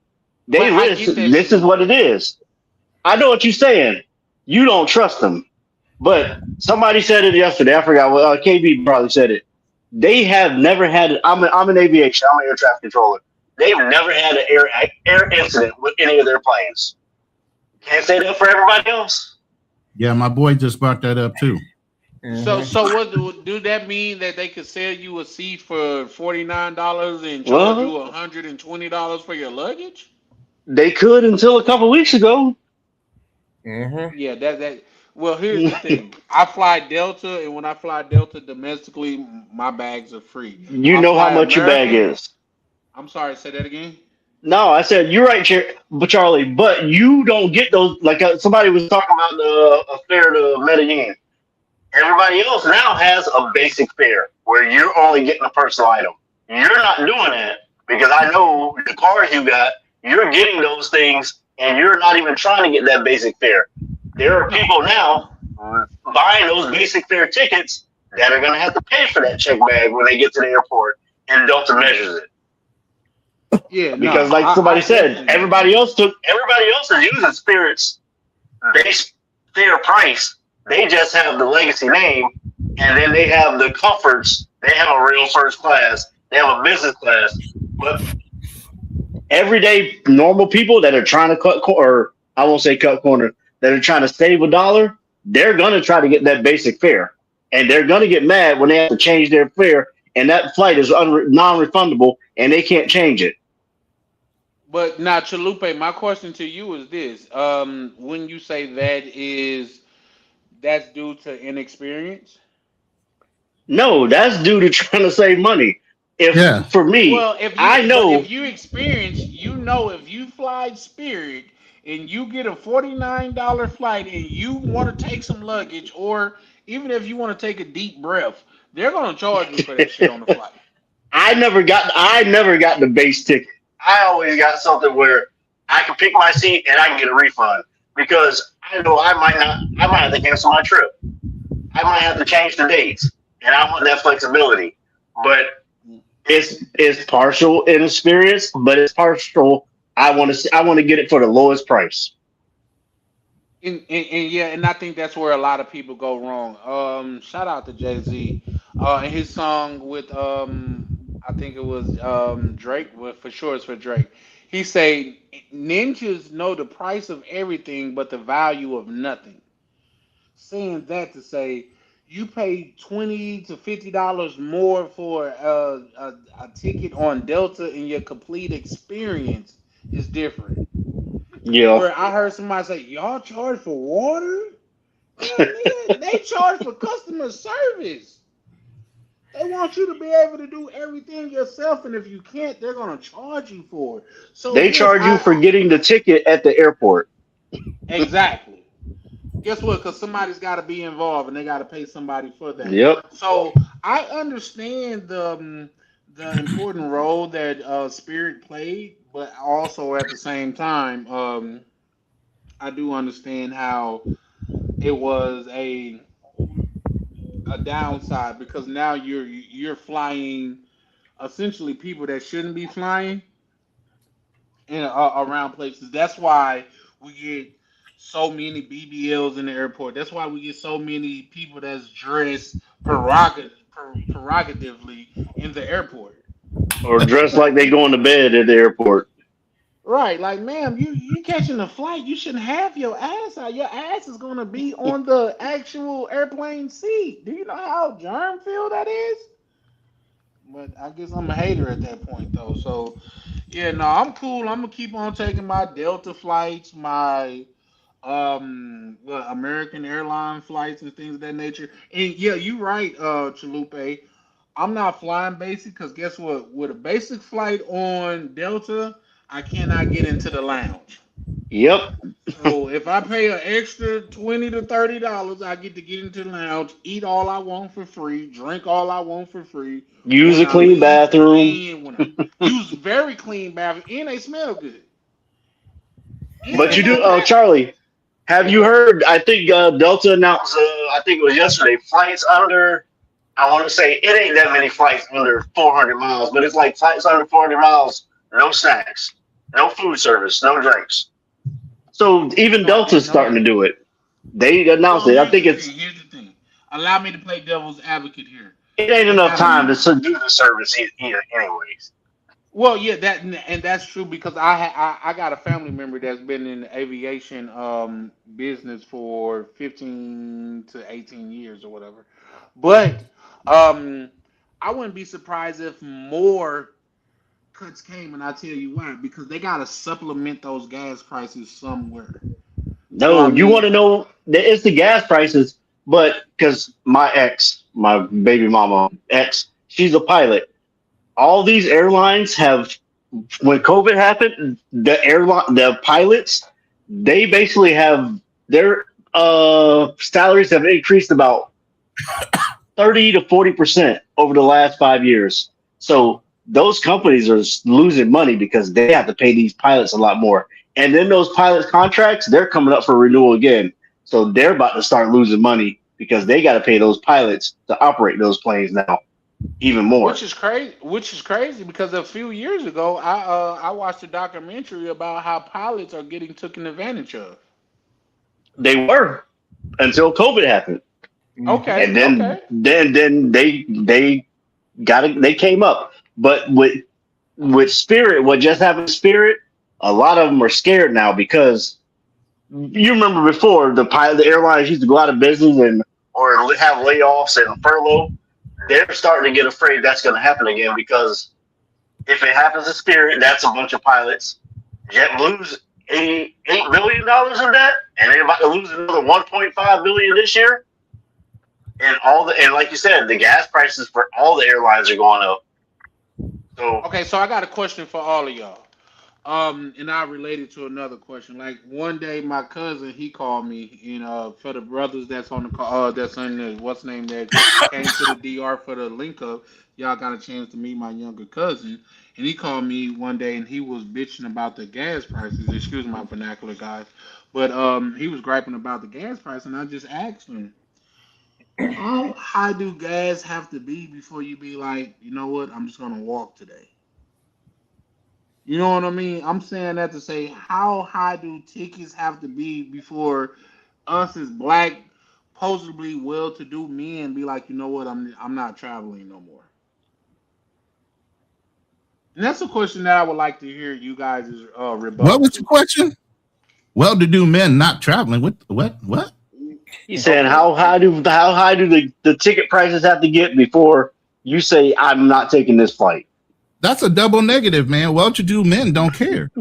They But I list get that, this is what it Chalupa. is. I know what you're saying. You don't trust them, but somebody said it yesterday. I forgot. Well, KB probably said it. They have never had. I'm an aviation. I'm an air traffic controller. They've never had an air incident with any of their planes. Can't say that for everybody else. Yeah, my boy just brought that up too. So what do that mean that they could sell you a seat for $49 and charge you Well, $120 for your luggage? they could until a couple weeks ago. Hmm. Yeah, that. Well, here's the thing. I fly Delta, and when I fly Delta domestically, my bags are free. You I know how fly much your bag American. is. I'm sorry, say that again. No, I said you're right, but Charlie. But you don't get those. Like somebody was talking about the fare to Medellin. Everybody else now has a basic fare where you're only getting a personal item. You're not doing that because I know the cars you got. You're getting those things, and you're not even trying to get that basic fare. There are No, people now buying those basic fare tickets that are going to have to pay for that check bag when they get to the airport, and Delta measures it. yeah, no, Because like I somebody said, definitely agree. everybody else is using Spirit's base fair price. They just have the legacy name, and then they have the comforts. They have a real first class. They have a business class. But everyday normal people that are trying to or I won't say cut corner, that are trying to save $1, they're gonna try to get that basic fare, and they're gonna get mad when they have to change their fare, and that flight is non-refundable, and they can't change it. But now, Chalupe, my question to you is this: when you say that's due to inexperience? No, that's due to trying to save money. If for me, Well, I know if you experience, if you fly Spirit and you get a $49 flight and you want to take some luggage, or even if you want to take a deep breath, they're gonna charge you for that shit on the flight. I never got the base ticket. I always got something where I can pick my seat and I can get a refund because I know I might have to cancel my trip. I might have to change the dates, and I want that flexibility. But it's partial inexperience, but it's partial. I want to get it for the lowest price. And yeah, and I think that's where a lot of people go wrong. Shout out to Jay Z, and his song with I think it was Drake. Well, for sure, it's for Drake. He say ninjas know the price of everything, but the value of nothing. Saying that to say you pay $20 to $50 more for a ticket on Delta, and your complete experience is different. Yeah, Where I heard somebody say, "Y'all charge for water?" Yeah, nigga, they charge for customer service. They want you to be able to do everything yourself, and if you can't, they're gonna charge you for it. So they yes, charge you for getting the ticket at the airport. exactly. Guess what? Because somebody's got to be involved, and they got to pay somebody for that. Yep. So I understand the important role that Spirit played, but also at the same time, I do understand how it was a downside because now you're flying essentially people that shouldn't be flying in around places. That's why we get so many BBLs in the airport. That's why we get so many people that's dressed prerogatively in the airport. Or dressed Like like they people, going to bed at the airport. right? Like, ma'am, you catching a flight. You shouldn't have your ass out. Your ass is gonna be on the actual airplane seat. Do you know how germ filled that is? But I guess I'm a hater at that point though. So yeah, no, I'm cool. I'm gonna keep on taking my Delta flights, my American airline flights and things of that nature. And yeah, you right, Chalupe. I'm not flying basic because guess what? With a basic flight on Delta, I cannot get into the lounge. Yep. So if I pay an extra $20 to $30, I get to get into the lounge, eat all I want for free, drink all I want for free. Use When a I clean leave the bathroom. plane, when I use very clean bathroom, and they smell good, and But they you do, got pat. Charlie. Have you Yeah. heard? I think Delta announced. I think it was yesterday. Flights under. I want to say it ain't that many flights under 400 miles, but it's like flights under 400 miles. No snacks, no food service, no drinks. So even So I Delta's didn't know starting that. to do it. They announced So it. I here's think the thing. it's Here's the thing. Allow me to play devil's advocate here. it ain't They enough got time a to do the service anyways. well, yeah, that and that's true because I got a family member that's been in the aviation business for 15 to 18 years or whatever. But um I wouldn't be surprised if more cuts came, and I tell you why, because they got to supplement those gas prices somewhere. So I No, you want mean, to know? It's the gas prices, but because my baby mama ex, she's a pilot. All these airlines have when COVID happened, the pilots, they basically have their salaries have increased about 30 to 40% over the last 5 years. So those companies are losing money because they have to pay these pilots a lot more. And then those pilots contracts, they're coming up for renewal again. So they're about to start losing money because they got to pay those pilots to operate those planes now even more. which is crazy because a few years ago I watched a documentary about how pilots are getting taken advantage of. They were until COVID happened. Mhm. Okay, And then okay. they came up. But with Spirit, what just happened to Spirit, a lot of them are scared now because you remember before the airlines used to go out of business and or have layoffs and furlough. They're starting to get afraid that's going to happen again because if it happens to Spirit, that's a bunch of pilots. JetBlue's $8 billion in that, and they're about to lose another 1.5 billion this year. And like you said, the gas prices for all the airlines are going up. So Okay, so I got a question for all of y'all. And I related to another question. Like one day, my cousin he called me, and for the brothers that's on the call, that's on the what's name that came to the DR for the link up, y'all got a chance to meet my younger cousin, and he called me one day, and he was bitching about the gas prices. Excuse my vernacular, guys, but he was griping about the gas price, and I just asked him, how high do gas have to be before you be like, you know what, I'm just gonna walk today. You know what I mean? I'm saying that to say, how high do tickets have to be before us as black, supposedly well-to-do men be like, you know what, I'm not traveling no more. And that's a question that I would like to hear you guys' What rebuttal was the to. question? Well-to-do men not traveling. What? he's saying Okay, how high do the ticket prices have to get before you say I'm not taking this flight? That's a double negative, man. Well-to-do men don't care.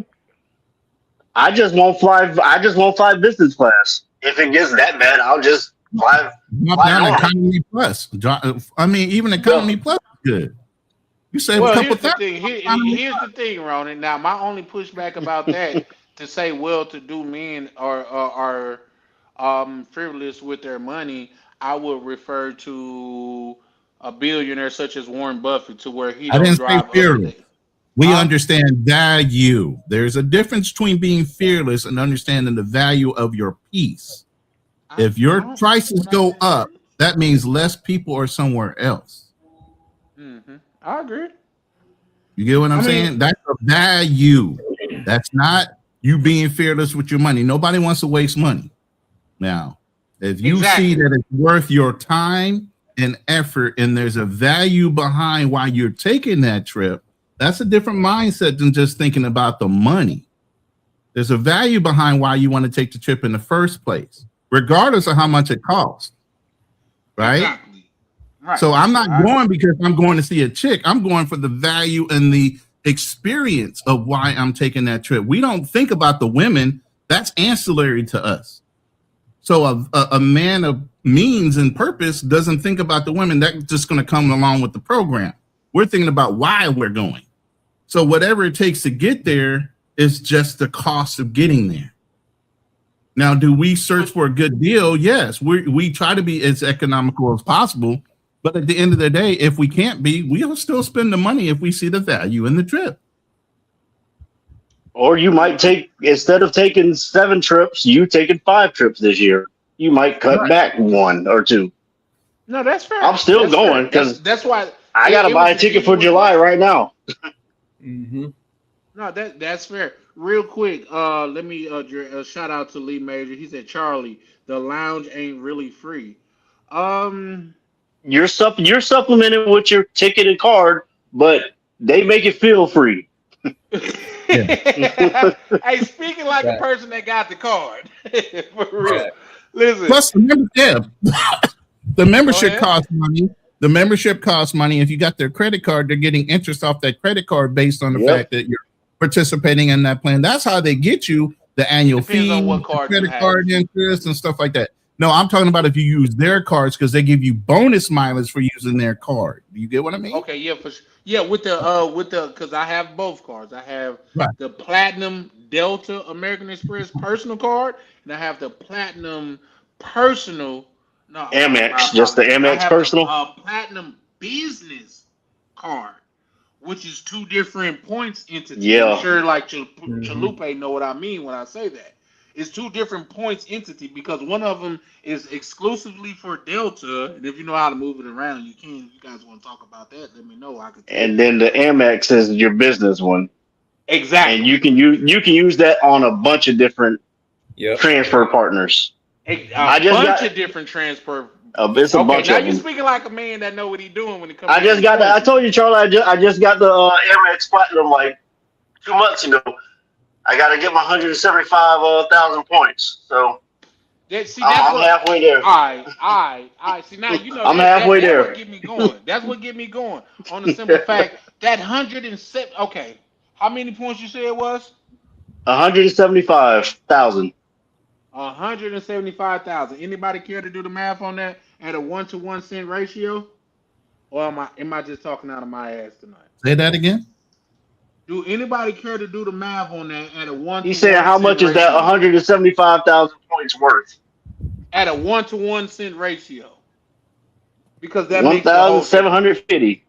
I just won't fly. I just won't fly business class. If it gets that bad, I'll just Drop fly down normal. economy plus. I mean, even economy well, plus is good. You save a well, couple here's the thousand thing. on economy Here's plus. the thing, Ronan. Now, my only pushback about that to say well-to-do men are frivolous with their money, I would refer to a billionaire such as Warren Buffett, to where he I don't didn't say drive up to fearless. date. We Huh? understand value. There's a difference between being fearless and understanding the value of your piece. I, If your I don't. prices When I go say up, fearless, that means less people are somewhere else. I agree. You get what I'm I mean, saying? That's a value. That's not you being fearless with your money. Nobody wants to waste money. Now, if you see exactly. that it's worth your time and effort and there's a value behind why you're taking that trip, that's a different mindset than just thinking about the money. There's a value behind why you want to take the trip in the first place, regardless of how much it costs, right? Exactly. Right. So I'm not I agree. going because I'm going to see a chick. I'm going for the value and the experience of why I'm taking that trip. We don't think about the women. That's ancillary to us. So a man of means and purpose doesn't think about the women. That's just going to come along with the program. We're thinking about why we're going. So whatever it takes to get there is just the cost of getting there. Now, do we search But for a good deal? Yes, we try to be as economical as possible. But at the end of the day, if we can't be, we'll still spend the money if we see the value in the trip. Or you might take instead of taking 7 trips, you taking 5 trips this year. You might cut Right. back 1 or 2. no, that's I'm fair. still That's going fair. because That's why I got to it buy was a a ticket for genuine July question. right now. Mm-hmm. No, that's fair. Real quick, let me shout out to Lee Major. He said, Charlie, the lounge ain't really free. Um, You're supplementing with your ticket and card, but they make it feel free. Yeah. hey, speaking like a Right. person that got the card, for real. Right. Listen, Plus, the go membership ahead. costs money. The membership costs money. If you got their credit card, they're getting interest off that credit card based on the Yep. fact that you're participating in that plan. That's how they get you the It annual depends on fee, what the card you credit have. card interest, and stuff like that. No, I'm talking about if you use their cards because they give you bonus mileage for using their card. Do you get what I mean? Okay, yeah, yeah, with the because I have both cards. I have Right. the Platinum Delta American Express personal card, and I have the Platinum Personal. No, my Amex, just the apologies. I Amex have the personal. Platinum Business card, which is two different points entity. I'm Yeah, sure like Mm-hmm. Chalupe know what I mean when I say that. It's two different points entity because one of them is exclusively for Delta, and if you know how to move it around, you can. If you guys want to talk about that, let me know. I could tell and you. then the Amex is your business one, and Exactly. you can use that on a bunch of different Yep. transfer partners. Mm-hmm. I A just bunch got of different transfer. it's a Okay, bunch now of you them. speaking like a man that know what he doing when it comes I to just these got the. I points. told you, Charlie. I just got the Amex Platinum like 2 months ago. I got to get my 175,000 points. So See, that's I'm what. halfway there. I. See, now you know I'm that halfway that what there. get me going. That's what get me going. On the simple fact that 107. Okay, how many points you say it was? 175,000. 175,000. Anybody care to do the math on that at a 1 to 1 cent ratio? Or am I just talking out of my ass tonight? Say that again. Do anybody care to do the math on that at a one He's to saying one how cent much is that ratio? 175,000 points worth? At a 1 to 1 cent ratio, because that makes the whole difference. 1,750.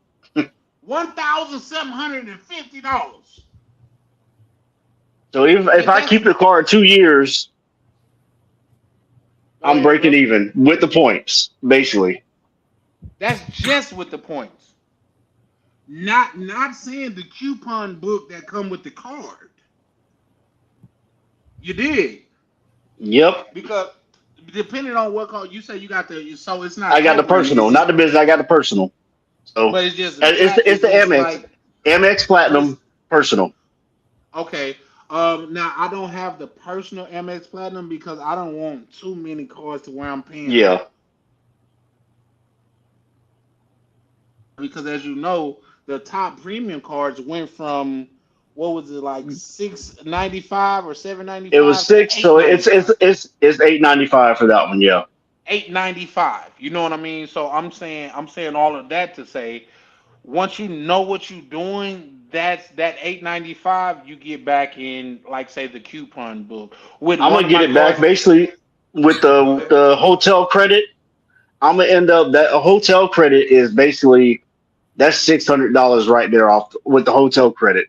$1,750. So if And I keep the car 2 years, go I'm ahead, breaking bro. even with the points, basically. That's just with the points. Not saying the coupon book that come with the card. You did. Yep. Because depending on what card you say you got the, so it's not I got the co-branded. personal, It's not just, the business. I got the personal. So but it's just a it's it's the just Amex, like, Amex but it's Platinum personal. okay. Now I don't have the personal MX Platinum because I don't want too many cards to where I'm paying Yeah. like, because as you know, the top premium cards went from, what was it, like 695 or seven ninety It was five to six, eight so ninety five. it's 895 for that one. Yeah. 895. You know what I mean? So I'm saying all of that to say, once you know what you're doing, that 895 you get back in, like say the coupon book with I'm one gonna of get my it back cards. basically with the Go with ahead. the hotel credit. I'm gonna end up that a hotel credit is basically that's $600 right there off with the hotel credit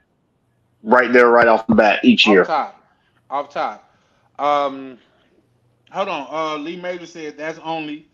right there right off the bat each Off year. top. Off top. Um Hold on. Lee Major said that's only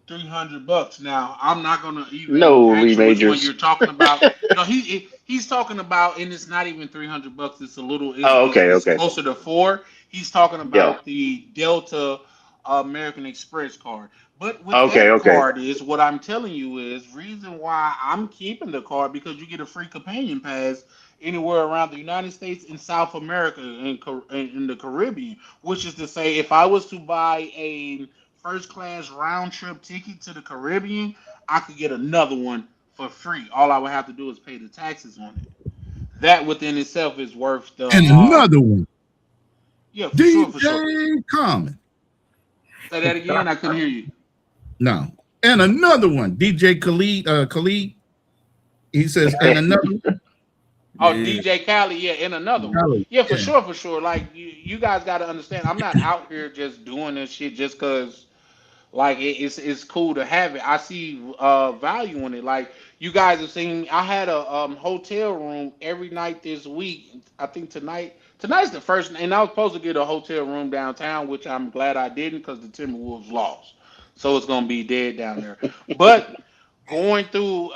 $300. Now, I'm not gonna even No, Lee ask you which one Majors. you're talking about. No, he's talking about, and it's not even $300. It's a little. It's, Oh, it's okay, it's okay. closer to four. He's talking Yeah. about the Delta American Express card. But with Okay, that okay. card is what I'm telling you is reason why I'm keeping the card, because you get a free companion pass anywhere around the United States and South America and in the Caribbean. Which is to say, if I was to buy a first class round trip ticket to the Caribbean, I could get another one for free. All I would have to do is pay the taxes on it. That within itself is worth the And another one, yeah, for sure, for sure. DJ Common. Say that again, I couldn't hear you. No, and another one, DJ Khalid. Khalid. He says, and another one. Oh, Yeah. DJ Khaled, yeah, and another one. Khalid. Yeah, for Yeah. sure, for sure. Like you guys got to understand, I'm not out here just doing this shit just cause like it's cool to have it. I see value in it. Like you guys have seen, I had a hotel room every night this week. I think tonight's the first, and I was supposed to get a hotel room downtown, which I'm glad I didn't because the Timberwolves lost, so it's gonna be dead down there. But going through,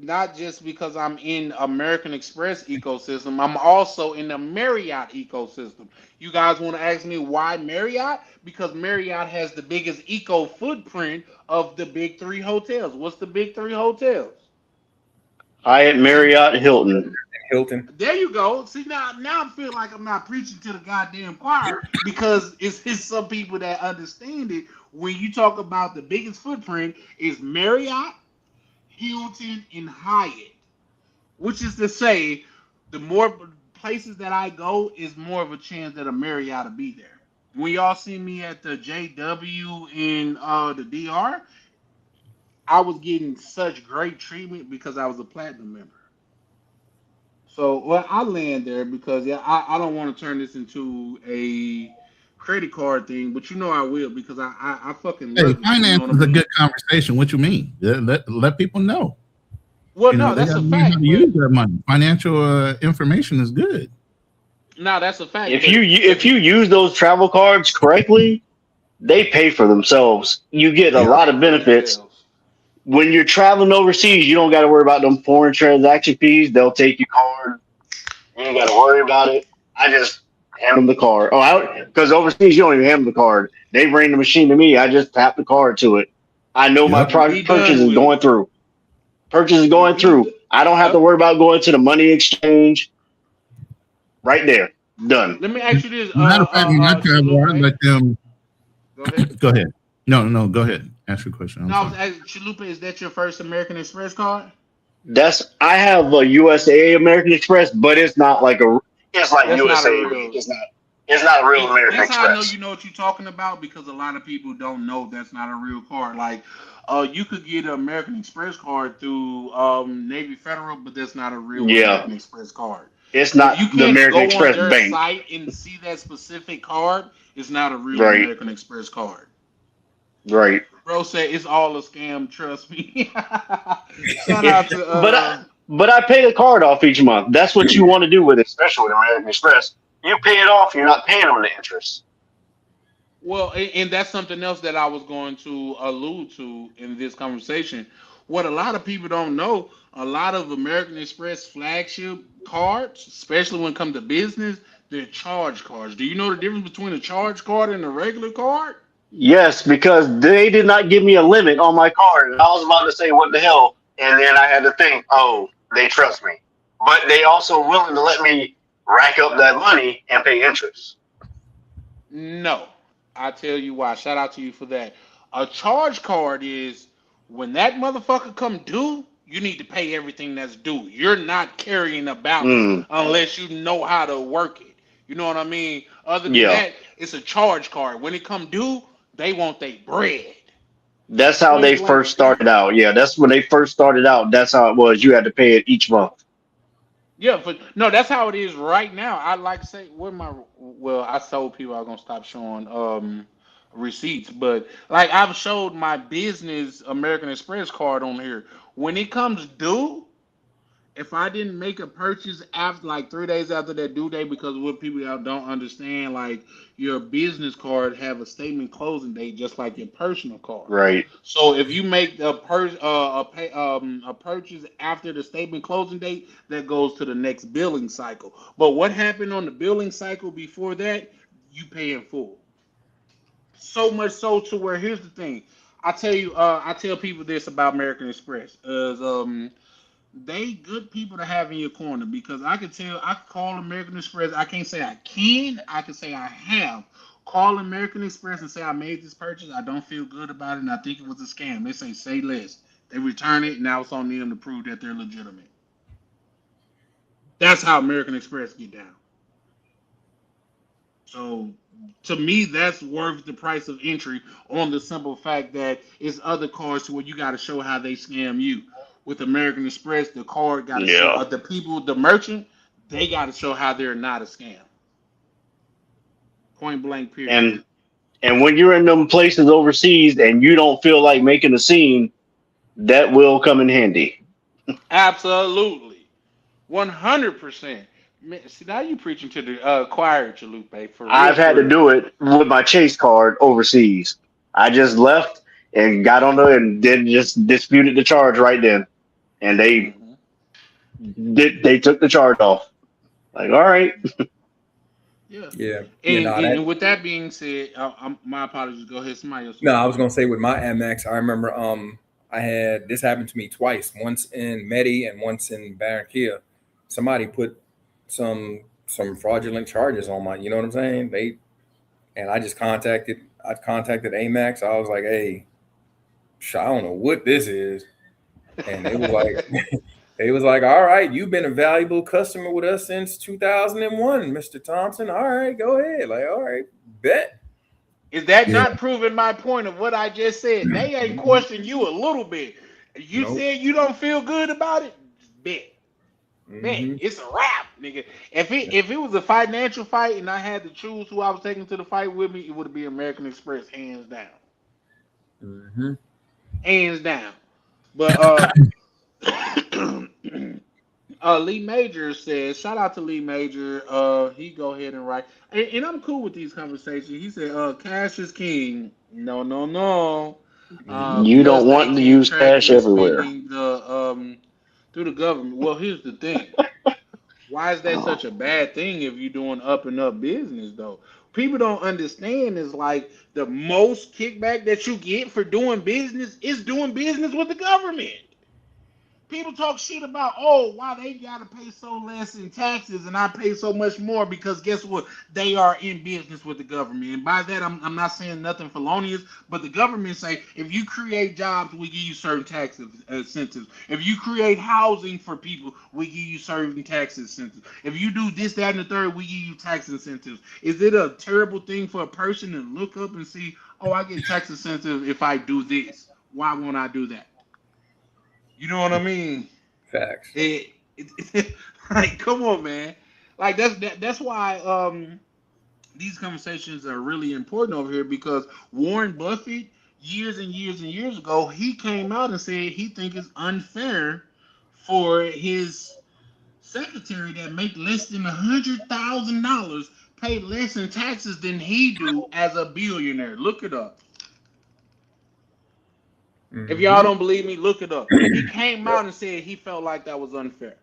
not just because I'm in American Express ecosystem, I'm also in the Marriott ecosystem. You guys want to ask me why Marriott? Because Marriott has the biggest eco footprint of the big three hotels. What's the big three hotels? Hyatt, Marriott, Hilton. Hilton. There you go. See, now I feel like I'm not preaching to the goddamn choir, because it's some people that understand it. When you talk about the biggest footprint is Marriott, Hilton, and Hyatt, which is to say, the more places that I go, is more of a chance that a Marriott will be there. When y'all see me at the JW in the DR, I was getting such great treatment because I was a platinum member. So, well, I land there because yeah, I don't want to turn this into a credit card thing, but you know I will, because I fucking Hey, love it. You know finance what I is a mean? good conversation. What you mean? Let people know. Well, You know, no, they that's got a to learn how fact, to but use that money. Financial information is good. no, that's a fact. If But if you use those travel cards correctly, they pay for themselves. You get a they lot pay of for benefits. themselves. When you're traveling overseas, you don't got to worry about them foreign transaction fees. They'll take your card. You ain't got to worry about it. I just hand them the card. Oh, because overseas you don't even hand them the card. They bring the machine to me. I just tap the card to it. I know my Yep. And be purchase done is with it. going through. Purchase is And going through. I don't have to yep. worry about going to the money exchange. Right there, done. Let me ask you this, Matter of fact, when I travel, I Chalupa. let them Go ahead. go ahead. No, go ahead. Ask your question. No, I'm I was sorry. asking Chalupa, is that your first American Express card? I have a USA American Express, but it's not like a it's like That's not a USA, but real. it's not. It's not a real And American that's how I know Express. you know what you're talking about because a lot of people don't know that's not a real card. Like, you could get an American Express card through Navy Federal, but that's not a real Yeah, American Express card. it's If not you the can't American go on Express their bank. site and see that specific card, it's not a real Right, American Express card. right. Bro said it's all a scam. Trust me. Shout out to But I pay the card off each month. That's what you want to do with it, especially with American Express. You pay it off, you're not paying them the interest. Well, and that's something else that I was going to allude to in this conversation. What a lot of people don't know, a lot of American Express flagship cards, especially when it comes to business, they're charge cards. Do you know the difference between a charge card and a regular card? Yes, because they did not give me a limit on my card. And I was about to say, what the hell? And then I had to think, oh, they trust me. But they also willing to let me rack up that money and pay interest. No. I tell you why. Shout out to you for that. A charge card is when that motherfucker come due, you need to pay everything that's due. You're not carrying a balance Mm, unless you know how to work it. You know what I mean? Other than yeah. that, it's a charge card. When it come due, they want their bread. That's how Point they blank first started period. out. Yeah, that's when they first started out. That's how it was. You had to pay it each month. Yeah, but no, that's how it is right now. I like to say what my well, I told people I was gonna stop showing receipts, but like I've showed my business American Express card on here. When it comes due, if I didn't make a purchase after like 3 days after that due date, because what people out don't understand, like your business card have a statement closing date just like your personal card. Right. So if you make a purchase after the statement closing date, that goes to the next billing cycle. But what happened on the billing cycle before that, you pay in full. So much so to where here's the thing. I tell people this about American Express. Is they good people to have in your corner because I can tell I can call American Express. I can't say I can say I have. Call American Express and say I made this purchase. I don't feel good about it and I think it was a scam. They say less. They return it. Now it's on them to prove that they're legitimate. That's how American Express get down. So to me, that's worth the price of entry on the simple fact that it's other cards where you got to show how they scam you. With American Express, the card got to show Yeah. the people, the merchant, they got to show how they're not a scam. Point blank, period. And when you're in them places overseas and you don't feel like making a scene, that will come in handy. Absolutely, 100%. Man, see, now you preaching to the choir, Chalupe, for real, I've had for to real. do it with my Chase card overseas. I just left and got on there and then just disputed the charge right then. And Hmm. they took the charge off. Like, all right. Yeah. Yeah, you And, know and that. and with that being said, my apologies. Go ahead. Somebody else No, was I was talking. gonna say with my Amex, I remember I had this happened to me twice, once in Medi and once in Barranquilla. Somebody put some fraudulent charges on my, you know what I'm saying? And I contacted Amex. I was like, hey, I don't know what this is. And they was like they was like, all right, you've been a valuable customer with us since 2001, Mr. Thompson. All right, go ahead. Like, all right, bet. Is that Yeah. not proving my point of what I just said? They ain't questioned you a little bit. You Nope. said you don't feel good about it? Bet. Bet. Hmm. It's a wrap, nigga. If it was a financial fight and I had to choose who I was taking to the fight with me, it would be American Express, hands down. Hmm. Hands down. But Lee Major says, shout out to Lee Major. He go ahead and write. And I'm cool with these conversations. He said, cash is king. No, no, no. You Because don't they want to can't use track cash your everywhere. spending through the government. Well, here's the thing. Why is that such a bad thing if you're doing up and up business though? People don't understand is like the most kickback that you get for doing business is doing business with the government. people talk shit about, oh, why they gotta pay so less in taxes and I pay so much more because guess what? They are in business with the government. And by that, I'm not saying nothing felonious, but the government say if you create jobs, we give you certain tax incentives. If you create housing for people, we give you certain tax incentives. If you do this, that, and the third, we give you tax incentives. Is it a terrible thing for a person to look up and see, oh, I get tax incentives if I do this? Why won't I do that? You know what I mean? Facts. Like, come on, man. Like that's why these conversations are really important over here because Warren Buffett, years and years and years ago, he came out and said he think it's unfair for his secretary that make less than $100,000 pay less in taxes than he do as a billionaire. Look it up. If y'all Mm-hmm. don't believe me, look it up. He came Yep. out and said he felt like that was unfair.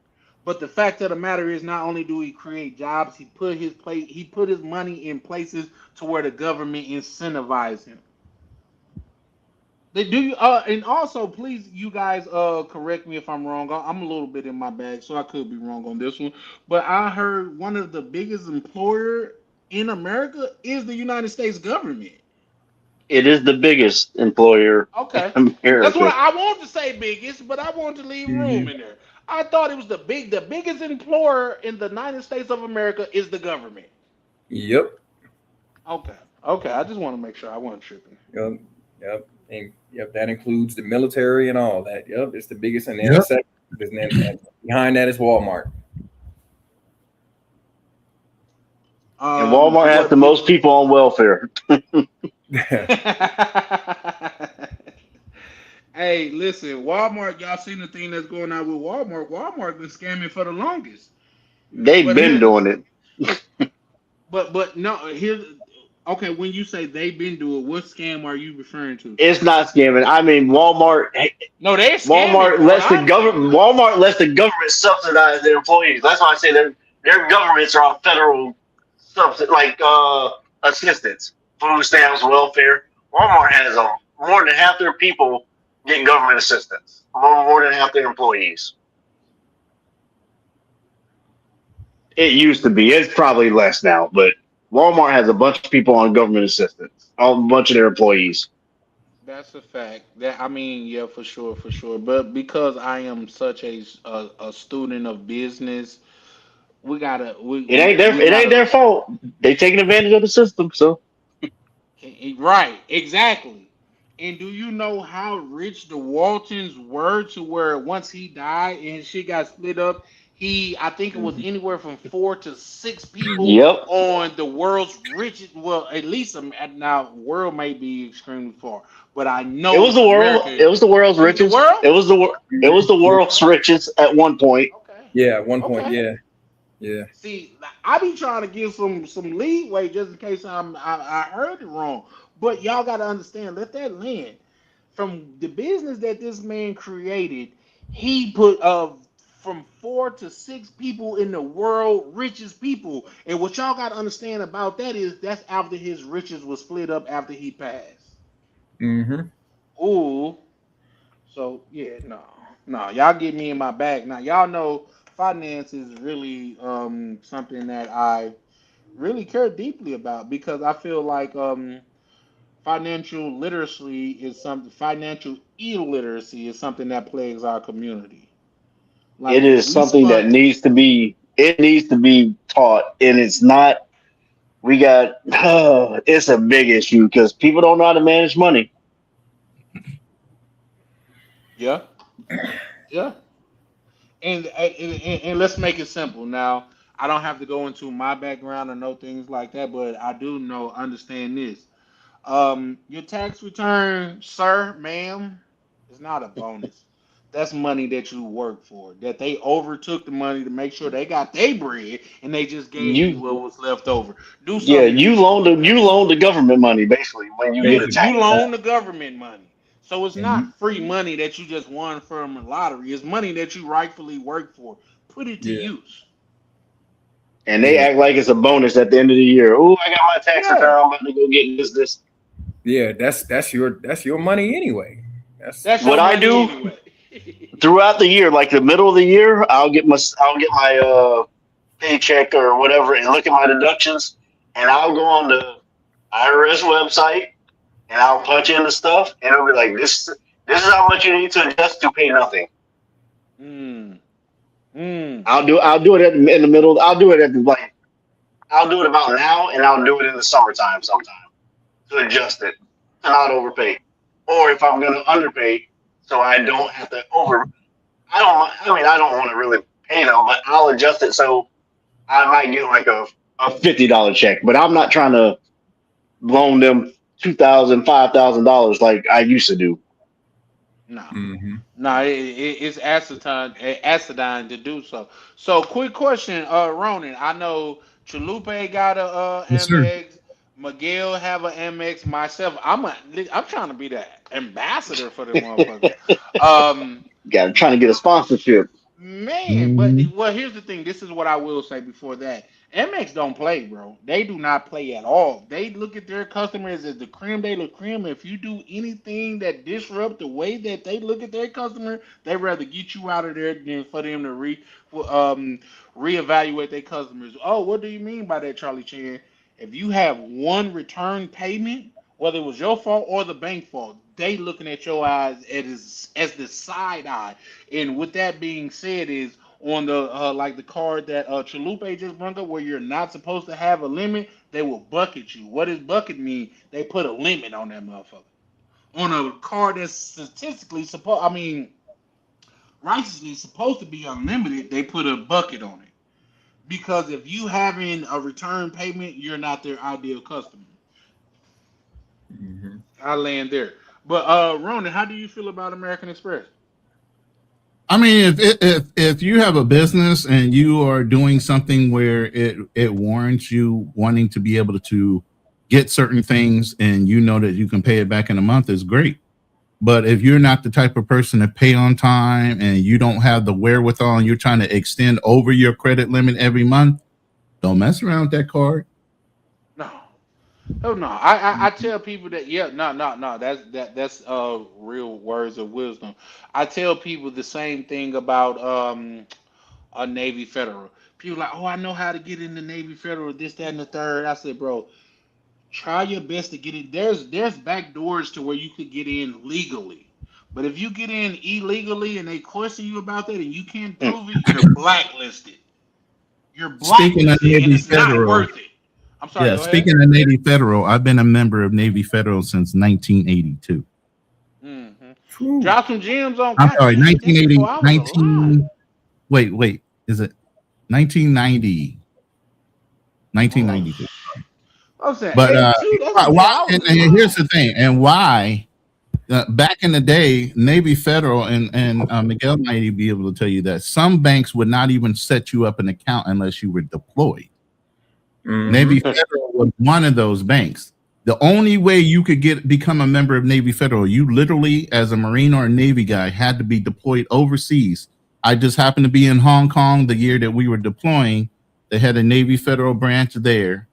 But the fact of the matter is, not only do he create jobs, he put his money in places to where the government incentivized him. They do and also please you guys correct me if I'm wrong. I'm a little bit in my bag, so I could be wrong on this one. But I heard one of the biggest employer in America is the United States government. It is the biggest employer Okay. in That's what America. I want to say biggest, but I want to leave room Mm-hmm. in there. I thought it was the biggest employer in the United States of America is the government. Yep. Okay. Okay. I just want to make sure I wasn't tripping. Yep. Yep. And yep, that includes the military and all that. Yep, it's the biggest, and then the Yep. second, and behind that is Walmart. And Walmart has What the most people on welfare. Hey, listen, Walmart, y'all seen the thing that's going on with Walmart. Walmart been scamming for the longest. They've But been here doing it. but no, here okay, when you say they've been doing, what scam are you referring to? It's not scamming. I mean, No, they're scamming Walmart from what lets the I'm seeing. government Walmart lets the government subsidize their employees. That's why I say their governments are on federal like assistance, food stamps, welfare. Walmart has more than half their people getting government assistance. More than half their employees. It used to be. It's probably less now, but Walmart has a bunch of people on government assistance. A bunch of their employees. That's a fact. That I mean, yeah, for sure, for sure. But because I am such a student of business, we gotta we It ain't gotta their fault. They taking advantage of the system. So right, exactly. And do you know how rich the Waltons were to where once he died and his shit got split up, I think it was Mhm. anywhere from 4 to 6 people yep. on the world's richest. Well, at least now world may be extremely far, but I It was know the world. America. It was the world's It was the richest. world. It was the world's richest at one point. Okay. Yeah, at one point, Okay. yeah, yeah. See, I be trying to give some leeway just in case I heard it wrong. But y'all got to understand. Let that land from the business that this man created. He put from 4 to 6 people in the world richest people. And what y'all got to understand about that is that's after his riches was split up after he passed. Mm-hmm. Ooh. So yeah, no, y'all get me in my bag. Now y'all know finance is really something that I really care deeply about because I feel like financial illiteracy is something that plagues our community. It Like is we something that spun needs to be. It needs to be taught, and it's not. We got. It's a big issue because people don't know how to manage money. yeah, yeah. And let's make it simple. Now, I don't have to go into my background or know things like that, but I do know understand this. Your tax return, sir, ma'am, is not a bonus. That's money that you work for. That they overtook the money to make sure they got their bread, and they just gave you You, what was left over. Do yeah, something useful with that. you loan the government money basically when you get a Basically, tax You return. loan the government money, so it's hmm not free money that you just won from a lottery. It's money that you rightfully work for. Put it to yeah, use. And they yeah, act like it's a bonus at the end of the year. Oh, I got my tax return. Yeah, I'm about to go get this. yeah. That's your money anyway. That's that's What your I money do, anyway. throughout the year, like the middle of the year, I'll get my paycheck or whatever and look at my deductions, and I'll go on the IRS website and I'll punch in the stuff, and it'll be like this is how much you need to adjust to pay nothing. Mm. Mm. I'll do it in the middle. I'll do it at the like I'll do it about now, and I'll do it in the summertime sometime to adjust it to not overpay, or if I'm gonna underpay, so I don't have to over. I don't want to really pay them, but I'll adjust it so I might get like a $50 check, but I'm not trying to loan them $2,000, $5,000 like I used to do. No. Mm-hmm. No, it's acidine to do so. So, quick question, Ronan. I know Chalupe got a Yes, sir. MX. Miguel have a MX. Myself, I'm trying to be the ambassador for the motherfuckers. Um, Trying to get a sponsorship. Man, but Mhm. well, here's the thing. This is what I will say before that. MX don't play, bro. They do not play at all. They look at their customers as the creme de la creme. If you do anything that disrupt the way that they look at their customer, they rather get you out of there than for them to reevaluate their customers. Oh, what do you mean by that, Charlie Chan? If you have one return payment, whether it was your fault or the bank fault, they looking at your eyes as the side eye. And with that being said, is on the like the card that Chalupe just brought up, where you're not supposed to have a limit, they will bucket you. What does bucket mean? They put a limit on that motherfucker. On a card that's statistically supposed, I mean, righteously supposed to be unlimited, they put a bucket on it. Because if you having a return payment, you're not their ideal customer. Mm-hmm. I land there. But Ronan, how do you feel about American Express? I mean, if you have a business and you are doing something where it warrants you wanting to be able to get certain things, and you know that you can pay it back in a month, is great. But if you're not the type of person to pay on time and you don't have the wherewithal and you're trying to extend over your credit limit every month, don't mess around with that card. No. Oh no, I tell people that yeah, no, that's real words of wisdom. I tell people the same thing about a Navy Federal. People like, oh, I know how to get in the Navy Federal, this, that, and the third. I said, bro, try your best to get in. There's back doors to where you could get in legally. But if you get in illegally and they question you about that and you can't Mm. prove it, you're blacklisted. You're Speaking of blacklisted and Navy it's not Federal, worth it. I'm sorry, yeah, go ahead. speaking of Navy Federal, I've been a member of Navy Federal since 1982. Hmm. True. Drop some gems on. I'm God sorry, damn, that's 1980, before I was alive. 19, wait, is it 1990, Oh, 1992? I was saying But 82. That's the why, year I was and here's alive. the thing, and why back in the day, Navy Federal and Miguel might be able to tell you that some banks would not even set you up an account unless you were deployed. Mm-hmm. Navy Federal was one of those banks. The only way you could become a member of Navy Federal, you literally, as a Marine or a Navy guy, had to be deployed overseas. I just happened to be in Hong Kong the year that we were deploying. They had a Navy Federal branch there.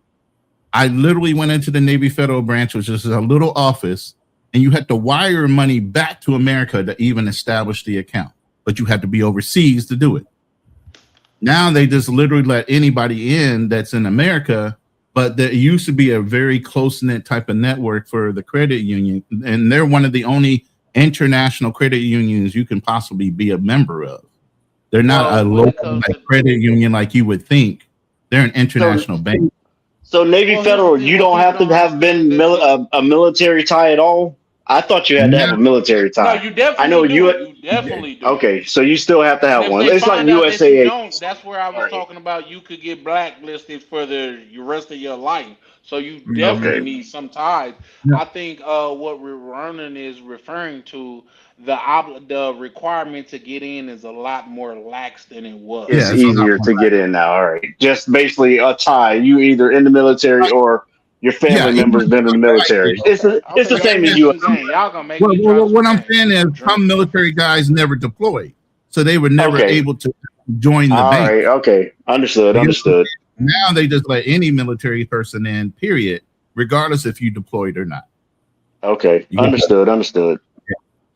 I literally went into the Navy Federal branch, which is a little office, and you had to wire money back to America to even establish the account. But you had to be overseas to do it. Now they just literally let anybody in that's in America, but there used to be a very close-knit type of network for the credit union, and they're one of the only international credit unions you can possibly be a member of. They're not a Well, when it local comes to credit union like you would think. They're an So international bank. so Navy here's the Federal, thing, you what don't people have to don't have understand. been a military tie at all. I thought you had to have a military No, tie. you I know definitely do. you. You definitely do. Okay, so you still have to And have if one. they It's like find out that you USAA. don't, that's where I All was right. talking about. You could get blacklisted for the rest of your life. So you definitely Okay. Mm-hmm. need some ties. Yeah. I think what Ronan is referring to, the requirement to get in is a lot more lax than it was. It's Yeah, it's a lot easier more. to get in now. All right. Just basically a tie. You either in the military or your Yeah, family even members been in the military. Okay, It's okay, the y'all same as spit you. some game. Y'all gonna make well, me well, drop some what I'm game. saying is Drink. some military guys never deployed, so they were never Okay. able to join the All right. bank. Okay. Understood. You get what I'm Understood. saying? Now they just let any military person in, period, regardless if you deployed or not. Okay. You get Understood. Understood.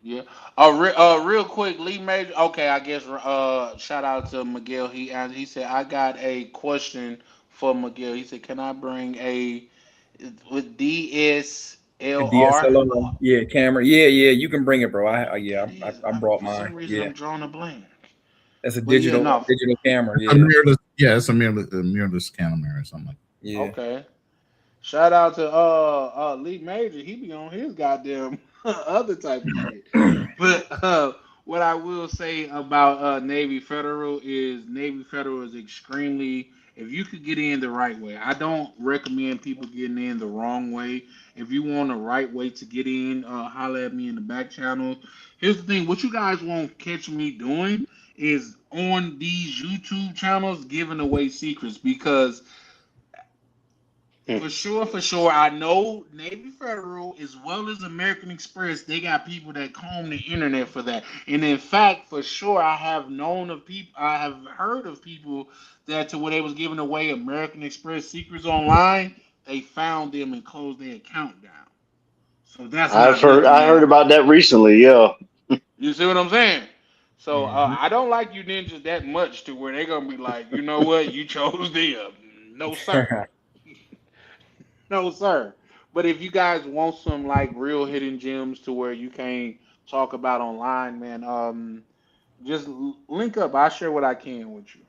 Yeah. Real quick, Lee Major. Okay, I guess. Shout out to Miguel. He said I got a question for Miguel. He said, can I bring a with A DSLR? DSLR, yeah, camera, yeah, you can bring it, bro. Yeah, What is? I brought For some mine. reason, Yeah, I'm drawing a blank. that's a But yeah, digital no. digital camera. A Yeah, mirrorless, yeah, it's a mirrorless camera or something like yeah. Okay. Shout out to Lee Major. He be on his goddamn other type of shit. But what I will say about Navy Federal is Navy Federal is extremely. If you could get in the right way, I don't recommend people getting in the wrong way. If you want a right way to get in, holler at me in the back channel. Here's the thing: what you guys won't catch me doing is on these YouTube channels giving away secrets because for sure. I know Navy Federal as well as American Express, they got people that comb the internet for that. And in fact, for sure, I have known of people, I have heard of people that to where they was giving away American Express secrets online, they found them and closed their account down. So that's not I heard recommended. about that recently. Yeah. You see what I'm saying? So Hmm. I don't like you ninjas that much to where they're gonna be like, you know what, you chose them. No sir. No, sir. But if you guys want some like real hidden gems to where you can't talk about online, man, just link up. I share what I can with you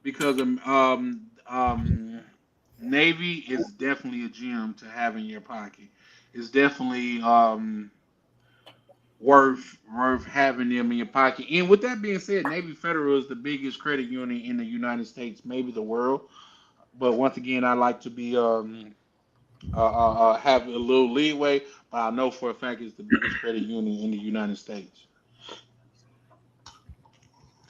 because Navy is definitely a gem to have in your pocket. It's definitely worth having them in your pocket. And with that being said, Navy Federal is the biggest credit union in the United States, maybe the world. But once again, I like to be have a little leeway, but I know for a fact it's the biggest credit union in the United States.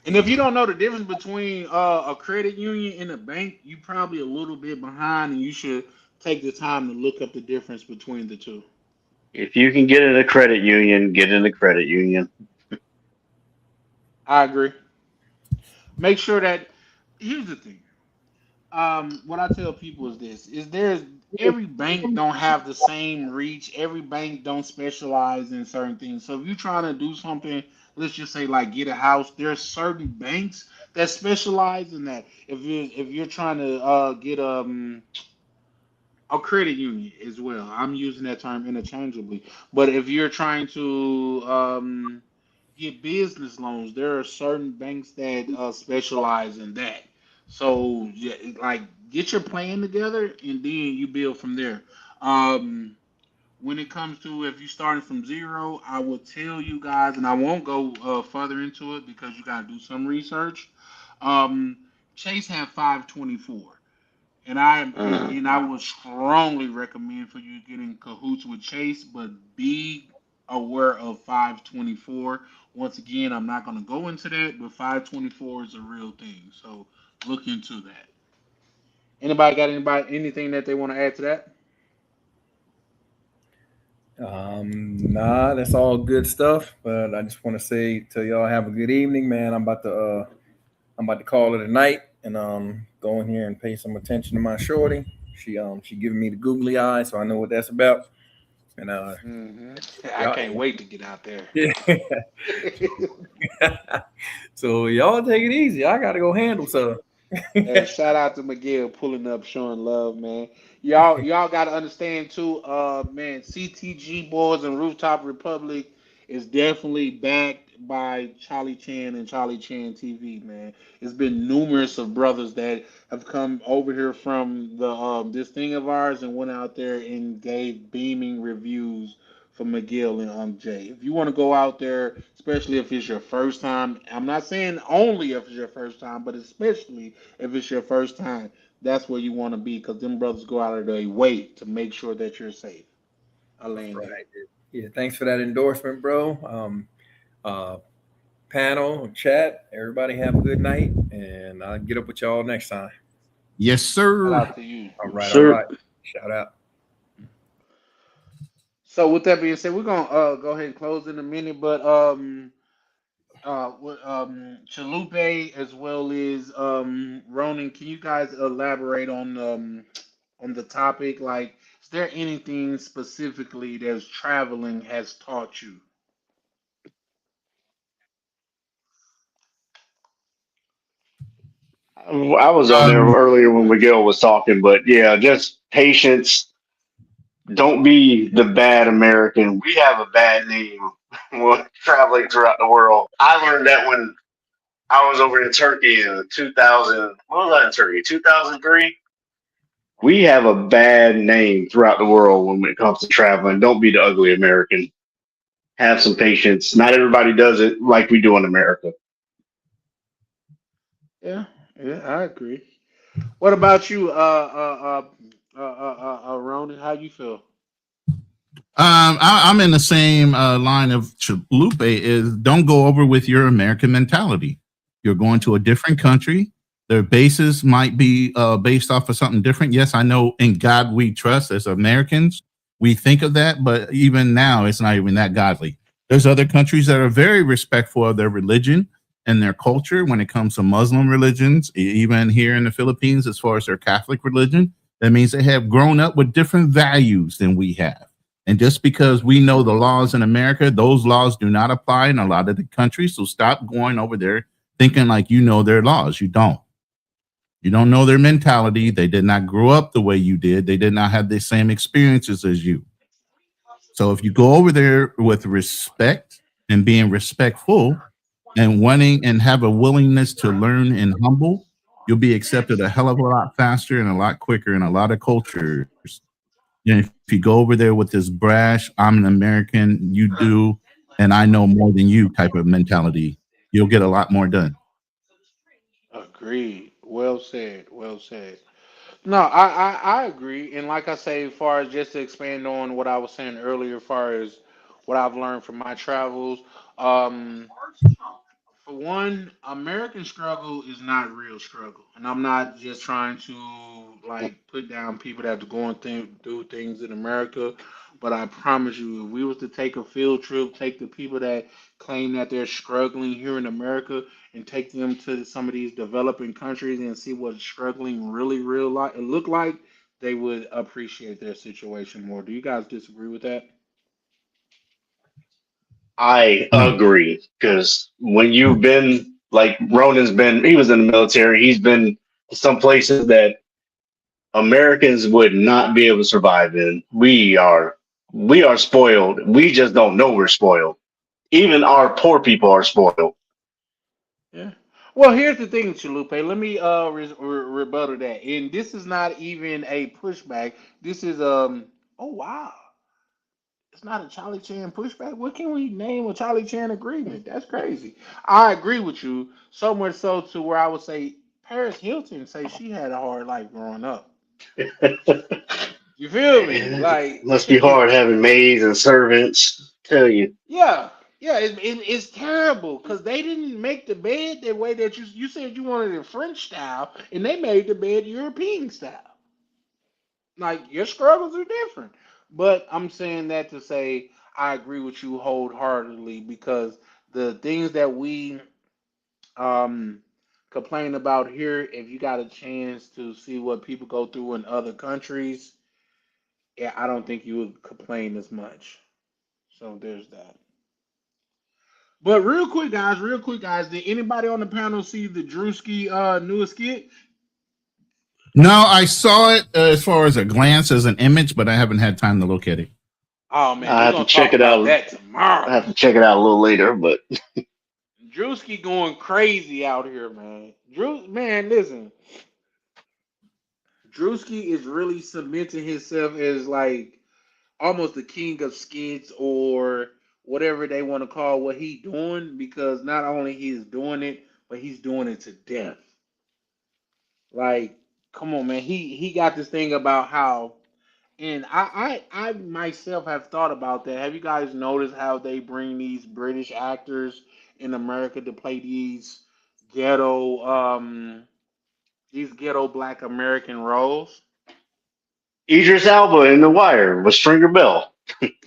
And if you don't know the difference between a credit union and a bank, you probably a little bit behind, and you should take the time to look up the difference between the two. If you can get in a credit union, get in a credit union. I agree. Make sure that here's the thing. What I tell people is this: is there's every bank don't have the same reach. Every bank don't specialize in certain things. So if you're trying to do something, let's just say like get a house, there's certain banks that specialize in that. If you're trying to get a credit union as well, I'm using that term interchangeably. But if you're trying to get business loans, there are certain banks that specialize in that. So, yeah, like, get your plan together and then you build from there. Um, when it comes to if you're starting from zero, I will tell you guys, and I won't go further into it because you got to do some research. Um, Chase had 524. Mm. And I would strongly recommend for you to get in cahoots with Chase, but be aware of 524. Once again, I'm not going to go into that, but 524 is a real thing. So look into that. Anybody anything that they want to add to that? Nah, that's all good stuff. But I just want to say to y'all, have a good evening, man. I'm about to call it a night and go in here and pay some attention to my shorty. She giving me the googly eye, so I know what that's about. And I y'all, can't wait to get out there. yeah. So y'all take it easy. I gotta go handle some. Hey, shout out to Miguel pulling up, showing love, man. Y'all got to understand too, man. CTG Boys and Rooftop Republic is definitely backed by Charlie Chan and Charlie Chan TV, man. It's been numerous of brothers that have come over here from the this thing of ours and went out there and gave beaming reviews for Miguel and Jay. If you want to go out there, especially if it's your first time, I'm not saying only if it's your first time, but especially if it's your first time, that's where you want to be because them brothers go out of their way to make sure that you're safe. I land there. Right. Yeah. Thanks for that endorsement, bro. Uh, Panel, chat. Everybody have a good night, and I'll get up with y'all next time. Yes, Shout sir. out to you. All right. All Sir, right. Shout out. So with that being said, we're gonna go ahead and close in a minute, but Chalupe as well as Ronan, can you guys elaborate on the topic? Like, is there anything specifically that traveling has taught you? I was on there Um, earlier when Miguel was talking, but yeah, just patience. Don't be the bad American. We have a bad name when traveling throughout the world. I learned that when I was over in Turkey in 2000. What was I in Turkey? 2003. We have a bad name throughout the world when it comes to traveling. Don't be the ugly American. Have some patience. Not everybody does it like we do in America. Yeah, yeah, I agree. What about you, Ronan? How you feel? I'm in the same line of Chalupe is don't go over with your American mentality. You're going to a different country. Their bases might be based off of something different. Yes, I know in God we trust as Americans. We think of that, but even now, it's not even that godly. There's other countries that are very respectful of their religion and their culture when it comes to Muslim religions, even here in the Philippines, as far as their Catholic religion. That means they have grown up with different values than we have. And just because we know the laws in America, those laws do not apply in a lot of the countries. So stop going over there thinking like you know their laws. You don't. You don't know their mentality. They did not grow up the way you did. They did not have the same experiences as you. So if you go over there with respect and being respectful and wanting and have a willingness to learn and humble, you'll be accepted a hell of a lot faster and a lot quicker in a lot of cultures. And if you go over there with this brash, I'm an American, you do, and I know more than you type of mentality, you'll get a lot more done. Agreed. Well said. Well said. No, I agree. And like I say, as far as just to expand on what I was saying earlier, as far as what I've learned from my travels, um, for one, American struggle is not real struggle, and I'm not just trying to like put down people that are going do things in America. But I promise you, if we was to take a field trip, take the people that claim that they're struggling here in America, and take them to some of these developing countries and see what struggling really real like look like, they would appreciate their situation more. Do you guys disagree with that? I No. agree because when you've been like Ronan's been, he was in the military. He's been to some places that Americans would not be able to survive in. We are spoiled. We just don't know we're spoiled. Even our poor people are spoiled. Yeah. Well, here's the thing, Chalupe. Let me rebuttal that. And this is not even a pushback. This is oh wow. It's not a Charlie Chan pushback. What can we name a Charlie Chan agreement? That's crazy. I agree with you so much so to where I would say Paris Hilton say she had a hard life growing up. You feel me? It Like must be hard having maids and servants. Tell you. yeah, yeah, it's terrible because they didn't make the bed the way that you said you wanted it French style, and they made the bed European style. Like your struggles are different, but I'm saying that to say I agree with you wholeheartedly because the things that we um complain about here, if you got a chance to see what people go through in other countries, yeah, I don't think you would complain as much. So there's that. But real quick, guys, did anybody on the panel see the Drewski newest skit? No, I saw it as far as a glance as an image, but I haven't had time to look at it. Oh man, I we're have to gonna talk check it about out. that tomorrow. I have to check it out a little later, but Drewski going crazy out here, man. Man, listen, Drewski is really cementing himself as like almost the king of skits or whatever they want to call what he doing because not only he's doing it, but he's doing it to death. Like, come on, man. He got this thing about how, and I myself have thought about that. Have you guys noticed how they bring these British actors in America to play ghetto these ghetto black American roles? Idris Elba in The Wire with Stringer Bell.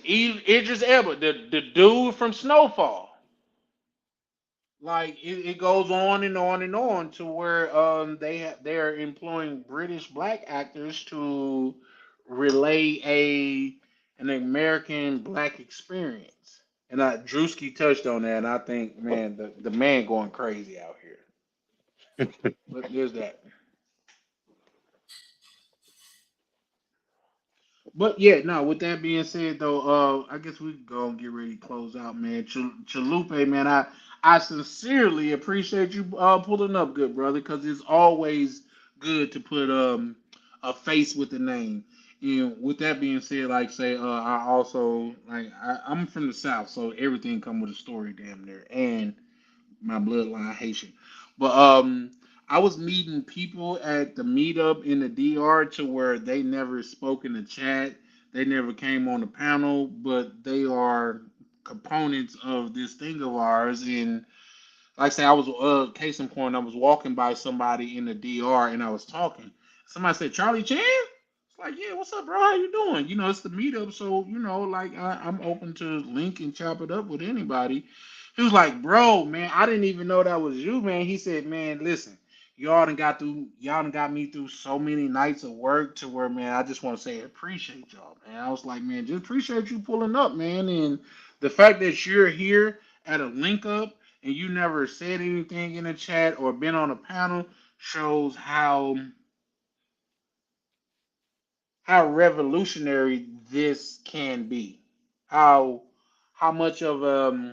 Idris Elba, the dude from Snowfall. Like it goes on and on and on to where they are employing British black actors to relay an American black experience. And Drewski touched on that, and I think, man, the man going crazy out here. But there's that. But yeah, no. With that being said, though, I guess we can go and get ready to close out, man. Chalupe, man, I sincerely appreciate you pulling up, good brother, because it's always good to put a face with the name. And with that being said, like say, I also I'm from the South, so everything come with a story, damn near, and my bloodline Haitian. But I was meeting people at the meetup in the DR to where they never spoke in the chat, they never came on the panel, but they are components of this thing of ours. And like I say, I was case in point, I was walking by somebody in the DR and I was talking. Somebody said, Charlie Chan? It's like, yeah, what's up, bro? How you doing? It's the meetup, so like I'm open to link and chop it up with anybody. He was like, bro, man, I didn't even know that was you, man. He said, man, listen, y'all done got me through so many nights of work to where, man, I just want to say I appreciate y'all, man. I was like, man, just appreciate you pulling up, man. And the fact that you're here at a link up and you never said anything in the chat or been on a panel shows how revolutionary this can be. How how much of a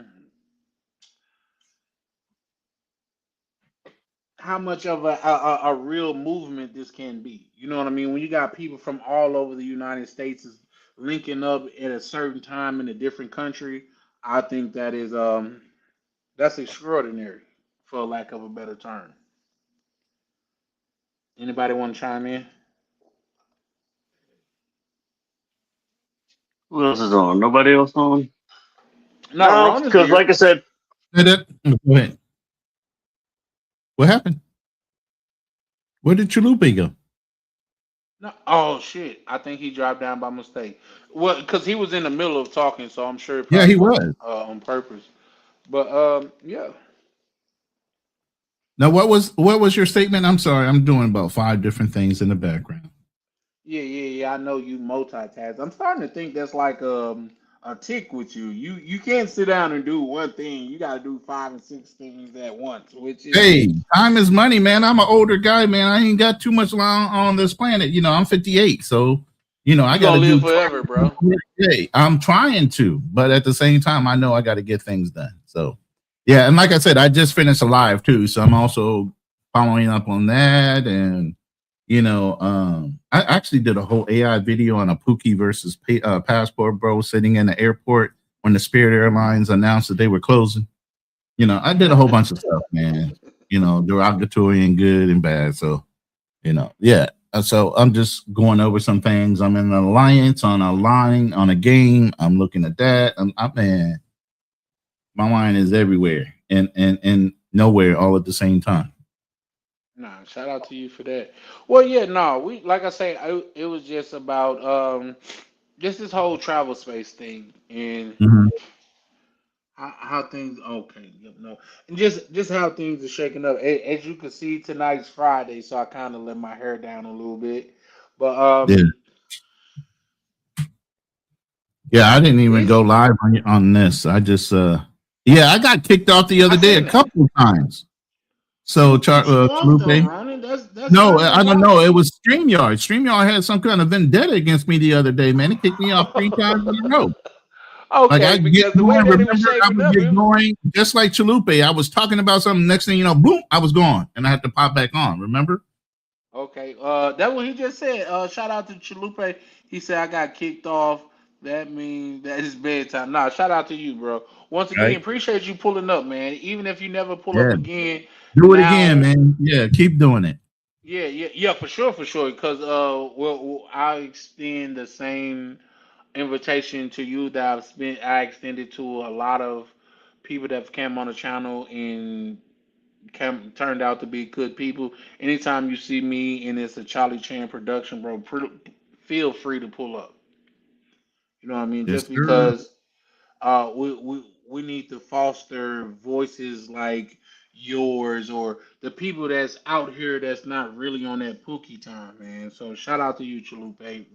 real movement this can be. You know what I mean? When you got people from all over the United States is linking up at a certain time in a different country, I think that's extraordinary, for lack of a better term. Anybody want to chime in? Who else is on? Nobody else on? No, No, Rona's because here. like I said, Go ahead. What happened? Where did Chalupa go? No, oh shit! I think he dropped down by mistake. Well, because he was in the middle of talking, so I'm sure it Yeah, probably he wasn't was. on purpose. But yeah, Now, what was your statement? I'm sorry, I'm doing about 5 different things in the background. yeah. I know you multitask. I'm starting to think that's like a tick with you. You can't sit down and do one thing. You got to do five and six things at once, which is Hey, time is money, man. I'm an older guy, man. I ain't got too much long on this planet. I'm 58, so I you got to gonna live do forever, 20 bro. a day. I'm trying to, but at the same time, I know I got to get things done. So, yeah, and like I said, I just finished a live too, so I'm also following up on that. And I actually did a whole AI video on a Pookie versus Passport Bro sitting in the airport when the Spirit Airlines announced that they were closing. I did a whole bunch of stuff, man. Derogatory and good and bad. So, yeah. So I'm just going over some things. I'm in an alliance on a line on a game. I'm looking at that. Man, my mind is everywhere and nowhere all at the same time. Nah, shout out to you for that. Well, yeah, no, we like I say, it was just about just this whole travel space thing and Mhm. how things. Okay, yep, no, and just how things are shaking up. As you can see, tonight's Friday, so I kind of let my hair down a little bit. But Yeah. Yeah, I didn't even this go live on this. I just yeah, I got kicked off the I other day a seen that. couple of times. So What you off though, Chalupe. Ronan? That's No, not the I don't life. know. It was StreamYard. StreamYard had some kind of vendetta against me the other day, man. It kicked me off 3 times in a row. Like I Okay, get because the way going, that it was remember I shaping would up, get going just like Chalupe. I was talking about something, next thing you know, boom, I was gone. And I had to pop back on, remember? okay, that's what he just said. Shout out to Chalupe. He said I got kicked off. That means that it's bedtime. Nah, shout out to you, bro. Once again, Right. appreciate you pulling up, man. Even if you never pull up Yeah. again, Do it again, now, man. Yeah, keep doing it. yeah, for sure. Because I extend the same invitation to you that I extended to a lot of people that came on the channel and turned out to be good people. Anytime you see me and it's a Charlie Chan production, bro, feel free to pull up. You know what I mean? Yes, Just sir. because we need to foster voices like yours or the people that's out here that's not really on that Pookie time, man. So shout out to you, Chalupe.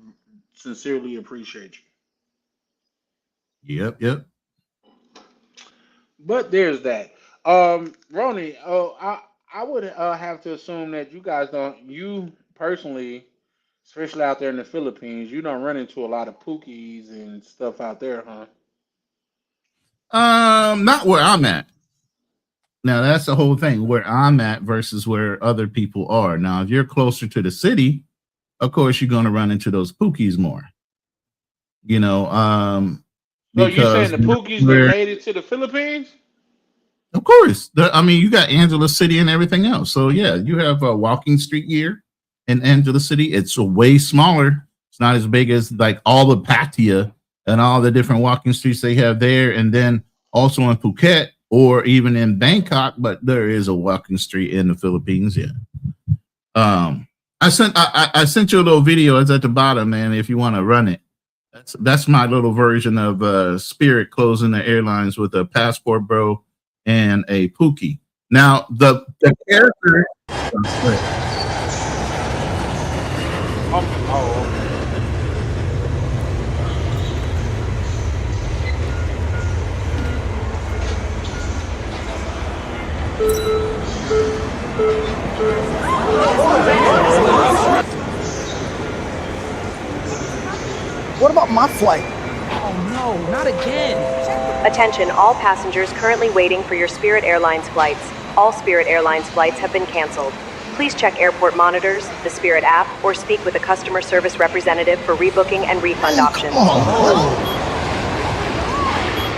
Sincerely appreciate you. Yep. But there's that. Ronnie, oh, I would have to assume that you guys don't, you personally, especially out there in the Philippines, you don't run into a lot of pookies and stuff out there, huh? Not where I'm at. Now that's the whole thing where I'm at versus where other people are. Now, if you're closer to the city, of course you're going to run into those pookies more. You know, So you saying because the pookies then we're made it to the Philippines? of course, I mean, you got Angela City and everything else. So yeah, you have a walking street here in Angela City. It's a way smaller. It's not as big as like all the Pattaya and all the different walking streets they have there, and then also in Phuket or even in Bangkok. But there is a walking street in the Philippines. Yeah. I sent you a little video. It's at the bottom, man. If you want to run it, that's my little version of Spirit closing the airlines with a passport, bro, and a Pookie. Now the character. Oh, okay. What about my flight? Oh no, not again. Attention all passengers currently waiting for your Spirit Airlines flights. All Spirit Airlines flights have been canceled. Please check airport monitors, the Spirit app, or speak with a customer service representative for rebooking and refund options.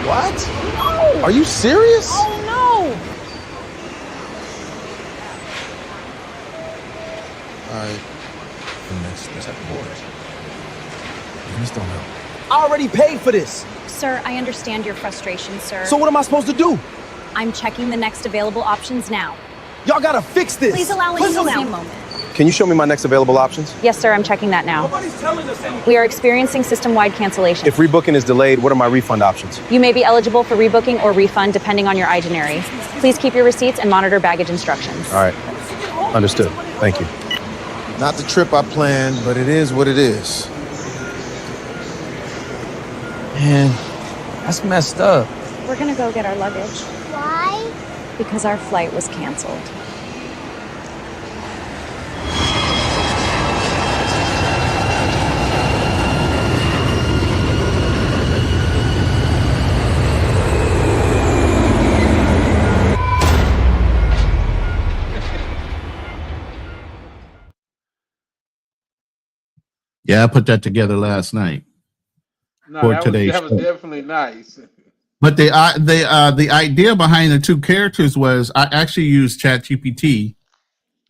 What? No. Are you serious? Oh no! Let's have the boys. Please don't help. I already paid for this. Sir, I understand your frustration, sir. So what am I supposed to do? I'm checking the next available options now. Y'all gotta fix this. Please allow me a moment. Can you show me my next available options? Yes, sir, I'm checking that now. Nobody's telling us anything. We are experiencing system-wide cancellation. If rebooking is delayed, what are my refund options? You may be eligible for rebooking or refund depending on your itinerary. Please keep your receipts and monitor baggage instructions. All right. Understood. Thank you. Not the trip I planned, but it is what it is. Man, that's messed up. We're gonna go get our luggage. Why? Because our flight was canceled. Yeah, I put that together last night No, for that today's was show. definitely nice. But the idea behind the two characters was I actually used ChatGPT,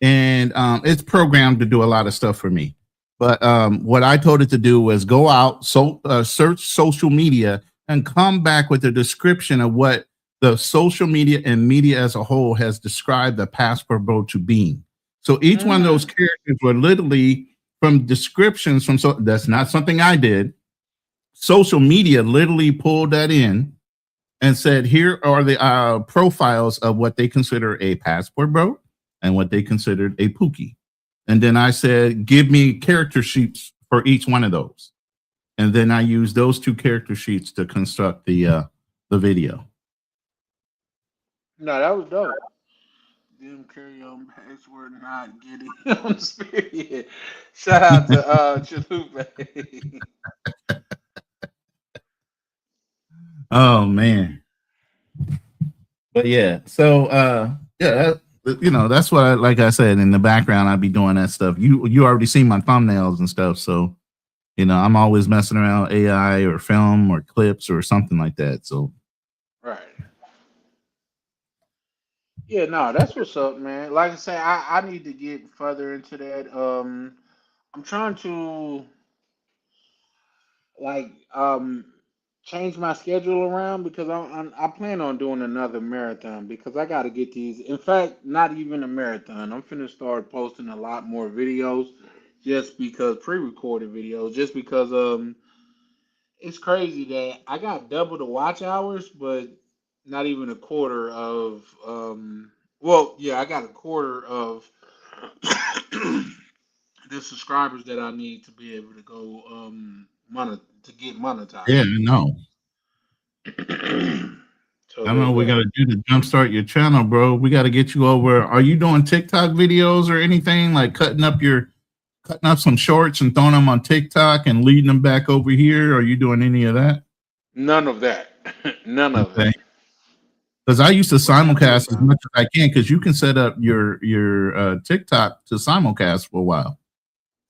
and it's programmed to do a lot of stuff for me. But what I told it to do was go out, search social media, and come back with a description of what the social media and media as a whole has described the Passport Bro to being. So each one of those characters were literally from descriptions from. So that's not something I did. Social media literally pulled that in and said, here are the profiles of what they consider a passport bro and what they considered a pookie. And then I said, give me character sheets for each one of those. And then I used those two character sheets to construct the video. No, that was dope. Them carry on password not getting on the spirit. Shout out to Chalupa. Oh man. But yeah, so yeah, that's what like I said, in the background I'd be doing that stuff. You already seen my thumbnails and stuff, so I'm always messing around AI or film or clips or something like that. So Right. Yeah, no, that's what's up, man. Like I say, I need to get further into that. I'm trying to like change my schedule around because I plan on doing another marathon because I got to get these. In fact, not even a marathon. I'm finna start posting a lot more videos, just because pre-recorded videos, just because it's crazy that I got double the watch hours, but not even a quarter of well, yeah, I got a quarter of the subscribers that I need to be able to go to get monetized. yeah, no. I don't Totally know what we got agree. to do to jumpstart your channel, bro. We got to get you over. Are you doing TikTok videos or anything like cutting up some shorts and throwing them on TikTok and leading them back over here? Are you doing any of that? None of that. None of Okay. that. Because I used to What you do simulcast as about much as I can, because you can set up your TikTok to simulcast for a while,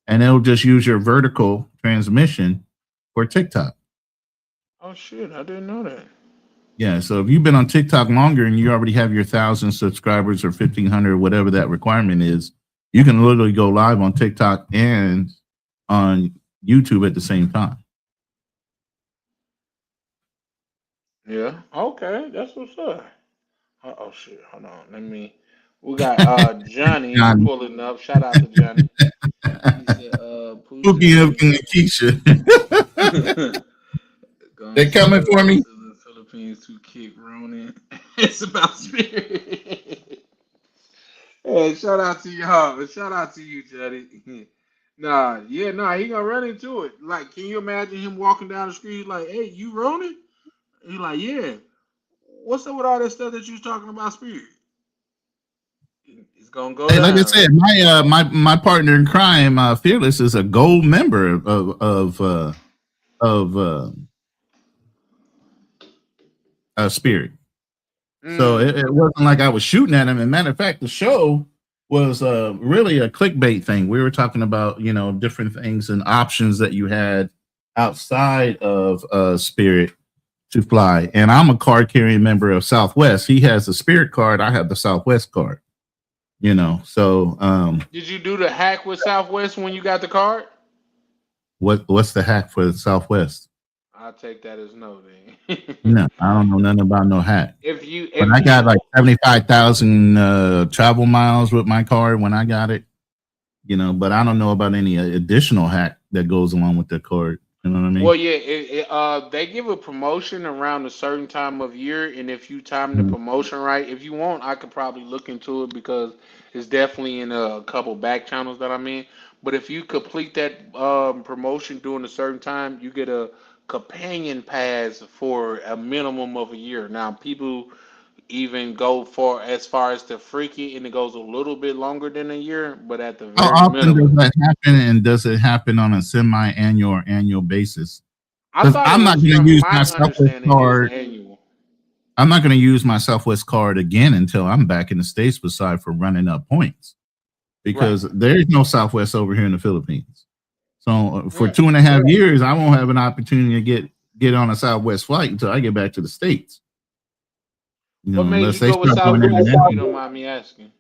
and it'll just use your vertical transmission for TikTok. Oh shit, I didn't know that. Yeah, so if you've been on TikTok longer and you already have your 1,000 subscribers or 1,500, whatever that requirement is, you can literally go live on TikTok and on YouTube at the same time. Yeah. Okay, that's what's up. Oh shit, hold on. We got Johnny Johnny. pulling up. Shout out to Johnny. He said Poochie Hooking up looking and Keisha. gonna They coming sail for to me? the Philippines to kick Ronin. It's about spirit. Hey, shout out to y'all. Shout out to you, Johnny. Nah, he gonna run into it. Like, can you imagine him walking down the street like, hey, you Ronin? He like, yeah. What's up with all that stuff that you was talking about, spirit? It's gonna go Hey, like I down. said, my partner in crime, Fearless, is a gold member of Spirit. So it wasn't like I was shooting at him. And matter of fact, the show was really a clickbait thing. We were talking about, different things and options that you had outside of Spirit to fly. And I'm a card carrying member of Southwest. He has the Spirit card. I have the Southwest card. So Did you do the hack with Southwest when you got the card? what's the hack for Southwest? I'll take that as no then. No, I don't know nothing about no hack. if you But if I got you like 75,000 travel miles with my card when I got it. But I don't know about any additional hack that goes along with the card. You know what I mean? Well, yeah, they give a promotion around a certain time of year, and if you time the Mhm. promotion right, if you want, I could probably look into it because it's definitely in a couple back channels that I'm in. But if you complete that promotion during a certain time, you get a companion pass for a minimum of a year. Now, people even go for as far as to freaky, and it goes a little bit longer than a year, but at the How very often does minimum. that happen, and does it happen on a semi-annual or annual basis? I Because thought it I'm not was, going to from use my my Southwest understanding, it was card. annual. I'm not going to use my Southwest card again until I'm back in the States, beside for running up points, Right. because there is no Southwest over here in the Philippines. So for Yeah. 2.5 years, I won't have an opportunity to get on a Southwest flight until I get back to the States. What made Unless you they go with start doing Southwest, if you international. don't mind me asking?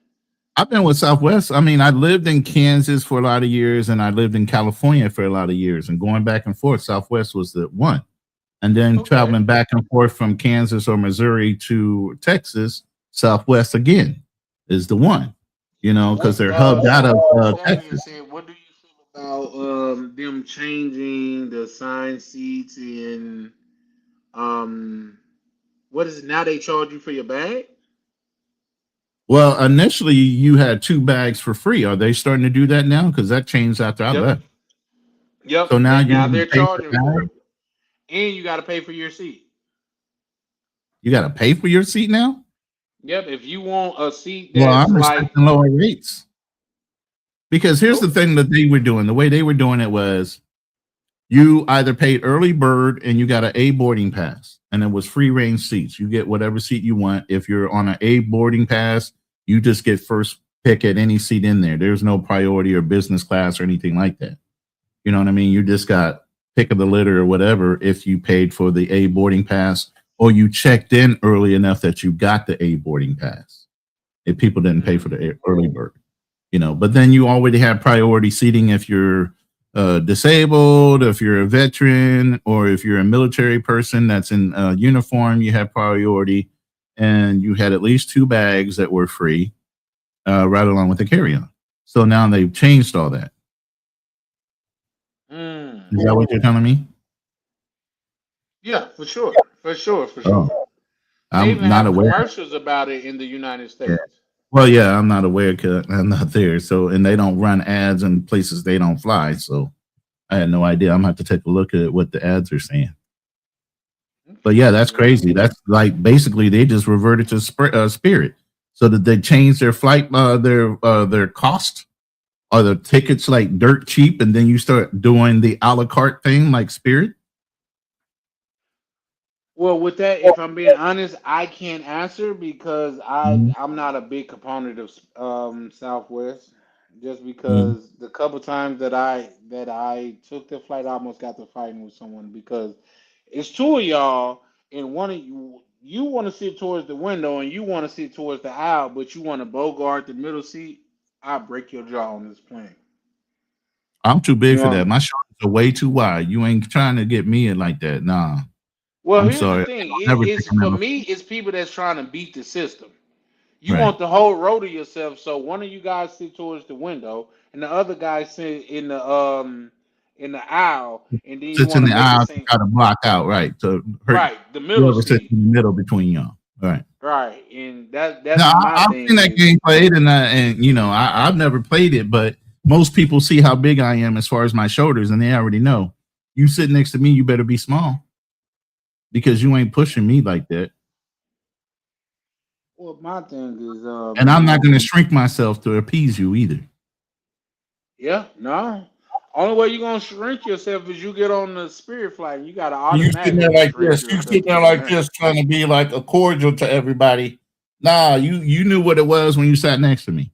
I've been with Southwest. I mean, I lived in Kansas for a lot of years, and I lived in California for a lot of years, and going back and forth, Southwest was the one. And then Okay. traveling back and forth from Kansas or Missouri to Texas, Southwest again is the one. Because they're hubbed out of With that being Texas. said, what do you feel about them changing the assigned seats and what is it now? They charge you for your bag? Well, initially you had 2 bags for free. Are they starting to do that now? Because that changed after I Yep. left. Yep. So now They you now got to they're pay for charging for that. it, and you got to pay for your seat. You got to pay for your seat now. Yep. If you want a seat Well, that's I'm like expecting lower rates. Because here's the oh, thing that they were doing. The way they were doing it was you either paid early bird and you got an A boarding pass, and it was free range seats. You get whatever seat you want. If you're on an A boarding pass, you just get first pick at any seat in there. There's no priority or business class or anything like that. You know what I mean? You just got pick of the litter or whatever if you paid for the A boarding pass or you checked in early enough that you got the A boarding pass. If people didn't pay for the early bird. But then you already have priority seating if you're disabled, if you're a veteran, or if you're a military person that's in uniform, you have priority, and you had at least 2 bags that were free, right along with the carry-on. So now they've changed all that. Is that what you're telling me? yeah, for sure, for sure, for sure. Oh, They I'm even not have aware. commercials about it in the United Yeah. States. Well, yeah, I'm not aware because I'm not there. So, and they don't run ads in places they don't fly. So I had no idea. I'm gonna have to take a look at what the ads are saying. But yeah, that's Yeah. crazy. That's like basically they just reverted to Spirit. So that they changed their flight, their cost, or the tickets like dirt cheap, and then you start doing the a la carte thing like Spirit. Well, with that, if I'm being honest, I can't answer because Mhm. I'm not a big component of Southwest. Just Mhm. because the couple times that I took the flight, I almost got to fighting with someone because it's two of y'all, and one of you want to sit towards the window and you want to sit towards the aisle, but you want to bogart the middle seat. I break your jaw on this plane. I'm too You big for that. know. My shoulders are way too wide. You ain't trying to get me in like that. Nah, Well, I'm here's the sorry. thing. I'll never take It's them for out. me. It's people that's trying to beat the system. You Right. want the whole row to yourself, so one of you guys sit towards the window, and the other guy sit in the aisle, and then you Sits want in to the make it aisle to seem try to block out, right? To hurt right the middle whoever sits seat, in the middle between y'all. Right. right, and that's Now what my I've seen thing that is. game played, and I've never played it, but most people see how big I am as far as my shoulders, and they already know. You sit next to me, you better be small because you ain't pushing me like that, Well, my thing is, and I'm not going to shrink myself to appease you either. yeah, no. Only way you're gonna shrink yourself is you get on the Spirit flight. You gotta You sitting there automatically like shrink this. You yourself sitting to there get on like there. this, trying to be like a cordial to everybody. Nah, you knew what it was when you sat next to me.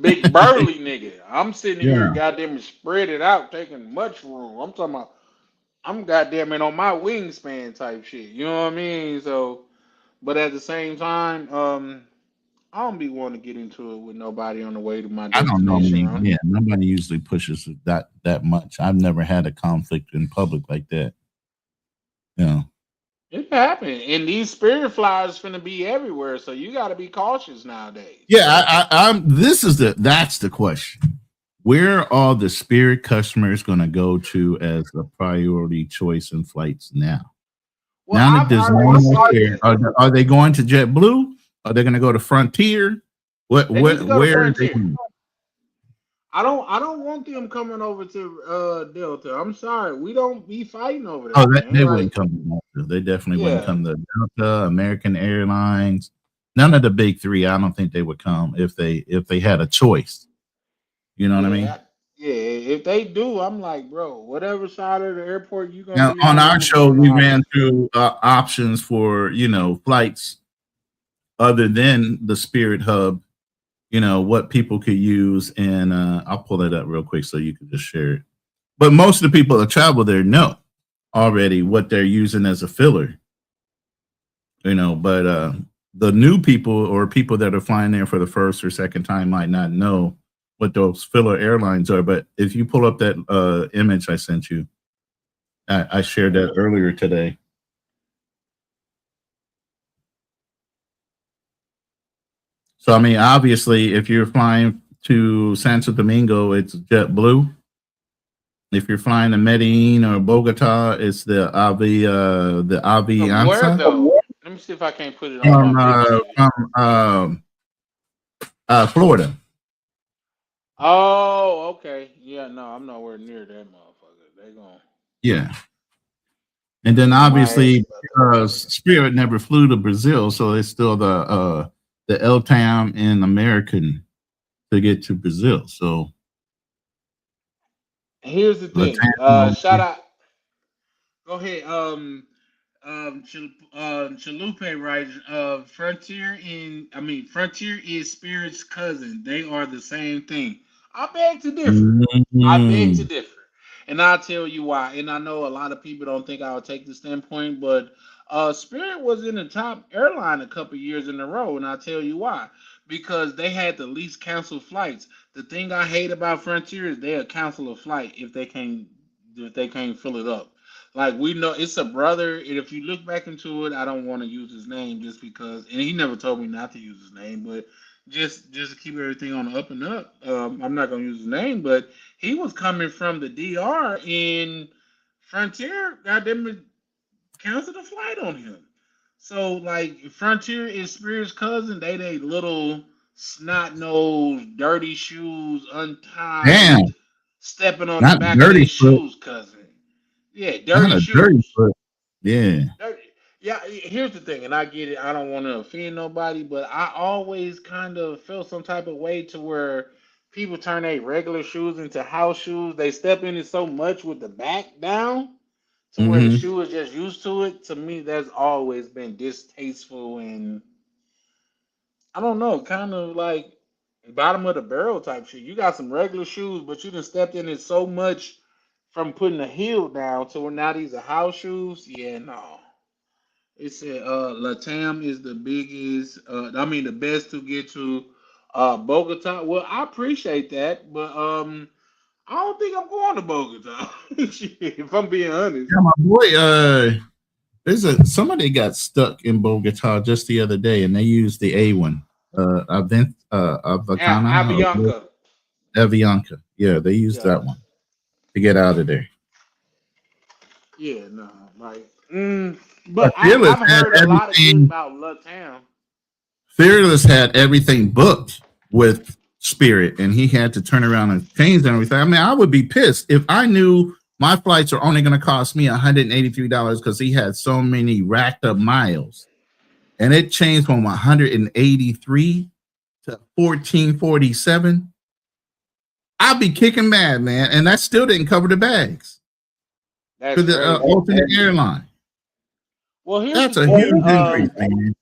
Big burly nigga. I'm sitting here, Yeah, goddamn, spread it out, taking much room. I'm talking about. I'm goddamn it on my wingspan type shit. You know what I mean? So, but at the same time, I don't be wanting to get into it with nobody on the way to my I don't destination. normally. Right? Yeah, nobody usually pushes it that much. I've never had a conflict in public like that. Yeah. It happen, and these spirit flyers finna be everywhere, so you got to be cautious nowadays. Yeah, I'm. That's the question. Where are the Spirit customers going to go to as a priority choice in flights now? Well, Now that I've there's already no more said Spirit, that. are they going to JetBlue? Are they going to go to Frontier? They need to go to Where are they Frontier. going? I don't want them coming over to Delta. I'm sorry, we don't be fighting over Oh, that, man. they wouldn't Like, come to Delta. They definitely wouldn't yeah, come to Delta, American Airlines. None of the big three. I don't think they would come if they had a choice. You know what I mean? yeah, yeah. If they do, I'm like, bro, whatever side of the airport you gonna Now, be on on, our I'm gonna be show, on the we ran opposite. through options for flights other than the Spirit Hub. What people could use, and I'll pull it up real quick so you can just share it. But most of the people that travel there know already what they're using as a filler. But the new people or people that are flying there for the first or second time might not know what those filler airlines are. But if you pull up that image I sent you, I shared that earlier today. So I mean, obviously, if you're flying to Santo Domingo, it's JetBlue. If you're flying to Medellin or Bogota, it's the From where Avianca though? Let me see if I can't put it on my big TV. from Florida. Oh, okay. Yeah, no, I'm nowhere near that motherfucker. They gon' Yeah, and then my ass obviously about to bust. Spirit never flew to Brazil, so it's still the LTAM and American to get to Brazil. So Here's the thing. LATAM, Shout out. Go ahead. Chalupe writes, Frontier is Spirit's cousin. They are the same thing. I beg to differ. I beg to Mhm. differ. And I'll tell you why. And I know a lot of people don't think I would take this standpoint, but Spirit was in the top airline a couple years in a row, and I'll tell you why. Because they had the least canceled flights. The thing I hate about Frontier is they'll cancel a flight if they can't fill it up. Like we know it's a brother, and if you look back into it, I don't want to use his name just because, and he never told me not to use his name, but just to keep everything on the up and up, I'm not gonna use his name, but he was coming from the DR in Frontier, goddamn it, canceled a flight on him. So like Frontier is Spears' cousin, they little snot nosed, dirty shoes, untied, Damn, stepping on the not back of dirty their foot, shoes, cousin. Yeah, not dirty a dirty shoes. foot. Yeah. Yeah, here's the thing, and I get it. I don't want to offend nobody, but I always kind of feel some type of way to where people turn their regular shoes into house shoes. They step in it so much with the back down to where the Mm-hmm. shoe is just used to it. To me, that's always been distasteful, and I don't know, kind of like bottom of the barrel type shit. You got some regular shoes, but you done stepped in it so much from putting the heel down to where now these are house shoes. Yeah, no. It said Latam is the biggest, I mean the best to get to Bogota. Well, I appreciate that, but I don't think I'm going to Bogota. Shit, if I'm being honest. Yeah, my boy, there's somebody got stuck in Bogota just the other day, and they used the A one, Avicana or Avianca. Avianca. Yeah, they used Yeah. that one to get out of there. Yeah, no, like, but But Fearless I've had heard a lot of good everything. about Latam. Fearless had everything booked with Spirit, and he had to turn around and change everything. I mean, I would be pissed if I knew my flights are only going to cost me $183 because he had so many racked up miles, and it changed from 183 to 1447. I'd be kicking mad, man, and that still didn't cover the bags for That's the crazy. alternate airline. Well, here's the That's a thing. huge increase, man.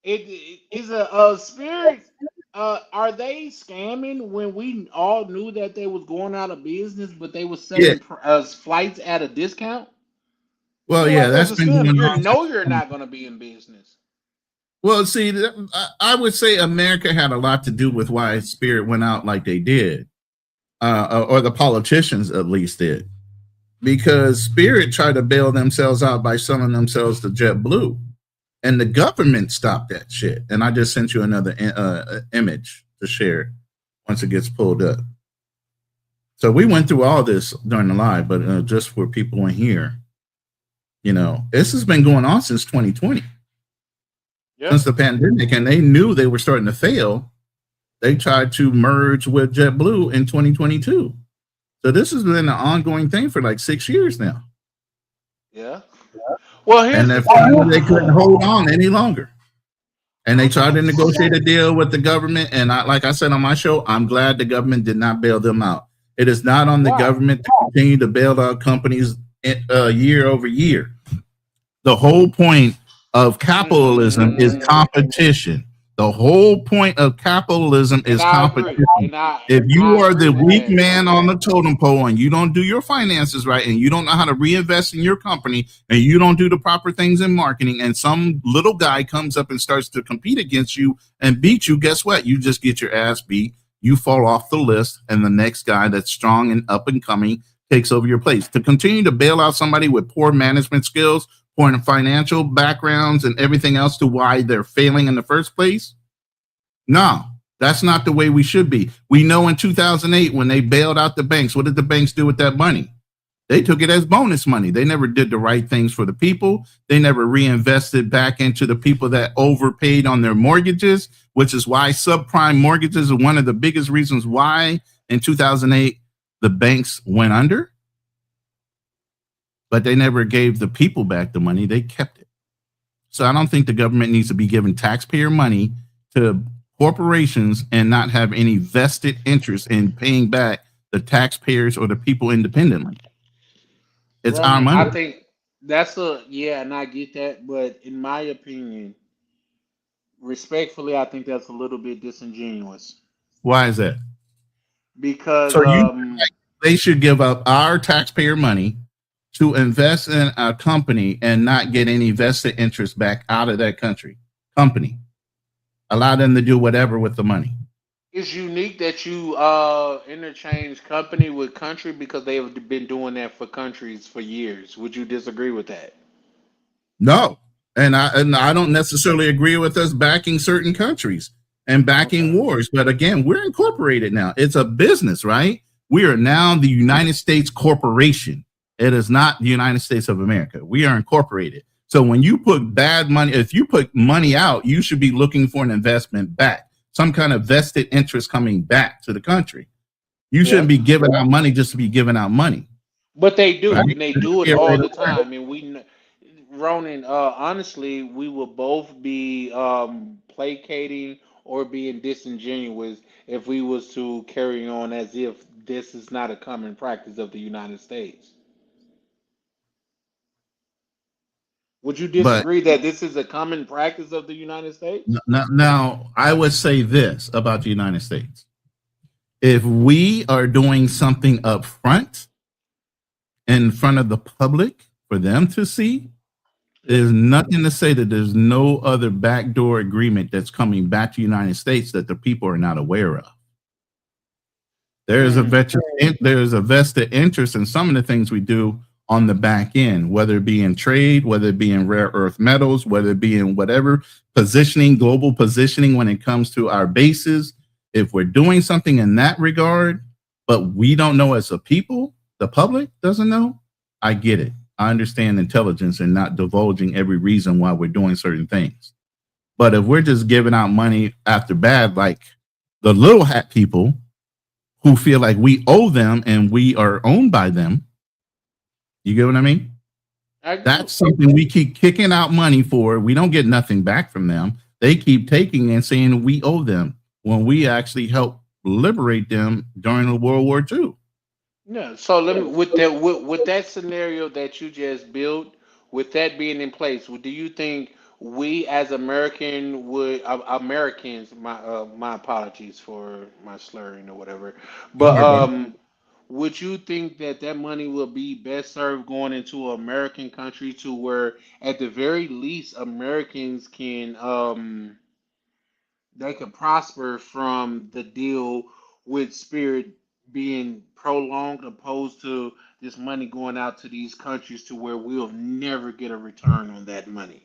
It is a Spirit. Are they scamming when we all knew that they was going out of business, but they was Yeah. selling flights at a discount? I Well, feel yeah, like that's that's a been scam. going You on. know you're not going to be in business. Well, see, I would say America had a lot to do with why Spirit went out like they did, or the politicians at least did, because Spirit tried to bail themselves out by selling themselves to JetBlue, and the government stopped that shit. And I just sent you another image to share once it gets pulled up. So we went through all this during the live, but just for people in here, this has been going on since 2020. Since the pandemic, and they knew they were starting to fail. They tried to merge with JetBlue in 2022. So this has been an ongoing thing for like 6 years now. Yeah. Well, here's And the they thing. couldn't hold on any longer. And they tried to negotiate a deal with the government. And like I said on my show, I'm glad the government did not bail them out. It is not on the government to continue to bail out companies year over year. The whole point of capitalism is competition. The whole point of capitalism is competition. If you are the weak man on the totem pole and you don't do your finances right and you don't know how to reinvest in your company and you don't do the proper things in marketing and some little guy comes up and starts to compete against you and beat you, guess what? You just get your ass beat. You fall off the list and the next guy that's strong and up and coming takes over your place. To continue to bail out somebody with poor management skills, poor financial backgrounds, and everything else to why they're failing in the first place? No, that's not the way we should be. We know in 2008 when they bailed out the banks, what did the banks do with that money? They took it as bonus money. They never did the right things for the people. They never reinvested back into the people that overpaid on their mortgages, which is why subprime mortgages are one of the biggest reasons why in 2008 the banks went under. But they never gave the people back the money. They kept it. So I don't think the government needs to be giving taxpayer money to corporations and not have any vested interest in paying back the taxpayers or the people independently. It's our money. I think that's and I get that, but in my opinion, respectfully, I think that's a little bit disingenuous. Why is that? Because so they should give up our taxpayer money to invest in a company and not get any vested interest back out of that company. Allow them to do whatever with the money. It's unique that you interchange company with country because they have been doing that for countries for years. Would you disagree with that? No, and I don't necessarily agree with us backing certain countries and backing wars. But again, we're incorporated now. It's a business, right? We are now the United States Corporation. It is not the United States of America. We are incorporated. So when you put bad money, if you put money out, you should be looking for an investment back, some kind of vested interest coming back to the country. You shouldn't be giving out money just to be giving out money. But they do, and they do it all the time. And Ronan, honestly, we will both be placating or being disingenuous if we was to carry on as if this is not a common practice of the United States. Would you But disagree that this is a common practice of the United States? now, I would say this about the United States: if we are doing something up front in front of the public for them to see, there's nothing to say that there's no other backdoor agreement that's coming back to the United States that the people are not aware of. There's a vested interest in some of the things we do on the back end, whether it be in trade, whether it be in rare earth metals, whether it be in whatever positioning, global positioning when it comes to our bases. If we're doing something in that regard, but we don't know as a people, the public doesn't know, I get it. I understand intelligence and not divulging every reason why we're doing certain things. But if we're just giving out money after bad, like the little hat people who feel like we owe them and we are owned by them, you get what I mean? That's something we keep kicking out money for. We don't get nothing back from them. They keep taking and saying we owe them when we actually help liberate them during the World War II. Yeah. So let me with that scenario that you just built, with that being in place, do you think we as Americans, my apologies for my slurring or whatever, but Sorry, brother. would you think that that money will be best served going into an American country to where at the very least Americans can they could prosper from the deal with Spirit being prolonged, opposed to this money going out to these countries to where we'll never get a return on that money.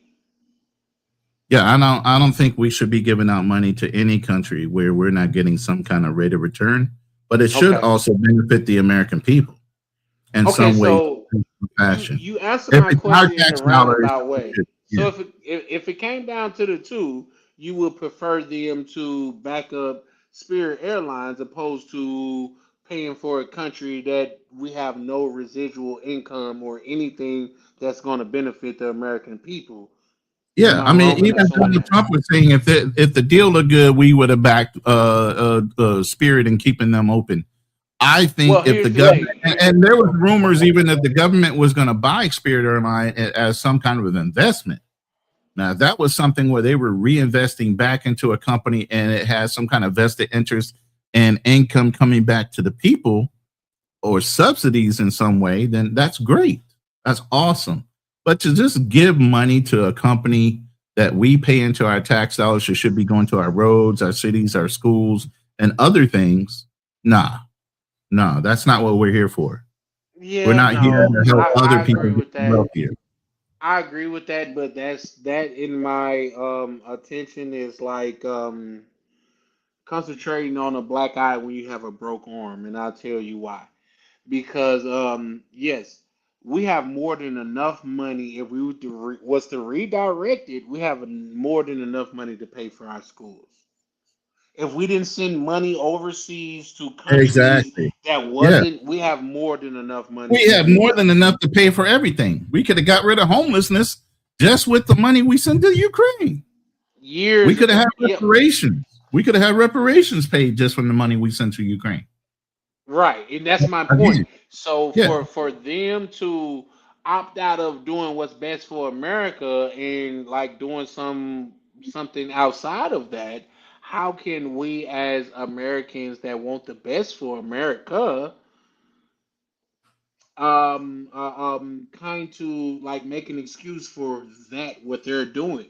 Yeah, I don't think we should be giving out money to any country where we're not getting some kind of rate of return, but it should Okay. also benefit the American people in Okay, some way, so fashion. you answered If my it's our question in a tax dollars, roundabout way. yeah. So if it came down to the two, you would prefer them to back up Spirit Airlines opposed to paying for a country that we have no residual income or anything that's going to benefit the American people. Am Yeah, I I mean, wrong in even assuming Donald that? Trump was saying if the deal looked good, we would have backed Spirit and keeping them open. I Well, think if the here's the government thing. and there was rumors even that the government was going to buy Spirit Airline as some kind of an investment. Now, if that was something where they were reinvesting back into a company and it has some kind of vested interest and income coming back to the people or subsidies in some way, then that's great. That's awesome. But to just give money to a company that we pay into our tax dollars, should be going to our roads, our cities, our schools, and other things, nah, no, that's not what we're here for. We're Yeah, not here no, to help other I people agree get with that. wealthier. I agree with that, but that in my attention is like concentrating on a black eye when you have a broke arm, and I'll tell you why. Because yes, we have more than enough money. If we was to redirect it, we have more than enough money to pay for our schools. If we didn't send money overseas to countries Exactly. that Yeah. wasn't, we have more than enough money We to have do more that. than enough to pay for everything. We could have got rid of homelessness just with the money we sent to Ukraine. We Years could have ago, had yep, reparations. We could have had reparations paid just from the money we sent to Ukraine. right, and that's my point. Again, So yeah. for them to opt out of doing what's best for America and like doing something outside of that, how can we as Americans that want the best for America kind to like make an excuse for that what they're doing?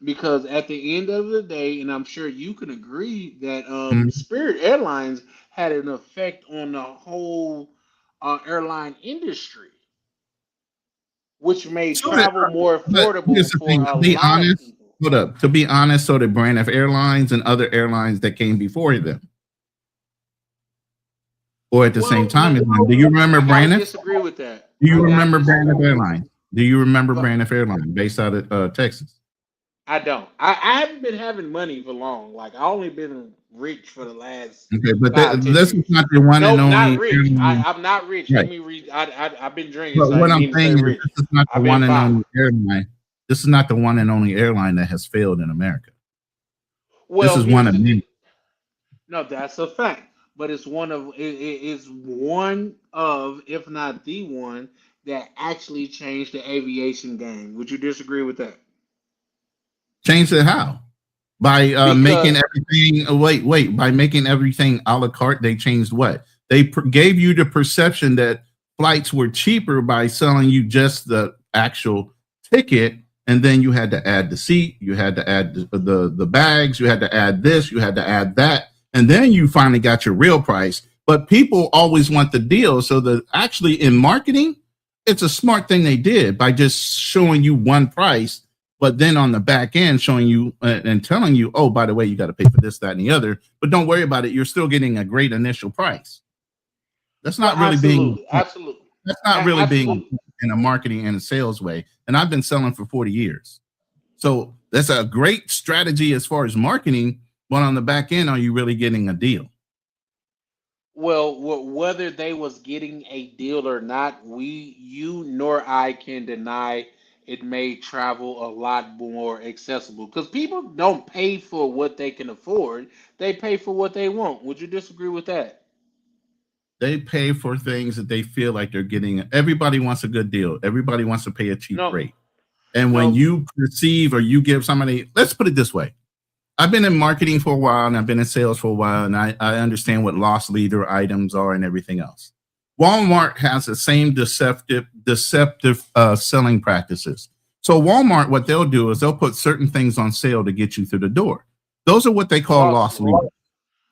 Because at the end of the day, and I'm sure you can agree that Mhm. Spirit Airlines had an effect on the whole airline industry, which made So that, travel more but here's affordable the for thing. a To be lot of honest, people. hold up. To be honest, so did Braniff Airlines and other airlines that came before them, or at the same Well, time as them. Do you remember I gotta Braniff? disagree with that. Do I you gotta remember disagree. Braniff Airlines? Do you remember But Braniff Airlines based out of Texas? I don't. I haven't been having money for long. Like I only been rich for the last Okay, but 5, 10 this is years. not the one and Nope, not only rich. airline, I'm not rich. Let right? me read. I've been drinking, But so I what didn't I'm mean to say saying is, rich. this is not the I've been one and fine. only airline. This is not the one and only airline that has failed in America. This Well, is one here's of the thing. many. No, that's a fact. But it's one of, if not the one, that actually changed the aviation game. Would you disagree with that? Change it how? By making Because everything by making everything a la carte. They changed what? They gave you the perception that flights were cheaper by selling you just the actual ticket, and then you had to add the seat, you had to add the bags, you had to add this, you had to add that, and then you finally got your real price. But people always want the deal, so that actually in marketing, it's a smart thing they did by just showing you one price, but then on the back end showing you and telling you, oh, by the way, you got to pay for this, that, and the other, but don't worry about it, you're still getting a great initial price. That's well, not really being absolutely, that's not really being absolutely. in a marketing and a sales way. And I've been selling for 40 years, so that's a great strategy as far as marketing, but on the back end, are you really getting a deal? Well, whether they was getting a deal or not, you nor I can deny it made travel a lot more accessible because people don't pay for what they can afford; they pay for what they want. Would you disagree with that? They pay for things that they feel like they're getting. Everybody wants a good deal, everybody wants to pay a cheap No, rate. And when no. you perceive or you give somebody, let's put it this way. I've been in marketing for a while and I've been in sales for a while, and I understand what loss leader items are and everything else. Walmart has the same deceptive selling practices. So Walmart, what they'll do is they'll put certain things on sale to get you through the door. Those are what they call Lost. loss leaders.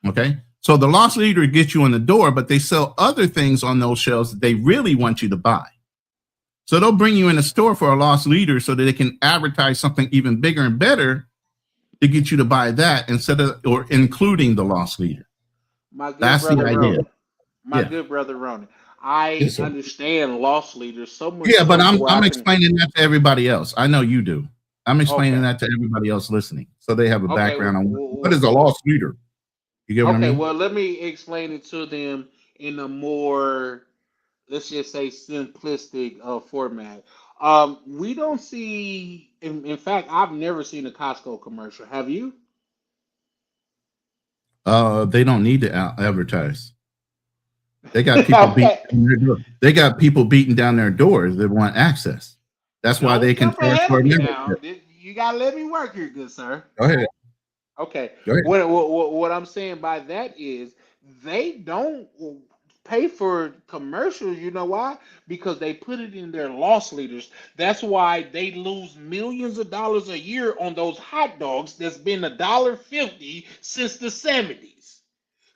Okay. So the loss leader gets you in the door, but they sell other things on those shelves that they really want you to buy. So they'll bring you in the store for a loss leader so that they can advertise something even bigger and better to get you to buy that instead of or including the loss leader. My good That's the brother idea. Ronan. My Yeah. good brother Ronan. I Yes, sir. understand loss leaders so much Yeah, but so to I'm where I I'm can. explaining that to everybody else. I know you do. I'm explaining Okay. that to everybody else listening, so they have a Okay. background on what is a loss leader. You get what I Okay. mean? Well, let me explain it to them in a more, let's just say, simplistic format. We don't see. In fact, I've never seen a Costco commercial. Have you? They don't need to advertise. They got people beating Okay. down their door. They got people beating down their doors that want access. That's why they Don't can jump charge ahead for of a me now. membership. You gotta let me work here, good sir. Go ahead. Okay. Go ahead. What I'm saying by that is they don't pay for commercials. You know why? Because they put it in their loss leaders. That's why they lose millions of dollars a year on those hot dogs that's been $1.50 since the 70s.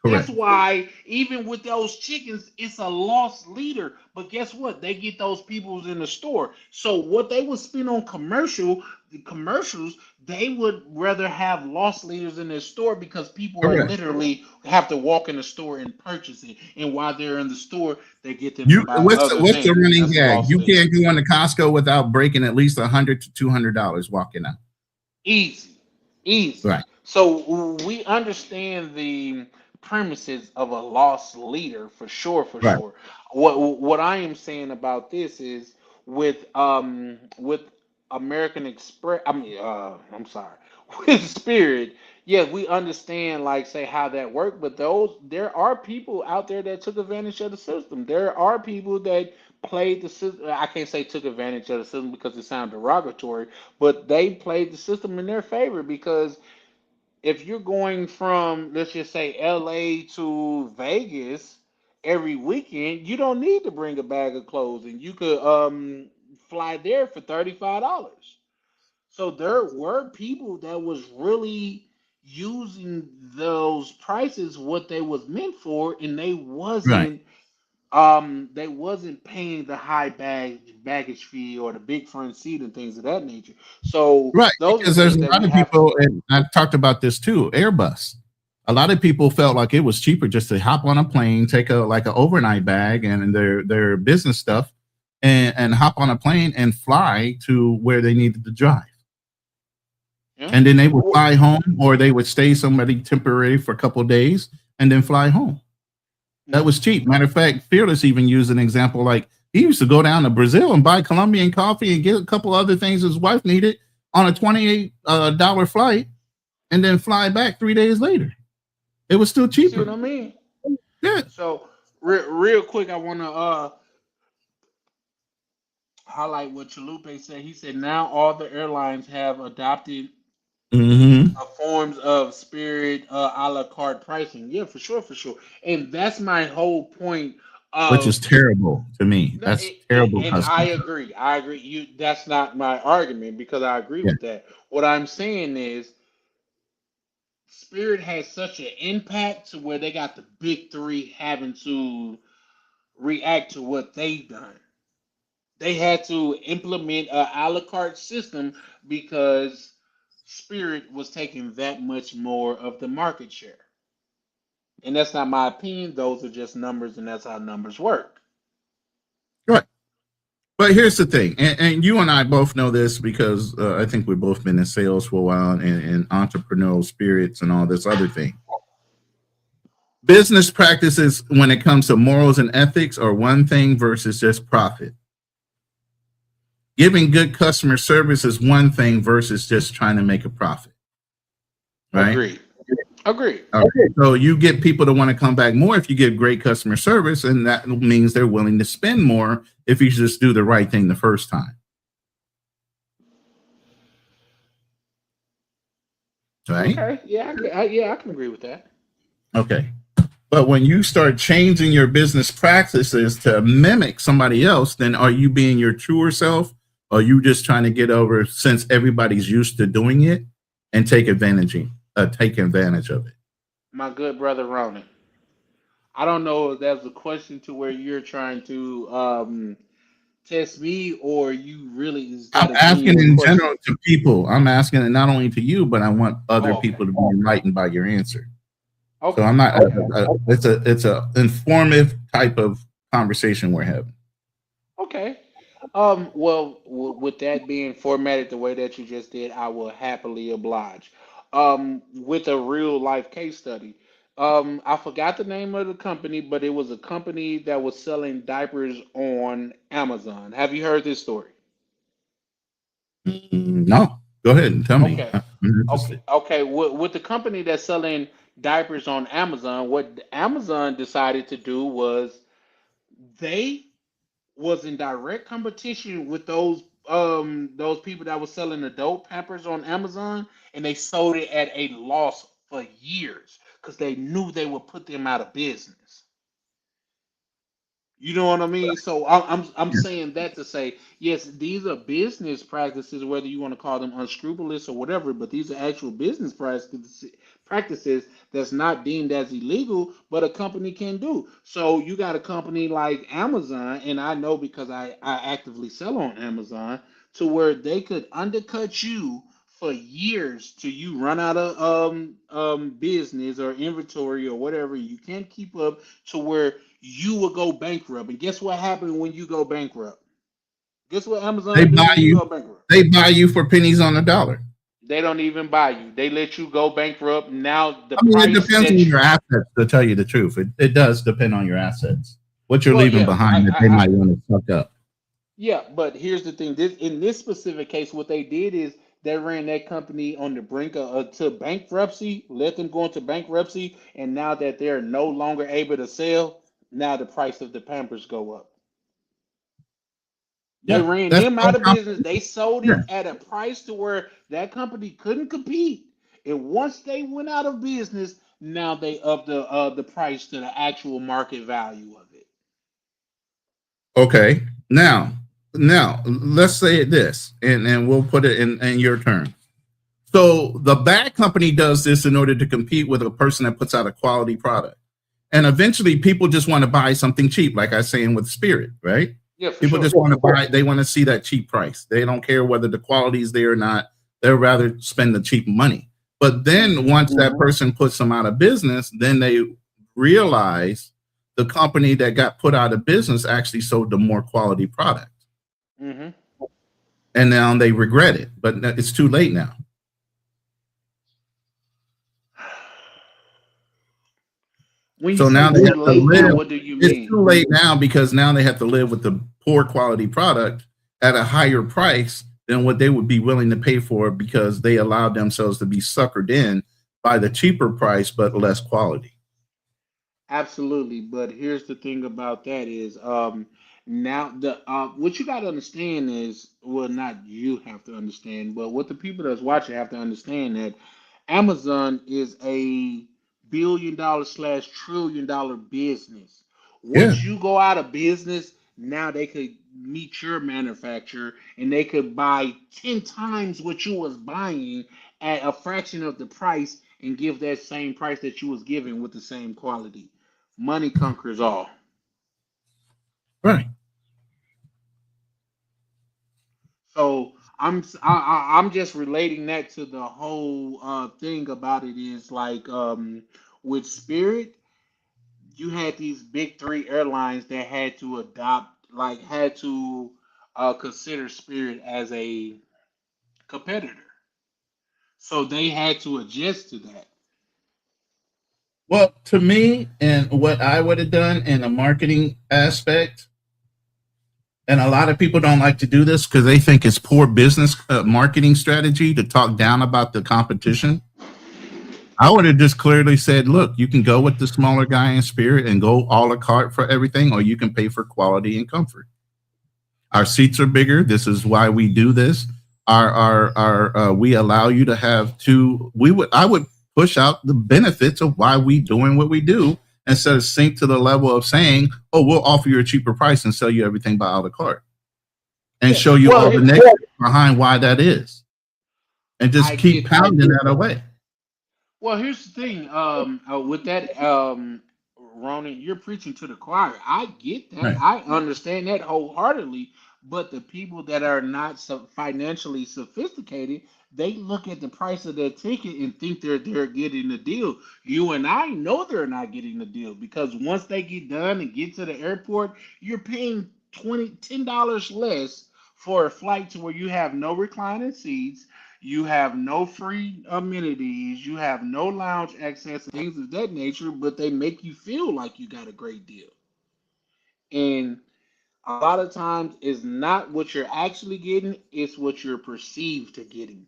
That's Correct. why even with those chickens, it's a lost leader. But guess what? They get those peoples in the store. So what they would spend on the commercials, they would rather have lost leaders in their store because people are Correct. literally have to walk in the store and purchase it. And while they're in the store, they get them to You buy other what's the things. running That's a gag? lost You leader. can't go into Costco without breaking at least $100 to $200 walking out. Easy, easy. Right. So we understand the premises of a lost leader for sure, for Right. sure. What I am saying about this is with American Express. I'm sorry, with Spirit. Yeah, we understand like say how that worked, but there are people out there that took advantage of the system. There are people that played the system. I can't say took advantage of the system because it sounds derogatory, but they played the system in their favor because if you're going from let's just say LA to Vegas every weekend, you don't need to bring a bag of clothes and you could fly there for $35. So there were people that was really using those prices what they was meant for and Right. they wasn't paying the high baggage fee or the big front seat and things of that nature. So Right. those are Because there's things a that lot we of have to. people, and I've talked about this too, Airbus. A lot of people felt like it was cheaper just to hop on a plane, take a like an overnight bag and their business stuff, and hop on a plane and fly to where they needed to drive. Yeah. And then they would fly home, or they would stay somebody temporary for a couple of days and then fly home. That was cheap. Matter of fact, Fearless even used an example like he used to go down to Brazil and buy Colombian coffee and get a couple other things his wife needed on a $28 flight and then fly back 3 days later. It was still You see cheaper. what I mean? Yeah. So real quick, I want to highlight what Chalupe said. He said now all the airlines have adopted Mm-hmm. forms of Spirit a la carte pricing. Yeah, for sure, for sure. And that's my whole point Which is of. terrible to me. No, That's terrible and I customer. agree. I agree. You that's not my argument because I agree Yeah. with that. What I'm saying is Spirit has such an impact to where they got the big three having to react to what they've done. They had to implement a la carte system because Spirit was taking that much more of the market share. And that's not my opinion. Those are just numbers, and that's how numbers work. Right. But here's the thing, and you and I both know this because I think we've both been in sales for a while and entrepreneurial spirits and all this other thing. Business practices when it comes to morals and ethics are one thing versus just profit. Giving good customer service is one thing versus just trying to make a profit. Right? Agreed. Agreed. Okay. So you get people to want to come back more if you give great customer service, and that means they're willing to spend more if you just do the right thing the first time. Right? Okay. Yeah, I can agree with that. Okay. But when you start changing your business practices to mimic somebody else, then are you being your truer self? Or are you just trying to get over since everybody's used to doing it and take advantage of it? My good brother Ronan. I don't know if that's a question to where you're trying to test me or you really is I'm that a asking genuine in question. general to people. I'm asking it not only to you, but I want other Oh, okay. people to be enlightened by your answer. So Okay. I'm not. Okay. It's a informative type of conversation we're having. Okay. Well, with that being formatted the way that you just did, I will happily oblige. With a real life case study. I forgot the name of the company, but it was a company that was selling diapers on Amazon. Have you heard this story? No, go ahead and tell me. Okay. I'm Okay. interested. Okay. With the company that's selling diapers on Amazon, what Amazon decided to do was they was in direct competition with those people that was selling adult Pampers on Amazon, and they sold it at a loss for years because they knew they would put them out of business. You know what I mean? So I'm saying that to say yes, these are business practices, whether you want to call them unscrupulous or whatever, but these are actual business practices that's not deemed as illegal, but a company can do. So you got a company like Amazon, and I know because I actively sell on Amazon, to where they could undercut you for years till you run out of business or inventory or whatever. You can't keep up to where you will go bankrupt. And guess what happened when you go bankrupt? Guess what They Amazon do buy when you you. go bankrupt? They buy you for pennies on the dollar. They don't even buy you. They let you go bankrupt. Now the I mean, it price depends on that you, your assets. To tell you the truth, it does depend on your assets. What you're well, leaving yeah, behind that they might want to suck up. yeah. But here's the thing: this in this specific case, what they did is they ran that company on the brink of to bankruptcy, let them go into bankruptcy, and now that they're no longer able to sell, now the price of the Pampers go up. They Yeah, ran that's them all out of business. They sold yeah. it at a price to where that company couldn't compete. And once they went out of business, now they up the price to the actual market value of it. Okay. Now let's say it this, and we'll put it in your terms. So the bad company does this in order to compete with a person that puts out a quality product. And eventually people just want to buy something cheap, like I was saying with Spirit, right? Yeah, for People just sure. want to buy, they want to see that cheap price. They don't care whether the quality is there or not. They'd rather spend the cheap money. But then Mm-hmm. once that person puts them out of business, then they realize the company that got put out of business actually sold the more quality product. Mm-hmm. And now they regret it, but it's too late now. When you So say now they too have to late now, live. what do you It's mean? too late now because now they have to live with the poor quality product at a higher price than what they would be willing to pay for because they allowed themselves to be suckered in by the cheaper price but less quality. Absolutely, but here's the thing about that is now the what you got to understand is, well, not you have to understand, but what the people that's watching have to understand that Amazon is a billion-dollar slash trillion-dollar business. Yeah, Once you go out of business, now they could meet your manufacturer and they could buy 10 times what you was buying at a fraction of the price and give that same price that you was giving with the same quality. Money conquers all. right. So I'm just relating that to the whole thing about it is like with Spirit, you had these big three airlines that had to adopt, like had to consider Spirit as a competitor. So they had to adjust to that. Well, to me, and what I would have done in a marketing aspect, and a lot of people don't like to do this because they think it's poor business marketing strategy to talk down about the competition. I would have just clearly said, look, you can go with the smaller guy in Spirit and go a la carte for everything, or you can pay for quality and comfort. Our seats are bigger. This is why we do this. Our we allow you to have two. I would push out the benefits of why we doing what we do instead of sink to the level of saying, oh, we'll offer you a cheaper price and sell you everything by a la carte and Yeah. show you Well, all the negatives behind why that is, and I just keep get that. pounding that away. Well, here's the thing. With that, Ronan, you're preaching to the choir. I get that. Right. I understand that wholeheartedly. But the people that are not so financially sophisticated, they look at the price of their ticket and think they're getting a deal. You and I know they're not getting a deal because once they get done and get to the airport, you're paying $10 less for a flight to where you have no reclining seats, you have no free amenities, you have no lounge access, and things of that nature, but they make you feel like you got a great deal. And a lot of times it's not what you're actually getting, it's what you're perceived to getting.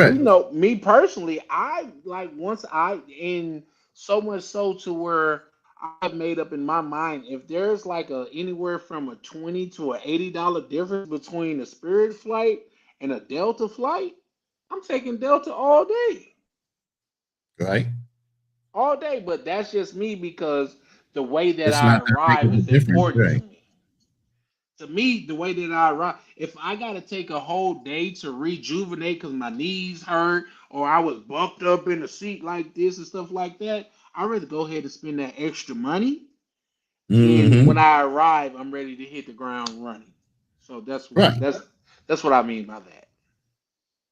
We Correct. know me personally, I like once I in so much so to where I've made up in my mind if there's like a anywhere from a $20 to $80 difference between a Spirit flight and a Delta flight, I'm taking Delta all day. Right. All day. But that's just me because the way that It's I not that big arrive of a is difference. important to Right. me. To me, the way that I arrive, if I got to take a whole day to rejuvenate because my knees hurt or I was bumped up in a seat like this and stuff like that, I'd rather go ahead and spend that extra money. And when Mm-hmm. I arrive, I'm ready to hit the ground running. So Right. that's what I mean by that.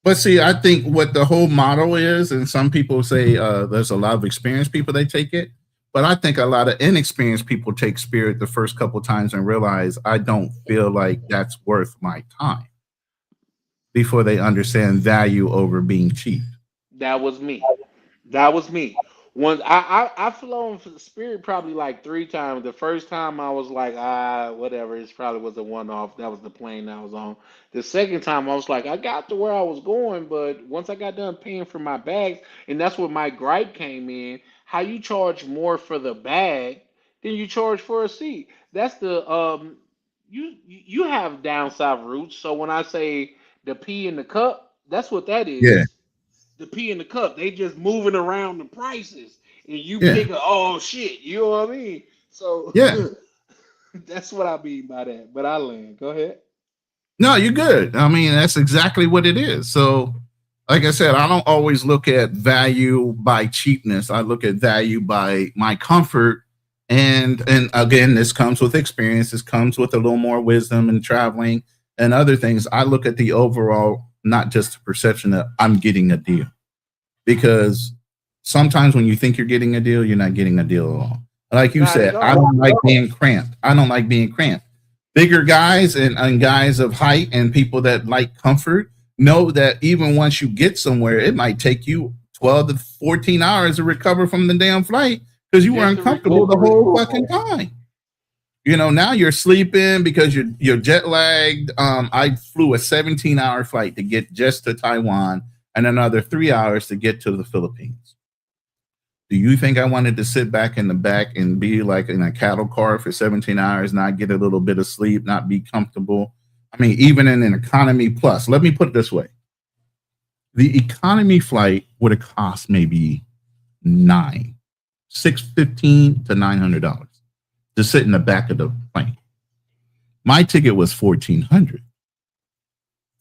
But see, I think what the whole model is, and some people say there's a lot of experienced people they take it, but I think a lot of inexperienced people take Spirit the first couple times and realize I don't feel like that's worth my time before they understand value over being cheap. That was me. That was me. Once I flown for the Spirit probably like three times. The first time I was like, whatever. It probably was a one off. That was the plane I was on. The second time I was like, I got to where I was going, but once I got done paying for my bags, and that's where my gripe came in. How you charge more for the bag than you charge for a seat? That's the you have down south roots. So when I say the pee in the cup, that's what that Yeah. is, the P in the cup. They just moving around the prices, and you Yeah. pick a oh shit. You know what I mean? So Yeah. that's what I mean by that. But I land. Go ahead. No, you're good. I mean, that's exactly what it is. So, like I said, I don't always look at value by cheapness. I look at value by my comfort. And again, this comes with experience. This comes with a little more wisdom and traveling and other things. I look at the overall, not just the perception that I'm getting a deal. Because sometimes when you think you're getting a deal, you're not getting a deal at all. Like you Not at said, I all. don't like being cramped. I don't like being cramped. Bigger guys and guys of height and people that like comfort know that even once you get somewhere, it might take you 12 to 14 hours to recover from the damn flight because you were Just to uncomfortable the recuperate. whole fucking time. You know, now you're sleeping because you're jet lagged. I flew a 17-hour flight to get just to Taiwan and another 3 hours to get to the Philippines. Do you think I wanted to sit back in the back and be like in a cattle car for 17 hours, not get a little bit of sleep, not be comfortable? I mean, even in an economy plus, let me put it this way. The economy flight would have cost maybe $615 to $900 to sit in the back of the plane. My ticket was $1,400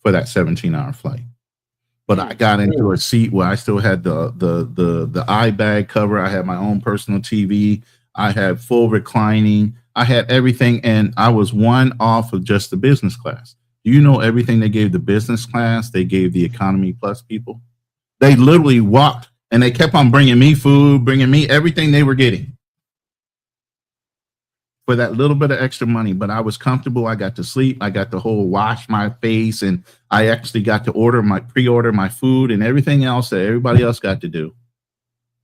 for that 17-hour flight. But I got into a seat where I still had the eye bag cover. I had my own personal TV. I had full reclining. I had everything, and I was one off of just the business class. Do you know everything they gave the business class, they gave the economy plus people? They literally walked, and they kept on bringing me food, bringing me everything they were getting for that little bit of extra money. But I was comfortable. I got to sleep. I got to whole wash my face, and I actually got to pre-order my food and everything else that everybody else got to do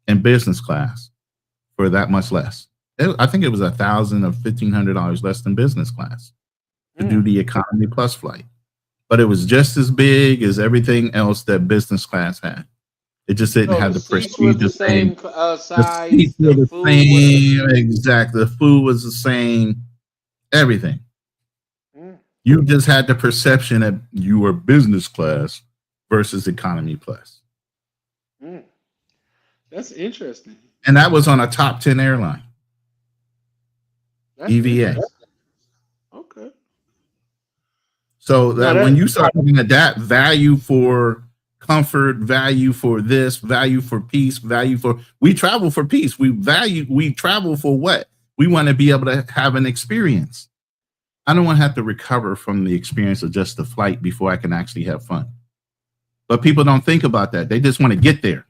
in business class for that much less. I think it was $1,000 or $1,500 less than business class to do the economy plus flight. But it was just as big as everything else that business class had. It just didn't have the seats were prestige. the same The size. seats were the food same. Exactly. The food was the same. Everything. You just had the perception that you were business class versus economy plus. That's interesting. And that was on a top 10 airline. That's EVA. Okay. So that when you start looking at that value for comfort, value for this, value for peace, we travel for peace. We travel for what? We want to be able to have an experience. I don't want to have to recover from the experience of just the flight before I can actually have fun. But people don't think about that. They just want to get there.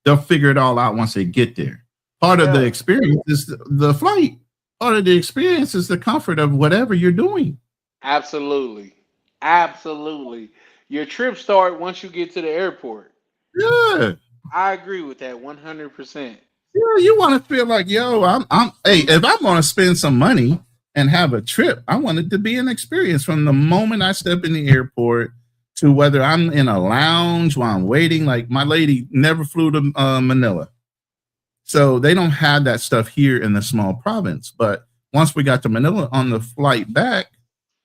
They'll figure it all out once they get there. Part of the experience is the flight. Part of the experience is the comfort of whatever you're doing. Absolutely. Your trip start once you get to the airport. Yeah. I agree with that 100%. Yeah, you want to feel like, yo, hey, if I'm going to spend some money and have a trip, I want it to be an experience from the moment I step in the airport to whether I'm in a lounge while I'm waiting. Like my lady never flew to Manila. So they don't have that stuff here in the small province. But once we got to Manila on the flight back,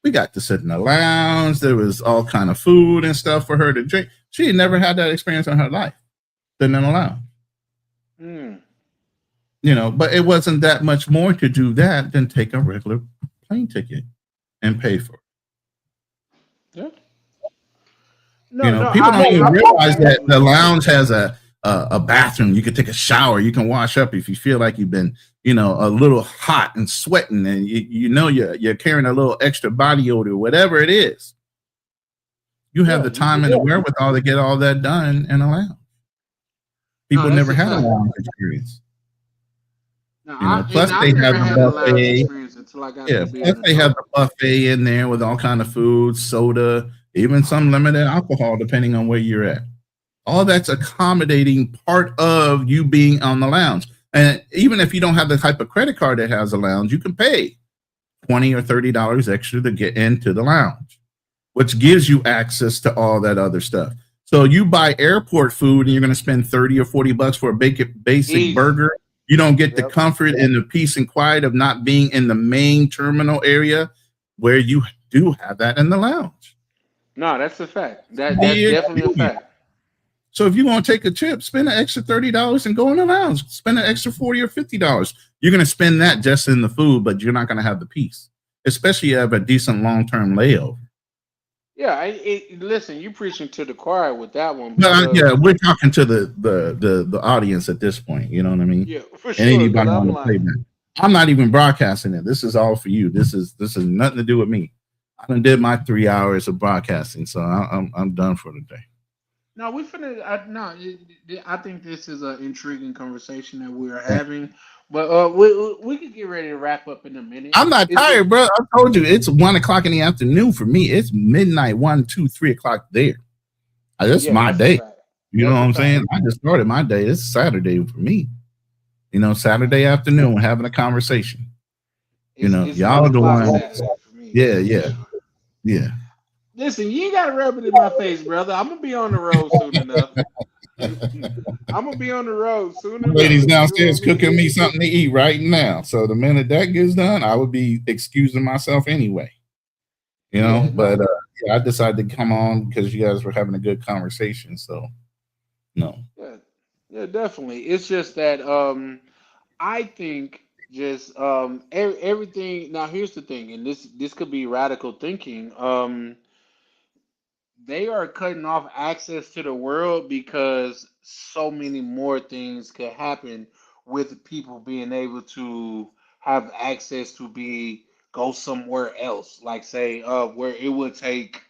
we got to sit in the lounge. There was all kind of food and stuff for her to drink. She had never had that experience in her life, sitting in a lounge. You know, but it wasn't that much more to do that than take a regular plane ticket and pay for it. Yeah. People don't even realize that the lounge has a bathroom. You can take a shower. You can wash up if you feel like you've been, a little hot and sweating, and you're carrying a little extra body odor, whatever it is. You have the time and the wherewithal to get all that done in a lounge. People never had a lounge experience. Plus they have the buffet. Plus they have the buffet in there with all kind of food, soda, even some limited alcohol, depending on where you're at. All that's accommodating part of you being on the lounge. And even if you don't have the type of credit card that has a lounge, you can pay $20 or $30 extra to get into the lounge, which gives you access to all that other stuff. So you buy airport food and you're going to spend $30 or $40 for a basic burger. You don't get the comfort and the peace and quiet of not being in the main terminal area where you do have that in the lounge. No, that's a fact. That's definitely a fact. So if you want to take a trip, spend an extra $30 and go in the lounge. Spend an extra $40 or $50. You're going to spend that just in the food, but you're not going to have the peace, especially if you have a decent long-term layover. Yeah, listen, you preaching to the choir with that one. Yeah, we're talking to the audience at this point. You know what I mean? Yeah, for and sure. Anybody on the playback. I'm not even broadcasting it. This is all for you. This is nothing to do with me. I done did my 3 hours of broadcasting, so I'm done for the day. No, I think this is an intriguing conversation that we are having, but we could get ready to wrap up in a minute. I'm not tired, bro. I told you it's 1 o'clock in the afternoon for me. It's midnight, 1, 2, 3 o'clock there. That's my day. You know what I'm saying? I just started my day. It's Saturday for me. Saturday afternoon, having a conversation. It's Y'all 1 are the o'clock ones. Saturday for me. Yeah. Listen, you ain't gotta rub it in my face, brother. I'm gonna be on the road soon enough. I'm gonna be on the road soon Ladies enough. You know downstairs what I mean? cooking me something to eat right now. So the minute that gets done, I would be excusing myself anyway. Yeah, But no. I decided to come on because you guys were having a good conversation. So no. Yeah, yeah, definitely. It's just that I think just everything. Now, here's the thing, and this could be radical thinking. They are cutting off access to the world because so many more things could happen with people being able to have access to be go somewhere else. Like say, where it would take.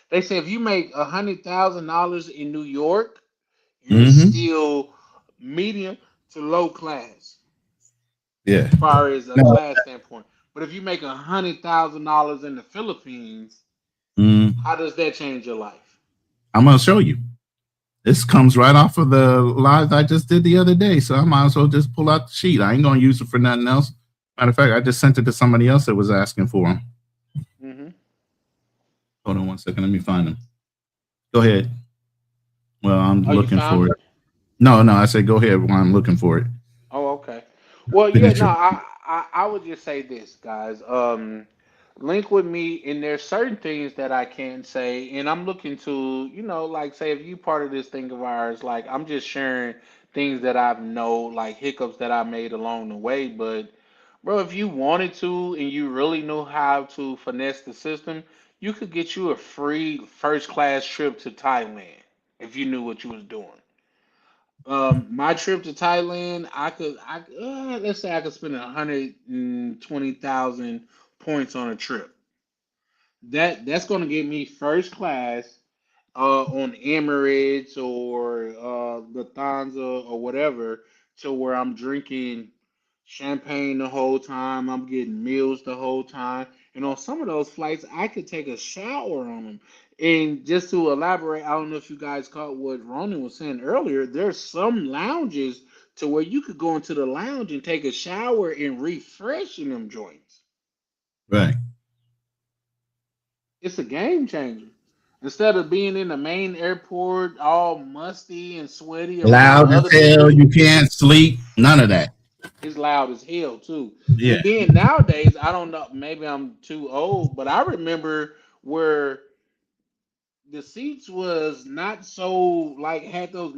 They say if you make $100,000 in New York, you're Mm-hmm. still medium to low class Yeah. as far as a Now, class standpoint. But if you make $100,000 in the Philippines, mm, how does that change your life? I'm gonna show you. This comes right off of the live I just did the other day. So I might as well just pull out the sheet. I ain't gonna use it for nothing else. Matter of fact, I just sent it to somebody else that was asking for them. Hmm. Hold on one second. Let me find them. Go ahead. Well, I'm Oh, you looking found for it? it. No, I said go ahead while I'm looking for it. Oh, okay. Well, yeah, Finish no, your. I would just say this, guys. Link with me, and there's certain things that I can say, and I'm looking to, like say if you part of this thing of ours, like I'm just sharing things that I've know, like hiccups that I made along the way. But bro, if you wanted to and you really knew how to finesse the system, you could get you a free first class trip to Thailand if you knew what you was doing. My trip to Thailand, let's say I could spend 120,000 points on a trip. That's gonna get me first class on Emirates or Lufthansa or whatever, to where I'm drinking champagne the whole time. I'm getting meals the whole time. And on some of those flights, I could take a shower on them. And just to elaborate, I don't know if you guys caught what Ronan was saying earlier. There's some lounges to where you could go into the lounge and take a shower and refresh in them joints. Right. It's a game changer. Instead of being in the main airport all musty and sweaty around Loud as other hell. people, You can't sleep. None of that. it's loud as hell too. Yeah. And then nowadays, I don't know, maybe I'm too old, but I remember where the seats was not so like had those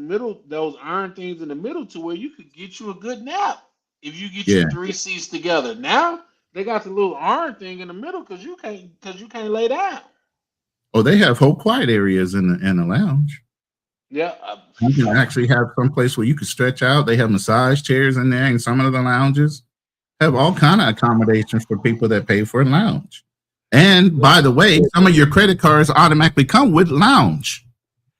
iron things in the middle to where you could get you a good nap if you get you Yeah. three seats together. Now they got the little iron thing in the middle because you can't lay down. Oh, they have whole quiet areas in the lounge. Yeah, You can actually have some place where you can stretch out. They have massage chairs in there, and some of the lounges have all kind of accommodations for people that pay for a lounge. And yeah. by the way, some of your credit cards automatically come with lounge,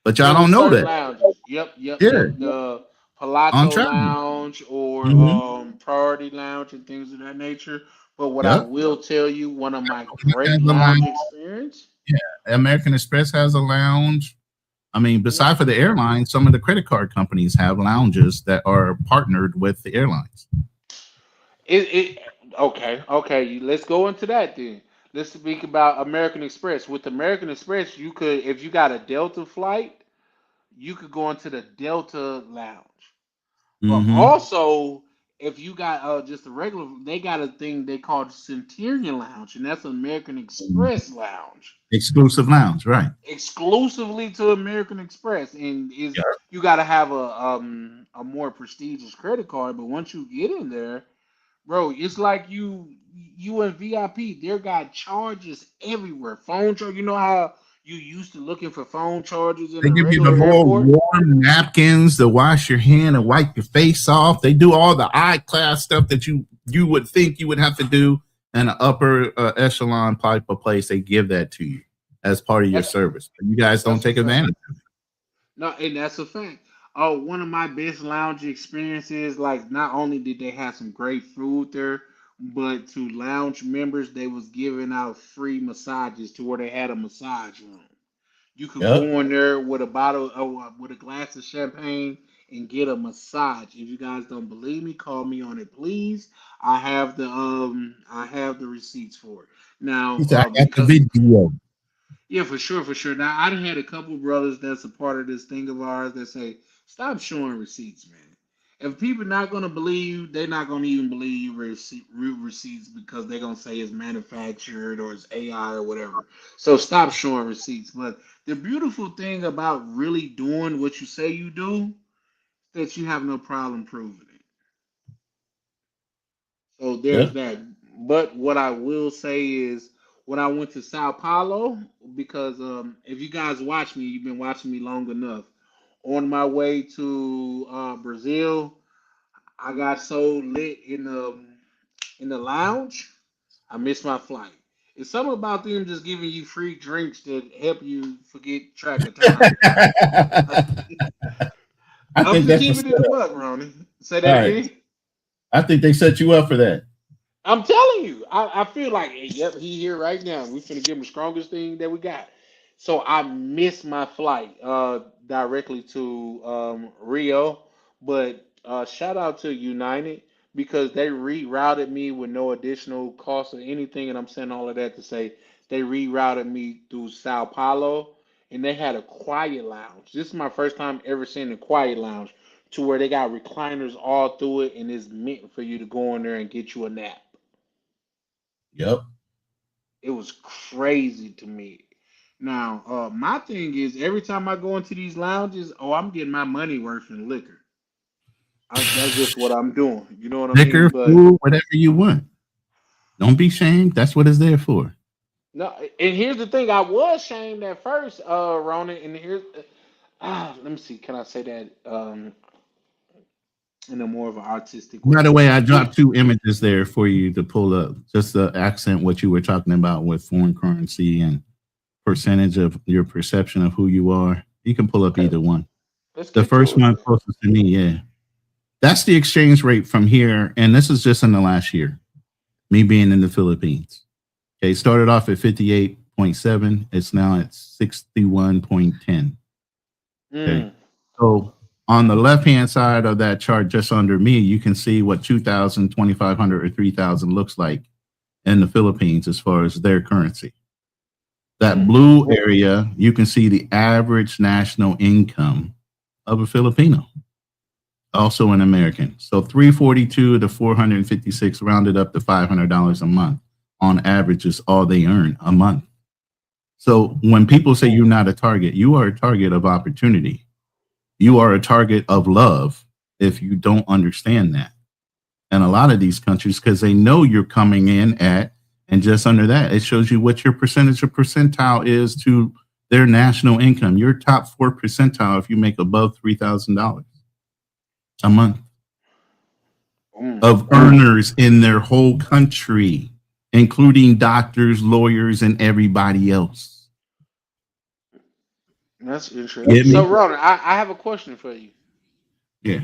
but y'all Yeah, don't with know certain that. lounges. Yep, yep, Yeah, yep. The on Palazzo travel. Lounge or Mm-hmm. Priority Lounge and things of that nature. But what I Yep. will tell you, one of my Has great a lounge lounge. experience. Yeah, American Express has a lounge. I mean, Yeah. beside for the airlines, some of the credit card companies have lounges that are partnered with the airlines. It okay. Let's go into that then. Let's speak about American Express. With American Express, you could, if you got a Delta flight, you could go into the Delta Lounge. But Mm-hmm. also, if you got just a regular, they got a thing they call Centurion Lounge, and that's American Express Lounge, Exclusive lounge, right? exclusively to American Express, and is Yeah. you got to have a more prestigious credit card. But once you get in there, bro, it's like you in VIP. There got charges everywhere. Phone charge. You know how you used to looking for phone charges in They a give you the regular little airport? warm napkins to wash your hand and wipe your face off. They do all the high class stuff that you would think you would have to do in an upper echelon type of place. They give that to you as part of your That's service. But you guys don't that's a take fact. advantage. No, and that's a fact. Oh, one of my best lounge experiences, like not only did they have some great food there, but to lounge members, they was giving out free massages to where they had a massage room. You could Yep. go in there with a bottle, with a glass of champagne, and get a massage. If you guys don't believe me, call me on it, please. I have the receipts for it. He Now, said, I got the because video. yeah, for sure, for sure. Now I done had a couple brothers that's a part of this thing of ours that say, stop showing receipts, man. If people not gonna believe you, they're not gonna even believe you real receipts because they're gonna say it's manufactured or it's AI or whatever. So stop showing receipts. But the beautiful thing about really doing what you say you do, that you have no problem proving it. So there's Yeah. that. But what I will say is when I went to Sao Paulo, because if you guys watch me, you've been watching me long enough. On my way to Brazil, I got so lit in the lounge, I missed my flight. It's something about them just giving you free drinks that help you forget track of time. I I'm think just that's a keeping it a setup. buck, Ronnie. Say All that right. again. I think they set you up for that. I'm telling you, I feel like, hey, yep, he here right now. We finna give him the strongest thing that we got. So I missed my flight directly to Rio, but shout out to United because they rerouted me with no additional cost or anything, and I'm saying all of that to say they rerouted me through Sao Paulo, and they had a quiet lounge. This is my first time ever seeing a quiet lounge to where they got recliners all through it, and it's meant for you to go in there and get you a nap. Yep. It was crazy to me. Now, my thing is every time I go into these lounges, oh, I'm getting my money worth in liquor. That's just what I'm doing. You know what I Liquor, mean? But food, whatever you want. Don't be shamed. That's what it's there for. no, and here's the thing: I was shamed at first, Ronan. And here's, let me see, can I say that in a more of an artistic By way? the way, I When, dropped two images there for you to pull up, just to accent what you were talking about with foreign currency and percentage of your perception of who you are. You can pull up okay, either one. let's The get first to it. one closest to me, yeah. That's the exchange rate from here, and this is just in the last year, me being in the Philippines. Okay, it started off at 58.7. It's now at 61.10. Okay. Mm, So on the left hand side of that chart, just under me, you can see what 2,000, 2,500, or 3,000 looks like in the Philippines as far as their currency. That mm, blue area, you can see the average national income of a Filipino, also an American. So 342 to 456 rounded up to $500 a month on average is all they earn a month. So when people say you're not a target, you are a target of opportunity. You are a target of love if you don't understand that. And a lot of these countries, because they know you're coming in at, and just under that, it shows you what your percentage of percentile is to their national income. Your top 4 percentile if you make above $3,000 a month mm. of earners in their whole country, including doctors, lawyers, and everybody else. That's interesting. Get So, me? Ronan, I have a question for you. Yeah.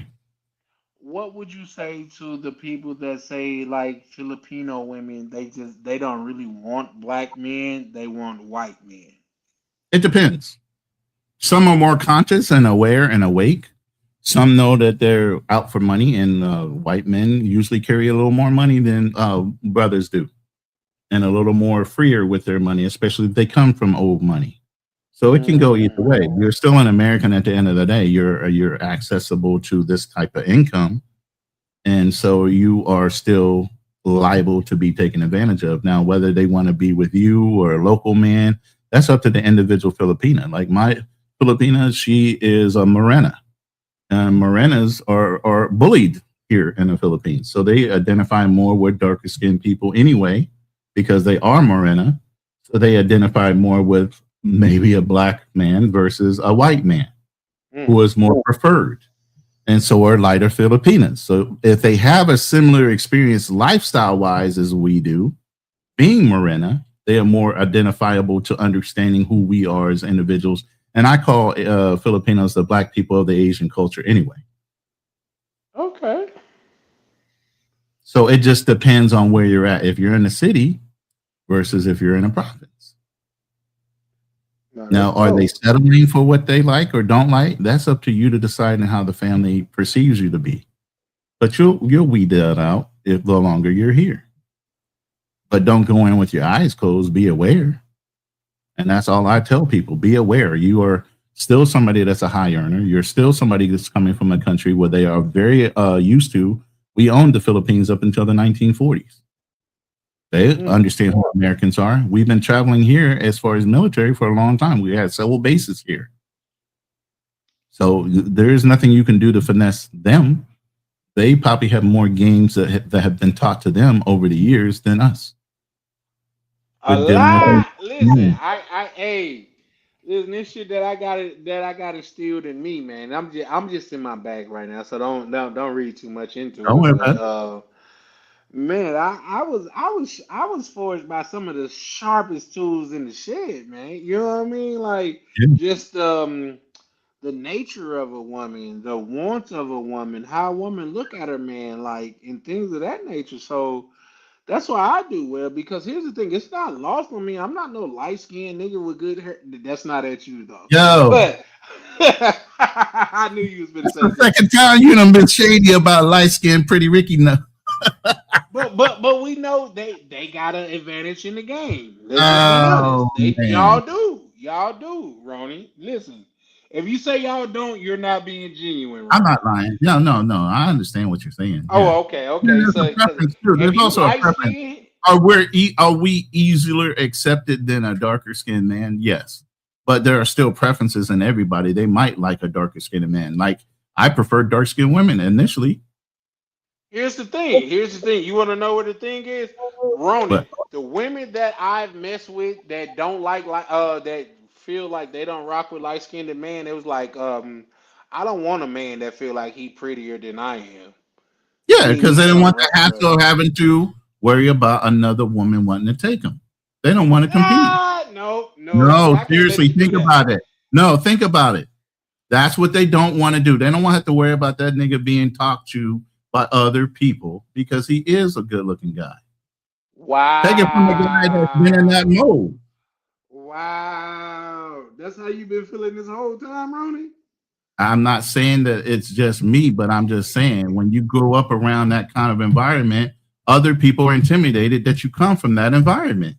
What would you say to the people that say like Filipino women, they don't really want black men, they want white men? It depends. Some are more conscious and aware and awake. Some know that they're out for money, and white men usually carry a little more money than brothers do, and a little more freer with their money, especially if they come from old money. So it can go either Mm, way. You're still an American at the end of the day. You're accessible to this type of income, and so you are still liable to be taken advantage of. Now, whether they want to be with you or a local man, that's up to the individual Filipina. Like my Filipina, she is a Morena, and Morenas are bullied here in the Philippines. So they identify more with darker skinned people anyway, because they are Morena. So they identify more with maybe a black man versus a white man who mm. is more preferred. And so are lighter Filipinas. So if they have a similar experience lifestyle wise as we do, being Morena, they are more identifiable to understanding who we are as individuals. And I call Filipinos the black people of the Asian culture anyway. Okay. So it just depends on where you're at. If you're in the city versus if you're in a province. No, that's Now, are they dope. settling for what they like or don't like? That's up to you to decide and how the family perceives you to be. But you'll weed that out if the longer you're here. But don't go in with your eyes closed. Be aware. And that's all I tell people. Be aware. You are still somebody that's a high earner. You're still somebody that's coming from a country where they are very used to. We owned the Philippines up until the 1940s. They understand who Americans are. We've been traveling here as far as military for a long time. We had several bases here. So there is nothing you can do to finesse them. They probably have more games that have been taught to them over the years than us. A We're dealing with lot. Listen, hey, listen, this shit that I got instilled in me, man. I'm just in my bag right now, so don't read too much into don't it. worry But about it. man, I was forged by some of the sharpest tools in the shed, man. You know what I mean? Like Yeah. just the nature of a woman, the wants of a woman, how a woman look at her man, like and things of that nature. So that's why I do well because here's the thing, it's not lost on me. I'm not no light skinned nigga with good hair. That's not at you though. Yo, But I knew you was gonna that's say the something. second time you done been shady about light skinned Pretty Ricky now. But we know they got an advantage in the game. Let's just be honest. Oh man, Y'all do, Ronnie. Listen, if you say y'all don't, you're not being genuine, I'm Ronnie. not lying. No, no, no. I understand what you're saying. Yeah, Oh, okay, yeah. okay. There's a So, because preference too. if There's you also a light preference. skin, Are we easier accepted than a darker skinned man? Yes, but there are still preferences in everybody. They might like a darker skinned man. Like I prefer dark skinned women initially, here's the thing. Here's the thing. You want to know what the thing is, Ronnie? but The women that I've messed with that don't like that feel like they don't rock with light skinned man. It was like I don't want a man that feel like he prettier than I am. yeah, We because need they don't want something the real. hassle of having to worry about another woman wanting to take them. They don't want to compete. Ah, no, no, because No, I can't let seriously, you do think that. about it. No, think about it. That's what they don't want to do. They don't want to have to worry about that nigga being talked to by other people because he is a good looking guy. Take it from a guy that's been in that Wow. mode. Wow. That's how you been feeling this whole time, Ronnie? I'm not saying that it's just me, but I'm just saying when you grow up around that kind of environment, other people are intimidated that you come from that environment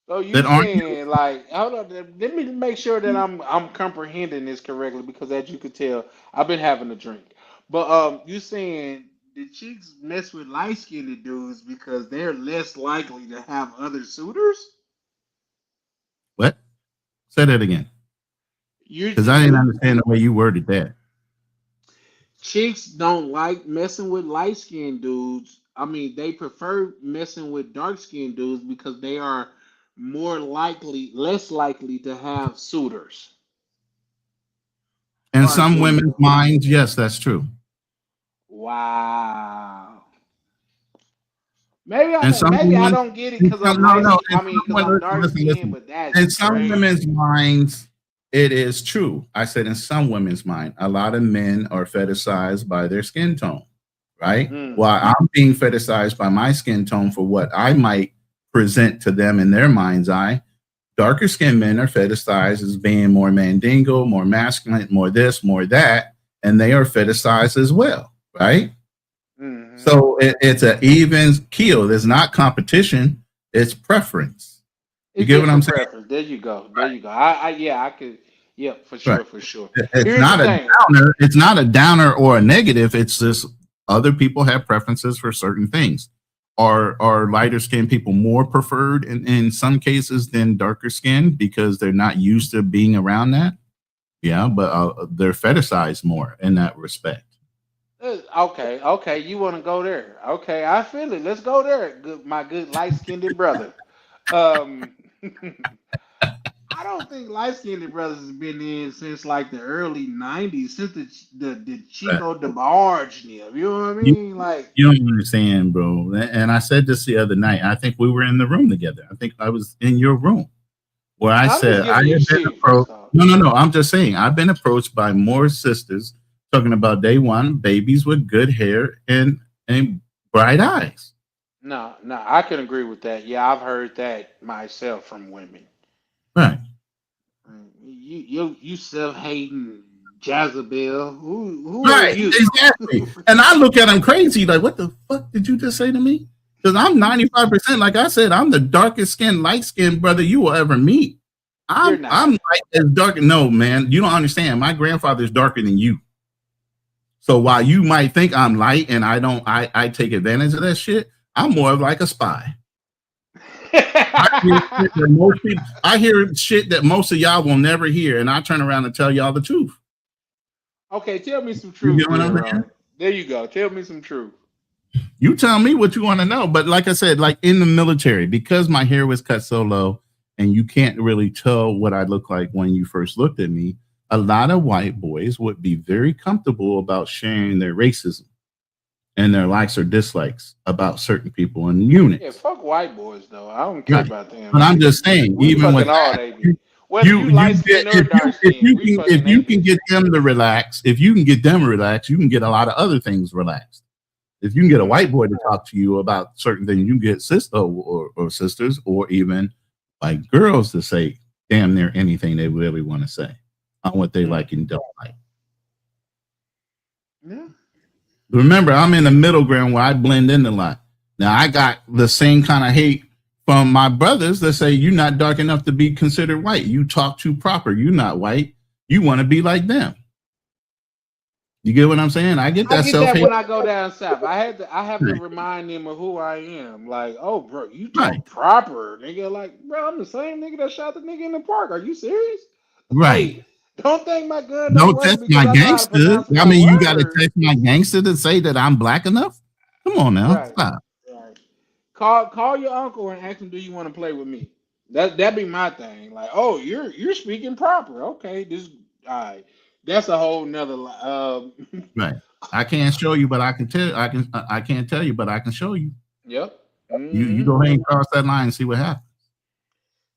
So you that aren't you. saying like hold on, let me make sure that I'm comprehending this correctly because as you could tell, I've been having a drink. But you saying the chicks mess with light skinned dudes because they're less likely to have other suitors? What? Say that again. You Because I didn't the understand the way you worded that. chicks don't like messing with light skinned dudes. I mean, they prefer messing with dark skinned dudes because they are less likely to have suitors. In Or some do women's you? minds, yes, that's true. Wow. And some Maybe I women, don't get it in because some, I'm no, light no, skin. in I mean, some, because well, I'm listen, dark listen, skinned, listen. but that's In some women's crazy. minds, it is true. I said in some women's mind, a lot of men are fetishized by their skin tone, right? Mm. While I'm being fetishized by my skin tone for what I might present to them in their mind's eye, darker skinned men are fetishized as being more mandingo, more masculine, more this, more that, and they are fetishized as well, right? Hmm. So it's an even keel. There's not competition. It's preference. You It's get what just a I'm saying? preference. There you go. There you go. Yeah, I could. Yeah, for Right. sure, for sure. It's Here's the not a thing. downer. It's not a downer or a negative. It's just other people have preferences for certain things. Are lighter skinned people more preferred in some cases than darker skinned because they're not used to being around that? Yeah, but they're fetishized more in that respect. Okay, okay, you want to go there? Okay, I feel it. Let's go there. Good, my good light skinned brother. Um, I don't think light skinned brothers has been in since like the early '90s, since the Right. Chico DeBarge, you know what I You, mean? Like, you don't understand, bro. And I said this the other night. I think we were in the room together. I think I was in your room where I I'm just said I giving you have been shit. approached. First off, No, no, no. I'm just saying I've been approached by more sisters talking about they want babies with good hair and bright eyes. no, no, I can agree with that. Yeah, I've heard that myself from women. Right. you self-hating Jezebel. Who are Right, you? exactly. And I look at him crazy, like, what the fuck did you just say to me? Because I'm 95%, like I said, I'm the darkest skinned, light skinned brother you will ever meet. You're I'm not. like as dark. No, man, you don't understand. My grandfather's darker than you. So while you might think I'm light and I take advantage of that shit, I'm more of like a spy. I hear shit that most of y'all will never hear, and I turn around and tell y'all the truth. Okay, tell me some You truth get what then, I'm saying? Ron. There you go. Tell me some truth. You tell me what you want to know. But like I said, like in the military, because my hair was cut so low and you can't really tell what I look like when you first looked at me, a lot of white boys would be very comfortable about sharing their racism and their likes or dislikes about certain people in Yeah, units. fuck white boys though. I don't care Right. about them. But I'm just saying, We even with fucking all that, they be. Whether you you light get skin or dark skin, we if fucking they you can bitch. get them to relax, if you can get them relaxed, you can get a lot of other things relaxed. If you can get a white boy to talk to you about certain things, you can get sister or sisters or even like girls to say damn near anything they really want to say on what they like and don't like. Yeah. Remember, I'm in the middle ground where I blend in a lot. Now I got the same kind of hate from my brothers that say you're not dark enough to be considered white. You talk too proper. You're not white. You want to be like them. You get what I'm saying? I get I that get self that hate. when I go down south. I have to Right. remind them of who I am. Like, oh bro, you Right. talk proper, nigga. Like, bro, I'm the same nigga that shot the nigga in the park. Are you serious? Right. Like, don't think my gun don't Don't work test because my I know how to gangster. pronounce I my mean, you got to words. test my gangster to say that I'm black enough. Come on now, Right. stop. Right. Call your uncle and ask him, do you want to play with me? That'd be my thing. Like, oh, you're speaking proper. Okay, this all right. That's a whole nother Right. I can't show you, but I can tell. I can't tell you, but I can show you. Yep. You Hmm. go ahead and cross that line and see what happens.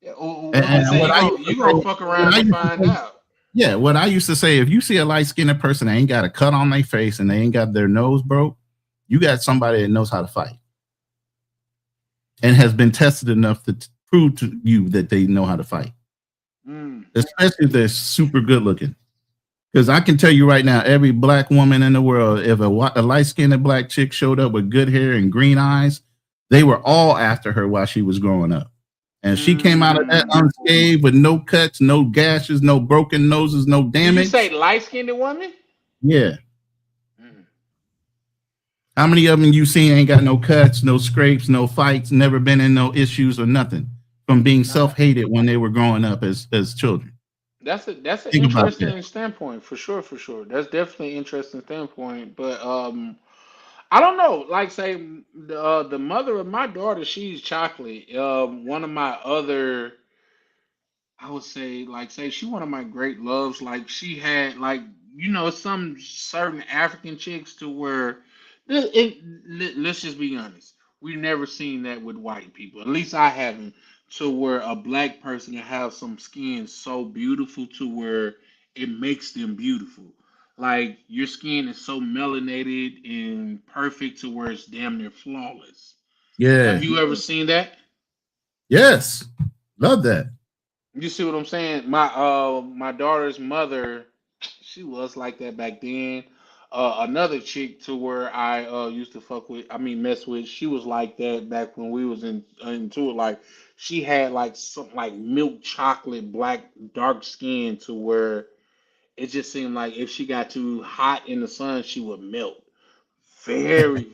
Yeah, And, what they and say, what I used to you say, gonna fuck what around I and used to find say, out. yeah, what I used to say, if you see a light skinned person that ain't got a cut on their face and they ain't got their nose broke, you got somebody that knows how to fight and has been tested enough to prove to you that they know how to fight, Mm. especially if they're super good looking. Because I can tell you right now, every black woman in the world, if a light skinned black chick showed up with good hair and green eyes, they were all after her while she was growing up. And she came out of that Mm. unscathed with no cuts, no gashes, no broken noses, no Did you say damage. light skinned woman? Yeah. Mm. How many of them you seen ain't got no cuts, no scrapes, no fights, never been in no issues or nothing from being Nah. self-hated when they were growing up as children? That's an Think about that. interesting standpoint for sure, for sure. That's definitely an interesting standpoint. But I don't know. Like say the mother of my daughter, she's chocolate. One of my other, I would say, like say she one of my great loves. Like she had like some certain African chicks to where let's just be honest. We've never seen that with white people. At least I haven't. To where a black person can have some skin so beautiful to where it makes them beautiful. Like your skin is so melanated and perfect to where it's damn near flawless. Have Yeah. you ever seen that? Yes. Love that. You see what I'm saying? My daughter's mother, she was like that back then. Another chick to where I used to fuck with, I mean mess with, she was like that back when we was into it. Like she had like some like milk chocolate black dark skin to where it just seemed like if she got too hot in the sun, she would melt. Very,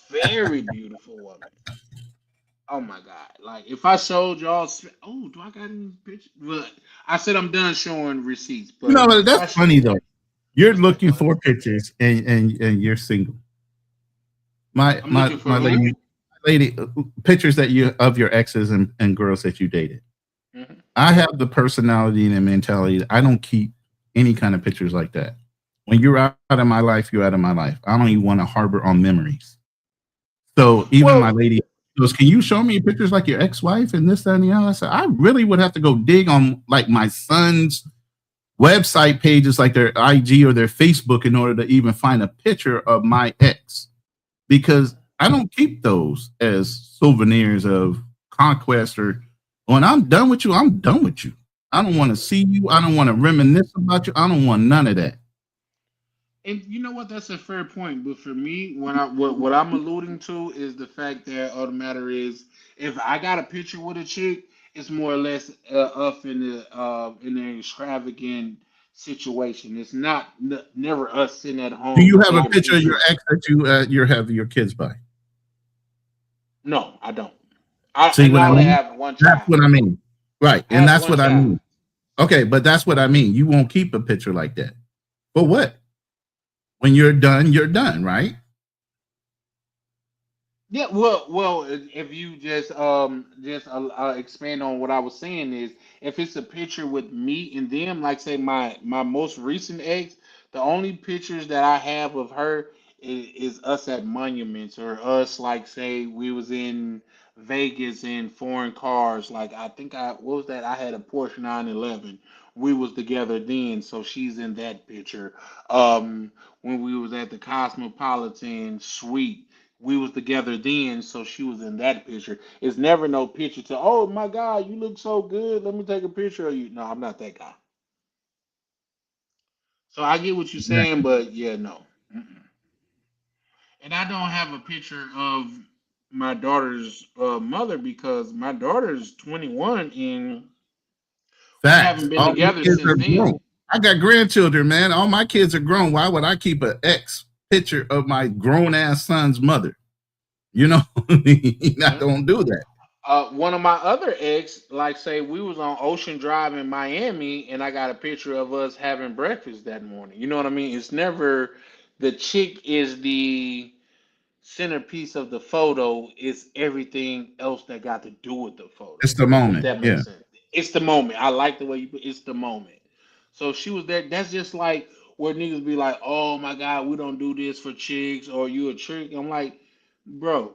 very beautiful woman. Oh my god! Like if I showed y'all, oh, do I got any pictures? But I said I'm done showing receipts. But No, if that's I show, funny though. You're what's that? looking Go ahead. for pictures and you're single. My I'm my looking for my who? lady pictures that you of your exes and girls that you dated. Hmm. I have the personality and the mentality. I don't keep any kind of pictures like that. When you're out of my life, you're out of my life. I don't even want to harbor on memories. So even my Well, lady goes, "Can you show me pictures like your ex-wife and this, that, and the other?" I said, "I really would have to go dig on like my son's website pages, like their IG or their Facebook, in order to even find a picture of my ex, because I don't keep those as souvenirs of conquest or when I'm done with you, I'm done with you. I don't want to see you. I don't want to reminisce about you. I don't want none of that. And you know what? That's a fair point. But for me, when I what I'm alluding to is the fact that all the matter is, if I got a picture with a chick, it's more or less up in an extravagant situation. It's not never us sitting at Do home you and have a taking a picture of your picture. ex that you have your kids by? No, I don't. See And what I I only mean? have one That's child. what I mean. Right. I And have that's one what I child. mean. Okay, but that's what I mean. You won't keep a picture like that. For what? When you're done, right? Yeah, well, if you just expand on what I was saying is, if it's a picture with me and them, like say my most recent ex, the only pictures that I have of her is us at monuments or us like say we was in Vegas in foreign cars. Like I think what was that? I had a Porsche 911. We was together then, so she's in that picture. When we was at the Cosmopolitan Suite, we was together then, so she was in that picture. It's never no picture to, oh my God, you look so good. Let me take a picture of you. No, I'm not that guy. So I get what you're saying, but yeah, no. Mm-mm. And I don't have a picture of my daughter's mother because my daughter's 21 and we Facts. haven't been All my together kids since are then. grown. I got grandchildren, man. All my kids are grown. Why would I keep an ex picture of my grown ass son's mother? You know, I Yeah. don't do that. One of my other ex, like say we was on Ocean Drive in Miami, and I got a picture of us having breakfast that morning. You know what I mean? It's never the chick is the centerpiece of the photo. It's everything else that got to do with the photo. It's the If moment. that Yeah. makes sense. It's the moment. I like the way you put. It's the moment. So she was there. That's just like where niggas be like, "Oh my God, we don't do this for chicks," or "You a trick." I'm like, bro,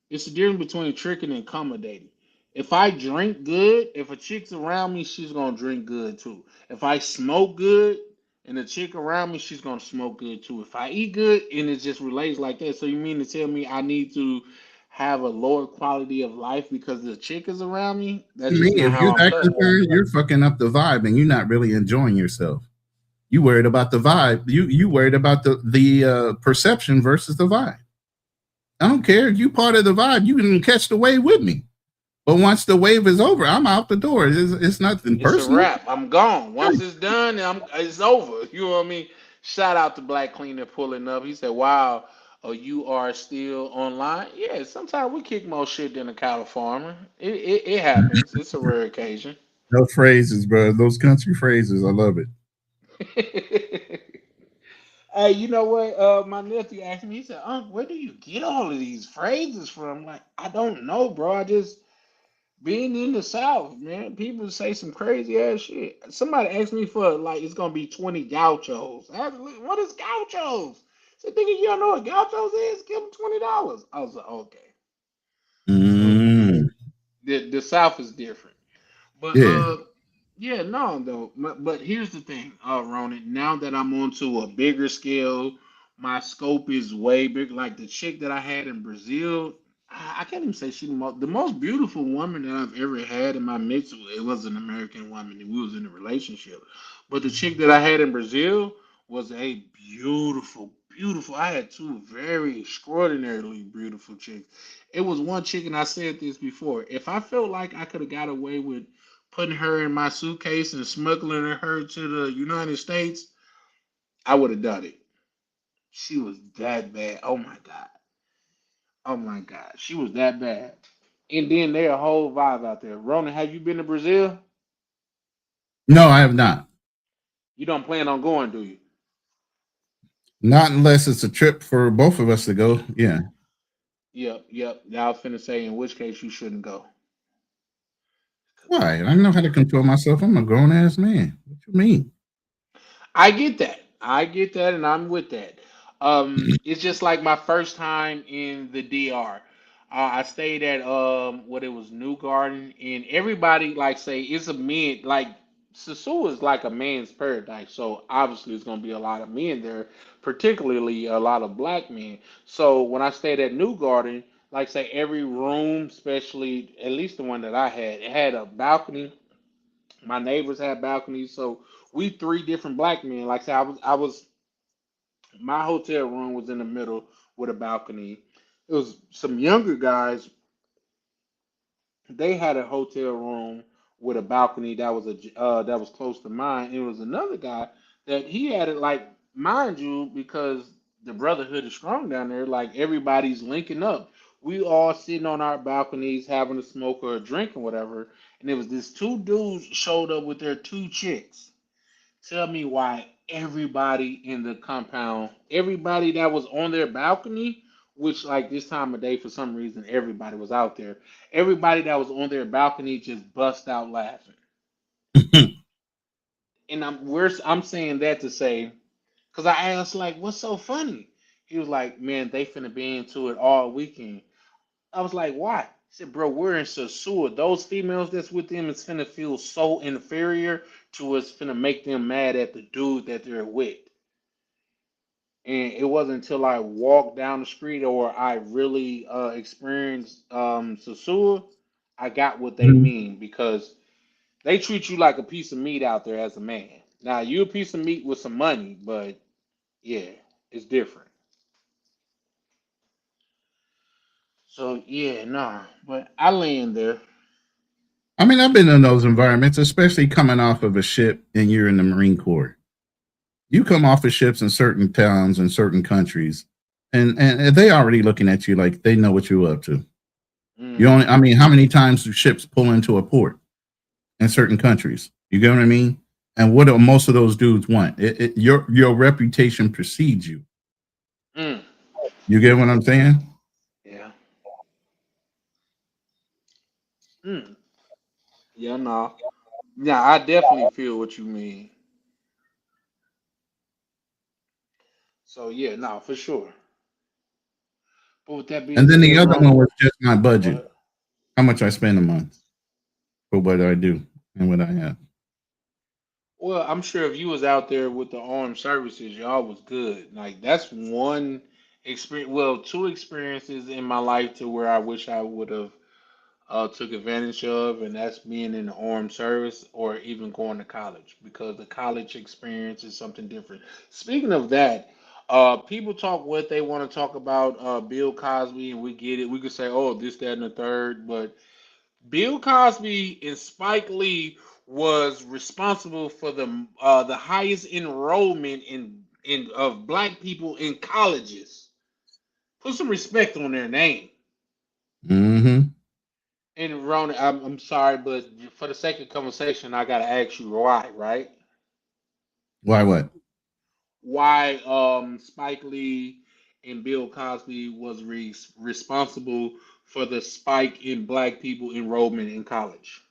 it's the difference between tricking and accommodating. If I drink good, if a chick's around me, she's gonna drink good too. If I smoke good and the chick around me, she's gonna smoke good too. If I eat good and it just relates like that, so you mean to tell me I need to have a lower quality of life because the chick is around me? That's Me, just not if how you're I'm that cut. concerned, you're fucking up the vibe and you're not really enjoying yourself. You worried about the vibe. You worried about the perception versus the vibe. I don't care. You part of the vibe. You can catch the wave with me. But once the wave is over, I'm out the door. It's nothing It's a personal. wrap. I'm gone. Once it's done, it's over. You know what I mean? Shout out to Black Cleaner pulling up. He said, "Wow, you are still online." Yeah, sometimes we kick more shit than a cattle farmer. It happens. It's a rare occasion. Those phrases, bro. Those country phrases. I love it. Hey, you know what? My nephew asked me. He said, where do you get all of these phrases from?" I'm like, I don't know, bro. I just being in the South, man, people say some crazy ass shit. Somebody asked me for like it's gonna be 20 gauchos. I was like, what is gauchos? I said, nigga, you don't know what gauchos is? Give them $20. I was like, okay. So yeah, Mm, the South is different. But yeah. yeah, no, though. But here's the thing, Ronan. Now that I'm onto a bigger scale, my scope is way bigger. Like the chick that I had in Brazil, I can't even say she's the most beautiful woman that I've ever had in my mix. It was an American woman, and we was in a relationship. But the chick that I had in Brazil was a beautiful, beautiful. I had two very extraordinarily beautiful chicks. It was one chick, and I said this before. If I felt like I could have got away with putting her in my suitcase and smuggling her to the United States, I would have done it. She was that bad. Oh my God. Oh my God. She was that bad. And then there's a whole vibe out there. Rona, have you been to Brazil? No, I have not. You don't plan on going, do you? Not unless it's a trip for both of us to go. Yeah. Yep, yep. I was finna say, in which case you shouldn't go. Why? I know how to control myself. I'm a grown ass man. What you mean? I get that. I get that, and I'm with that. It's just like my first time in the DR. I stayed at what it was New Garden, and everybody like say it's a men like Sasua is like a man's paradise. So obviously, it's gonna be a lot of men there, particularly a lot of black men. So when I stayed at New Garden, like say every room, especially at least the one that I had, it had a balcony My neighbors had balconies, so we three different black men. Like I said, my hotel room was in the middle with a balcony. It was some younger guys. They had a hotel room with a balcony that was close to mine. It was another guy that he had it like, mind you, because the brotherhood is strong down there. Like everybody's linking up. We all sitting on our balconies having a smoke or a drink or whatever. And it was this two dudes showed up with their two chicks. Tell me why everybody in the compound, everybody that was on their balcony, which like this time of day for some reason everybody was out there. Everybody that was on their balcony just bust out laughing. And I'm saying that to say, because I asked like, what's so funny? He was like, man, they finna be into it all weekend. I was like, why? He said, bro, we're in Sasua. Those females that's with them is finna feel so inferior to us, finna make them mad at the dude that they're with. And it wasn't until I walked down the street or I really experienced Sasua, I got what they Mhm. mean because they treat you like a piece of meat out there as a man. Now you a piece of meat with some money, but yeah, it's different. So yeah, nah. But I land there. I mean, I've been in those environments, especially coming off of a ship and you're in the Marine Corps. You come off of ships in certain towns and certain countries, and they already looking at you like they know what you're up to. You Mm-hmm. only, I mean, how many times do ships pull into a port in certain countries? You get what I mean? And what do most of those dudes want? Your reputation precedes you. Mm. You get what I'm saying? Yeah. Mm. Yeah, nah. Yeah, I definitely feel what you mean. So yeah, nah, for sure. But with that being And then the said, other one Ronnie, was just my go budget, ahead. how much I spend a month for what I do and what I have. Well, I'm sure if you was out there with the armed services, y'all was good. Like that's one experience. Well, two experiences in my life to where I wish I would have took advantage of, and that's being in the armed service or even going to college because the college experience is something different. Speaking of that, people talk what they want to talk about Bill Cosby, and we get it. We could say, oh, this, that, and the third, but Bill Cosby and Spike Lee was responsible for the highest enrollment in of black people in colleges. Put some respect on their name. Mm-hmm. And Ron, I'm sorry, but for the sake of conversation, I gotta ask you why, right? Why what? Why Spike Lee and Bill Cosby was responsible for the spike in black people enrollment in college?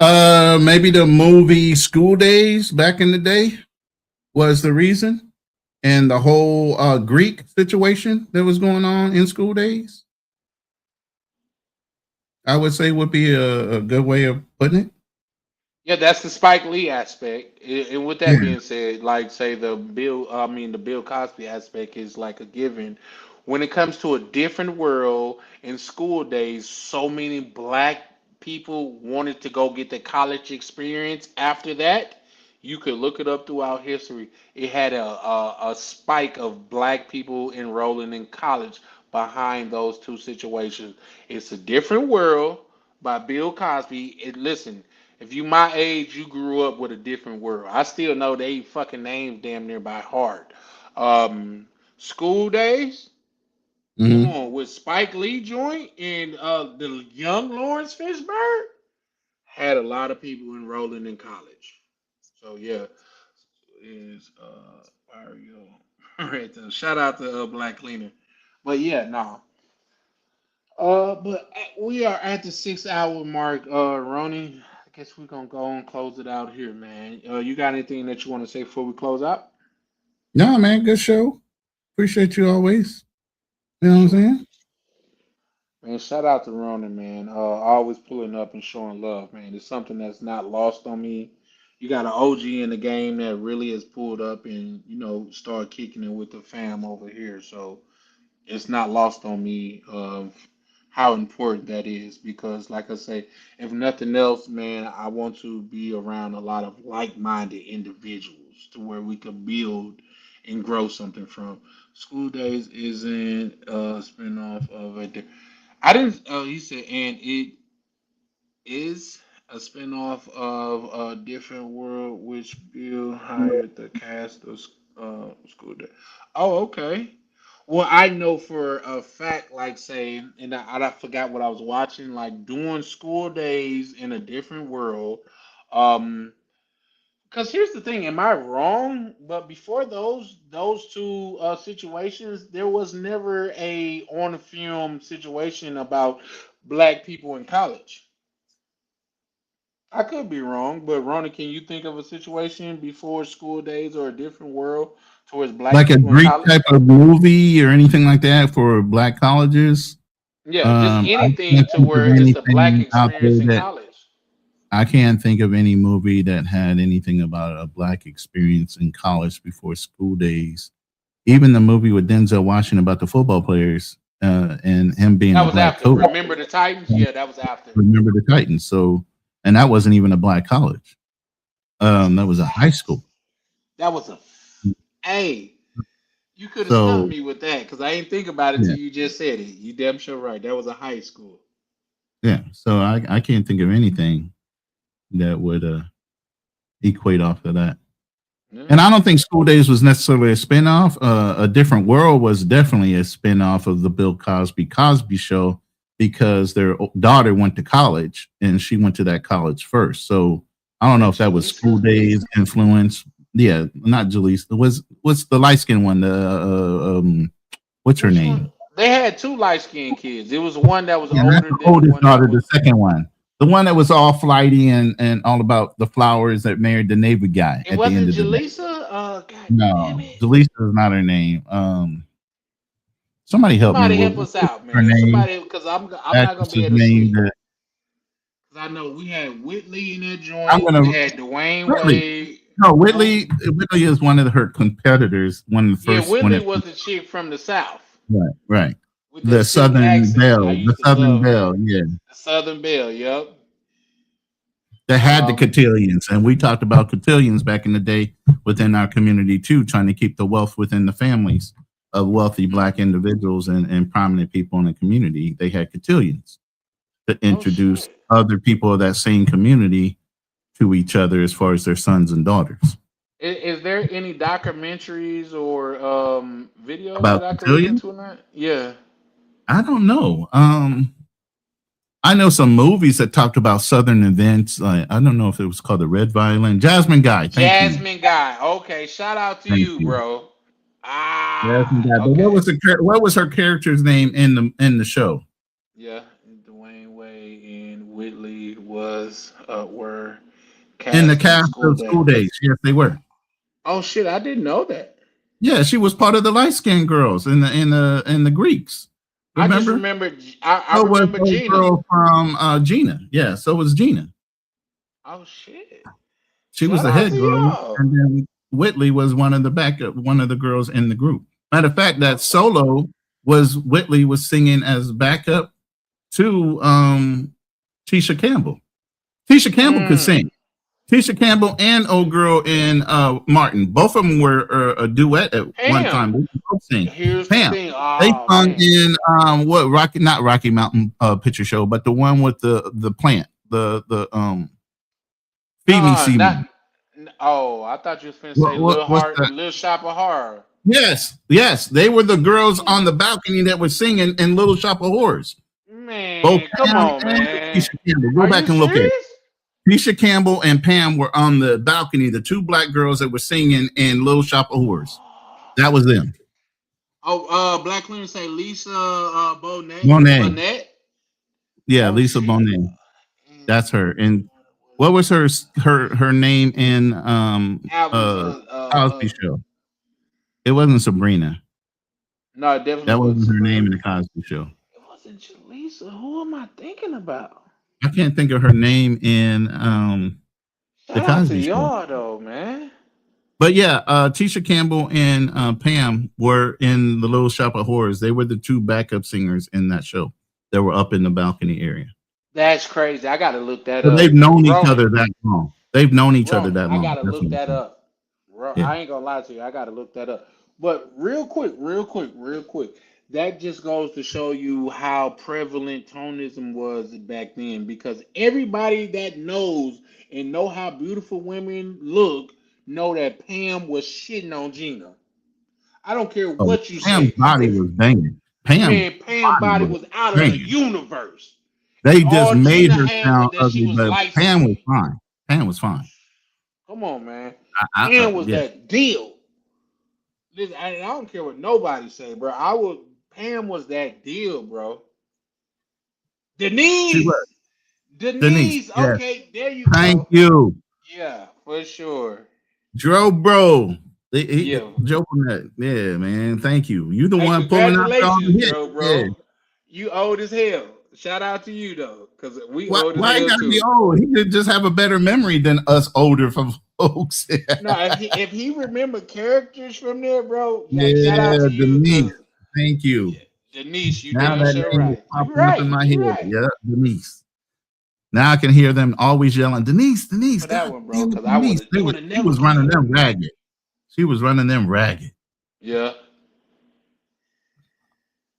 Maybe the movie School Days back in the day was the reason, and the whole Greek situation that was going on in School Days. I would say would be a good way of putting it. Yeah, that's the Spike Lee aspect. And with that Yeah. being said, like say the Bill Cosby aspect is like a given. When it comes to a different world in school days, so many black people wanted to go get the college experience after that. You could look it up throughout history. It had a spike of black people enrolling in college behind those two situations. It's a different world by Bill Cosby. Listen, if you my age, you grew up with a different world. I still know they fucking names damn near by heart. Um, School Days. Come Mm-hmm. on, with Spike Lee joint and the young Lawrence Fishburne had a lot of people enrolling in college. So yeah, is Mario right there. Shout out to Black Cleaner. But yeah, no. But we are at the 6 hour mark, Ronnie. I guess we're gonna go and close it out here, man. You got anything that you want to say before we close out? No, man, good show. Appreciate you always. You For know what I'm sure. saying? Man, shout out to Ronnie, man. Always pulling up and showing love, man. It's something that's not lost on me. You got an OG in the game that really has pulled up and, start kicking it with the fam over here. So it's not lost on me of how important that is because, like I say, if nothing else, man, I want to be around a lot of like-minded individuals to where we can build and grow something from. School Days isn't a spinoff of a. I didn't. Oh, he said, and it is a spinoff of a different world, which Bill hired the cast of School Day. Oh, okay. Well, I know for a fact, like say, and I forgot what I was watching, like doing School Days in a different world. Um, because here's the thing, am I wrong? But before those two situations, there was never a on film situation about black people in college. I could be wrong, but Ronnie, can you think of a situation before School Days or a different world towards black Like a people in Greek college? type of movie or anything like that for black colleges. Yeah, just I anything can't to think of where it's a black anything out experience there in that college. I can't think of any movie that had anything about a black experience in college before School Days. Even the movie with Denzel Washington about the football players and him being That a was black after. coach. Remember the Titans? Yeah, that was after. Remember the Titans. So, and that wasn't even a black college. That was a high school. That was a. Hey, you could have stumped So, me with that because I ain't think about it yeah, till you just said it. You damn sure right. That was a high school. yeah. So I can't think of anything that would equate off of that. Yeah. And I don't think School Days was necessarily a spinoff. A Different World was definitely a spinoff of the Bill Cosby Show because their daughter went to college and she went to that college first. So I don't know That if that was School Jaleesa? Days influence. Yeah, not Jalise. What's the light skinned one? What's her Which one? name? They had two light skinned kids. It was one that was Yeah, that's older the than the oldest one that daughter. The was. second one, the one that was all flighty and all about the flowers that married the Navy guy It at the end wasn't of the day. Jaleesa. God damn No, it! Jalisa is not her name. Somebody help me. Somebody help What, us what's out, her man. name? Somebody, because I'm not gonna be Actress's able to name. sleep. That Because I know we had Whitley in that I'm joint. We gonna had Dwayne Whitley. Wade. No, Who? Whitley is one of her competitors. One of the Yeah, first when Whitley it was the chick from the South right. with The that thick Southern accent. I Belle. The used to Southern love Belle. her. Yeah. The Southern Belle. Yep. That had the Um. cotillions, and we talked about cotillions back in the day within our community too, trying to keep the wealth within the families of wealthy black individuals and prominent people in the community. They had cotillions to Oh introduce shit. other people of that same community to each other as far as their sons and daughters. Is there any documentaries or videos that About I could look cotillions? into or not? Yeah. I don't know. I know some movies that talked about Southern events. I don't know if it was called the Red Violin. Jasmine Guy. Thank you. Jasmine Guy. Okay, shout out to Thank you, you. bro. Jasmine Ah, Guy. But okay. what was her character's name in the show? Yeah, Dwayne Wade and Whitley were In the cast in cast School of School Day. Days. Yes, they were. Oh shit, I didn't know that. Yeah, she was part of the light skinned girls in the Greeks. I just Remember? remember I So was remember old Gina. girl from Gina. Yeah, so was Gina. Oh shit. She was Shout the out to head girl, y'all. and then Whitley was one of the girls in the group. Matter of fact, that Okay. solo was Whitley was singing as backup to Tisha Campbell. Tisha Campbell could Mm. sing. Tisha Campbell and old girl and Martin, both of them were a duet at one time. They Pam. could both sing. Here's the Pam, thing. they Oh sung man. in what Rocky, not Rocky Mountain Picture Show, but the one with the plant, the Feed Me Not. Seymour. Oh, I thought you was finna say What's that? Little Shop of Horror. Yes, they were the girls on the balcony that were singing in Little Shop of Horrors. Both Man, come Pam on, and man. Tisha Campbell. Go Are you back and look at it. serious? Tisha Campbell and Pam were on the balcony, the two black girls that were singing in Little Shop of Horrors. That was them. Oh, Black Cleaner say Lisa Bonet. Monet. Bonet. Yeah, Oh Lisa shit. Bonet. That's her. And what was her name in Albums. Cosby Show? It wasn't Sabrina. No, it definitely That wasn't wasn't her name in Sabrina. the Cosby Show. It wasn't Jaleesa. Who am I thinking about? I can't think of her name in the Shout out to Cosby Show. y'all though, man. But yeah, Tisha Campbell and Pam were in the Little Shop of Horrors. They were the two backup singers in that show. that were up in the balcony area. That's crazy. I gotta look that So they've up. known each Roman, other that long. They've known each other Roman, that I long. gotta That's look what I'm that saying. up. Yeah. I ain't gonna lie to you. I gotta look that up. But real quick. That just goes to show you how prevalent tonism was back then. Because everybody that knows and know how beautiful women look know that Pam was shitting on Gina. I don't care Oh, what you Pam's say. body If was banging. Pam's Pam body body was was out of the banging. universe, and They just all made Gina her had was sound that she ugly, was but light Pam was skinned. fine. Pam was fine. Come on, man. Pam was Yeah, that deal. Listen, I don't care what nobody say, bro. Pam was that deal, bro. she was. Denise. Denise, Denise. yes. Okay, there you Thank go. you. Yeah, for sure. Joe Bro. Yeah. Joe Burnett. Yeah, man. Thank you. You the Hey, one pulling out all the congratulations, hits. Joe, Yeah. bro. You old as hell. Shout out to you though, cause we Why old as why he hell gotta be too. old? He could just have a better memory than us older folks. No, if he remember characters from there, bro, like shout out Yeah, to you, Denise. cause Thank you. Denise, you Now damn that sure name is right. You popping up in right. my You head. right Yeah, Denise. Now I can hear them always yelling, Denise, Denise, for that God one, bro. damn it, Cause Denise. they would have She never was running killed them me. ragged. She was running them ragged. Yeah,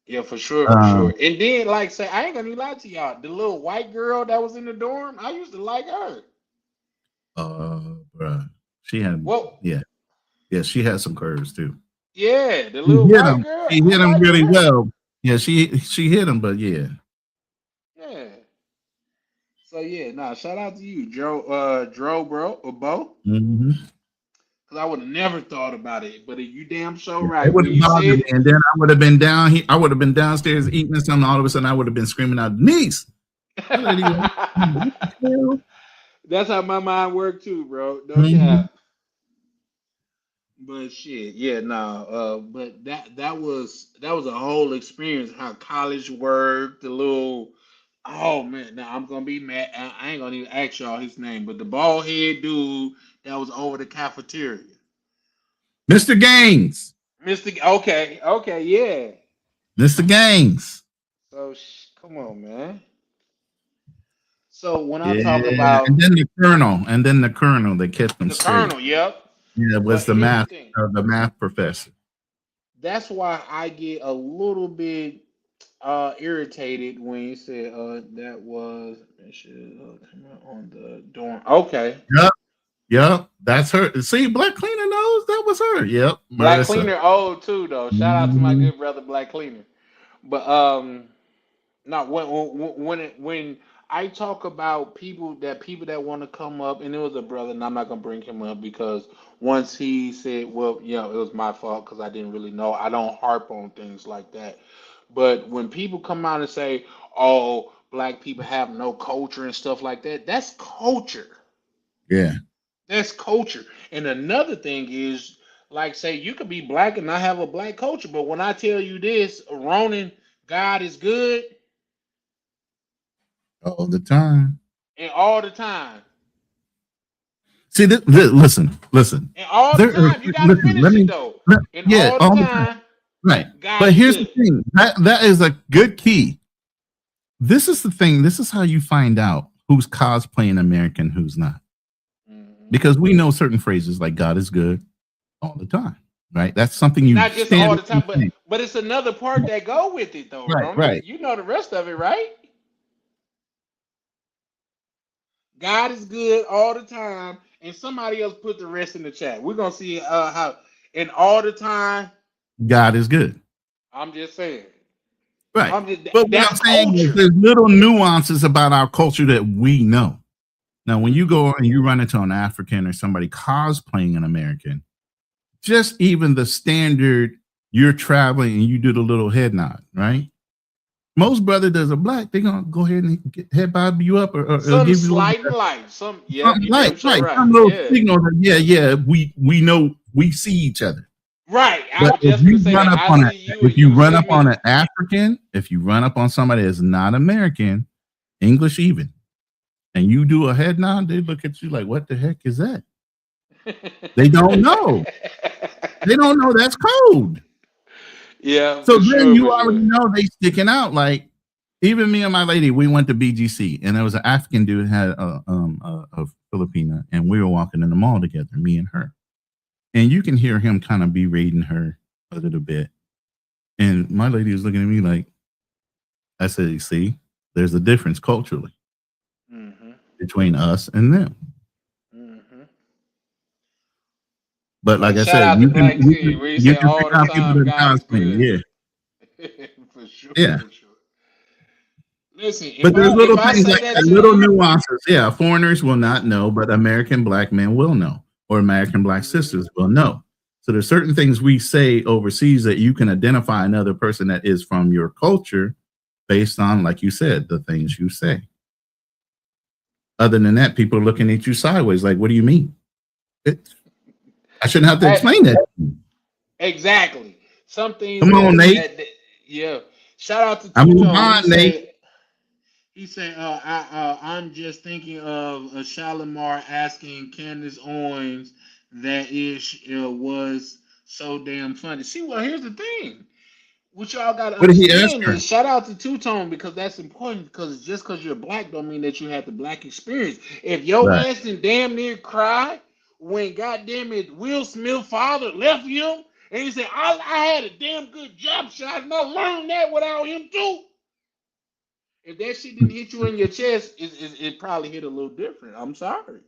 yeah, for sure, for Um, sure. And then, like, say, I ain't gonna even lie to y'all. The little white girl that was in the dorm, I used to like her. bruh. She had, Well, yeah, yeah, she had some curves too. yeah, the She little hit white him. girl, She I hit him liked really her. well. Yeah, she hit him, but yeah. Yeah. So yeah, nah. Shout out to you, Joe, bro, or Bo. Mm-hmm. Cause I would have never thought about it, but you damn so Yeah, it right. would When have you bothered said me, it, and then I would have been down here. I would have been downstairs eating something. All of a sudden, I would have been screaming out, "Denise!" That lady was. What the hell? that's how my mind worked too, bro. No Mhm. cap. But shit, yeah, nah. But that was a whole experience. How college worked, the little. Oh man, now I'm gonna be mad. I ain't gonna even ask y'all his name, but the bald head dude that was over the cafeteria, Mr. Gaines. Mister. Okay, yeah. Mr. Gaines. So come on, man. So when I talk Yeah, and about then the colonel, that kept him the straight. colonel, yep. Yeah, was But here's the thing. the math professor. That's why I get a little bit irritated when you said that was it should come out on the dorm. Okay. Yep, yep, that's her. See, Black Cleaner knows that was her. Yep, Black Marissa. Cleaner old too though. Shout out to my Mhm. good brother Black Cleaner. But no, when I talk about people that want to come up, and it was a brother, and I'm not gonna bring him up because once he said, well, it was my fault because I didn't really know. I don't harp on things like that. But when people come out and say, "Oh, black people have no culture" and stuff like that, that's culture. Yeah. That's culture. And another thing is, like, say, you could be black and not have a black culture, but when I tell you this, Ronan, God is good, All the time. and all the time, See, listen. and all the There, time, you got to listen. finish it though, and Yeah, all the all the time. time, Right. God But is here's the good. thing. That is a good key. This is the thing. This is how you find out who's cosplaying American, who's not. Mhm. Because we know certain phrases like "God is good" all the time, right? That's something you Not just all stand the time, say. but it's another part that go with it though, Right, Ronan. right. You know the rest of it, right? God is good all the time, and somebody else put the rest in the chat. We're gonna see how, and all the time. God is good. I'm just saying. Right. I'm just But what that's I'm saying is culture. there's little nuances about our culture that we know. Now, when you Mhm. go and you run into an African or somebody cosplaying an American, just even the standard, you're traveling and you do the little head nod, right? Most brother does a black, they're gonna go ahead and head bob you up or Some give you a little slight and light. Some, yep, something you damn sure right, right. some little Yeah. signal that yeah, we know we see each other. Right. I But was just gonna say that. I see you and if you you run see up on me. an African, if you run up on somebody that's not American, English even, and you do a head nod, they look at you like, what the heck is that? They don't know. They don't know that's code. Yeah, So for then sure, you for already sure. know they sticking out. Like even me and my lady, we went to BGC, and there was an African dude had a Filipina, and we were walking in the mall together, me and her, and you can hear him kind of berating her a little bit, and my lady was looking at me like, I said, "You see, there's a difference culturally between us and them." But like But I shout said, out to Black T, where he you said can all pick the out people time that God is cosplay, good. yeah, For sure, yeah. for sure. Listen, But there's little if I things say like that that, to little you, nuances. Yeah, foreigners will not know, but American black men will know, or American black sisters will know. So there's certain things we say overseas that you can identify another person that is from your culture based on, like you said, the things you say. Other than that, people are looking at you sideways, like, "What do you mean?" I shouldn't have to explain that. exactly. Some things Come on, Nate. yeah. Shout out to I'm Two on Tone. mine, Nate. He said, I'm just thinking of a Shalimar asking Candace Owens that ish was so damn funny. See, well, here's the thing. What y'all gotta What did he ask understand her? is shout out to Two Tone because that's important because just because you're black don't mean that you had the black experience. If your Right. ass didn't damn near cry when goddamn it Will Smith father left him and he said, I had a damn good job shot and I learned that without him too. If that shit didn't hit you in your chest, it probably hit a little different. I'm sorry.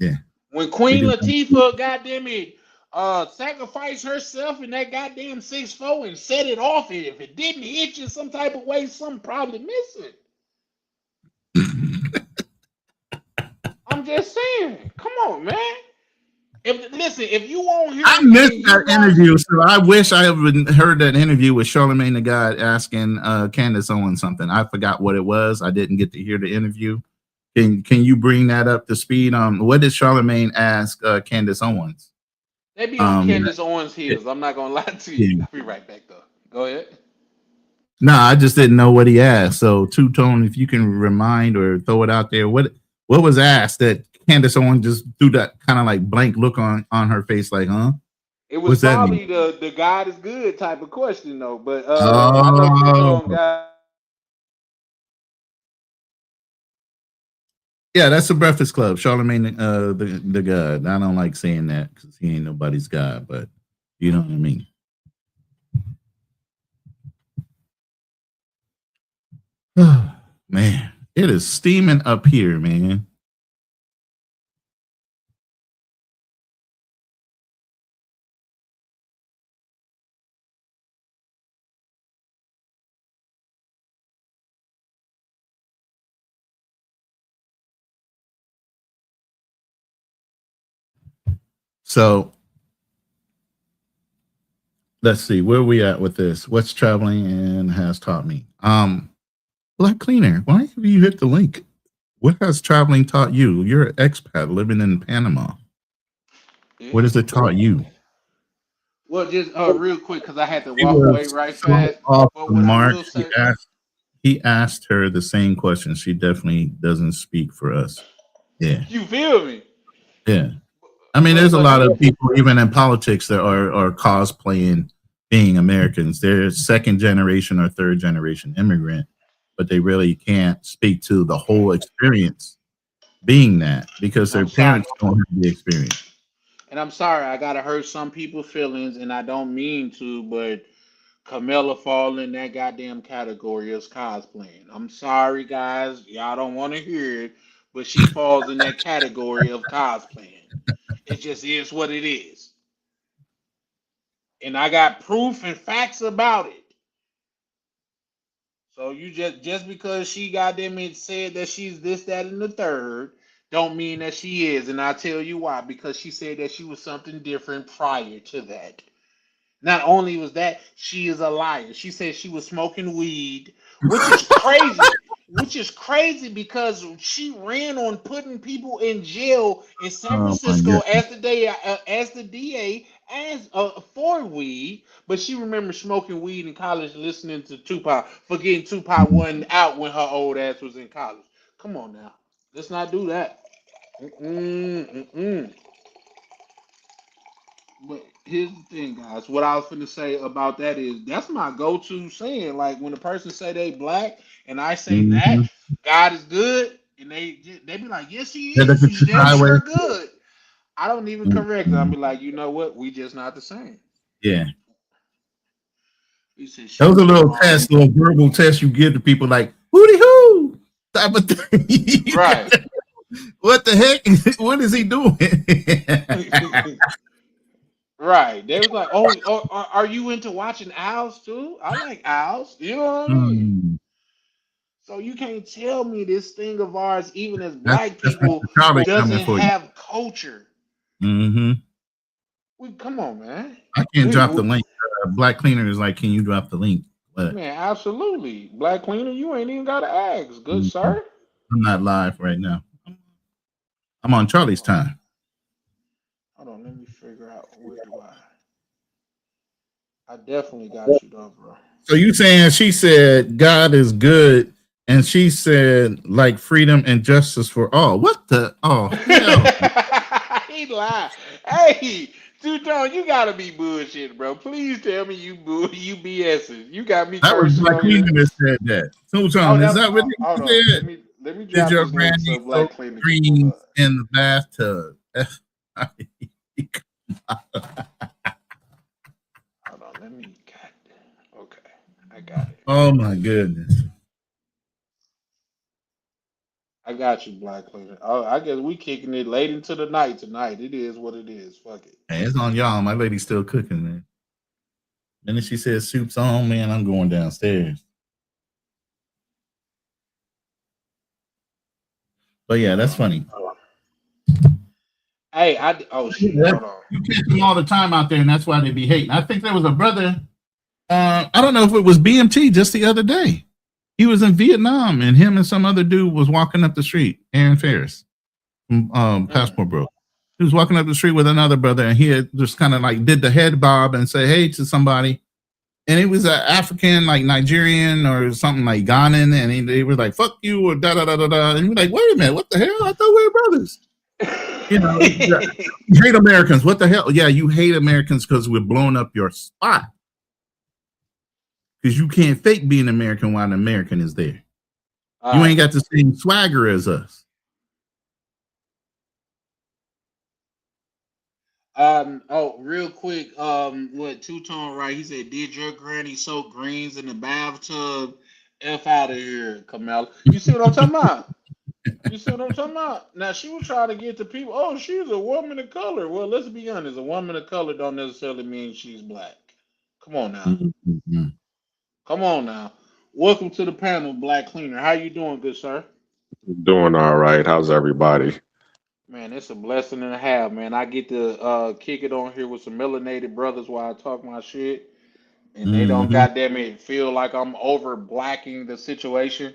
Yeah. When We Queen can. Latifah, goddamn it, sacrificed herself in that goddamn 6'4" and set it off, if it didn't hit you some type of way, something probably missing. I'm just saying. Come on, man. If you on I here missed and you that watch, interview, so I wish I had heard that interview with Charlemagne the God asking Candace Owens something. I forgot what it was. I didn't get to hear the interview. Can you bring that up to speed? What did Charlemagne ask Candace Owens? they be on Yeah, Candace Owens' heels. I'm not gonna lie to you. yeah. I'll be right back though. Go ahead. No, I just didn't know what he asked. So Two Tone, if you can remind or throw it out there, what was asked that Candace Owens just threw that kind of like blank look on her face, like, huh? It was What's that mean? probably the God is good type of question though, but I know Two Tone Oh. got. Yeah, that's the Breakfast Club. Charlemagne, the God. I don't like saying that because he ain't nobody's God, but you know what I mean. Man, it is steaming up here, man. So let's see where we at with this. What's traveling and has taught me? Black Cleaner, why have you hit the link? What has traveling taught you? You're an expat living in Panama. What has it taught you? Well, just real quick because I had to He walk away was right so fast. off But the what I mark. will say, He asked her the same question. She definitely doesn't speak for us. Yeah. you feel me? Yeah. I mean, there's a But lot of people, even in politics, that are cosplaying being Americans. They're second generation or third generation immigrant, but they really can't speak to the whole experience being that because and their I'm sorry. parents don't have the experience. And I'm sorry, I gotta hurt some people's feelings, and I don't mean to, but Camilla fall in that goddamn category as cosplaying. I'm sorry, guys, y'all don't want to hear it, but she falls in that category of cosplaying. It just is what it is, and I got proof and facts about it. So you just because she goddamn it said that she's this, that, and the third, don't mean that she is, and I'll tell you why. Because she said that she was something different prior to that. Not only was that, she is a liar. She said she was smoking weed, which is crazy. Which is crazy because she ran on putting people in jail in San Oh my Francisco god. as the DA as for weed, but she remembers smoking weed in college, listening to Tupac, forgetting Tupac wasn't out when her old ass was in college. Come on now, let's not do that. Mm-mm, mm-mm. here's the thing, guys. What I was finna say about that is that's my go-to saying. Like when a person say they black and I say that Mm-hmm. God is good, and they be like, yes, He Yeah, look is. at He's your damn highway. sure good. I don't even correct it. I'll Mhm. be like, you know what? We just not the same. Yeah. He said, Those shoot are little Tone. tests, little verbal tests you give to people like hooty hoo type of thing. Right. What the heck? What is he doing? Right. They was like, oh, are you into watching owls too? I like owls. You know what I mean? Hmm. So you can't tell me this thing of ours, even as black That's Mr. people, Charlie coming doesn't for you. have culture. Hmm. We come on, man. I can't We, drop the we link. Black Cleaner is like, can you drop the link? But man, absolutely. Black cleaner, you ain't even gotta ask, good mhm, sir. I'm not live right now. I'm on Charlie's time. Hold on, let me figure out where do I definitely got you though, bro. So you saying she said God is good, and she said like freedom and justice for all. What the? Oh hell! He lied. Hey, Two-Tone, you gotta be bullshit, bro. Please tell me you BSing. You got me That was cursing Black on Cleaner here. that said that. So Oh, John, is that. that what Hold you on. said? Let me Did drop your this link granny so Black soak Cleaner can pull greens up. in the bathtub? Hold on. Let me. God. Okay, I got it. Oh my goodness! I got you, Black Cleaner. Oh, I guess we kicking it late into the night tonight. It is what it is. Fuck it. Hey, it's on y'all. My lady's still cooking, man. And then she says soup's on, man. I'm going downstairs. But yeah, that's funny. Hey, oh shit. Hold on. You catch them all the time out there, and that's why they be hating. I think there was a brother. I don't know if it was BMT just the other day. He was in Vietnam, and him and some other dude was walking up the street. Aaron Ferris from Mm. Passport Bro. He was walking up the street with another brother, and he had just kind of like did the head bob and say hey to somebody. And it was an African, like Nigerian or something like Ghanan, and they were like "fuck you" or da da da da da. And we're like, "Wait a minute, what the hell? I thought we were brothers." You know, you hate Americans. What the hell? Yeah, you hate Americans because we're blowing up your spot. Because you can't fake being American while an American is there. All You right. ain't got the same swagger as us. Oh, real quick. What Two Tone right? He said, "Did your granny soak greens in the bathtub?" F out of here, Kamala. You see what I'm talking about? You see what I'm talking about? Now she was trying to get to people. Oh, she's a woman of color. Well, let's be honest. A woman of color don't necessarily mean she's black. Come on now. Mm-hmm. Come on now. Welcome to the panel, Black Cleaner. How you doing, good sir? Doing all right. How's everybody? Man, it's a blessing and a half, man. I get to kick it on here with some melanated brothers while I talk my shit, and they don't Mm-hmm. goddamn it feel like I'm over blacking the situation.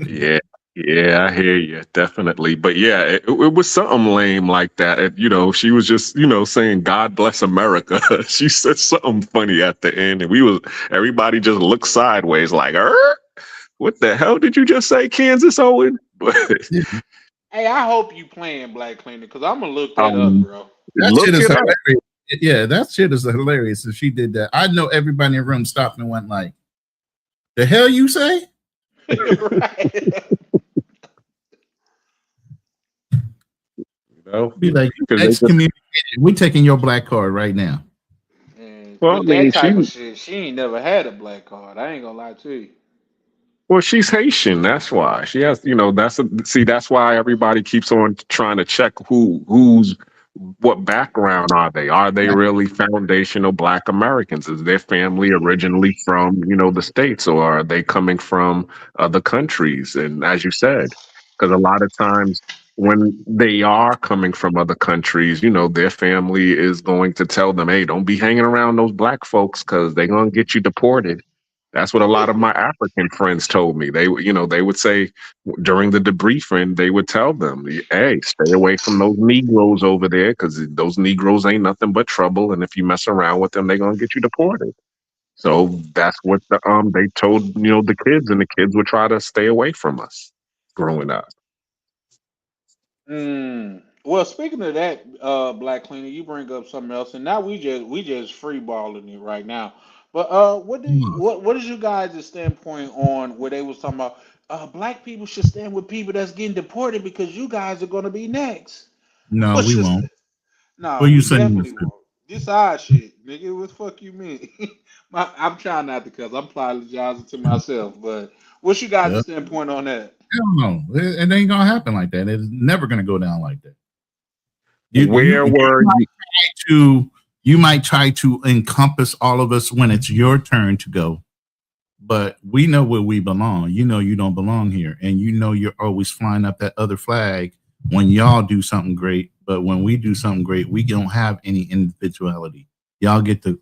Yeah, yeah, I hear you definitely. But yeah, it was something lame like that. She was just, saying "God bless America." She said something funny at the end, and everybody just looked sideways, like, what the hell did you just say, Kansas Owen?" But Hey, I hope you playing Black Cleaner because I'm gonna look that up, um, bro. That shit look is it up. hilarious. Yeah, that shit is hilarious. If she did that, I know everybody in the room stopped and went like, "The hell you say?" Right. Be like, "You Because they just, excommunicated. We're taking your black card right now." And well, I with that mean, type of shit, she ain't never had a black card. I ain't gonna lie to you. well, she's Haitian. That's why she has. That's why everybody keeps on trying to check what background are they? Are they really foundational Black Americans? Is their family originally from the states, or are they coming from other countries? And as you said, because a lot of times when they are coming from other countries, their family is going to tell them, "Hey, don't be hanging around those Black folks because they're gonna get you deported." That's what a lot of my African friends told me. They would say during the debriefing, they would tell them, "Hey, stay away from those Negroes over there because those Negroes ain't nothing but trouble, and if you mess around with them, they're gonna get you deported." So that's what they told the kids, and the kids would try to stay away from us growing up. Mm. Well, speaking of that, Black Cleaner, you bring up something else, and now we just free balling it right now. But what is you guys' standpoint on where they was talking about black people should stand with people that's getting deported because you guys are gonna be next. No, What's we your won't. No, What are you we saying, definitely mister? won't. This our shit, nigga. What the fuck you mean? I'm trying not to cuss. I'm apologizing to myself, but what's you Yeah. guys' standpoint on that? Hell no. It ain't gonna happen like that. It's never gonna go down like that. Where were you? To you might try to encompass all of us when it's your turn to go, but we know where we belong. You know you don't belong here, and you know you're always flying up that other flag when y'all do something great. But when we do something great, we don't have any individuality. Y'all get to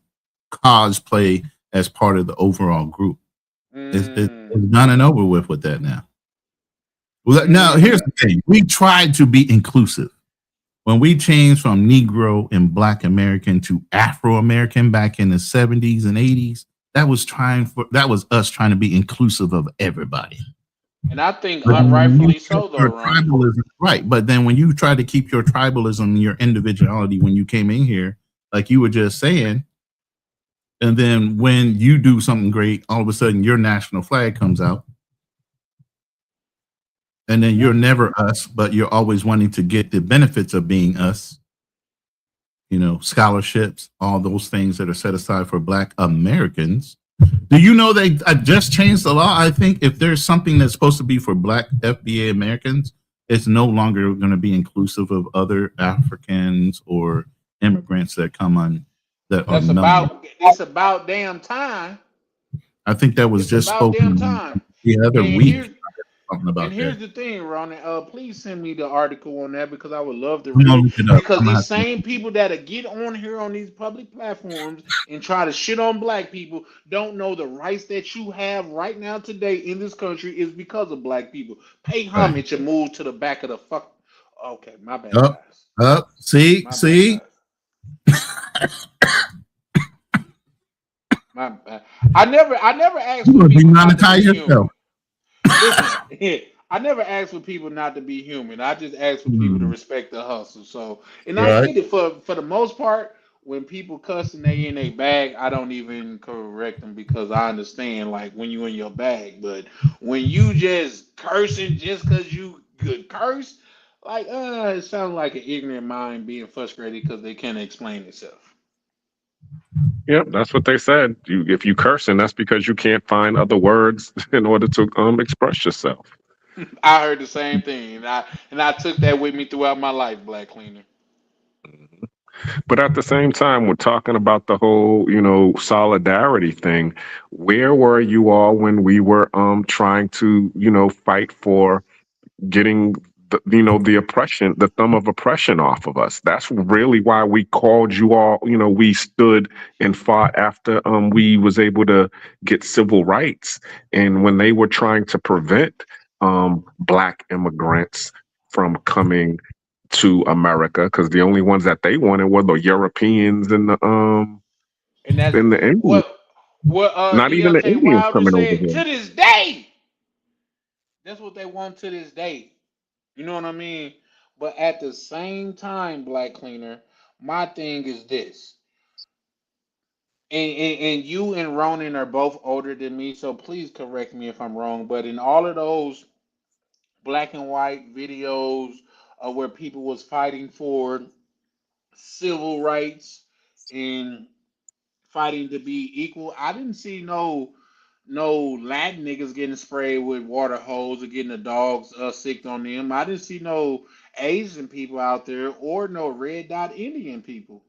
cosplay as part of the overall group. It's Mm, done and over with that now. Well, now here's mm. the thing: we tried to be inclusive. When we changed from Negro and Black American to Afro American back in the 70s and 80s, that was us trying to be inclusive of everybody. And I think But then when you unrightfully kept so, though, your Ronnie. tribalism, right? But then when you try to keep your tribalism and your individuality when you came in here, like you were just saying, and then when you do something great, all of a sudden your national flag comes out, and then you're never us, but you're always wanting to get the benefits of being us. You know, scholarships, all those things that are set aside for Black Americans. Do you know they just changed the law? I think if there's something that's supposed to be for Black FBA Americans, it's no longer going to be inclusive of other Africans or immigrants that come on that are non. It's about damn time. I think that was It's just about damn spoken time. the other And week, here's something and about that. here's the thing, Ronnie. Please send me the article on that because I would love to I'm read gonna it. look it up. Because I'm gonna these have to look same it people that get on here on these public platforms and try to shit on black people don't know the rights that you have right now today in this country is because of black people. Pay up. Right. homage and move to the back of the fuck. Okay, my bad, Up, guys. up. See, My bad, see. guys. My bad. I never asked You're for gonna people not to demonetize be yourself. human. Listen, I never asked for people not to be human. I just asked for people to Hmm. respect the hustle. So, and I Right. get it for the most part. When people cuss and they in a bag, I don't even correct them because I understand like when you in your bag. But when you just cursing just cause you could curse, like it sounds like an ignorant mind being frustrated because they can't explain itself. Yep, that's what they said. If you cursing, that's because you can't find other words in order to express yourself. I heard the same thing, and I took that with me throughout my life, Black Cleaner. But at the same time, we're talking about the whole, solidarity thing. Where were you all when we were trying to, fight for getting the oppression, the thumb of oppression off of us? That's really why we called you all. We stood and fought after we was able to get civil rights, and when they were trying to prevent black immigrants from coming to America, because the only ones that they wanted were the Europeans and And that's the Indians. what Not even the Deontay Indians Wilder coming over said. here. To this day, that's what they want to this day. You know what I mean? But at the same time, Black Cleaner, my thing is this. And you and Ronan are both older than me, so please correct me if I'm wrong. But in all of those black and white videos where people was fighting for civil rights and fighting to be equal. I didn't see no Latin niggas getting sprayed with water hose or getting the dogs sicked on them. I didn't see no Asian people out there or no red dot Indian people.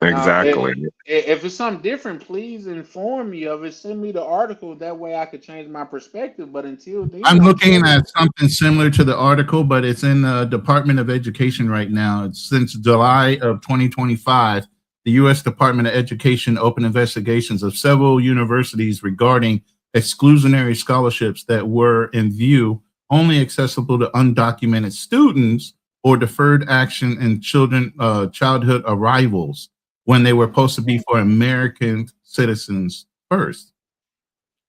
Now, Exactly. if it's something different, please inform me of it. Send me the article. That way I could change my perspective. But until I'm then, I'm looking steady. at something similar to the article, but it's in the Department of Education right now. It's since July of 2025. The U.S. Department of Education opened investigations of several universities regarding exclusionary scholarships that were in view only accessible to undocumented students or deferred action and childhood arrivals when they were supposed to be for American citizens first.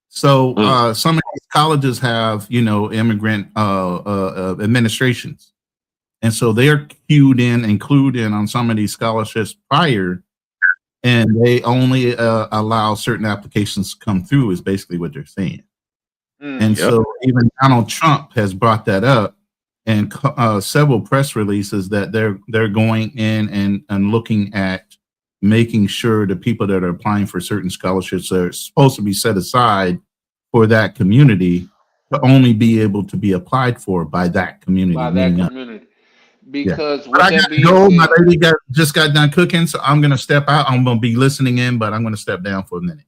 So Mm. some of these colleges have, immigrant administrations. And so they're cued in and clued in on some of these scholarships prior, and they only allow certain applications to come through, is basically what they're saying. And Yep. so even Donald Trump has brought that up, and several press releases that they're going in and looking at making sure the people that are applying for certain scholarships are supposed to be set aside for that community to only be able to be applied for by that community. By that Meaning, community. yeah. Because But with I got that to being go. My said, lady just got done cooking, so I'm gonna step out. I'm gonna be listening in, but I'm gonna step down for a minute.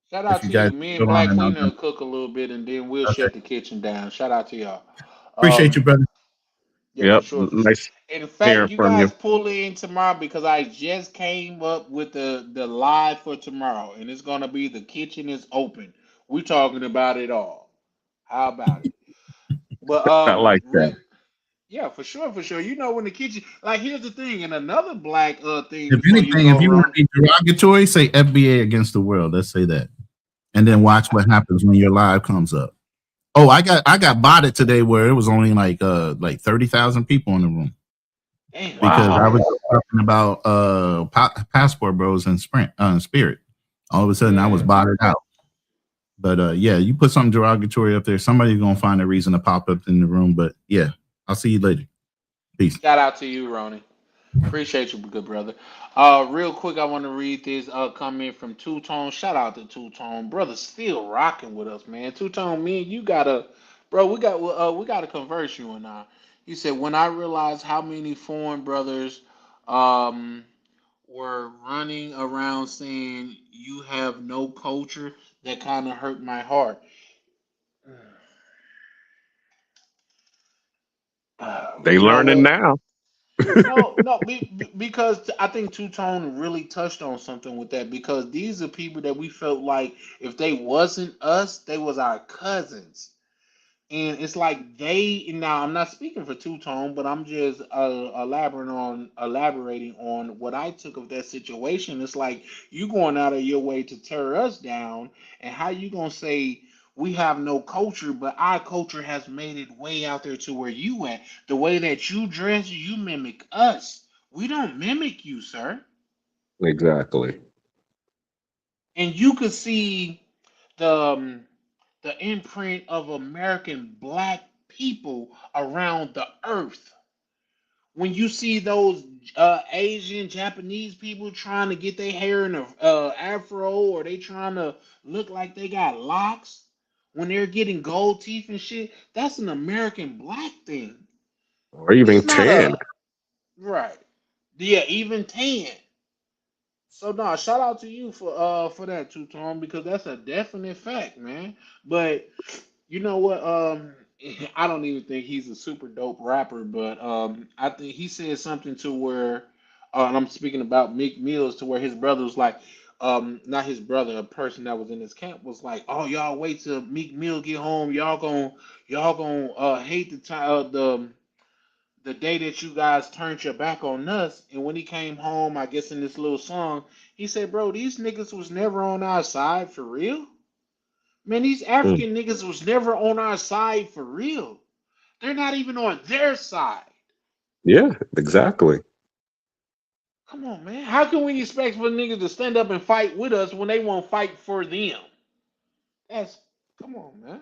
shout If out you to guys you. Me and go on, Black and Cleaner will cook a little bit, and then we'll okay. shut the kitchen down. Shout out to y'all. Appreciate you, Um, brother. yeah, for Yep. sure, for sure. Nice In fact, hearing you from guys you. pull in tomorrow because I just came up with the live for tomorrow, and it's gonna be the kitchen is open. We're talking about it all. How about it? But I like real, that. yeah, for sure, for sure. You know when the kitchen, like here's the thing, and another black thing If before you anything, go, if you want Ron. to be derogatory, say FBA against the world. Let's say that, and then watch what happens when your live comes up. Oh, I got botted today where it was only like 30,000 people in the room Damn, because I Wow. was talking about passport bros and spirit. All of a sudden, I was yeah. botted out. But yeah, you put something derogatory up there, somebody's gonna find a reason to pop up in the room. But yeah, I'll see you later. Peace. Shout out to you, Ronnie. Appreciate you, good brother. Real quick, I want to read this comment from Two Tone. Shout out to Two Tone, brother. Still rocking with us, man. Two Tone, me and you gotta, bro. We gotta converse, you and I. He said, when I realized how many foreign brothers, um, were running around saying you have no culture, that kind of hurt my heart. They You know learning what? now. No, no, because I think Two Tone really touched on something with that because these are people that we felt like if they wasn't us, they was our cousins. And it's like they now I'm not speaking for Two Tone, but I'm just elaborating on what I took of that situation. It's like you going out of your way to tear us down, and how you gonna say we have no culture, but our culture has made it way out there to where you at. The way that you dress, you mimic us. We don't mimic you, sir. Exactly. And you could see the the imprint of American black people around the earth. When you see those Asian, Japanese people trying to get their hair in a afro, or they trying to look like they got locks, when they're getting gold teeth and shit, that's an American black thing. Or even It's not 10. a right. Yeah, even tan. So no, shout out to you for that, Two Tone, because that's a definite fact, man. But you know what? I don't even think he's a super dope rapper, but I think he said something to where, and I'm speaking about Meek Mills, to where his brother was like, not his brother, a person that was in his camp was like, "Oh, y'all wait till Meek Mill get home, y'all gonna hate the time the day that you guys turned your back on us." And when he came home, I guess in this little song, he said, "Bro, these niggas was never on our side for real." Man, these Mm. African niggas was never on our side for real. They're not even on their side. Yeah, exactly. Come on, man. How can we expect for niggas to stand up and fight with us when they won't fight for them? That's come on, man.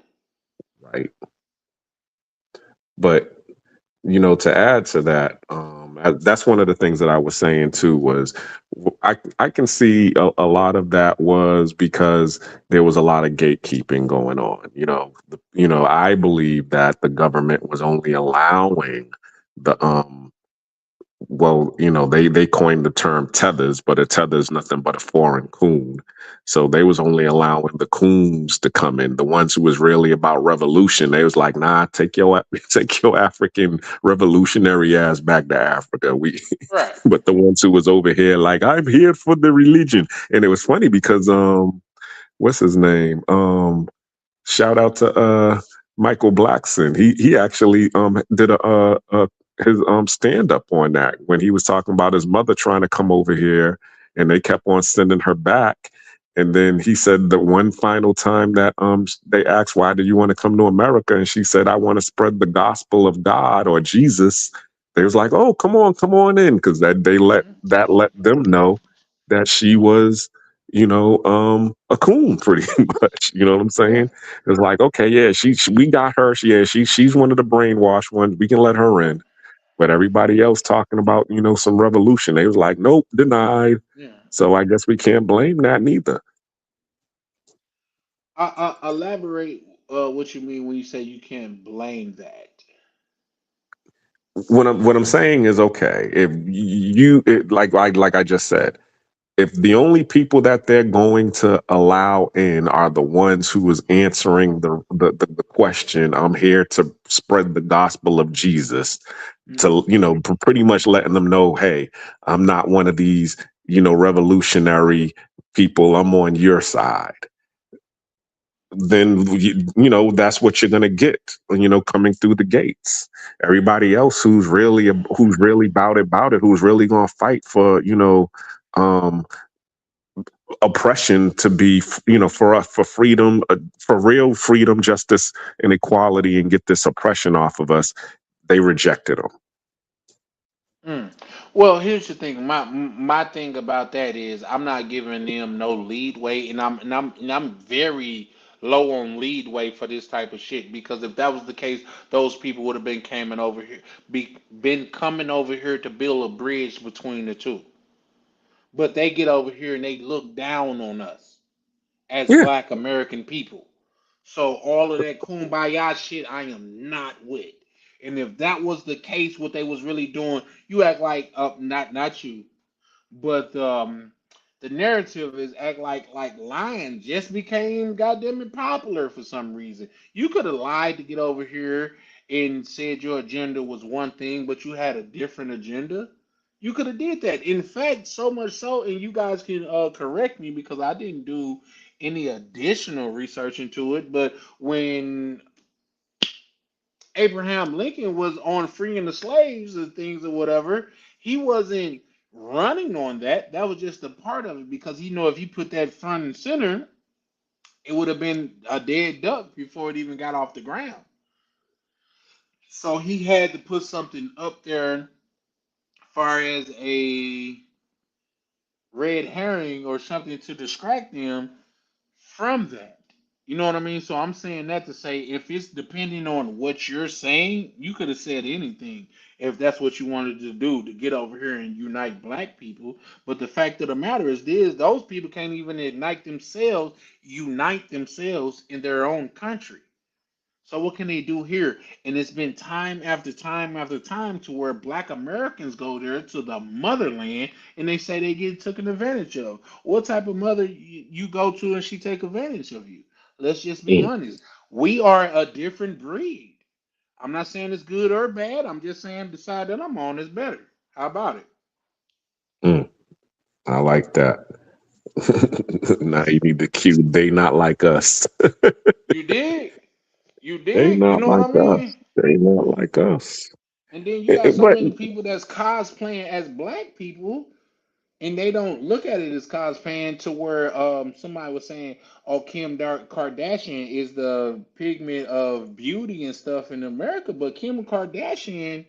Right. But to add to that, that's one of the things that I was saying too was I can see a lot of that was because there was a lot of gatekeeping going on. I believe that the government was only allowing the they coined the term tethers, but a tether is nothing but a foreign coon. So they was only allowing the coons to come in, the ones who was really about revolution. They was like, nah, take your take your African revolutionary ass back to Africa. Right. But the ones who was over here, like, I'm here for the religion. And it was funny because what's his name? Shout out to Michael Blackson. He actually did a his stand up on that when he was talking about his mother trying to come over here and they kept on sending her back. And then he said the one final time that they asked, why do you want to come to America? And she said, I want to spread the gospel of God or Jesus. They was like, "Oh, come on in," because that let them know that she was, a coon, pretty much. You know what I'm Yeah. saying? It's like, okay, yeah, we got her. She's one of the brainwashed ones. We can let her in. But everybody else talking about, some revolution. They was like, nope, denied. Yeah. So I guess we can't blame that neither. I elaborate what you mean when you say you can't blame that. What I'm saying is, okay, if like I just said, if the only people that they're going to allow in are the ones who is answering the question, I'm here to spread the gospel of Jesus, Mm. to pretty much letting them know, hey, I'm not one of these revolutionary people. I'm on your side. Then that's what you're going to get, coming through the gates. Everybody else who's really about it, who's really going to fight for um oppression to be, for us, for freedom, for real freedom, justice, and equality, and get this oppression off of us, they rejected them. Mm. Well, here's the thing. My thing about that is I'm not giving them no leadway, and I'm very low on leadway for this type of shit. Because if that was the case, those people would have been coming over here, been coming over here to build a bridge between the two. But they get over here and they look down on us as Yeah. Black American people. So all of that kumbaya shit, I am not with. And if that was the case, what they was really doing, you act like not you, but the narrative is act like lying just became goddamn it popular for some reason. You could have lied to get over here and said your agenda was one thing, but you had a different agenda. You could have did that. In fact, so much so, and you guys can correct me because I didn't do any additional research into it. But when Abraham Lincoln was on freeing the slaves and things or whatever, he wasn't running on that. That was just a part of it because if he put that front and center, it would have been a dead duck before it even got off the ground. So he had to put something up there far as a red herring or something to distract them from that. You know what I mean? So I'm saying that to say if it's depending on what you're saying, you could have said anything if that's what you wanted to do to get over here and unite black people. But the fact of the matter is this, those people can't even unite themselves in their own country. So what can they do here? And it's been time after time after time to where black Americans go there to the motherland and they say they get taken advantage of. What type of mother you go to and she take advantage of you? Let's just be Mm, honest. We are a different breed. I'm not saying it's good or bad. I'm just saying the side that I'm on is better. How about it? mm, I like that. Now you need to cue. They not like us. You dig? You They dig? You not know what like I us. mean? They not like us. And then you got so But many people that's cosplaying as black people and they don't look at it as cosplaying to where somebody was saying, "Oh, Kardashian is the pigment of beauty and stuff in America," but Kim Kardashian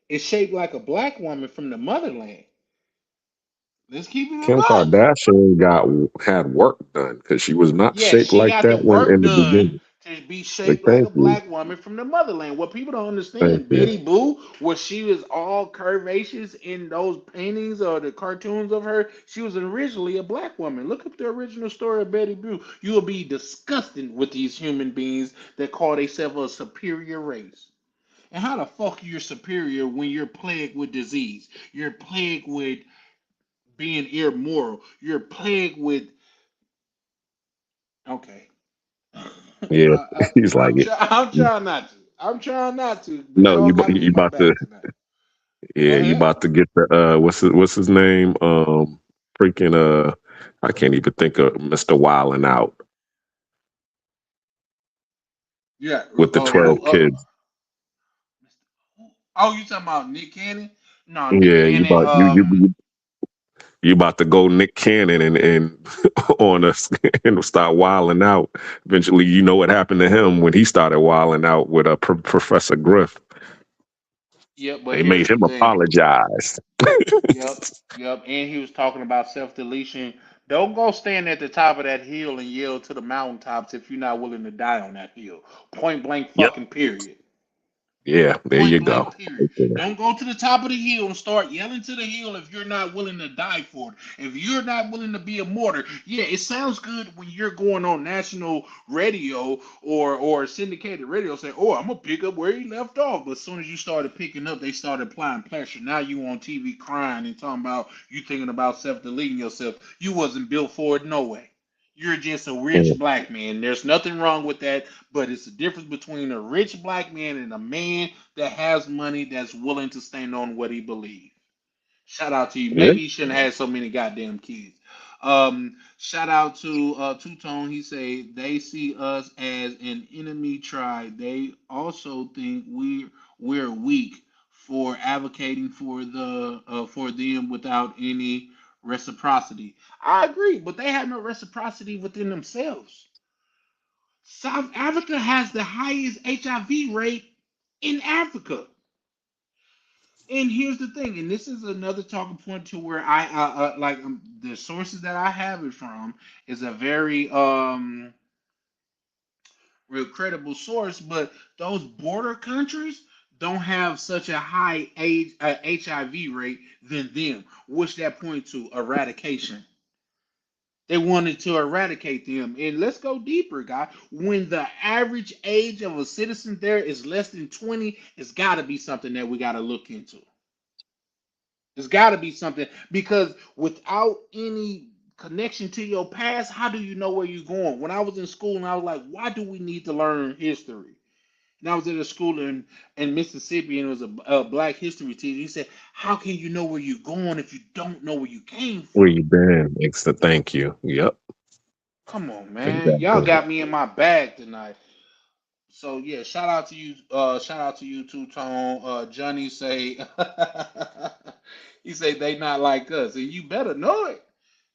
is shaped like a black woman from the motherland. Let's keep it a Kim buck. Kardashian had work done because she was not Yes, shaped she like got the that when work in the done beginning. to be Like, shaped like thank a you, black woman from the motherland. What people don't thank understand, you. Betty Boo, where she was all curvaceous in those paintings or the cartoons of her, she was originally a black woman. Look up the original story of Betty Boo. You will be disgusted with these human beings that call themselves a superior race. And how the fuck you're superior when you're plagued with disease? You're plagued with being immoral. You're plagued with okay. Yeah, he's like it. I'm trying not to. I'm trying not to, but it No, all got to be you my about to. bad tonight. Go Yeah, you ahead. about to get the what's his name? Freaking I can't even think of Mr. Wildin' Out Yeah. with the 12 Who? kids. Oh, you talking about Nick Cannon? No, Nick Yeah, Cannon. you about to go Nick Cannon and on us and start wilding out. Eventually, you know what happened to him when he started wilding out with Professor Griff. Yep, but They here's made the him thing. apologize. Yep, yep. And he was talking about self deletion. Don't go stand at the top of that hill and yell to the mountaintops if you're not willing to die on that hill. Point blank, Yep. fucking period. Yeah, there Point you blank, go. period. Right there. Don't go to the top of the hill and start yelling to the hill if you're not willing to die for it. If you're not willing to be a martyr, yeah, it sounds good when you're going on national radio or syndicated radio saying, "Oh, I'm gonna pick up where he left off." But as soon as you started picking up, they started applying pressure. Now you on TV crying and talking about you thinking about self deleting yourself. You wasn't built for it no way. You're just a rich Mm, black man. There's nothing wrong with that, but it's the difference between a rich black man and a man that has money that's willing to stand on what he believes. Shout out to you. yeah. Maybe you shouldn't have so many goddamn kids. Shout out to Two Tone. He say they see us as an enemy tribe. They also think we're weak for advocating for them without any reciprocity. I agree, but they have no reciprocity within themselves. South Africa has the highest HIV rate in Africa. And here's the thing, and this is another talking point to where the sources that I have it from is a very real credible source, but those border countries don't have such a high HIV rate than them, which that point to eradication. They wanted to eradicate them. And let's go deeper, guy. When the average age of a citizen there is less than 20, it's got to be something that we got to look into. There's got to be something because without any connection to your past, how do you know where you're going? When I was in school and I was like, why do we need to learn history? And I was at a school in Mississippi and it was a black history teacher. He said, how can you know where you're going if you don't know where you came Where from? you been? It's the thank you. Yep. Come on, man. Y'all Exactly. got me in my bag tonight. So yeah, shout out to you too, Tone. Johnny say he say they not like us, and you better know it.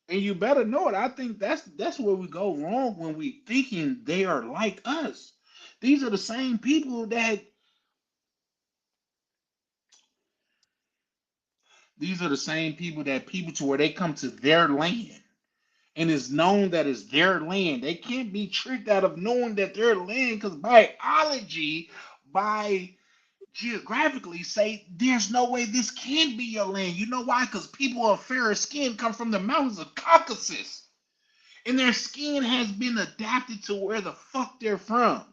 And you better know it. I think that's where we go wrong when we thinking they are like us. These are the same people that these are the same people that people to where they come to their land and it's known that it's their land. They can't be tricked out of knowing that their land because biology, by geographically say there's no way this can be your land. You know why? Because people of fairer skin come from the mountains of Caucasus. And their skin has been adapted to where the fuck they're from.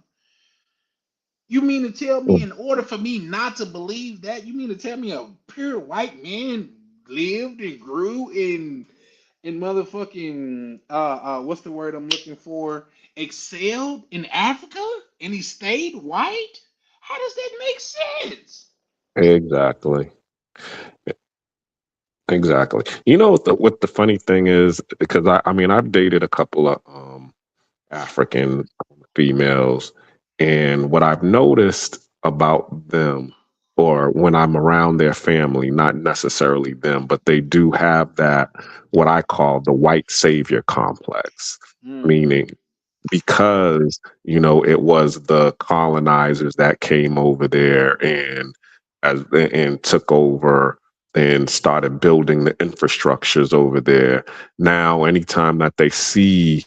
You mean to tell me, Mm, in order for me not to believe that, you mean to tell me a pure white man lived and grew in motherfucking what's the word I'm looking for? Excelled in Africa and he stayed white? How does that make sense? exactly. Exactly. You know what the funny thing is, because I mean I've dated a couple of African females, and what I've noticed about them, or when I'm around their family, not necessarily them, but they do have that what I call the white savior complex, Mm-hmm. meaning because it was the colonizers that came over there and took over and started building the infrastructures over there. Now anytime that they see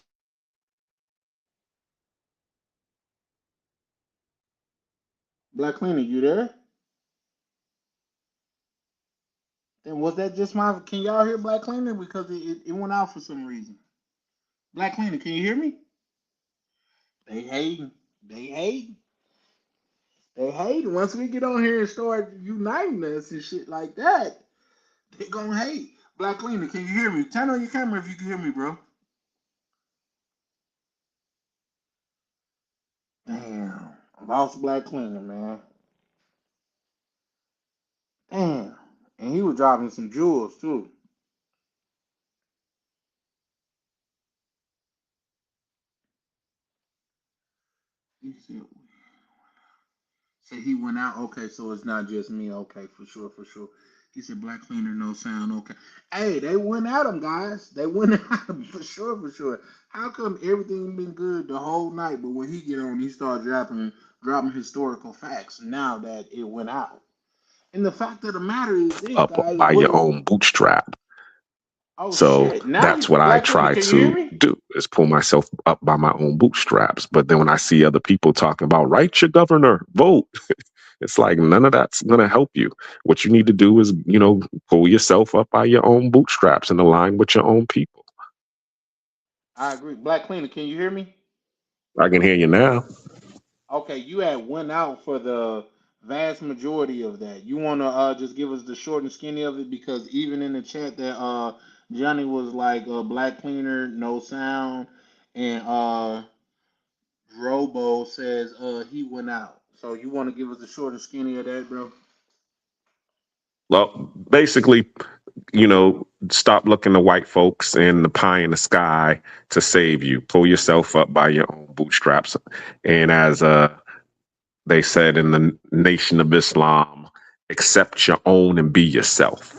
Black Cleaner, you there? And was that just my? Can y'all hear Black Cleaner? Because it went out for some reason. Black Cleaner, can you hear me? They hating. They hating. They hating. Once we get on here and start uniting us and shit like that, they gonna hate. Black Cleaner, can you hear me? Turn on your camera if you can hear me, bro. Damn. I lost Black Cleaner, man. Damn. And he was dropping some jewels too. He said he went out. Okay, so it's not just me. Okay, for sure, for sure. He said Black Cleaner, no sound. Okay. Hey, they went at him, guys. They went at him for sure, for sure. How come everything been good the whole night, but when he get on, he start dropping historical facts now that it went out. And the fact of the matter is this, up guys. by your own bootstrap. Oh So shit! Now that's you, what I Black Cleaner, try can you hear to me? do is pull myself up by my own bootstraps. But then when I see other people talking about write your governor, vote, it's like none of that's gonna help you. What you need to do is, pull yourself up by your own bootstraps and align with your own people. I agree. Black Cleaner, can you hear me? I can hear you now. Okay, you had went out for the vast majority of that. You wanna just give us the short and skinny of it because even in the chat that Johnny was like Black Cleaner, no sound, and Robo says he went out. So you want to give us the short and skinny of that, bro? Well, basically, stop looking to white folks and the pie in the sky to save you. Pull yourself up by your own bootstraps. And as they said in the Nation of Islam, accept your own and be yourself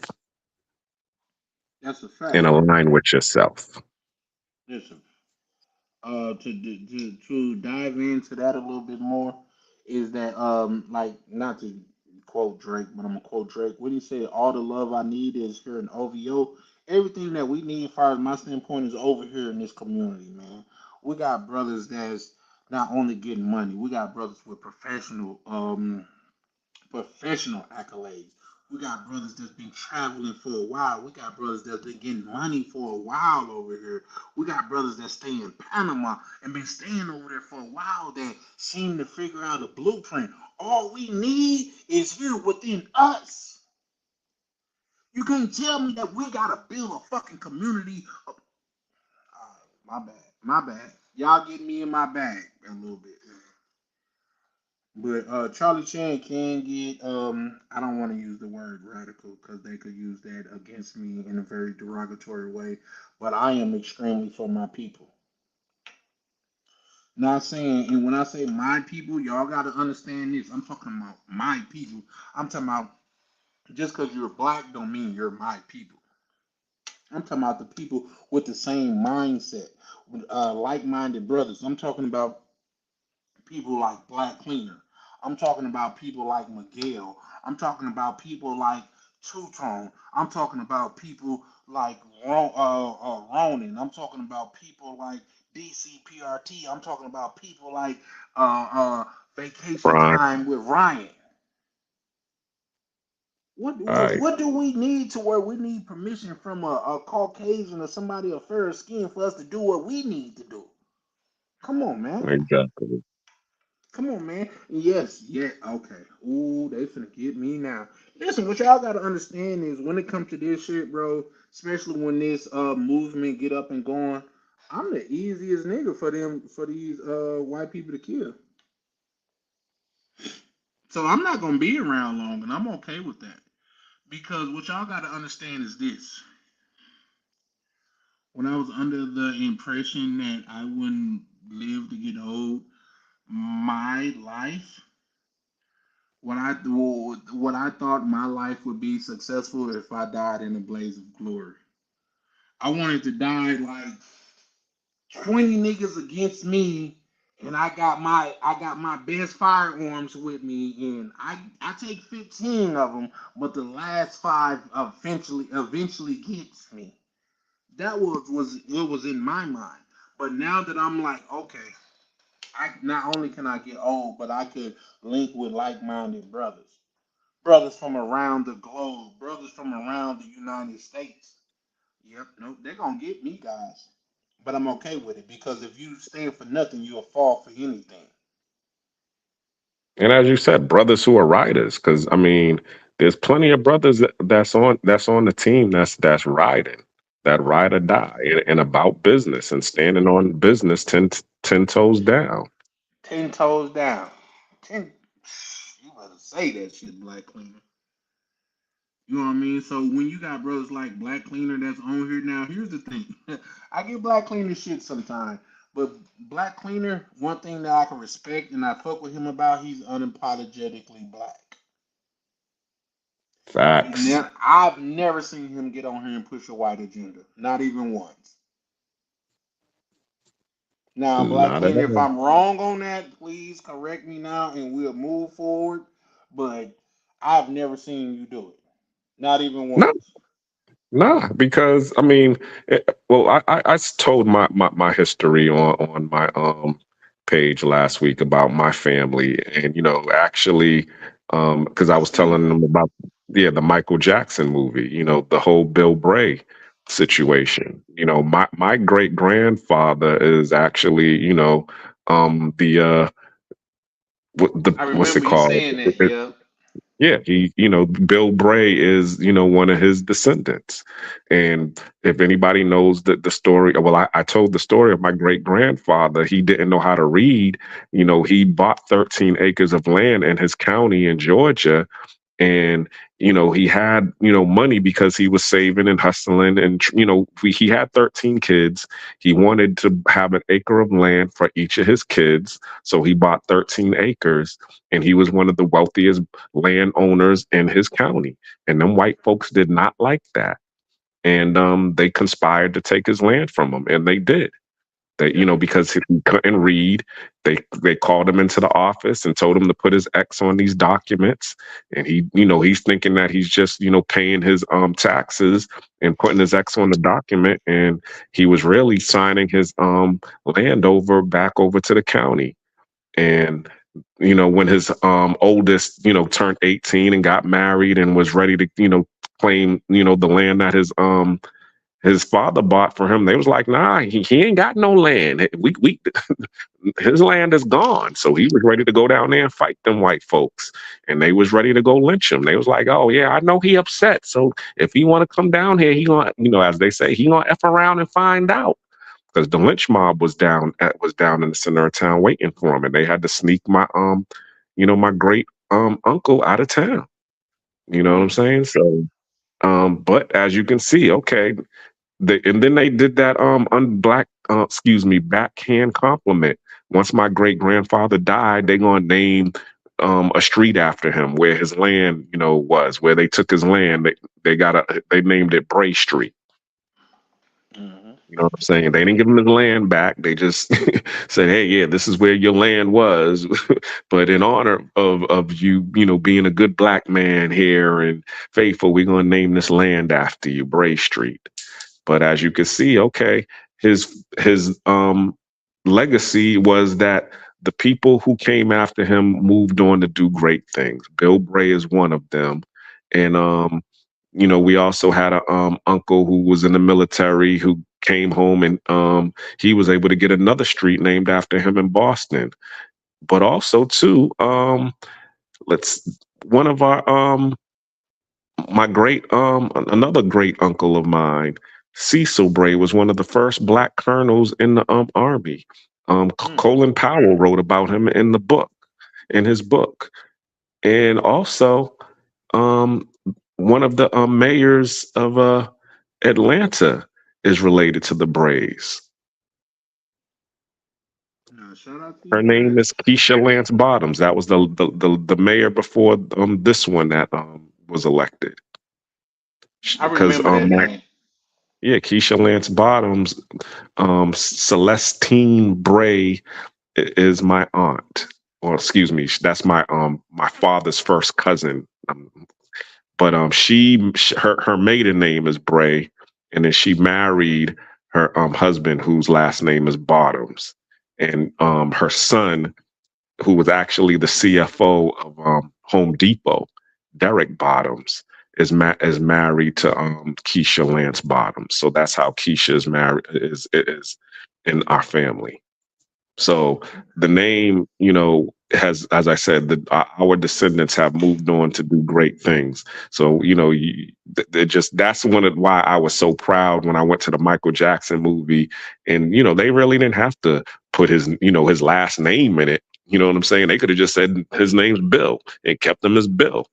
That's a and fact. align with yourself. Listen, to dive into that a little bit more is that like not to quote Drake, but I'm gonna quote Drake when he said all the love I need is here in OVO. Everything that we need, as far as my standpoint, is over here in this community, man. We got brothers that's not only getting money, we got brothers with professional accolades. We got brothers that's been traveling for a while. We got brothers that's been getting money for a while over here. We got brothers that stay in Panama and been staying over there for a while that seem to figure out a blueprint. All we need is here within us. You can't tell me that we gotta build a fucking community. My bad. My bad. Y'all get me in my bag a little bit. But Charlie Chan can get I don't want to use the word radical because they could use that against me in a very derogatory way. But I am extremely for my people. Not saying, and when I say my people, y'all gotta understand this. I'm talking about my people. I'm talking about just because you're black don't mean you're my people. I'm talking about the people with the same mindset, like-minded brothers. I'm talking about people like Black Cleaner. I'm talking about people like Miguel. I'm talking about people like Two Tone. I'm talking about people like Ronan. I'm talking about people like DCPRT. I'm talking about people like uh, uh, Vacation Right. Time with Ryan. All right. What do we need to where we need permission from a Caucasian or somebody of fairer skin for us to do what we need to do? Come on, man. Exactly. Come on, man. Yes, yeah, okay. Ooh, they finna get me now. Listen, what y'all gotta understand is when it comes to this shit, bro, especially when this movement get up and going, I'm the easiest nigga for these white people to kill. So I'm not gonna be around long and I'm okay with that. Because what y'all gotta understand is this. When I was under the impression that I wouldn't live to get old, my life what I thought my life would be successful if I died in a blaze of glory. I wanted to die like 20 niggas against me, and I got my best firearms with me, and I take 15 of them, but the last five eventually gets me. That was what was in my mind. But now that I'm like, okay, I not only can I get old, but I could link with like-minded brothers. Brothers from around the globe, brothers from around the United States. Yep, nope, they're gonna get me, guys. But I'm okay with it because if you stand for nothing, you'll fall for anything. And as you said, brothers who are riders, because I mean, there's plenty of brothers that's on the team that's riding, that ride or die, and about business and standing on business ten toes down. 10 toes down. Ten. You better say that shit, Black Cleaner. You know what I mean? So when you got brothers like Black Cleaner that's on here now, here's the thing. I get Black Cleaner shit sometimes, but Black Cleaner, one thing that I can respect and I fuck with him about, he's unapologetically black. Facts. I've never seen him get on here and push a white agenda, not even once. Now, Black Not at Cleaner, if all. I'm wrong on that, please correct me now and we'll move forward. But I've never seen you do it, not even No, once. nah, because I mean, well, told my history on my page last week about my family, and actually, because I I was seen telling that. them about the Michael Jackson movie, the whole Bill Bray situation. My great grandfather is actually the I what's it remember you called? saying that. Yeah. Yeah, Bill Bray is, one of his descendants. And if anybody knows the story, well, I told the story of my great grandfather. He didn't know how to read. He bought 13 acres of land in his county in Georgia, and he had money because he was saving and hustling, and he had 13 kids. He wanted to have an acre of land for each of his kids, so he bought 13 acres, and he was one of the wealthiest landowners in his county. And them white folks did not like that, and they conspired to take his land from him, and they did. That Yeah. because he couldn't read, they called him into the office and told him to put his X on these documents, and he's thinking that he's just paying his taxes and putting his X on the document, and he was really signing his land over back over to the county. And when his oldest turned 18 and got married and was ready to claim the land that his father bought for him, they was like, nah, he ain't got no land. We his land is gone. So he was ready to go down there and fight them white folks. And they was ready to go lynch him. They was like, oh yeah, I know he upset. So if he want to come down here, he gonna, as they say, he gonna F around and find out. Because the lynch mob was down in the center of town waiting for him. And they had to sneak my great uncle out of town. You know what I'm Mm. saying? So but as you can see, okay, and then they did that backhand compliment. Once my great grandfather died, they gonna name a street after him where his land, was where they took his land. They named it Bray Street. Hmm. You know what I'm saying? They didn't give him his land back. They just said, "Hey, yeah, this is where your land was, but in honor of you, being a good black man here and faithful, we're gonna name this land after you, Bray Street." But as you can see, okay, his legacy was that the people who came after him moved on to do great things. Bill Bray is one of them. And we also had a uncle who was in the military who came home, and he was able to get another street named after him in Boston. But also too, let's one of our my great another great uncle of mine, Cecil Bray, was one of the first black colonels in the army. Mm. Colin Powell wrote about him in his book. And also um one of the mayors of Atlanta is related to the Brays. Shout out to Her you name guys. is Keisha Lance Bottoms. That was the mayor before this one that was elected. I Because remember that name. yeah, Keisha Lance Bottoms, Celestine Bray is my aunt, or excuse me, that's my father's first cousin. But her maiden name is Bray, and then she married her husband, whose last name is Bottoms, and her son, who was actually the CFO of Home Depot, Derek Bottoms, is married to Keisha Lance Bottoms. So that's how Keisha is married is in our family. So the name, has, as I said, our descendants have moved on to do great things. So that's one of why I was so proud when I went to the Michael Jackson movie, and they really didn't have to put his last name in it. You know what I'm saying? They could have just said his name's Bill and kept him as Bill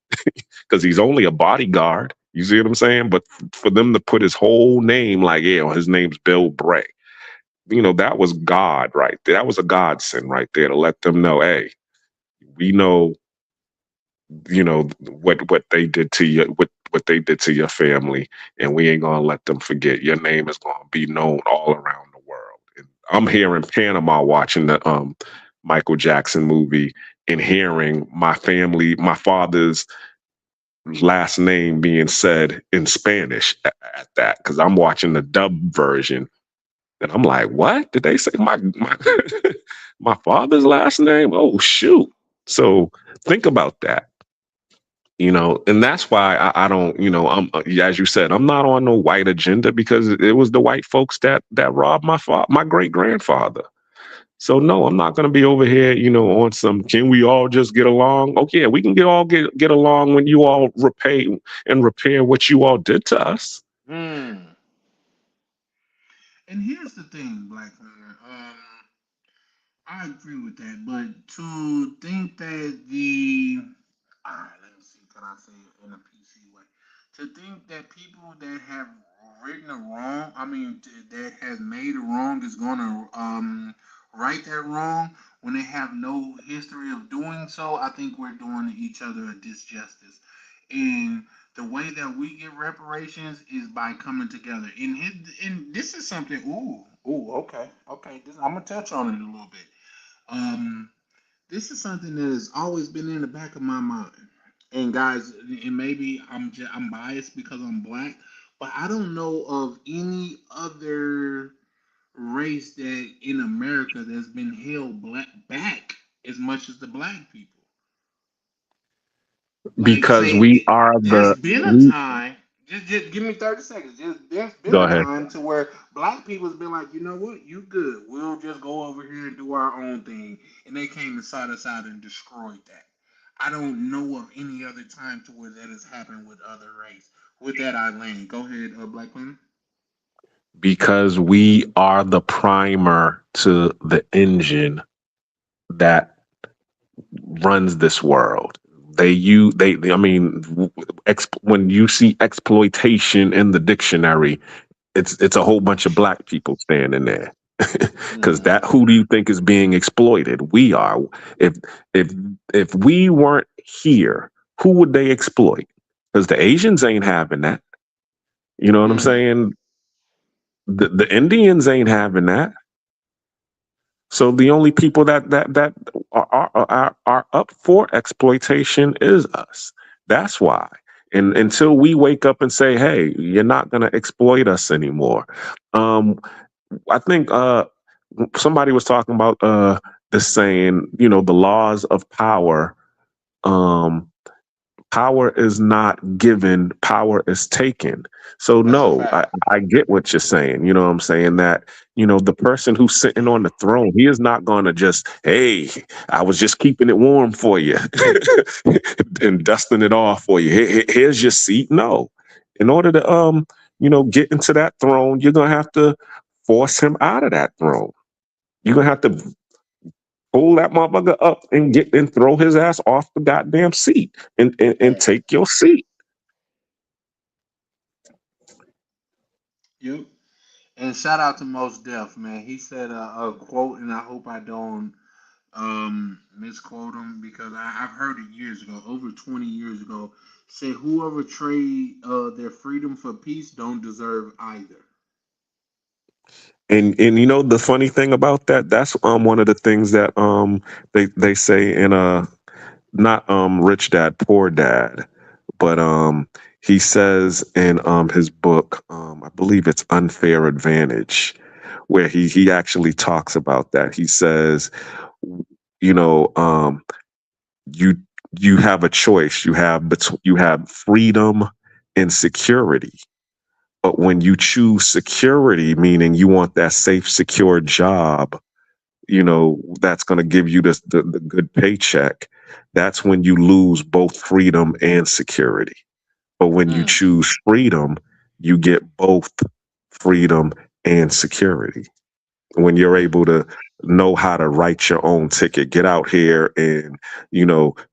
because he's only a bodyguard. You see what I'm saying? But for them to put his whole name, like, yeah, his name's Bill Bray, that was God right there. That was a godsend right there to let them know, hey, we know, what they did to you, what they did to your family, and we ain't gonna let them forget. Your name is gonna be known all around the world. And I'm here in Panama watching the Michael Jackson movie and hearing my family, my father's last name being said in Spanish at that, because I'm watching the dub version and I'm like, what did they say? My my father's last name? Oh shoot! So think about that. And that's why I don't, I'm as you said, I'm not on no white agenda because it was the white folks that robbed my great grandfather. So no, I'm not going to be over here, on some. Can we all just get along? Oh yeah, we can get along when you all repay and repair what you all did to us. Mm. And here's the thing, Black man. I agree with that, but to think that all right, let me see, can I say it in a PC way? To think that people that have written a wrong, that has made a wrong, is gonna right that wrong when they have no history of doing so, I think we're doing each other a disjustice. And the way that we get reparations is by coming together. And this is something. Okay. I'm gonna touch on it a little bit. Um, this is something that has always been in the back of my mind. And guys, and maybe I'm biased because I'm black, but I don't know of any other race that in America that's been held back as much as the black people. Like, Because say, we are there's the been a we time. Just give me 30 seconds. There's been Go a ahead. time to where black people's been like, you know what, you good. We'll just go over here and do our own thing, and they came and sought us out and destroyed that. I don't know of any other time to where that has happened with other race. With that, I land. Go ahead, Black Women. Because we are the primer to the engine that runs this world. I mean, when you see exploitation in the dictionary, it's a whole bunch of black people standing there. Because Mm. that who do you think is being exploited? We are. If if if we weren't here, who would they exploit? Because the Asians ain't having that. You know what I'm Mm. saying? The Indians ain't having that. So the only people that are up for exploitation is us. That's why. And until we wake up and say, "Hey, you're not going to exploit us anymore," um, I think somebody was talking about this saying, the laws of power. Um, Power is not given, power is taken. So That's a no, I, fact. I get what you're saying. You know what I'm saying? That, the person who's sitting on the throne, he is not gonna just, hey, I was just keeping it warm for you and dusting it off for you. Here's your seat. No. In order to get into that throne, you're gonna have to force him out of that throne. You're gonna have to pull that motherfucker up and get and throw his ass off the goddamn seat and Yeah. take your seat. Yep. And shout out to Most Def, man. He said a quote, and I hope I don't misquote him because I've heard it years ago, over 20 years ago. Said whoever trade their freedom for peace don't deserve either. And the funny thing about that's one of the things that they say in not Rich Dad Poor Dad, but he says in his book, I believe it's Unfair Advantage, where he actually talks about that. He says, you know, you you have a choice. You have freedom and security. But when you choose security, meaning you want that safe, secure job, that's going to give you the good paycheck, that's when you lose both freedom and security. But when you Mm, choose freedom, you get both freedom and security. When you're mm, able to know how to write your own ticket, get out here and,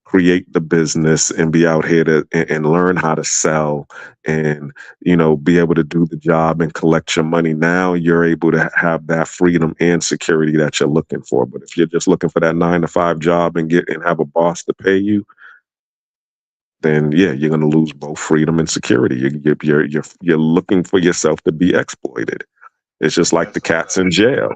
create the business and be out here and learn how to sell and, be able to do the job and collect your money. Now you're able to have that freedom and security that you're looking for. But if you're just looking for that 9 to 5 job and have a boss to pay you, then yeah, you're going to lose both freedom and security. You're looking for yourself to be exploited. It's just like the that's a cats fact. in jail.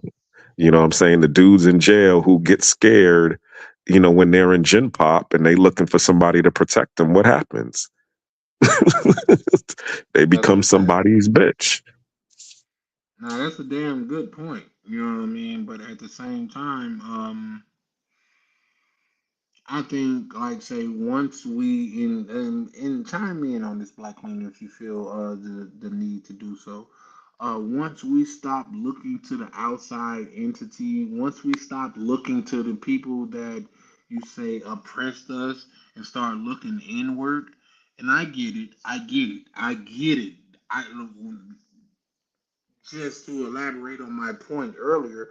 You know what I'm saying? The dudes in jail who get scared, when they're in gin pop and they looking for somebody to protect them, what happens? They That's become a fact. somebody's bitch. Now that's a damn good point. You know what I mean? But at the same time, I think, like, say, once we and chime in on this, Black Queen, if you feel the need to do so. Once we stop looking to the outside entity, once we stop looking to the people that you say oppressed us, and start looking inward, and I get it, I get it, I get it. I just to elaborate on my point earlier,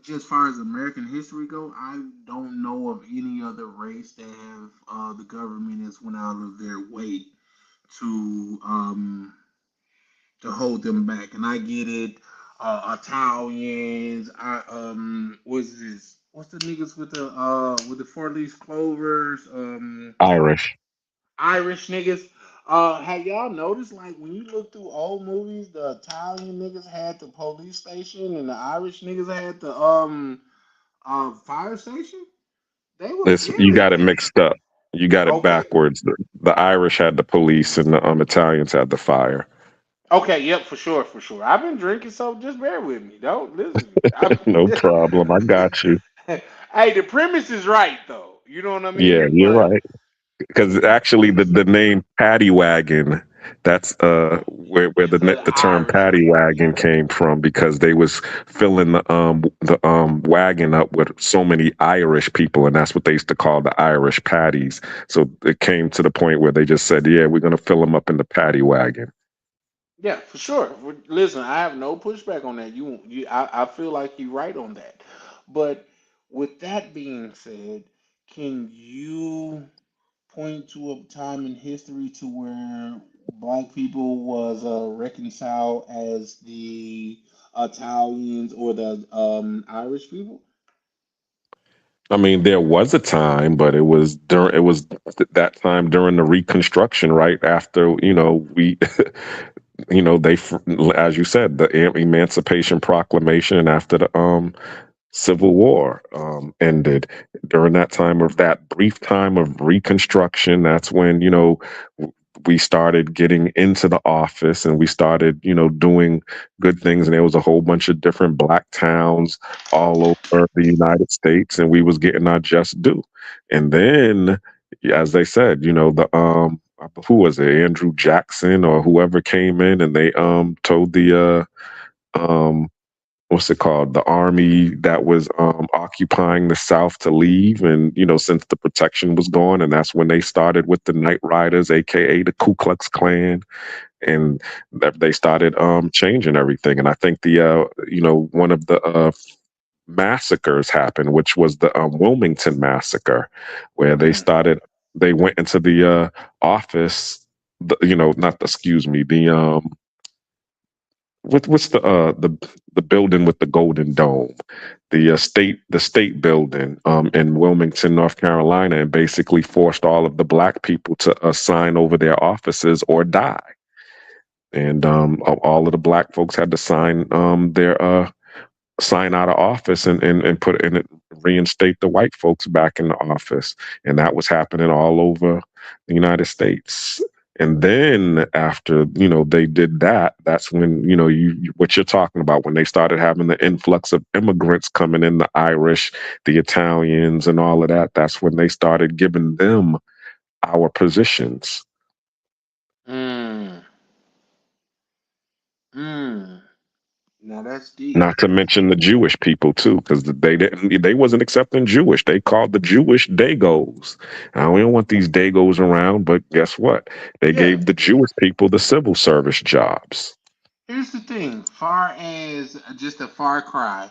just far as American history go, I don't know of any other race that have the government has went out of their way to um to hold them back. And I get it. Italians, what's this? What's the niggas with the four leaf clovers? Irish. Irish niggas. Have y'all noticed, like, when you look through old movies, the Italian niggas had the police station and the Irish niggas had the fire station? They was You giving got it that. mixed up. You got it Okay. backwards. The Irish had the police, and the Italians had the fire. Okay, yep, for sure, for sure. I've been drinking, so just bear with me. Don't listen. No problem. I got you. Hey, the premise is right though. You know what I Yeah, mean? you're But right. Because the actually, premise the name paddy wagon, that's where is the the term Irish paddy niggas. wagon came from, because they was filling the wagon up with so many Irish people, and that's what they used to call the Irish paddies. So it came to the point where they just said, yeah, we're gonna fill them up in the paddy wagon. Yeah, for sure. Listen, I have no pushback on that. I feel like you're right on that. But with that being said, can you point to a time in history to where black people was reconciled as the Italians or the Irish people? I mean, there was a time, but it was that time during the Reconstruction, right after we, they, as you said, the Emancipation Proclamation, and after the Civil War ended. During that time of that brief time of Reconstruction, that's when we started getting into the office, and we started doing good things, and there was a whole bunch of different black towns all over the United States, and we was getting our just due. And then, as they said, the who was it, Andrew Jackson or whoever came in, and they told the what's it called, the army that was occupying the South to leave, and since the protection was gone, and that's when they started with the Night Riders, aka the Ku Klux Klan, and they started changing everything. And I think the one of the massacres happened, which was the Wilmington massacre, where Mm. they went into the office, not the, excuse me, the what's the building with the golden dome, the state building in Wilmington, North Carolina, and basically forced all of the black people to sign over their offices or die. And all of the black folks had to their sign out of office, and put in it, reinstate the white folks back in the office. And that was happening all over the United States. And then after, they did that, that's when, what you're talking about, when they started having the influx of immigrants coming in, the Irish, the Italians, and all of that, that's when they started giving them our positions. Mm. Mm. Now that's deep. Not to mention the Jewish people too, because they wasn't accepting Jewish. They called the Jewish Dagos. Now we don't want these Dagos around, but guess what? They Yeah. gave the Jewish people the civil service jobs. Here's the thing, far as just a far cry,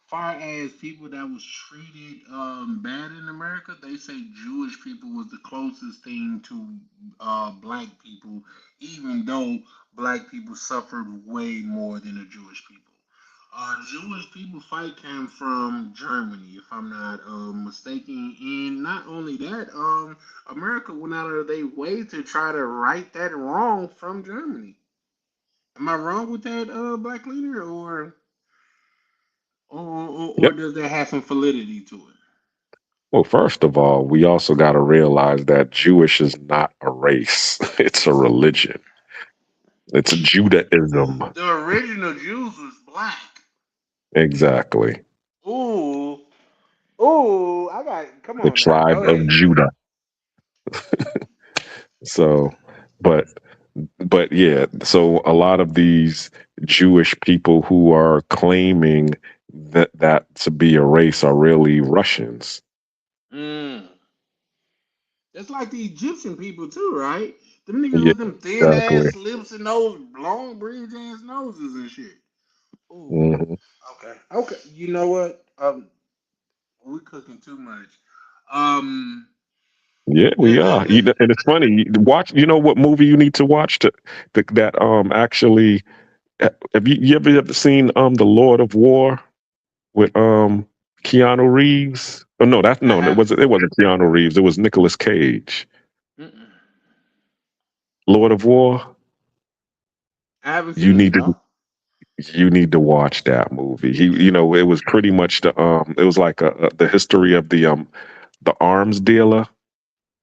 far as people that was treated bad in America, they say Jewish people was the closest thing to black people, even though black people suffered way more than the Jewish people. Jewish people fight came from Germany, if I'm not mistaken, and not only that, America went out of their way to try to right that wrong from Germany. Am I wrong with that, black leader, or Yep. does that have some validity to it? Well, first of all, we also got to realize that Jewish is not a race; it's a religion. It's a Judaism. The original Jews was black. Exactly. Ooh, ooh, I got. Come The on now, tribe go of ahead. Judah. So, but yeah, so a lot of these Jewish people who are claiming that to be a race are really Russians. Mm. That's like the Egyptian people too, right? Them niggas Yeah, with them thin exactly. ass lips and those long bridge ass noses and shit. Ooh, Hmm. okay, okay. You know what? We cooking too much. Um, Yeah, we are. And it's funny. Watch. You know what movie you need to watch that actually. Have you ever seen the Lord of War with Keanu Reeves? Oh no, that I no, haven't. it wasn't Keanu Reeves. It was Nicolas Cage. Mm-mm. Lord of War. I haven't You seen it. need to No. you need to watch that movie. It was pretty much it was like the history of the arms dealer,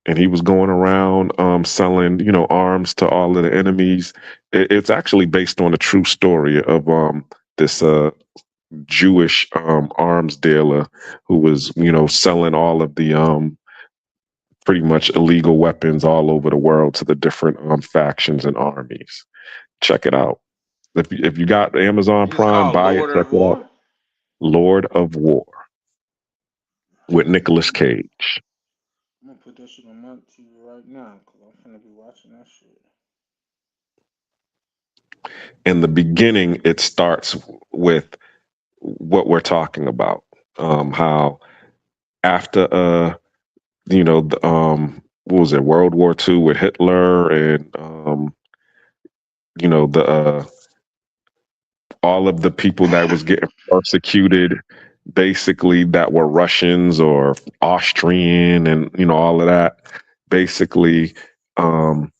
and he was going around selling arms to all of the enemies. It's actually based on a true story of this Jewish arms dealer who was selling all of the pretty much illegal weapons all over the world to the different factions and armies. Check it out. If you got Amazon It's Prime, called buy it. Lord Check of it out. War. Lord of War with Nicolas Cage. I'm gonna put that shit on my TV right now because I'm gonna be watching that shit. In the beginning, it starts with what we're talking about. How after what was it, World War II with Hitler and the all of the people that was getting persecuted, basically that were Russians or Austrian and all of that. Basically, um,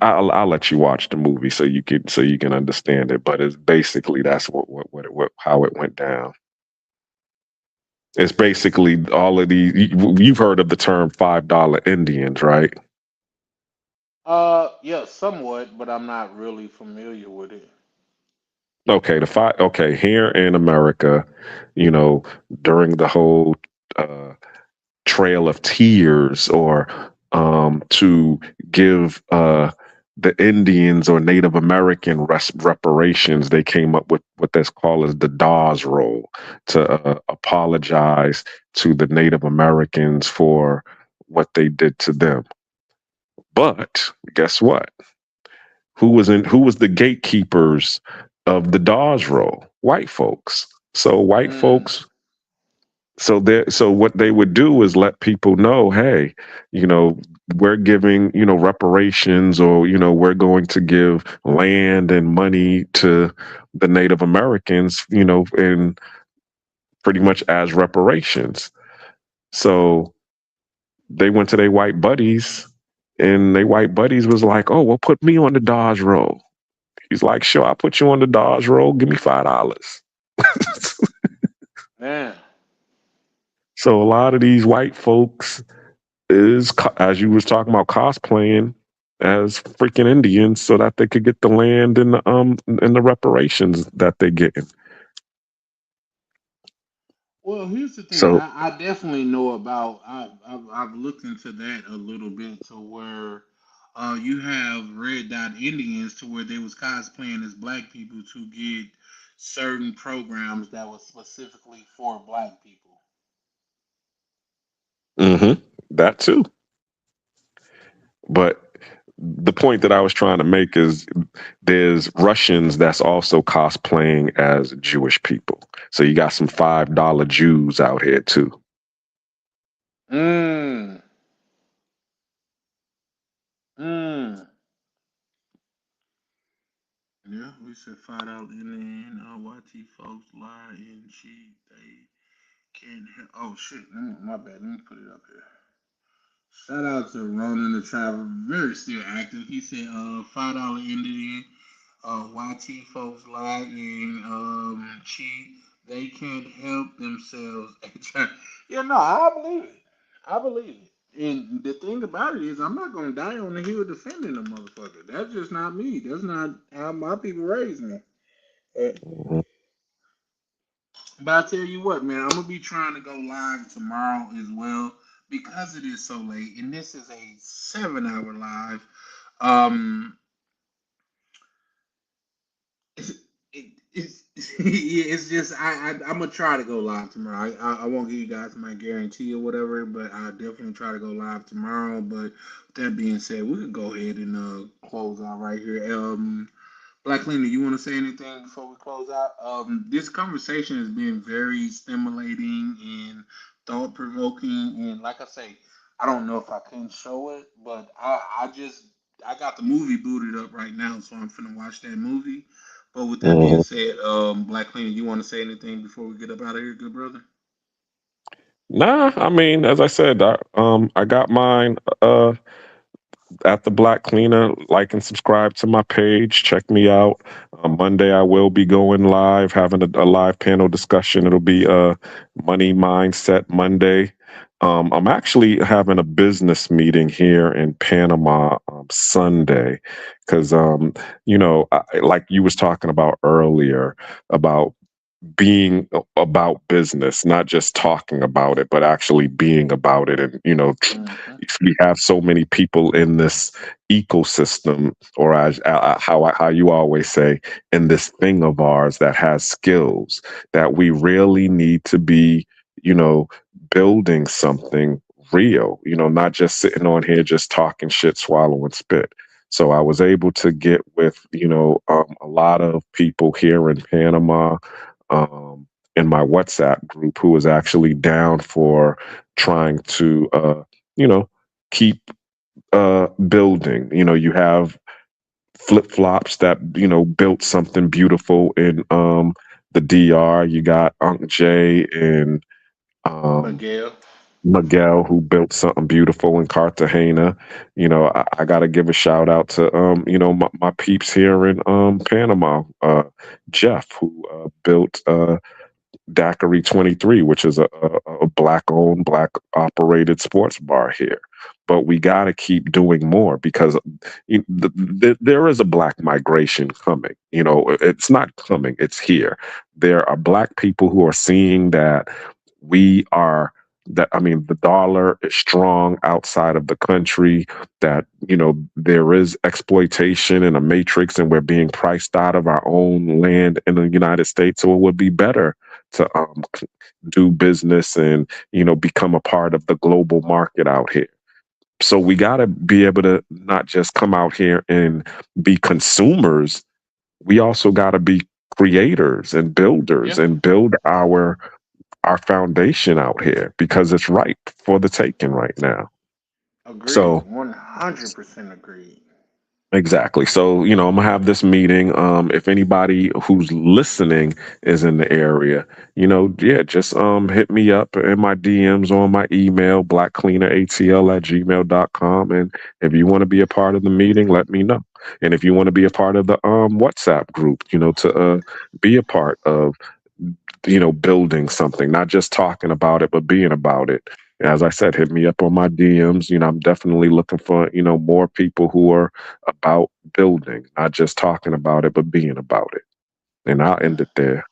I'll let you watch the movie so you can understand it. But it's basically that's what how it went down. It's basically all of these. You've heard of the term $5 Indians, right? Yeah, somewhat, but I'm not really familiar with it. Okay, the five. Okay, here in America, you know, during the whole uh, Trail of Tears, or to give the Indians or Native American reparations, they came up with what that's called as the Dawes Roll to apologize to the Native Americans for what they did to them. But guess what? Who was the gatekeepers of the Dawes Roll? White folks. So white Mm. folks, so what they would do is let people know, hey, you know, we're giving, reparations, or we're going to give land and money to the Native Americans, and pretty much as reparations. So they went to their white buddies, and their white buddies was like, oh, well, put me on the Dodge roll. He's like, sure, I'll put you on the Dodge roll. Give me $5. Man. So a lot of these white folks is, as you was talking about, cosplaying as freaking Indians so that they could get the land and the reparations that they getting. Well, here's the thing. So I definitely know about. I've looked into that a little bit to where you have red dot Indians to where they was cosplaying as black people to get certain programs that was specifically for black people. that too. But the point that I was trying to make is there's Russians that's also cosplaying as Jewish people. So you got some $5 Jews out here too. Mm. Mm. Yeah, we said $5 Indian. YT folks lie and cheat. They can't help. Oh shit! My bad. Let me put it up here. Shout out to Ronan the Traveler, very still active. He said, $5 Indian, YT folks lie and cheat. They can't help themselves. Yeah, no, I believe it. I believe it. And the thing about it is, I'm not gonna die on the hill defending a motherfucker. That's just not me. That's not how my people raised me. Uh, Mhm. But I tell you what, man, I'm gonna be trying to go live tomorrow as well because it is so late, and this is a 7 hour live. Um, it's, yeah, it's just I'm gonna try to go live tomorrow. I won't give you guys my guarantee or whatever, but I'll definitely try to go live tomorrow. But with that being said, we could go ahead and close out right here. Black Lena, you want to say anything before we close out? This conversation has been very stimulating and thought provoking, and like I say, I don't know if I can show it, but I got the movie booted up right now, so I'm finna watch that movie. But with that being Mhm. said, Black Lena, you want to say anything before we get up out of here, good brother? Nah, I mean, as I said, I got mine. At the Black Cleaner. Like and subscribe to my page. Check me out. Monday, I will be going live, having a live panel discussion. It'll be Money Mindset Monday. I'm actually having a business meeting here in Panama Sunday because, like you was talking about earlier about being about business, not just talking about it, but actually being about it. And, Mm-hmm. if we have so many people in this ecosystem, or as how you always say, in this thing of ours that has skills, that we really need to be, you know, building something real, not just sitting on here just talking shit, swallowing spit. So I was able to get with, a lot of people here in Panama, in my WhatsApp group, who was actually down for trying to, you know, keep building. You have flip flops that built something beautiful in the DR. You got Unc Jay and um, Miguel. Miguel, who built something beautiful in Cartagena. I got to give a shout out to my peeps here in Panama. Jeff, who built Daiquiri 23, which is a black owned, black operated sports bar here. But we got to keep doing more because there is a black migration coming. It's not coming, it's here. There are black people who are seeing that we are. That, I mean, the dollar is strong outside of the country, that, there is exploitation in a matrix and we're being priced out of our own land in the United States. So it would be better to do business and become a part of the global market out here. So we got to be able to not just come out here and be consumers. We also got to be creators and builders Yeah, and build our foundation out here because it's ripe for the taking right now. agreed. So 100% agreed. exactly. So, I'm gonna have this meeting. If anybody who's listening is in the area, yeah, just hit me up in my DMs or on my email, blackcleaneratl@gmail.com. And if you want to be a part of the meeting, let me know. And if you want to be a part of the WhatsApp group, to be a part of building something, not just talking about it, but being about it. As I said, hit me up on my DMs. I'm definitely looking for, more people who are about building, not just talking about it, but being about it. And I'll end it there.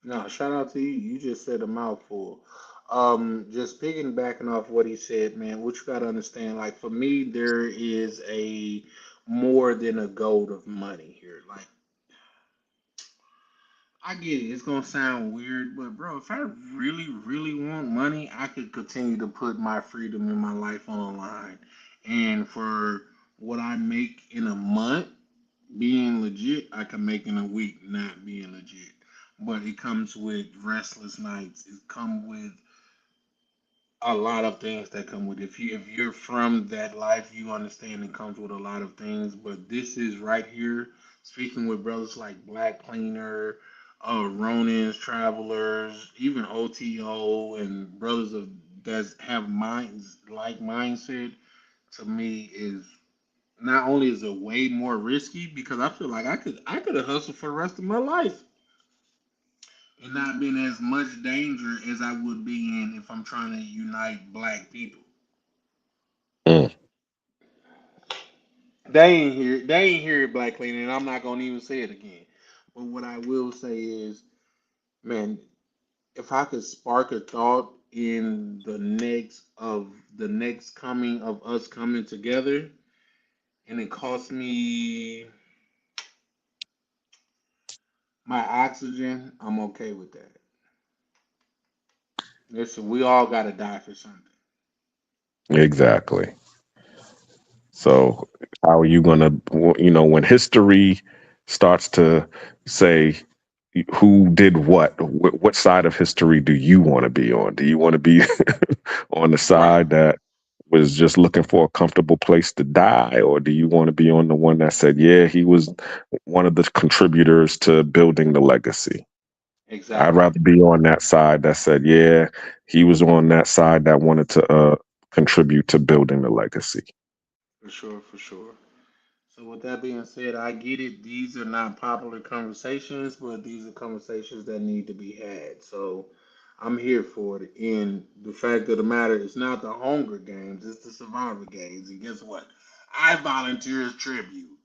No, shout out to you. You just said a mouthful. Just piggybacking off what he said, man, what you gotta understand, like for me, there is a more than a goal of money here. Like I get it, it's gonna sound weird, but bro, if I really, really want money, I could continue to put my freedom in my life on the line. And for what I make in a month being legit, I can make in a week not being legit. But it comes with restless nights. It comes with a lot of things that come with it. If you're from that life, you understand it comes with a lot of things. But this is right here, speaking with brothers like Black Cleaner, Ronins, Travelers, even OTO, and brothers of that have minds like mindset. To me, is not only is it way more risky because I feel like I could have hustled for the rest of my life and not been as much danger as I would be in if I'm trying to unite black people. Mm, They ain't here, Black Cleaner, and I'm not gonna even say it again. But what I will say is, man, if I could spark a thought in the next coming of us coming together, and it cost me my oxygen, I'm okay with that. Listen, we all gotta die for something. exactly. So how are you gonna, when history starts to say who did what, what side of history do you want to be on? Do you want to be on the Right. side that was just looking for a comfortable place to die, or do you want to be on the one that said, yeah, he was one of the contributors to building the legacy? I'd Exactly. rather be on that side that said, yeah, he was on that side that wanted to contribute to building the legacy. For sure, for sure. So with that being said, I get it. These are not popular conversations, but these are conversations that need to be had. So I'm here for it. And the fact of the matter is not the Hunger Games, it's the Survivor Games. And guess what? I volunteer as tribute.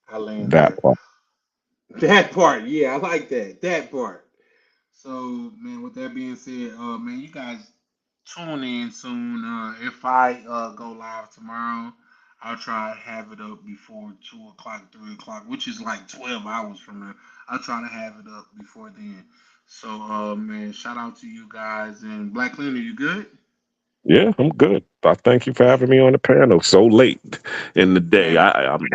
I land That there. part. That part, yeah, I like that. That part. So, man, with that being said, man, you guys tune in soon. If I go live tomorrow, I'll try to have it up before 2 o'clock, 3 o'clock, which is like 12 hours from now. I'll try to have it up before then. So, man, shout out to you guys. And Black Cleaner, you good? Yeah, I'm good. I thank you for having me on the panel so late in the day. Man,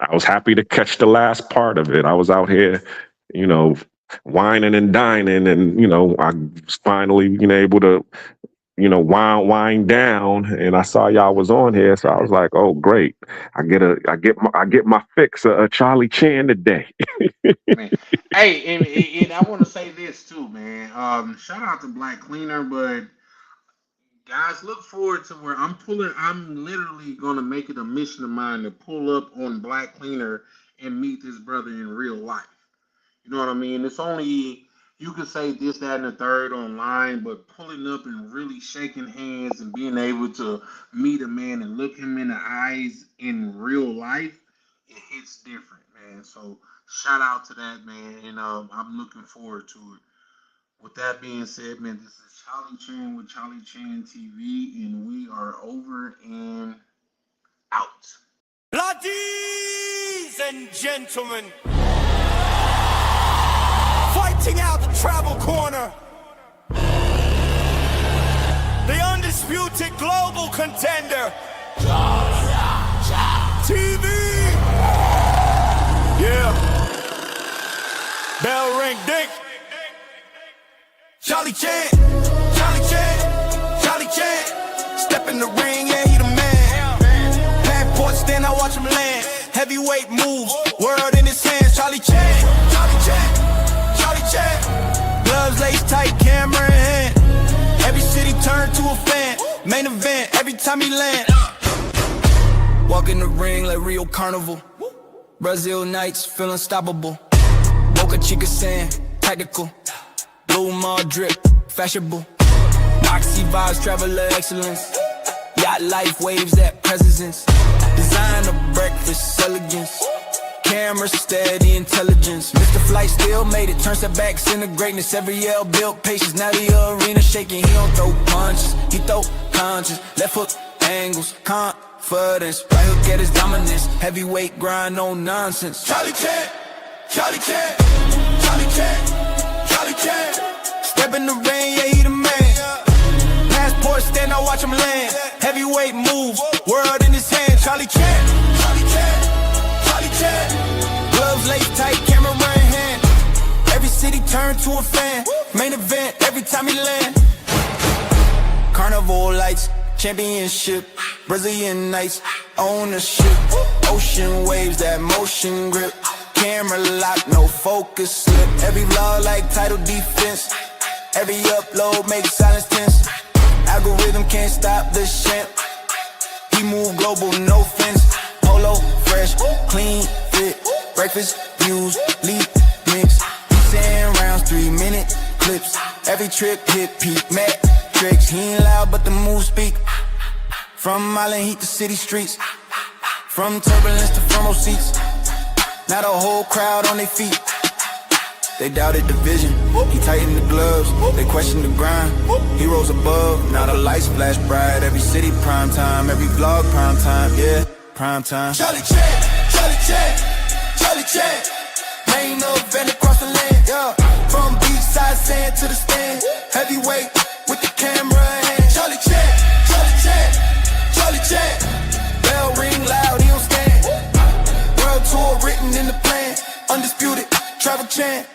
I was happy to catch the last part of it. I was out here, you know, whining and dining, and I was finally, able to, wind down. And I saw y'all was on here, so I was like, oh, great! I get my fix of Charlie Chan today. man. Hey, and I want to say this too, man. Shout out to Black Cleaner, but guys, look forward to where I'm literally gonna make it a mission of mine to pull up on Black Cleaner and meet this brother in real life. You know what I mean? It's only you can say this, that, and the third online, but pulling up and really shaking hands and being able to meet a man and look him in the eyes in real life, it hits different, man. So shout out to that, man, and I'm looking forward to it. With that being said, man, this is Charlie Chan with Charlie Chan TV, and we are over and out. Ladies and gentlemen, fighting out the travel corner, the undisputed global contender, TV. Yeah. Bell ring, ding. Charlie Chan, Charlie Chan, Charlie Chan. Step in the ring, yeah, he the man. Passport stand, I watch him land. Heavyweight moves, world in his hands. Charlie Chan, Charlie Chan, Charlie Chan. Gloves laced tight, camera in hand. Every city turned to a fan. Main event, every time he land. Walk in the ring like Rio Carnival. Brazil nights, feel unstoppable. Boca Chica sand, tactical. Blue mall drip, fashionable. Oxy vibes, traveler excellence. Yacht life, waves that presence. Designer breakfast, elegance. Camera steady, intelligence. Mr. Flight still made it, turn setbacks into greatness. Every L built patience, now the arena shaking. He don't throw punches, he throw punches. Left hook angles, confidence. Right hook at his dominance. Heavyweight grind, no nonsense. Charlie Chan, Charlie Chan, Charlie Chan, Charlie Chan. Step in the rain, yeah, he the man. Passport stand, I watch him land. Heavyweight moves, world in his hand. Charlie Chan, Charlie Chan, Charlie Chan. Gloves laced tight, camera in hand. Every city turned to a fan. Main event, every time he land. Carnival lights, championship. Brazilian nights, ownership. Ocean waves, that motion grip. Camera lock, no focus slip. Every vlog like title defense. Every upload makes silence tense. Algorithm can't stop the champ. He move global, no fence. Polo, fresh, clean, fit. Breakfast, views, lead, mix. He saying rounds, 3-minute clips. Every trip hit peak metrics. He ain't loud, but the moves speak. From Island Heat to city streets. From turbulence to front row seats. Now the whole crowd on their feet. They doubted the vision, he tightened the gloves. They questioned the grind, he rose above. Now the lights flash bright, every city prime time. Every vlog prime time, yeah, prime time. Charlie Chan, Charlie Chan, Charlie Chan. Main event across the land, yeah. From beachside sand to the stand. Heavyweight with the camera in hand. Charlie Chan, Charlie Chan, Charlie Chan. Bell ring loud, he don't stand. World tour written in the plan. Undisputed, travel chant.